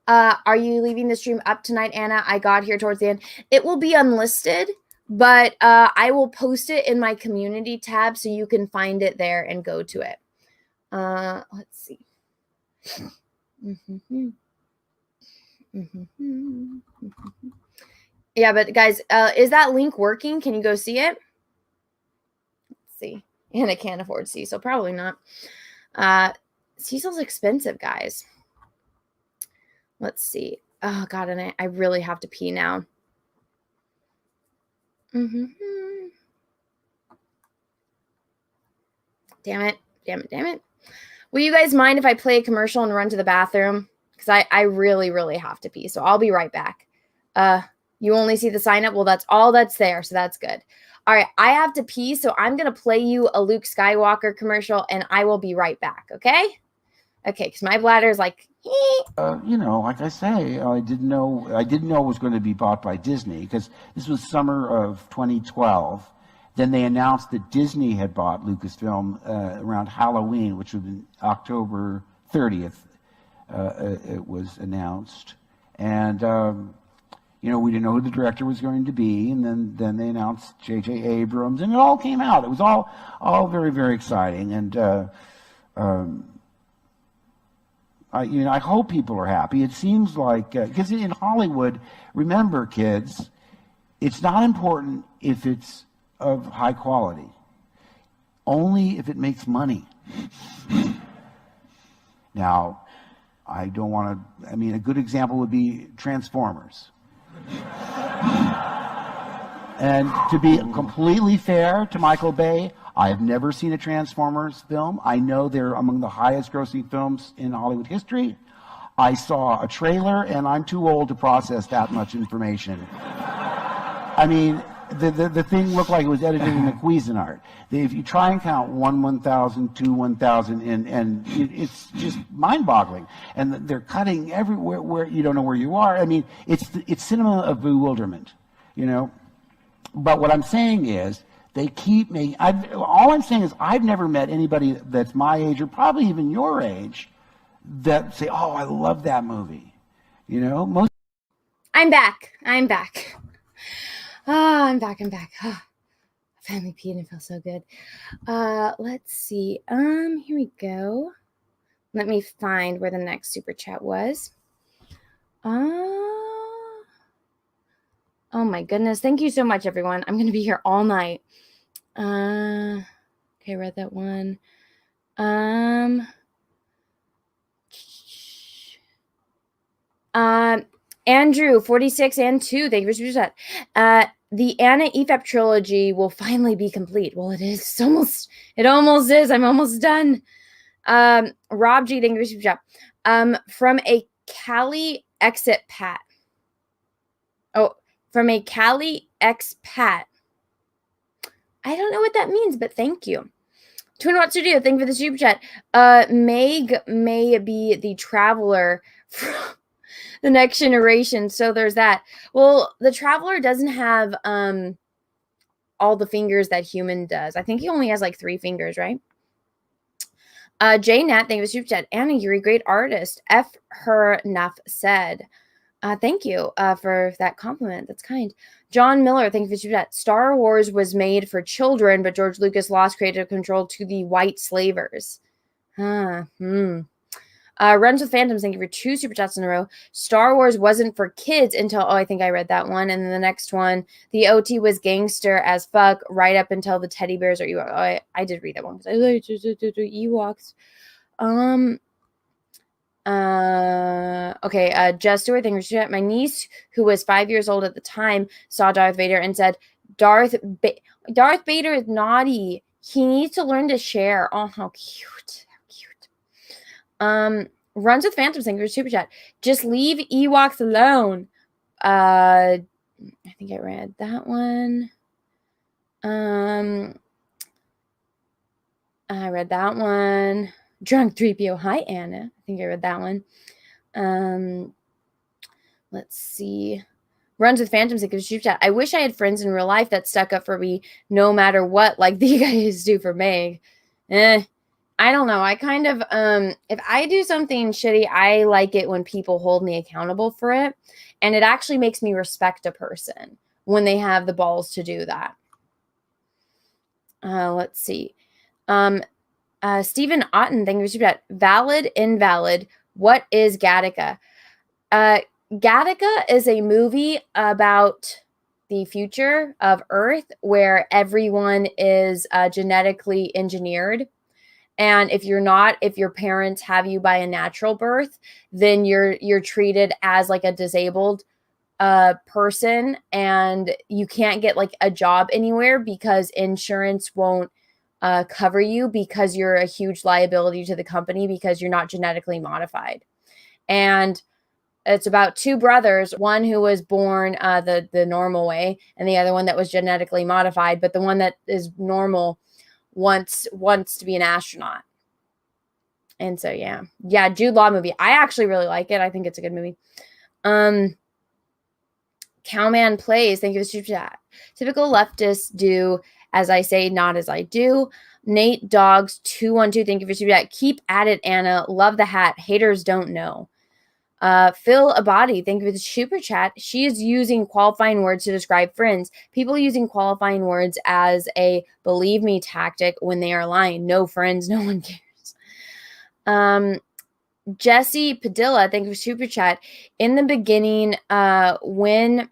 Are you leaving the stream up tonight, Anna? I got here towards the end. It will be unlisted, but I will post it in my community tab so you can find it there and go to it. Let's see. Yeah, but guys, is that link working? Can you go see it? Let's see. Anna can't afford Cecil. Probably not. Cecil's expensive, guys. Let's see. Oh, God, and I really have to pee now. Damn it. Damn it. Damn it. Will you guys mind if I play a commercial and run to the bathroom? Because I really, really have to pee. So I'll be right back. You only see the sign up? Well, that's all that's there. So that's good. All right. I have to pee. So I'm going to play you a Luke Skywalker commercial and I will be right back. Okay? Okay. Because my bladder is like... You know, like I say, I didn't know it was going to be bought by Disney because this was summer of 2012. Then they announced that Disney had bought Lucasfilm around Halloween, which would have been October 30th. It was announced, and you know, we didn't know who the director was going to be, and then they announced J.J. Abrams, and it all came out. It was all very, very exciting, and I hope people are happy. It seems like, because in Hollywood, remember, kids, it's not important if it's of high quality, only if it makes money. Now, I don't want to, I mean, a good example would be Transformers. And to be completely fair to Michael Bay, I have never seen a Transformers film. I know they're among the highest grossing films in Hollywood history. I saw a trailer, and I'm too old to process that much information. I mean, the thing looked like it was edited in the Cuisinart. If you try and count 1,000, 2, 1,000, and it's just mind-boggling. And they're cutting everywhere where you don't know where you are. I mean, it's cinema of bewilderment, you know. But what I'm saying is, they keep making. All I'm saying is, I've never met anybody that's my age or probably even your age that say, "Oh, I love that movie." You know, most. I'm back. I'm back. Oh, I'm back. Oh, I finally peed and it feels so good. Let's see. Here we go. Let me find where the next super chat was. Oh my goodness. Thank you so much, everyone. I'm going to be here all night. Okay, read that one. Andrew, 46 and 2. Thank you for super chat. The Anna EFAP trilogy will finally be complete. Well, it is. It almost is. I'm almost done. Rob G, thank you for super chat. From a Cali expat. Oh, from a Cali expat. I don't know what that means, but thank you. Twin What Studio, thank you for the super chat. Meg may be the traveler from the next generation, so there's that. Well, the traveler doesn't have all the fingers that human does. I think he only has like 3 fingers, right? Jay Nat, thank you for the super chat. Anna, you're a great artist. F. Her Nuff said. Thank you for that compliment. That's kind. John Miller, thank you for that. Star Wars was made for children, but George Lucas lost creative control to the white slavers. Runs with Phantoms, thank you for 2 super chats in a row. Star Wars wasn't for kids until, I think I read that one. And then the next one, the OT was gangster as fuck right up until the teddy bears are Ewoks. Oh, I did read that one because I like Ewoks. Okay, Just Stewart, thank you. My niece, who was 5 years old at the time, saw Darth Vader and said, Darth Vader is naughty. He needs to learn to share. Oh, how cute. Runs with Phantoms, thank you for super chat. Just leave Ewoks alone. I think I read that one. I read that one. Drunk3PO. Hi, Anna. I think I read that one. Let's see. Runs with Phantoms, like a super chat. I wish I had friends in real life that stuck up for me no matter what, like the guys do for Meg. I don't know. I kind of, if I do something shitty, I like it when people hold me accountable for it. And it actually makes me respect a person when they have the balls to do that. Let's see. Stephen Otten, thank you for super chat. Valid, invalid. What is Gattaca? Gattaca is a movie about the future of Earth where everyone is genetically engineered. And if you're not, if your parents have you by a natural birth, then you're treated as like a disabled person, and you can't get like a job anywhere because insurance won't cover you because you're a huge liability to the company because you're not genetically modified. And it's about two brothers, one who was born the normal way and the other one that was genetically modified, but the one that is normal wants to be an astronaut. And so yeah, Jude Law movie. I actually really like it. I think it's a good movie. Cowman Plays, thank you for the super chat. Typical leftists do as I say, not as I do. Nate Dogs 212, thank you for super chat. Keep at it, Anna. Love the hat. Haters don't know. Phil Abadi, thank you for the super chat. She is using qualifying words to describe friends. People using qualifying words as a believe me tactic when they are lying. No friends, no one cares. Jesse Padilla, thank you for super chat. In the beginning, when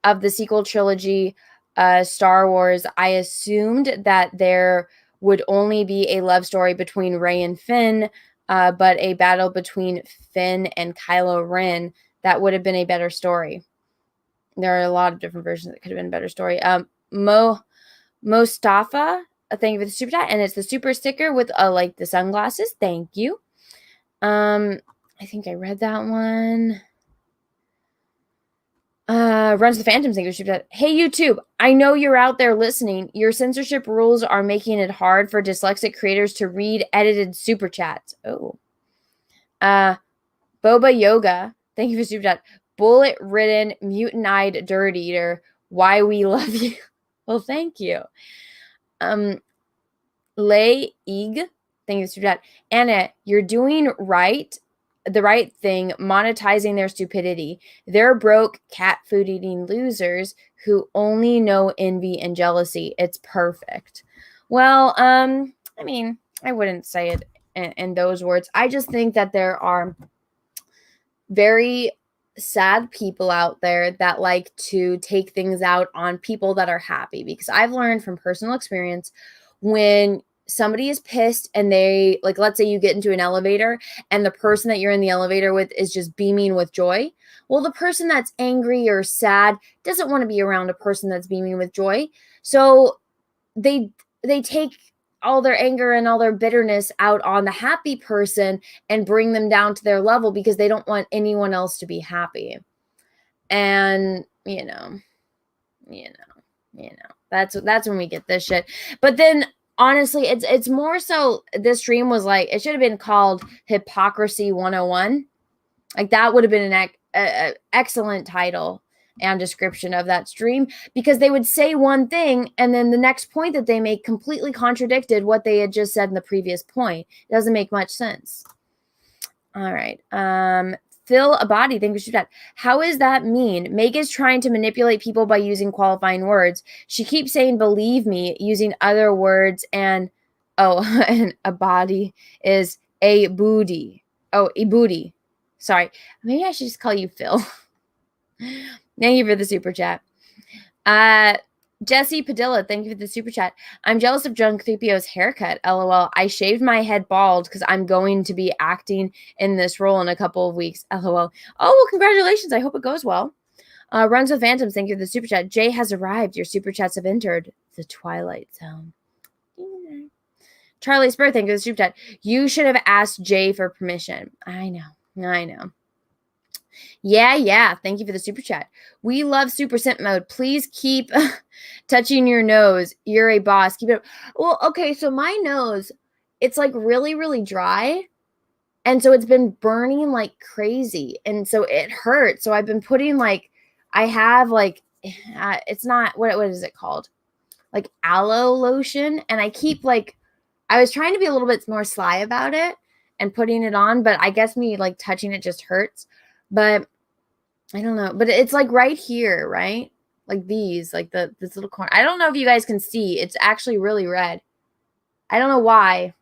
of the sequel trilogy, Star Wars, I assumed that there would only be a love story between Rey and Finn, but a battle between Finn and Kylo Ren. That would have been a better story. There are a lot of different versions that could have been a better story. Mostafa, thank you for the super chat, and it's the super sticker with like the sunglasses. Thank you. I think I read that one. Runs the Phantoms, thank you for super chat. Hey YouTube, I know you're out there listening. Your censorship rules are making it hard for dyslexic creators to read edited super chats. Oh. Boba Yoga, thank you for super chat. Bullet ridden, mutant-eyed dirt eater. Why we love you. Well, thank you. Lei Ig, thank you for super chat. Anna, you're doing the right thing, monetizing their stupidity. They're broke, cat food eating losers who only know envy and jealousy. It's perfect. Well, I mean, I wouldn't say it in those words. I just think that there are very sad people out there that like to take things out on people that are happy, because I've learned from personal experience, when somebody is pissed and they, like, let's say you get into an elevator and the person that you're in the elevator with is just beaming with joy. Well, the person that's angry or sad doesn't want to be around a person that's beaming with joy. So they take all their anger and all their bitterness out on the happy person and bring them down to their level because they don't want anyone else to be happy. And, you know, that's when we get this shit. But then honestly, it's more so this stream was like, it should have been called Hypocrisy 101. Like that would have been an excellent title and description of that stream, because they would say one thing and then the next point that they make completely contradicted what they had just said in the previous point. It doesn't make much sense. All right. Phil Abadi, thank you for that. How is that mean? Meg is trying to manipulate people by using qualifying words. She keeps saying believe me using other words, and and Abadi is a booty. Oh, a booty. Sorry. Maybe I should just call you Phil. Thank you for the super chat. Jesse Padilla, thank you for the super chat. I'm jealous of Drunk3PO's haircut. LOL. I shaved my head bald because I'm going to be acting in this role in a couple of weeks. LOL. Oh, well, congratulations. I hope it goes well. Runs with Phantoms, thank you for the super chat. Jay has arrived. Your super chats have entered the Twilight Zone. Charlie Spur, thank you for the super chat. You should have asked Jay for permission. I know. Yeah. Thank you for the super chat. We love Super Simp mode. Please keep touching your nose. You're a boss. Keep it. Well, okay. So my nose, it's like really, really dry. And so it's been burning like crazy. And so it hurts. So I've been putting like I have like, it's not, what is it called? Like aloe lotion. And I keep like, I was trying to be a little bit more sly about it and putting it on, but I guess me like touching it just hurts. But I don't know. But it's like right here, right? Like these, like this little corner. I don't know if you guys can see. It's actually really red. I don't know why.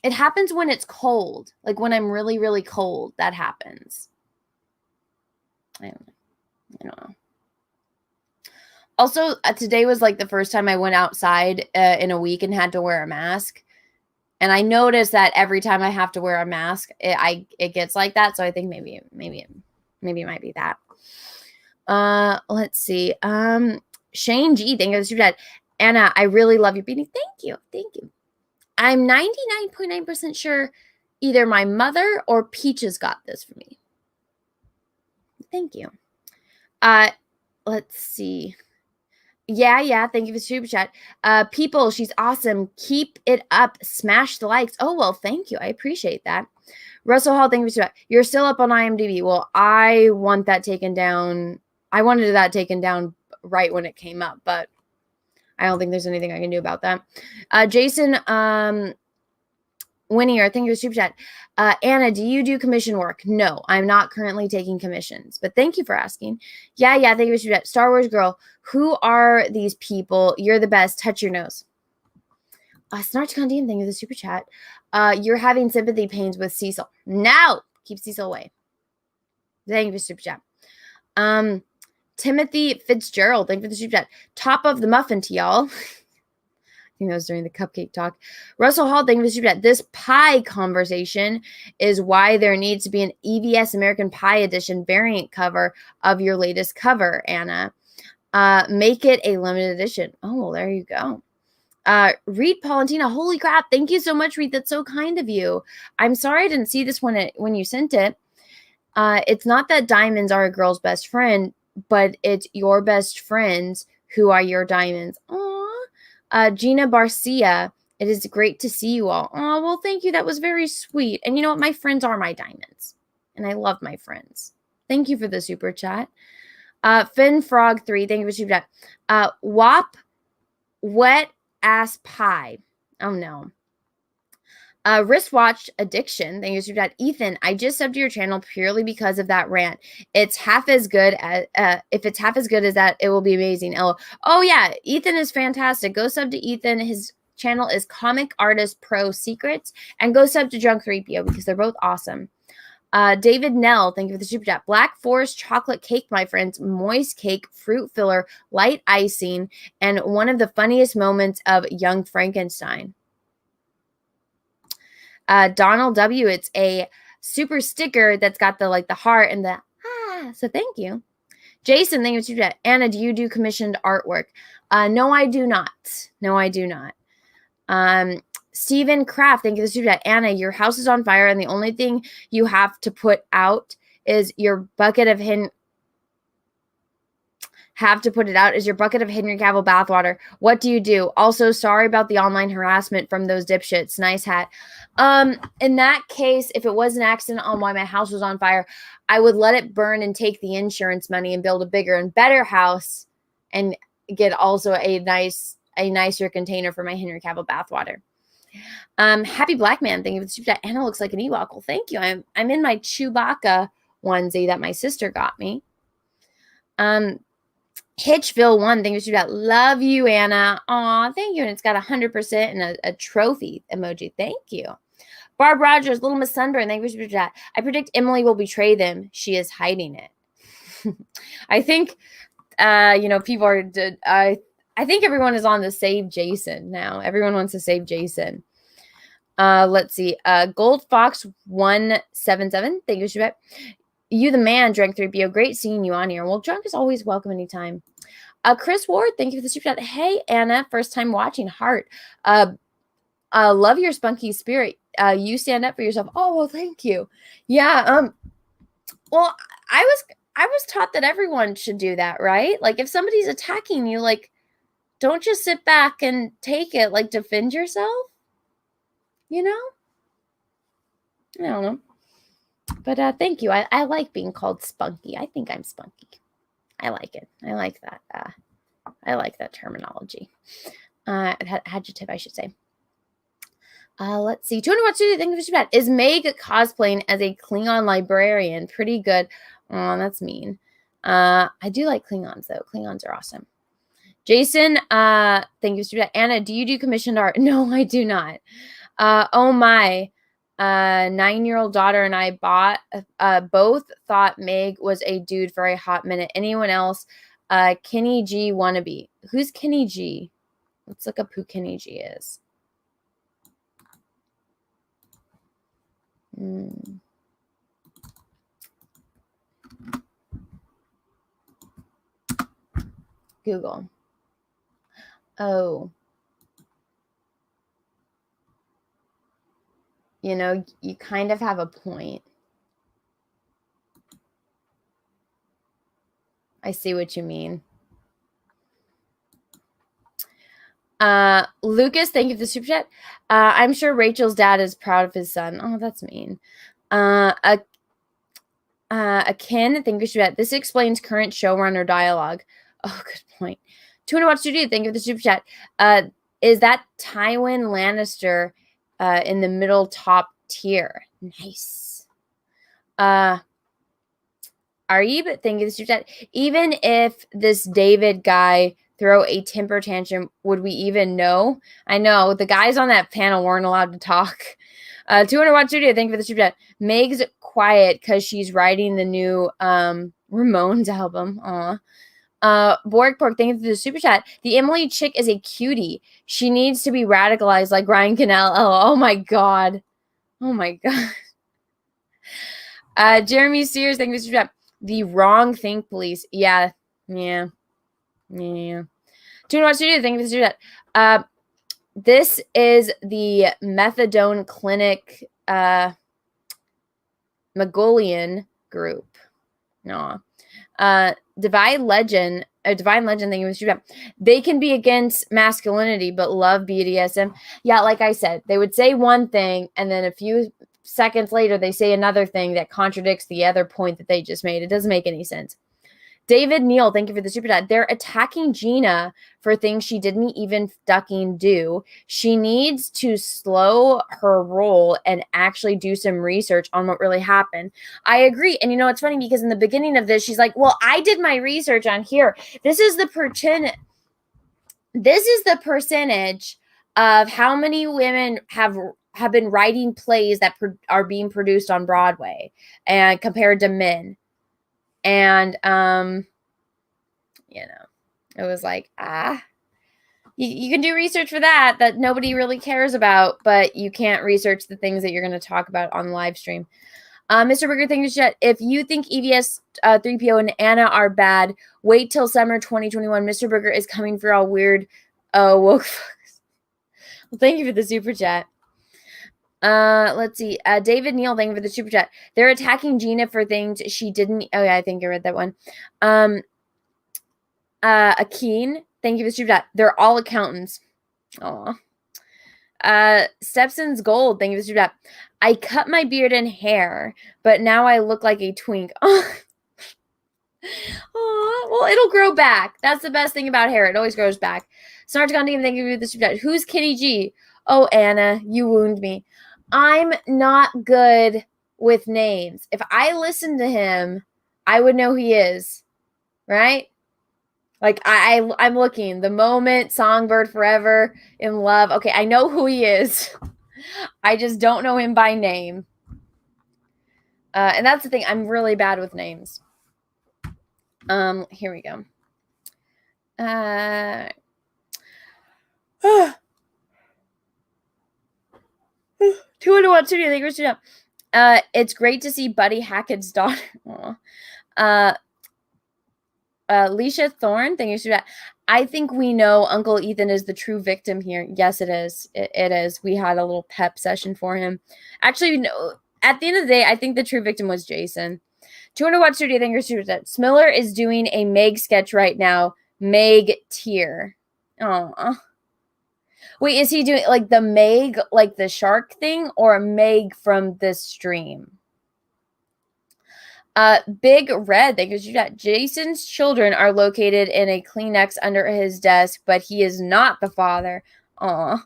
It happens when it's cold. Like when I'm really, really cold, that happens. I don't know. Also, today was like the first time I went outside in a week and had to wear a mask. And I noticed that every time I have to wear a mask, it gets like that. So I think maybe it might be that. Let's see. Shane G, thank you for that. Anna, I really love your beating. Thank you. Thank you. I'm 99.9% sure either my mother or Peaches got this for me. Thank you. Let's see. Yeah. Thank you for the super chat. People, she's awesome. Keep it up. Smash the likes. Oh, well, thank you. I appreciate that. Russell Hall, thank you for super chat. You're still up on IMDb. Well, I want that taken down. I wanted that taken down right when it came up, but I don't think there's anything I can do about that. Jason Winnier, thank you for super chat. Anna, do you do commission work? No, I'm not currently taking commissions, but thank you for asking. Yeah, thank you for super chat. Star Wars girl, who are these people? You're the best. Touch your nose. Snarchcon DM, thank you for the super chat. You're having sympathy pains with Cecil. No, keep Cecil away. Thank you for the super chat. Timothy Fitzgerald, thank you for the super chat. Top of the muffin to y'all. I think that was during the cupcake talk. Russell Hall, thank you for the super chat. This pie conversation is why there needs to be an EVS American Pie Edition variant cover of your latest cover, Anna. Make it a limited edition. Oh, well, there you go. Reed Paulentina, holy crap. Thank you so much, Reed. That's so kind of you. I'm sorry I didn't see this when you sent it. It's not that diamonds are a girl's best friend, but it's your best friends who are your diamonds. Aww. Gina Barcia, it is great to see you all. Oh, well, thank you. That was very sweet. And you know what? My friends are my diamonds. And I love my friends. Thank you for the super chat. Finn Frog 3, thank you for the super chat. WAP Wet Ass Pie. Oh, no. Wristwatch Addiction, thank you for the super chat. Ethan, I just subbed to your channel purely because of that rant. It's half as good as, if it's half as good as that, it will be amazing. Oh, yeah. Ethan is fantastic. Go sub to Ethan. His channel is Comic Artist Pro Secrets. And go sub to Drunk3PO because they're both awesome. David Nell, thank you for the super chat. Black Forest chocolate cake, my friends. Moist cake, fruit filler, light icing, and one of the funniest moments of Young Frankenstein. Donald W, it's a super sticker that's got the heart and the so thank you. Jason, thank you for the super chat. Anna, do you do commissioned artwork? No, I do not. Stephen Kraft, thank you for the super chat. Anna, your house is on fire, and the only thing you have to put out is your bucket of Henry Cavill bathwater. What do you do? Also, sorry about the online harassment from those dipshits. Nice hat. In that case, if it was an accident on why my house was on fire, I would let it burn and take the insurance money and build a bigger and better house and get also a nicer container for my Henry Cavill bathwater. Happy Black Man, thank you for the super chat. Anna looks like an Ewok. Well, thank you. I'm in my Chewbacca onesie that my sister got me. Hitchville 1, thank you for the super chat. Love you, Anna. Aw, thank you. And it's got 100% and a trophy emoji. Thank you. Barb Rogers, Little Miss Sunburn, thank you for the super chat. I predict Emily will betray them. She is hiding it. I think, people are. I think everyone is on the save Jason now. Everyone wants to save Jason. Let's see. Gold Fox 177. Thank you, Shabbat. You the man, Drunk3PO. Great seeing you on here. Well, Drunk is always welcome anytime. Chris Ward, thank you for the super chat. Hey, Anna, first time watching. Heart. Love your spunky spirit. You stand up for yourself. Oh, well, thank you. Yeah. Well, I was taught that everyone should do that, right? Like if somebody's attacking you, don't just sit back and take it. Defend yourself. I don't know. But thank you. I like being called spunky. I think I'm spunky. I like it. I like that. I like that terminology. Adjective, I should say. Let's see. 200 watch thing of bad. Is Meg cosplaying as a Klingon librarian? Pretty good. Oh, that's mean. I do like Klingons though. Klingons are awesome. Jason, thank you, Mr. Anna, do you do commissioned art? No, I do not. Oh my. 9-year-old daughter and I both thought Meg was a dude for a hot minute. Anyone else? Kenny G wannabe. Who's Kenny G? Let's look up who Kenny G is. Google. Oh. You know, you kind of have a point. I see what you mean. Lucas, thank you for the super chat. I'm sure Rachel's dad is proud of his son. Oh, that's mean. A Ken, thank you for that. This explains current showrunner dialogue. Oh, good point. 200 watch studio, thank you for the super chat. Is that Tywin Lannister in the middle top tier? Nice. Arib, thank you for the super chat. Even if this David guy throw a temper tantrum, would we even know? I know the guys on that panel weren't allowed to talk. 200 watch studio, thank you for the super chat. Meg's quiet because she's writing the new Ramones album. Borg Pork, thank you for the super chat. The Emily chick is a cutie. She needs to be radicalized like Ryan Cannell. Oh my god. Oh my god. Jeremy Sears, thank you for the super chat. The wrong think police. Yeah. 200 watch studio, thank you for the super chat. This is the methadone clinic Mongolian group. No. Divine Legend, thank you for the they can be against masculinity but love BDSM. Yeah, like I said, they would say one thing and then a few seconds later they say another thing that contradicts the other point that they just made. It doesn't make any sense. David Neal, thank you for the super chat. They're attacking Gina for things she didn't even fucking do. She needs to slow her roll and actually do some research on what really happened. I agree. And you know, it's funny because in the beginning of this, she's like, well, I did my research on here. This is the percentage of how many women have been writing plays that are being produced on Broadway and compared to men. And, you know, it was like, you can do research for that nobody really cares about, but you can't research the things that you're going to talk about on the live stream. Mr. Burger, thank you, chat. If you think EVS 3PO and Anna are bad, wait till summer 2021. Mr. Burger is coming for all weird, woke fucks. Well, thank you for the super chat. Let's see. David Neal, thank you for the super chat. They're attacking Gina for things she didn't. Oh yeah, I think I read that one. Akeen, thank you for the super chat. They're all accountants. Aw. Stepson's Gold, thank you for the super chat. I cut my beard and hair, but now I look like a twink. Well, it'll grow back. That's the best thing about hair. It always grows back. Snarch Gandhi, thank you for the super chat. Who's Kenny G? Oh, Anna, you wound me. I'm not good with names. If I listen to him, I would know who he is, right? Like I'm looking. The Moment, Songbird Forever, In Love. Okay, I know who he is. I just don't know him by name. And that's the thing. I'm really bad with names. Here we go. 201 studio. Thank you. It's great to see Buddy Hackett's daughter. Leisha Thorne, thank you. I think we know Uncle Ethan is the true victim here. Yes, it is. It is. We had a little pep session for him. Actually, no. At the end of the day, I think the true victim was Jason. 200 watch studio. Thank you. Smiller is doing a Meg sketch right now. Meg tier. Aw. Wait, is he doing like the Meg, like the shark thing, or Meg from this stream? Big Red, thank you for that. Jason's children are located in a Kleenex under his desk, but he is not the father. Aw.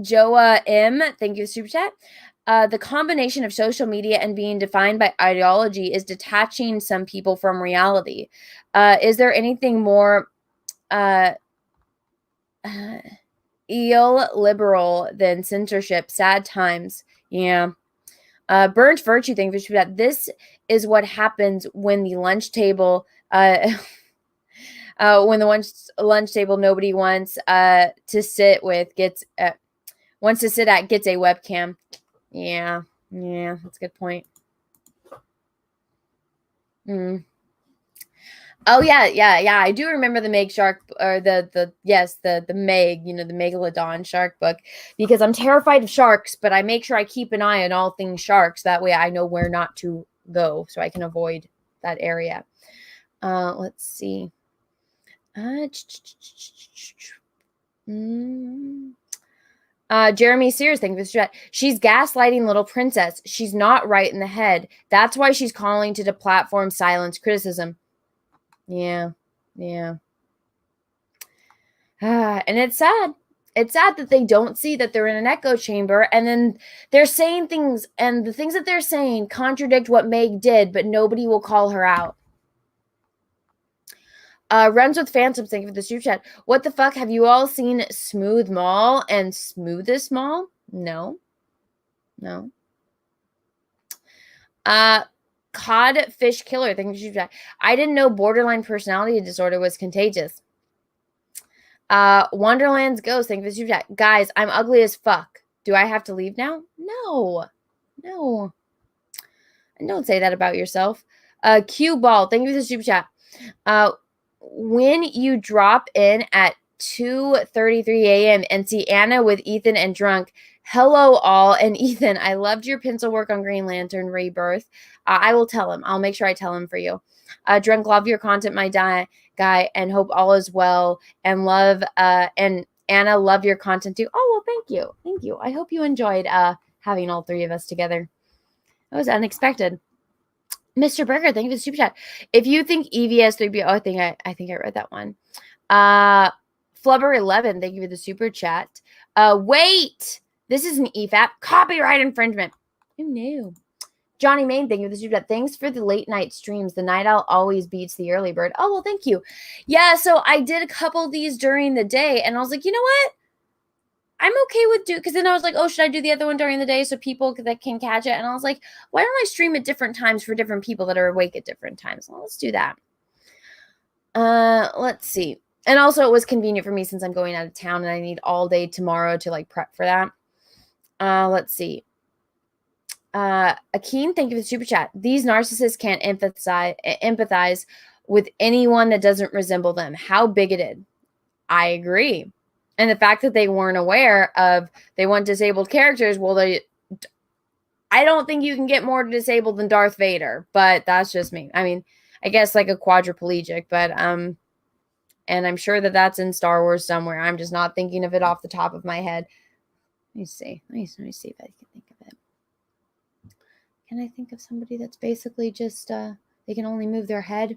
Joa M, thank you, super chat. The combination of social media and being defined by ideology is detaching some people from reality. Is there anything more liberal than censorship? Sad times. Yeah. Burnt Virtue, thank you for that. This is what happens when the lunch table when the lunch table nobody wants to sit with gets wants to sit at gets a webcam. Yeah, that's a good point. Oh yeah. I do remember the Meg shark, or the Meg, the megalodon shark book, because I'm terrified of sharks, but I make sure I keep an eye on all things sharks. That way I know where not to go, so I can avoid that area. Let's see. Jeremy Sears, thank you for the chat. She's gaslighting little princess. She's not right in the head. That's why she's calling to deplatform silence criticism. Yeah. And it's sad. It's sad that they don't see that they're in an echo chamber, and then they're saying things, and the things that they're saying contradict what Meg did, but nobody will call her out. Runs with Phantom, thank you for the super chat. What the fuck? Have you all seen Smooth Mall and Smoothest Mall? No. Codfish Killer, thank you for the super chat. I didn't know borderline personality disorder was contagious. Wonderland's Ghost, thank you for the super chat. Guys, I'm ugly as fuck. Do I have to leave now? No. And don't say that about yourself. Q Ball, thank you for the super chat. When you drop in at 2:33 a.m. and see Anna with Ethan and Drunk, hello all. And Ethan, I loved your pencil work on Green Lantern Rebirth. I will tell him. I'll make sure I tell him for you. Drunk, love your content, my guy, and hope all is well. And love, and Anna, love your content too. Oh, well, thank you. I hope you enjoyed having all three of us together. That was unexpected. Mr. Burger, thank you for the super chat. If you think EVS 3PO, I think I read that one. Flubber11, thank you for the super chat. Wait, this is an EFAP copyright infringement. Who knew? Johnny Main, thank you for the super chat. Thanks for the late night streams. The night owl always beats the early bird. Oh, well, thank you. Yeah, so I did a couple of these during the day, and I was like, you know what? I'm okay with because then I was like, oh, should I do the other one during the day so people that can catch it? And I was like, why don't I stream at different times for different people that are awake at different times? Well, let's do that. Let's see. And also it was convenient for me since I'm going out of town and I need all day tomorrow to like prep for that. Let's see. Akeen, thank you for the super chat. These narcissists can't empathize with anyone that doesn't resemble them. How bigoted. I agree. And the fact that they weren't aware of they want disabled characters, well, I don't think you can get more disabled than Darth Vader, but that's just me. I mean, I guess like a quadriplegic, but and I'm sure that that's in Star Wars somewhere. I'm just not thinking of it off the top of my head. Let me see. Let me see if I can think of it. Can I think of somebody that's basically just they can only move their head?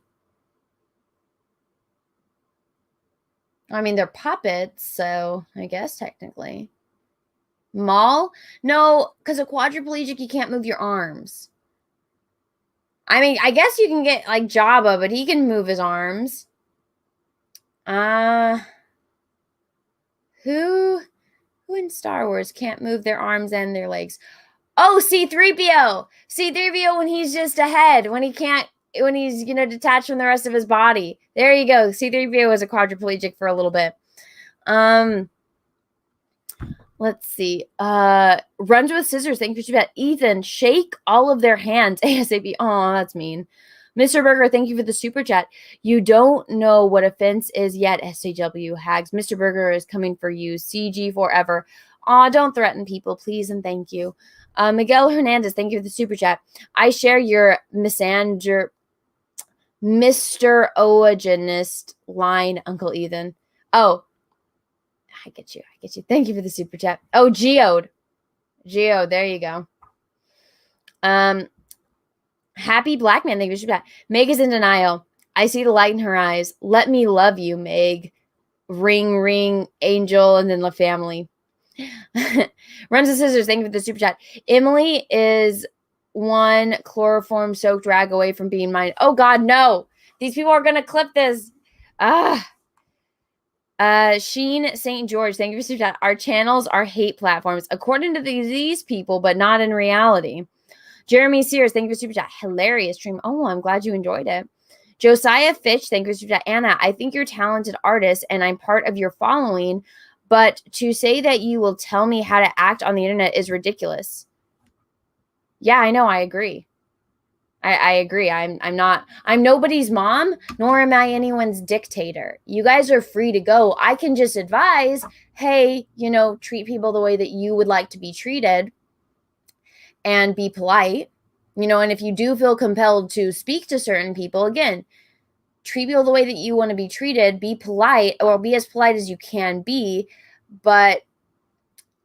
I mean, they're puppets, so I guess technically. Maul? No, because a quadriplegic, you can't move your arms. I mean, I guess you can get like Jabba, but he can move his arms. Who in Star Wars can't move their arms and their legs? Oh, C-3PO. C-3PO when he's just a head, when he's, detached from the rest of his body. There you go. C-3PO was a quadriplegic for a little bit. Let's see. Runs with Scissors. Thank you for that. Ethan, shake all of their hands ASAP. Oh, that's mean. Mr. Burger, thank you for the super chat. You don't know what offense is yet, SJW Hags. Mr. Burger is coming for you. CG forever. Aw, don't threaten people, please, and thank you. Miguel Hernandez, thank you for the super chat. I share your Mr. Oagenist line, Uncle Ethan. Oh, I get you. Thank you for the super chat. Oh, Geode, there you go. Happy Black Man, thank you for that. Meg is in denial. I see the light in her eyes. Let me love you, Meg. Ring, ring, angel, and then the family. Runs the scissors, thank you for the super chat. Emily is one chloroform soaked rag away from being mine. Oh God, no. These people are gonna clip this. Sheen St. George, thank you for super chat. Our channels are hate platforms, according to these people, but not in reality. Jeremy Sears, thank you for super chat. Hilarious stream. Oh, I'm glad you enjoyed it. Josiah Fitch, thank you for super chat. Anna, I think you're a talented artist and I'm part of your following, but to say that you will tell me how to act on the internet is ridiculous. Yeah, I know. I agree. I agree. I'm nobody's mom, nor am I anyone's dictator. You guys are free to go. I can just advise, hey, treat people the way that you would like to be treated and be polite, and if you do feel compelled to speak to certain people, again, treat people the way that you want to be treated, be polite, or be as polite as you can be. But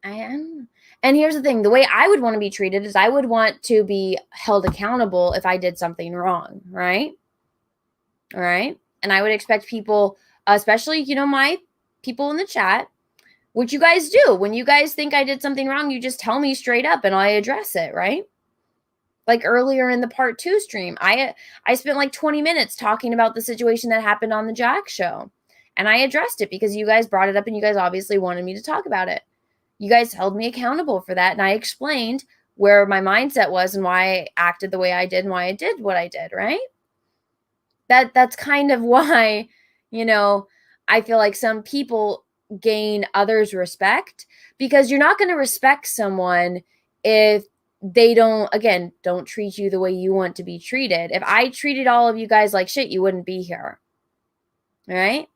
and here's the thing, the way I would want to be treated is I would want to be held accountable if I did something wrong, right? All right. And I would expect people, especially, my people in the chat, which you guys do. When you guys think I did something wrong, you just tell me straight up and I address it, right? Like earlier in the part 2 stream, I spent like 20 minutes talking about the situation that happened on the Jack show. And I addressed it because you guys brought it up and you guys obviously wanted me to talk about it. You guys held me accountable for that. And I explained where my mindset was and why I acted the way I did and why I did what I did, right? That's kind of why, I feel like some people gain others' respect, because you're not going to respect someone if they don't treat you the way you want to be treated. If I treated all of you guys like shit, you wouldn't be here. All right?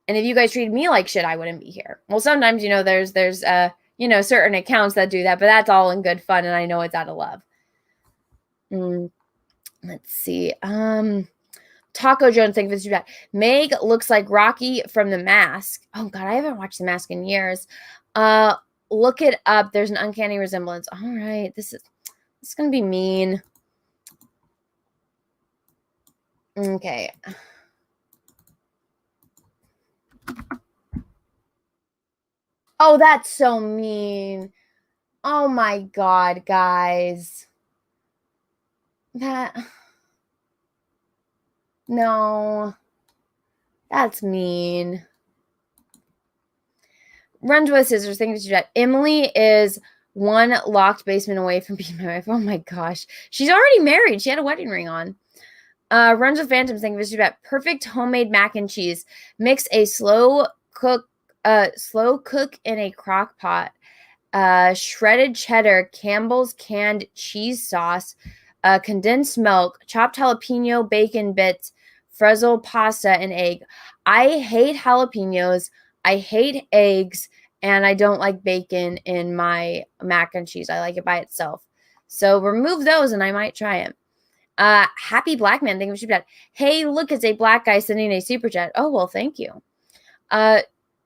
And if you guys treated me like shit, I wouldn't be here. Well, sometimes, there's certain accounts that do that, but that's all in good fun, and I know it's out of love. Let's see. Taco Jones, thank you for that. Meg looks like Rocky from The Mask. Oh God, I haven't watched The Mask in years. Look it up. There's an uncanny resemblance. All right, this is gonna be mean. Okay. Oh, that's so mean. Oh my God, guys. No, that's mean. Runs with scissors. Thank you for that. Emily is one locked basement away from being my wife. Oh my gosh. She's already married. She had a wedding ring on. Runs with Phantoms. Thank you for that. Perfect homemade mac and cheese. Mix a slow cook in a crock pot. Shredded cheddar, Campbell's canned cheese sauce, condensed milk, chopped jalapeno, bacon bits, frizzle pasta, and egg. I hate jalapenos. I hate eggs, and I don't like bacon in my mac and cheese. I like it by itself. So remove those, and I might try it. Happy Black Man, thank you for super chat. Hey, look, it's a black guy sending a super chat. Oh, well, thank you.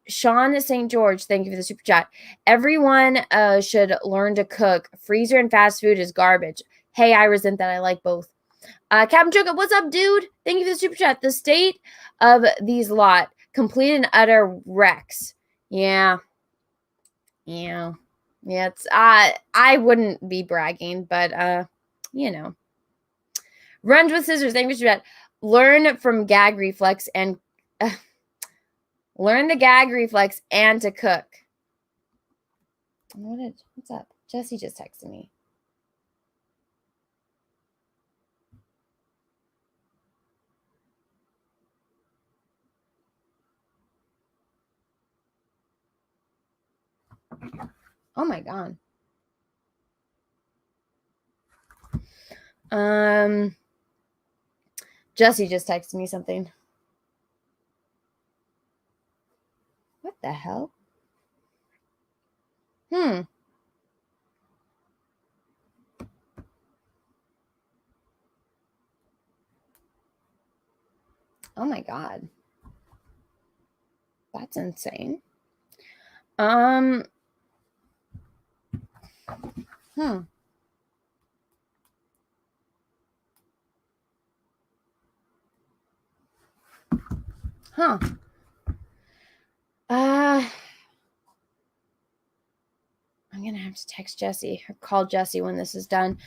Sean St. George, thank you for the super chat. Everyone should learn to cook. Freezer and fast food is garbage. Hey, I resent that. I like both. Captain Choco, what's up, dude? Thank you for the super chat. The state of these lot, complete and utter wrecks. Yeah. It's I wouldn't be bragging, but Runs with scissors, thank you for that. Learn from gag reflex and learn the gag reflex and to cook. What's up? Jesse just texted me. Oh my God. Jesse just texted me something. What the hell? Oh my God. That's insane. Huh. I'm gonna have to text Jesse or call Jesse when this is done.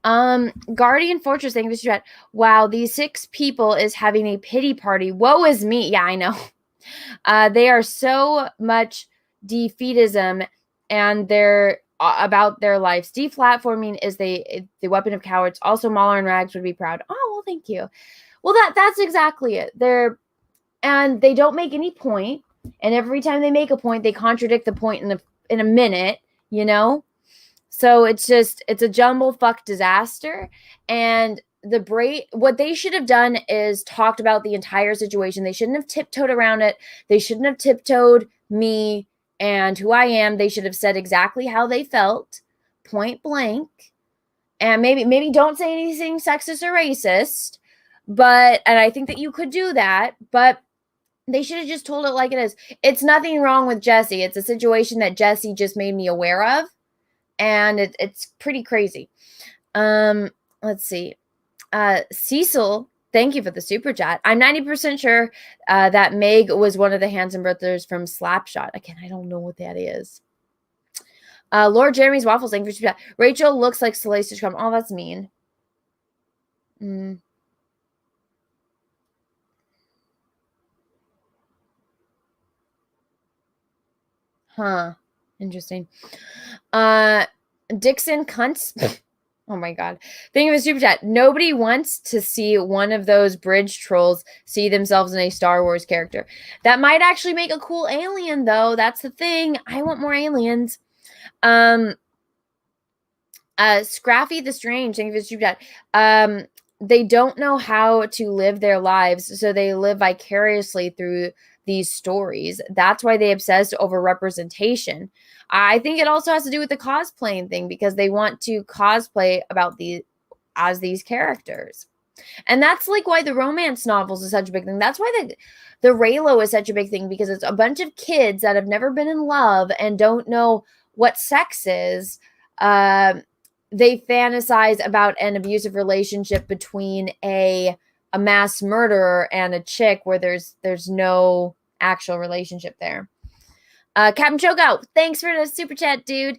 Guardian Fortress, thank you for chat. Wow, these 6 people is having a pity party. Woe is me. Yeah, I know. They are so much defeatism, and they're about their lives. Deplatforming is the weapon of cowards. Also, Mahler and Rags would be proud. Oh, well, thank you. Well, that's exactly it. And they don't make any point, and every time they make a point, they contradict the point in a minute. You know, so it's a jumble fuck disaster. And what they should have done is talked about the entire situation. They shouldn't have tiptoed around it. They shouldn't have tiptoed me and who I am. They should have said exactly how they felt, point blank. And maybe don't say anything sexist or racist, and I think that you could do that, but they should have just told it like it is. It's nothing wrong with Jesse. It's a situation that Jesse just made me aware of, and it's pretty crazy. Let's see. Cecil, thank you for the super chat. I'm 90% sure that Meg was one of the Hanson brothers from Slapshot. Again, I don't know what that is. Lord Jeremy's Waffles, thank you for super chat. Rachel looks like Salacious Crumb. Oh, that's mean. Huh. Interesting. Dixon Cunts. Oh my god. Thank you for the super chat. Nobody wants to see one of those bridge trolls see themselves in a Star Wars character. That might actually make a cool alien, though. That's the thing. I want more aliens. Scraffy the Strange, thank you for the super chat. They don't know how to live their lives, so they live vicariously through these stories. That's why they obsess over representation. I think it also has to do with the cosplaying thing, because they want to cosplay as these characters. And that's like why the romance novels is such a big thing. That's why the Raylo is such a big thing, because it's a bunch of kids that have never been in love and don't know what sex is. They fantasize about an abusive relationship between a mass murderer and a chick where there's no actual relationship there. Captain Choco, thanks for the super chat, dude.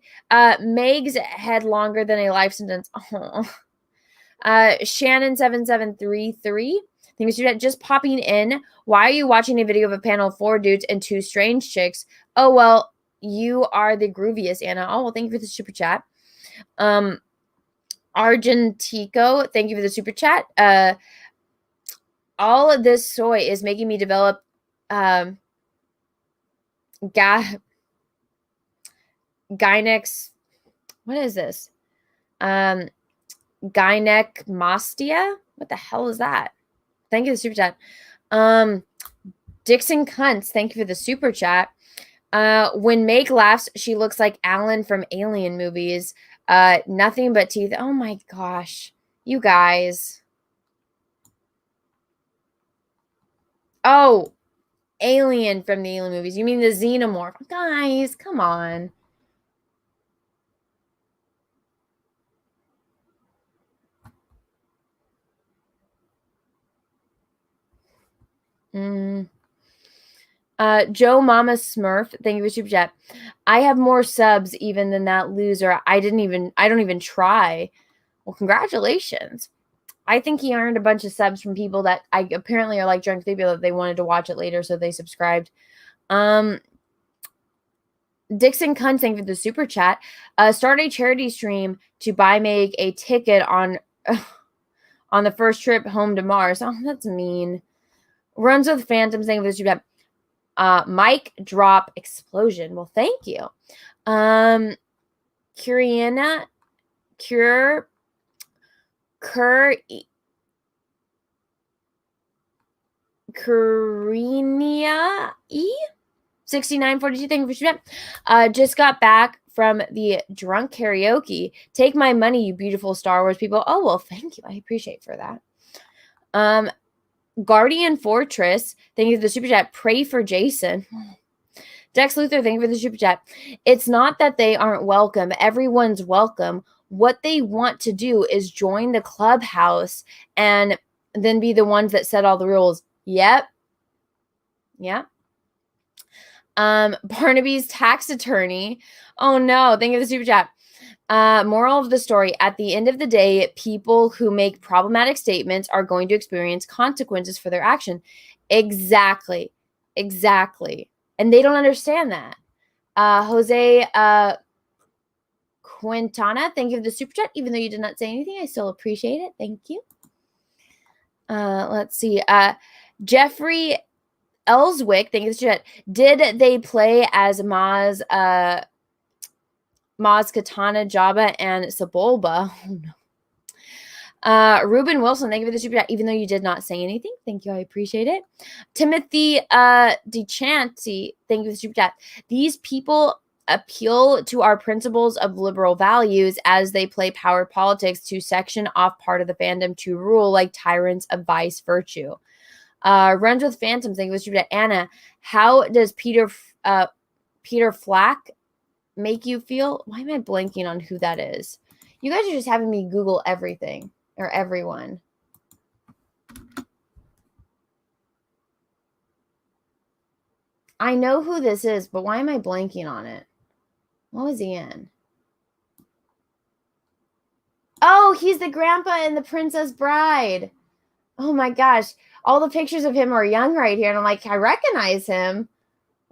Meg's had longer than a life sentence. Oh. Shannon7733, thanks for just popping in. Why are you watching a video of a panel of 4 dudes and 2 strange chicks? Oh, well, you are the grooviest, Anna. Oh, well, thank you for the super chat. Argentico, thank you for the super chat. All of this soy is making me develop gynex. What is this? Gynecmastia? What the hell is that? Thank you for the super chat. Dixon Cunts, thank you for the super chat. When Meg laughs, she looks like Alan from Alien movies. Nothing but teeth. Oh my gosh. You guys. Oh, Alien from the Alien movies. You mean the Xenomorph. Guys, come on. Joe Mama Smurf, thank you for super chat. I have more subs even than that loser. I don't even try. Well, congratulations. I think he earned a bunch of subs from people that I apparently are like Drunk3PO that they wanted to watch it later, so they subscribed. Dixon Cunt, thank you for the super chat. Start a charity stream to buy Meg a ticket on the first trip home to Mars. Oh, that's mean. Runs with Phantoms, thank you for the super chat. Mic drop explosion. Well, thank you. Curiana, Curinia E 6942. Thank you for shooting. Just got back from the drunk karaoke. Take my money, you beautiful Star Wars people. Oh well, thank you. I appreciate for that. Guardian Fortress, thank you for the super chat. Pray for Jason. Dex Luther, thank you for the super chat. It's not that they aren't welcome. Everyone's welcome. What they want to do is join the clubhouse and then be the ones that set all the rules. Yep. Yeah. Barnaby's tax attorney. Oh no, thank you for the super chat. Moral of the story, at the end of the day, people who make problematic statements are going to experience consequences for their action. Exactly. And they don't understand that. Jose Quintana, thank you for the super chat. Even though you did not say anything, I still appreciate it. Thank you. Let's see. Jeffrey Ellswick, thank you for the super chat. Did they play as Maz Katana, Jabba, and Sebulba? Oh, no. Ruben Wilson, thank you for the super chat. Even though you did not say anything, thank you. I appreciate it. Timothy DeChanty, thank you for the super chat. These people appeal to our principles of liberal values as they play power politics to section off part of the fandom to rule like tyrants of vice virtue. Runs with Phantoms, thank you for the super chat. Anna, how does Peter Flack make you feel? Why am I blanking on who that is? You guys are just having me Google everything or everyone. I know who this is, but why am I blanking on it? What was he in? Oh, he's the grandpa in The Princess Bride. Oh my gosh. All the pictures of him are young right here. And I'm like, I recognize him.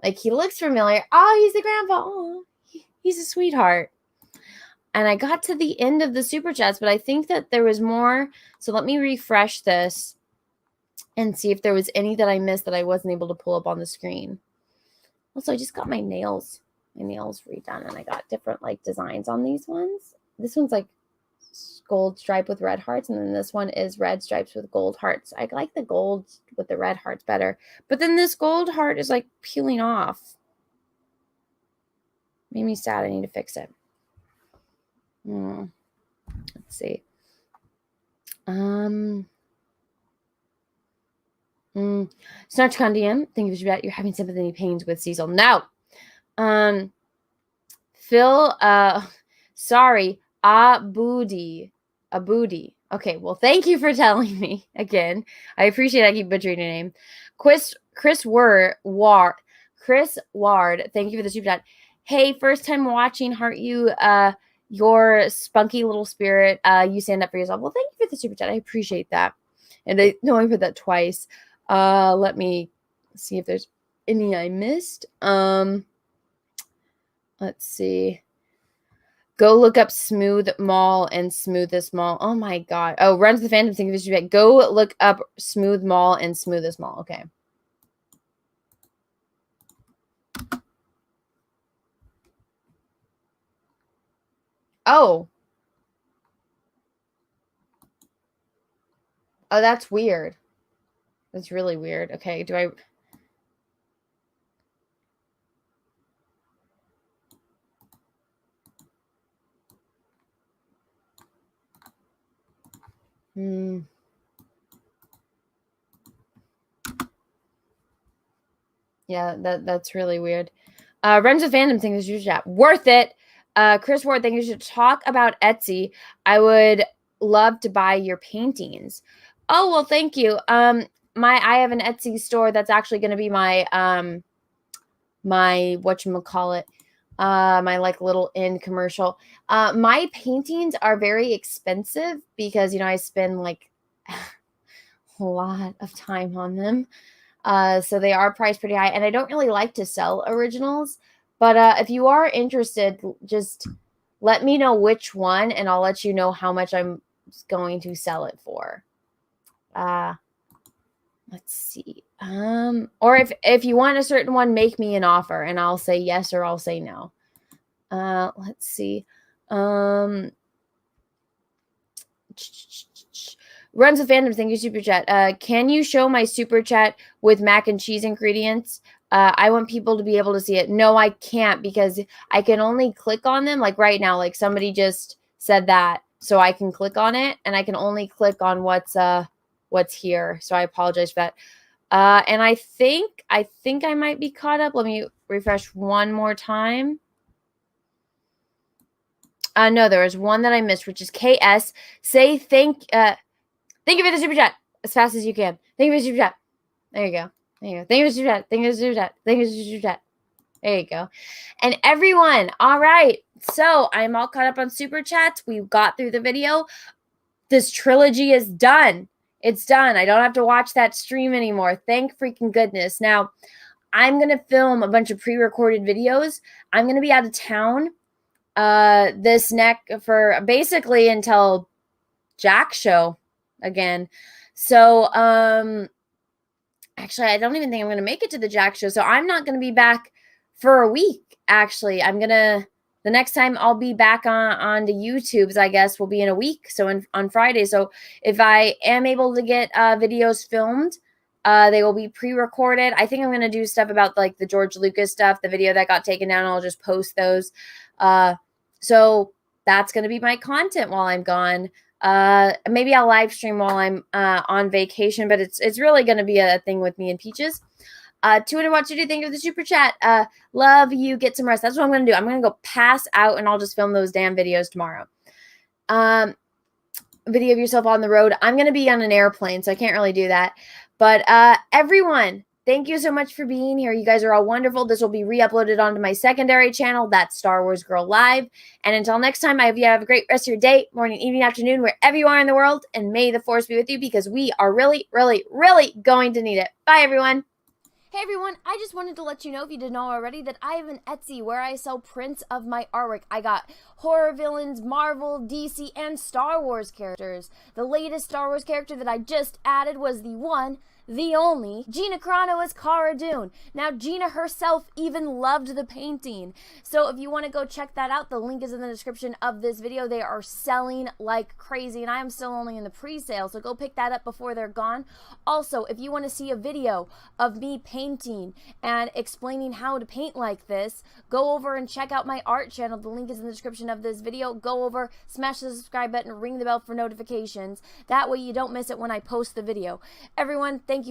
Like, he looks familiar. Oh, he's the grandpa. Oh, he's a sweetheart. And I got to the end of the super chats, but I think that there was more. So let me refresh this and see if there was any that I missed that I wasn't able to pull up on the screen. Also, I just got my nails redone, and I got different like designs on these ones. This one's like gold stripe with red hearts, and then this one is red stripes with gold hearts. I like the gold with the red hearts better, but then this gold heart is like peeling off. Made me sad. I need to fix it. Let's see. Snatchcon DM, thank you for that. You're having sympathy pains with Cecil. No. Phil, sorry, Aboudi. Okay, well, thank you for telling me again. I appreciate I keep butchering your name. Chris Ward, thank you for the super chat. Hey, first time watching, heart you, your spunky little spirit, you stand up for yourself. Well, thank you for the super chat. I appreciate that. And I know I put that twice. Let me see if there's any I missed. Let's see. Go look up Smooth Mall and Smoothest Mall. Oh my god. Oh, Runs the Phantom thing. Go look up Smooth Mall and Smoothest Mall. Okay. Oh, that's weird. That's really weird. Okay, do I... Yeah, that's really weird. Runs with Phantom thing is usually worth it. Chris Ward, think you should talk about Etsy. I would love to buy your paintings. Oh, well, thank you. I have an Etsy store that's actually going to be my my whatchamacallit, my like little end commercial. My paintings are very expensive because, you know, I spend like a lot of time on them. So they are priced pretty high, and I don't really like to sell originals. But if you are interested, just let me know which one, and I'll let you know how much I'm going to sell it for. Let's see. Or if you want a certain one, make me an offer, and I'll say yes or I'll say no. Let's see. Runs with Phantom, thank you, super chat. Can you show my super chat with mac and cheese ingredients? I want people to be able to see it. No, I can't, because I can only click on them. Like right now, like somebody just said that, so I can click on it, and I can only click on what's here. So I apologize for that. And I think I might be caught up. Let me refresh one more time. No, there was one that I missed, which is KS. Say thank you for the super chat as fast as you can. Thank you for the super chat. There you go. There you go. Thank you for super chat. Thank you for super chat. Thank you for super chat. There you go. And everyone, all right. So I'm all caught up on super chats. We got through the video. This trilogy is done. It's done. I don't have to watch that stream anymore. Thank freaking goodness. Now, I'm going to film a bunch of pre-recorded videos. I'm going to be out of town this for basically until Jack show again. So, actually, I don't even think I'm going to make it to the Jack show. So I'm not going to be back for a week, actually. The next time I'll be back on the YouTubes, I guess, will be in a week. So on Friday. So if I am able to get videos filmed, they will be pre-recorded. I think I'm going to do stuff about like the George Lucas stuff, the video that got taken down. I'll just post those. So that's going to be my content while I'm gone. Maybe I'll live stream while I'm on vacation, but it's really going to be a thing with me and Peaches. Twitter, what you do? Thank you for the super chat. Love you. Get some rest. That's what I'm going to do. I'm going to go pass out and I'll just film those damn videos tomorrow. Video of yourself on the road. I'm going to be on an airplane, so I can't really do that. But everyone, thank you so much for being here. You guys are all wonderful. This will be re-uploaded onto my secondary channel. That's Star Wars Girl Live. And until next time, I hope you have a great rest of your day, morning, evening, afternoon, wherever you are in the world. And may the Force be with you because we are really, really, really going to need it. Bye, everyone. Hey everyone, I just wanted to let you know, if you didn't know already, that I have an Etsy where I sell prints of my artwork. I got horror villains, Marvel, DC, and Star Wars characters. The latest Star Wars character that I just added was the one, the only, Gina Carano as Cara Dune. Now, Gina herself even loved the painting. So if you want to go check that out, the link is in the description of this video. They are selling like crazy, and I am still only in the pre-sale, so go pick that up before they're gone. Also, if you want to see a video of me painting and explaining how to paint like this, go over and check out my art channel. The link is in the description of this video. Go over, smash the subscribe button, ring the bell for notifications. That way you don't miss it when I post the video. Everyone, thank you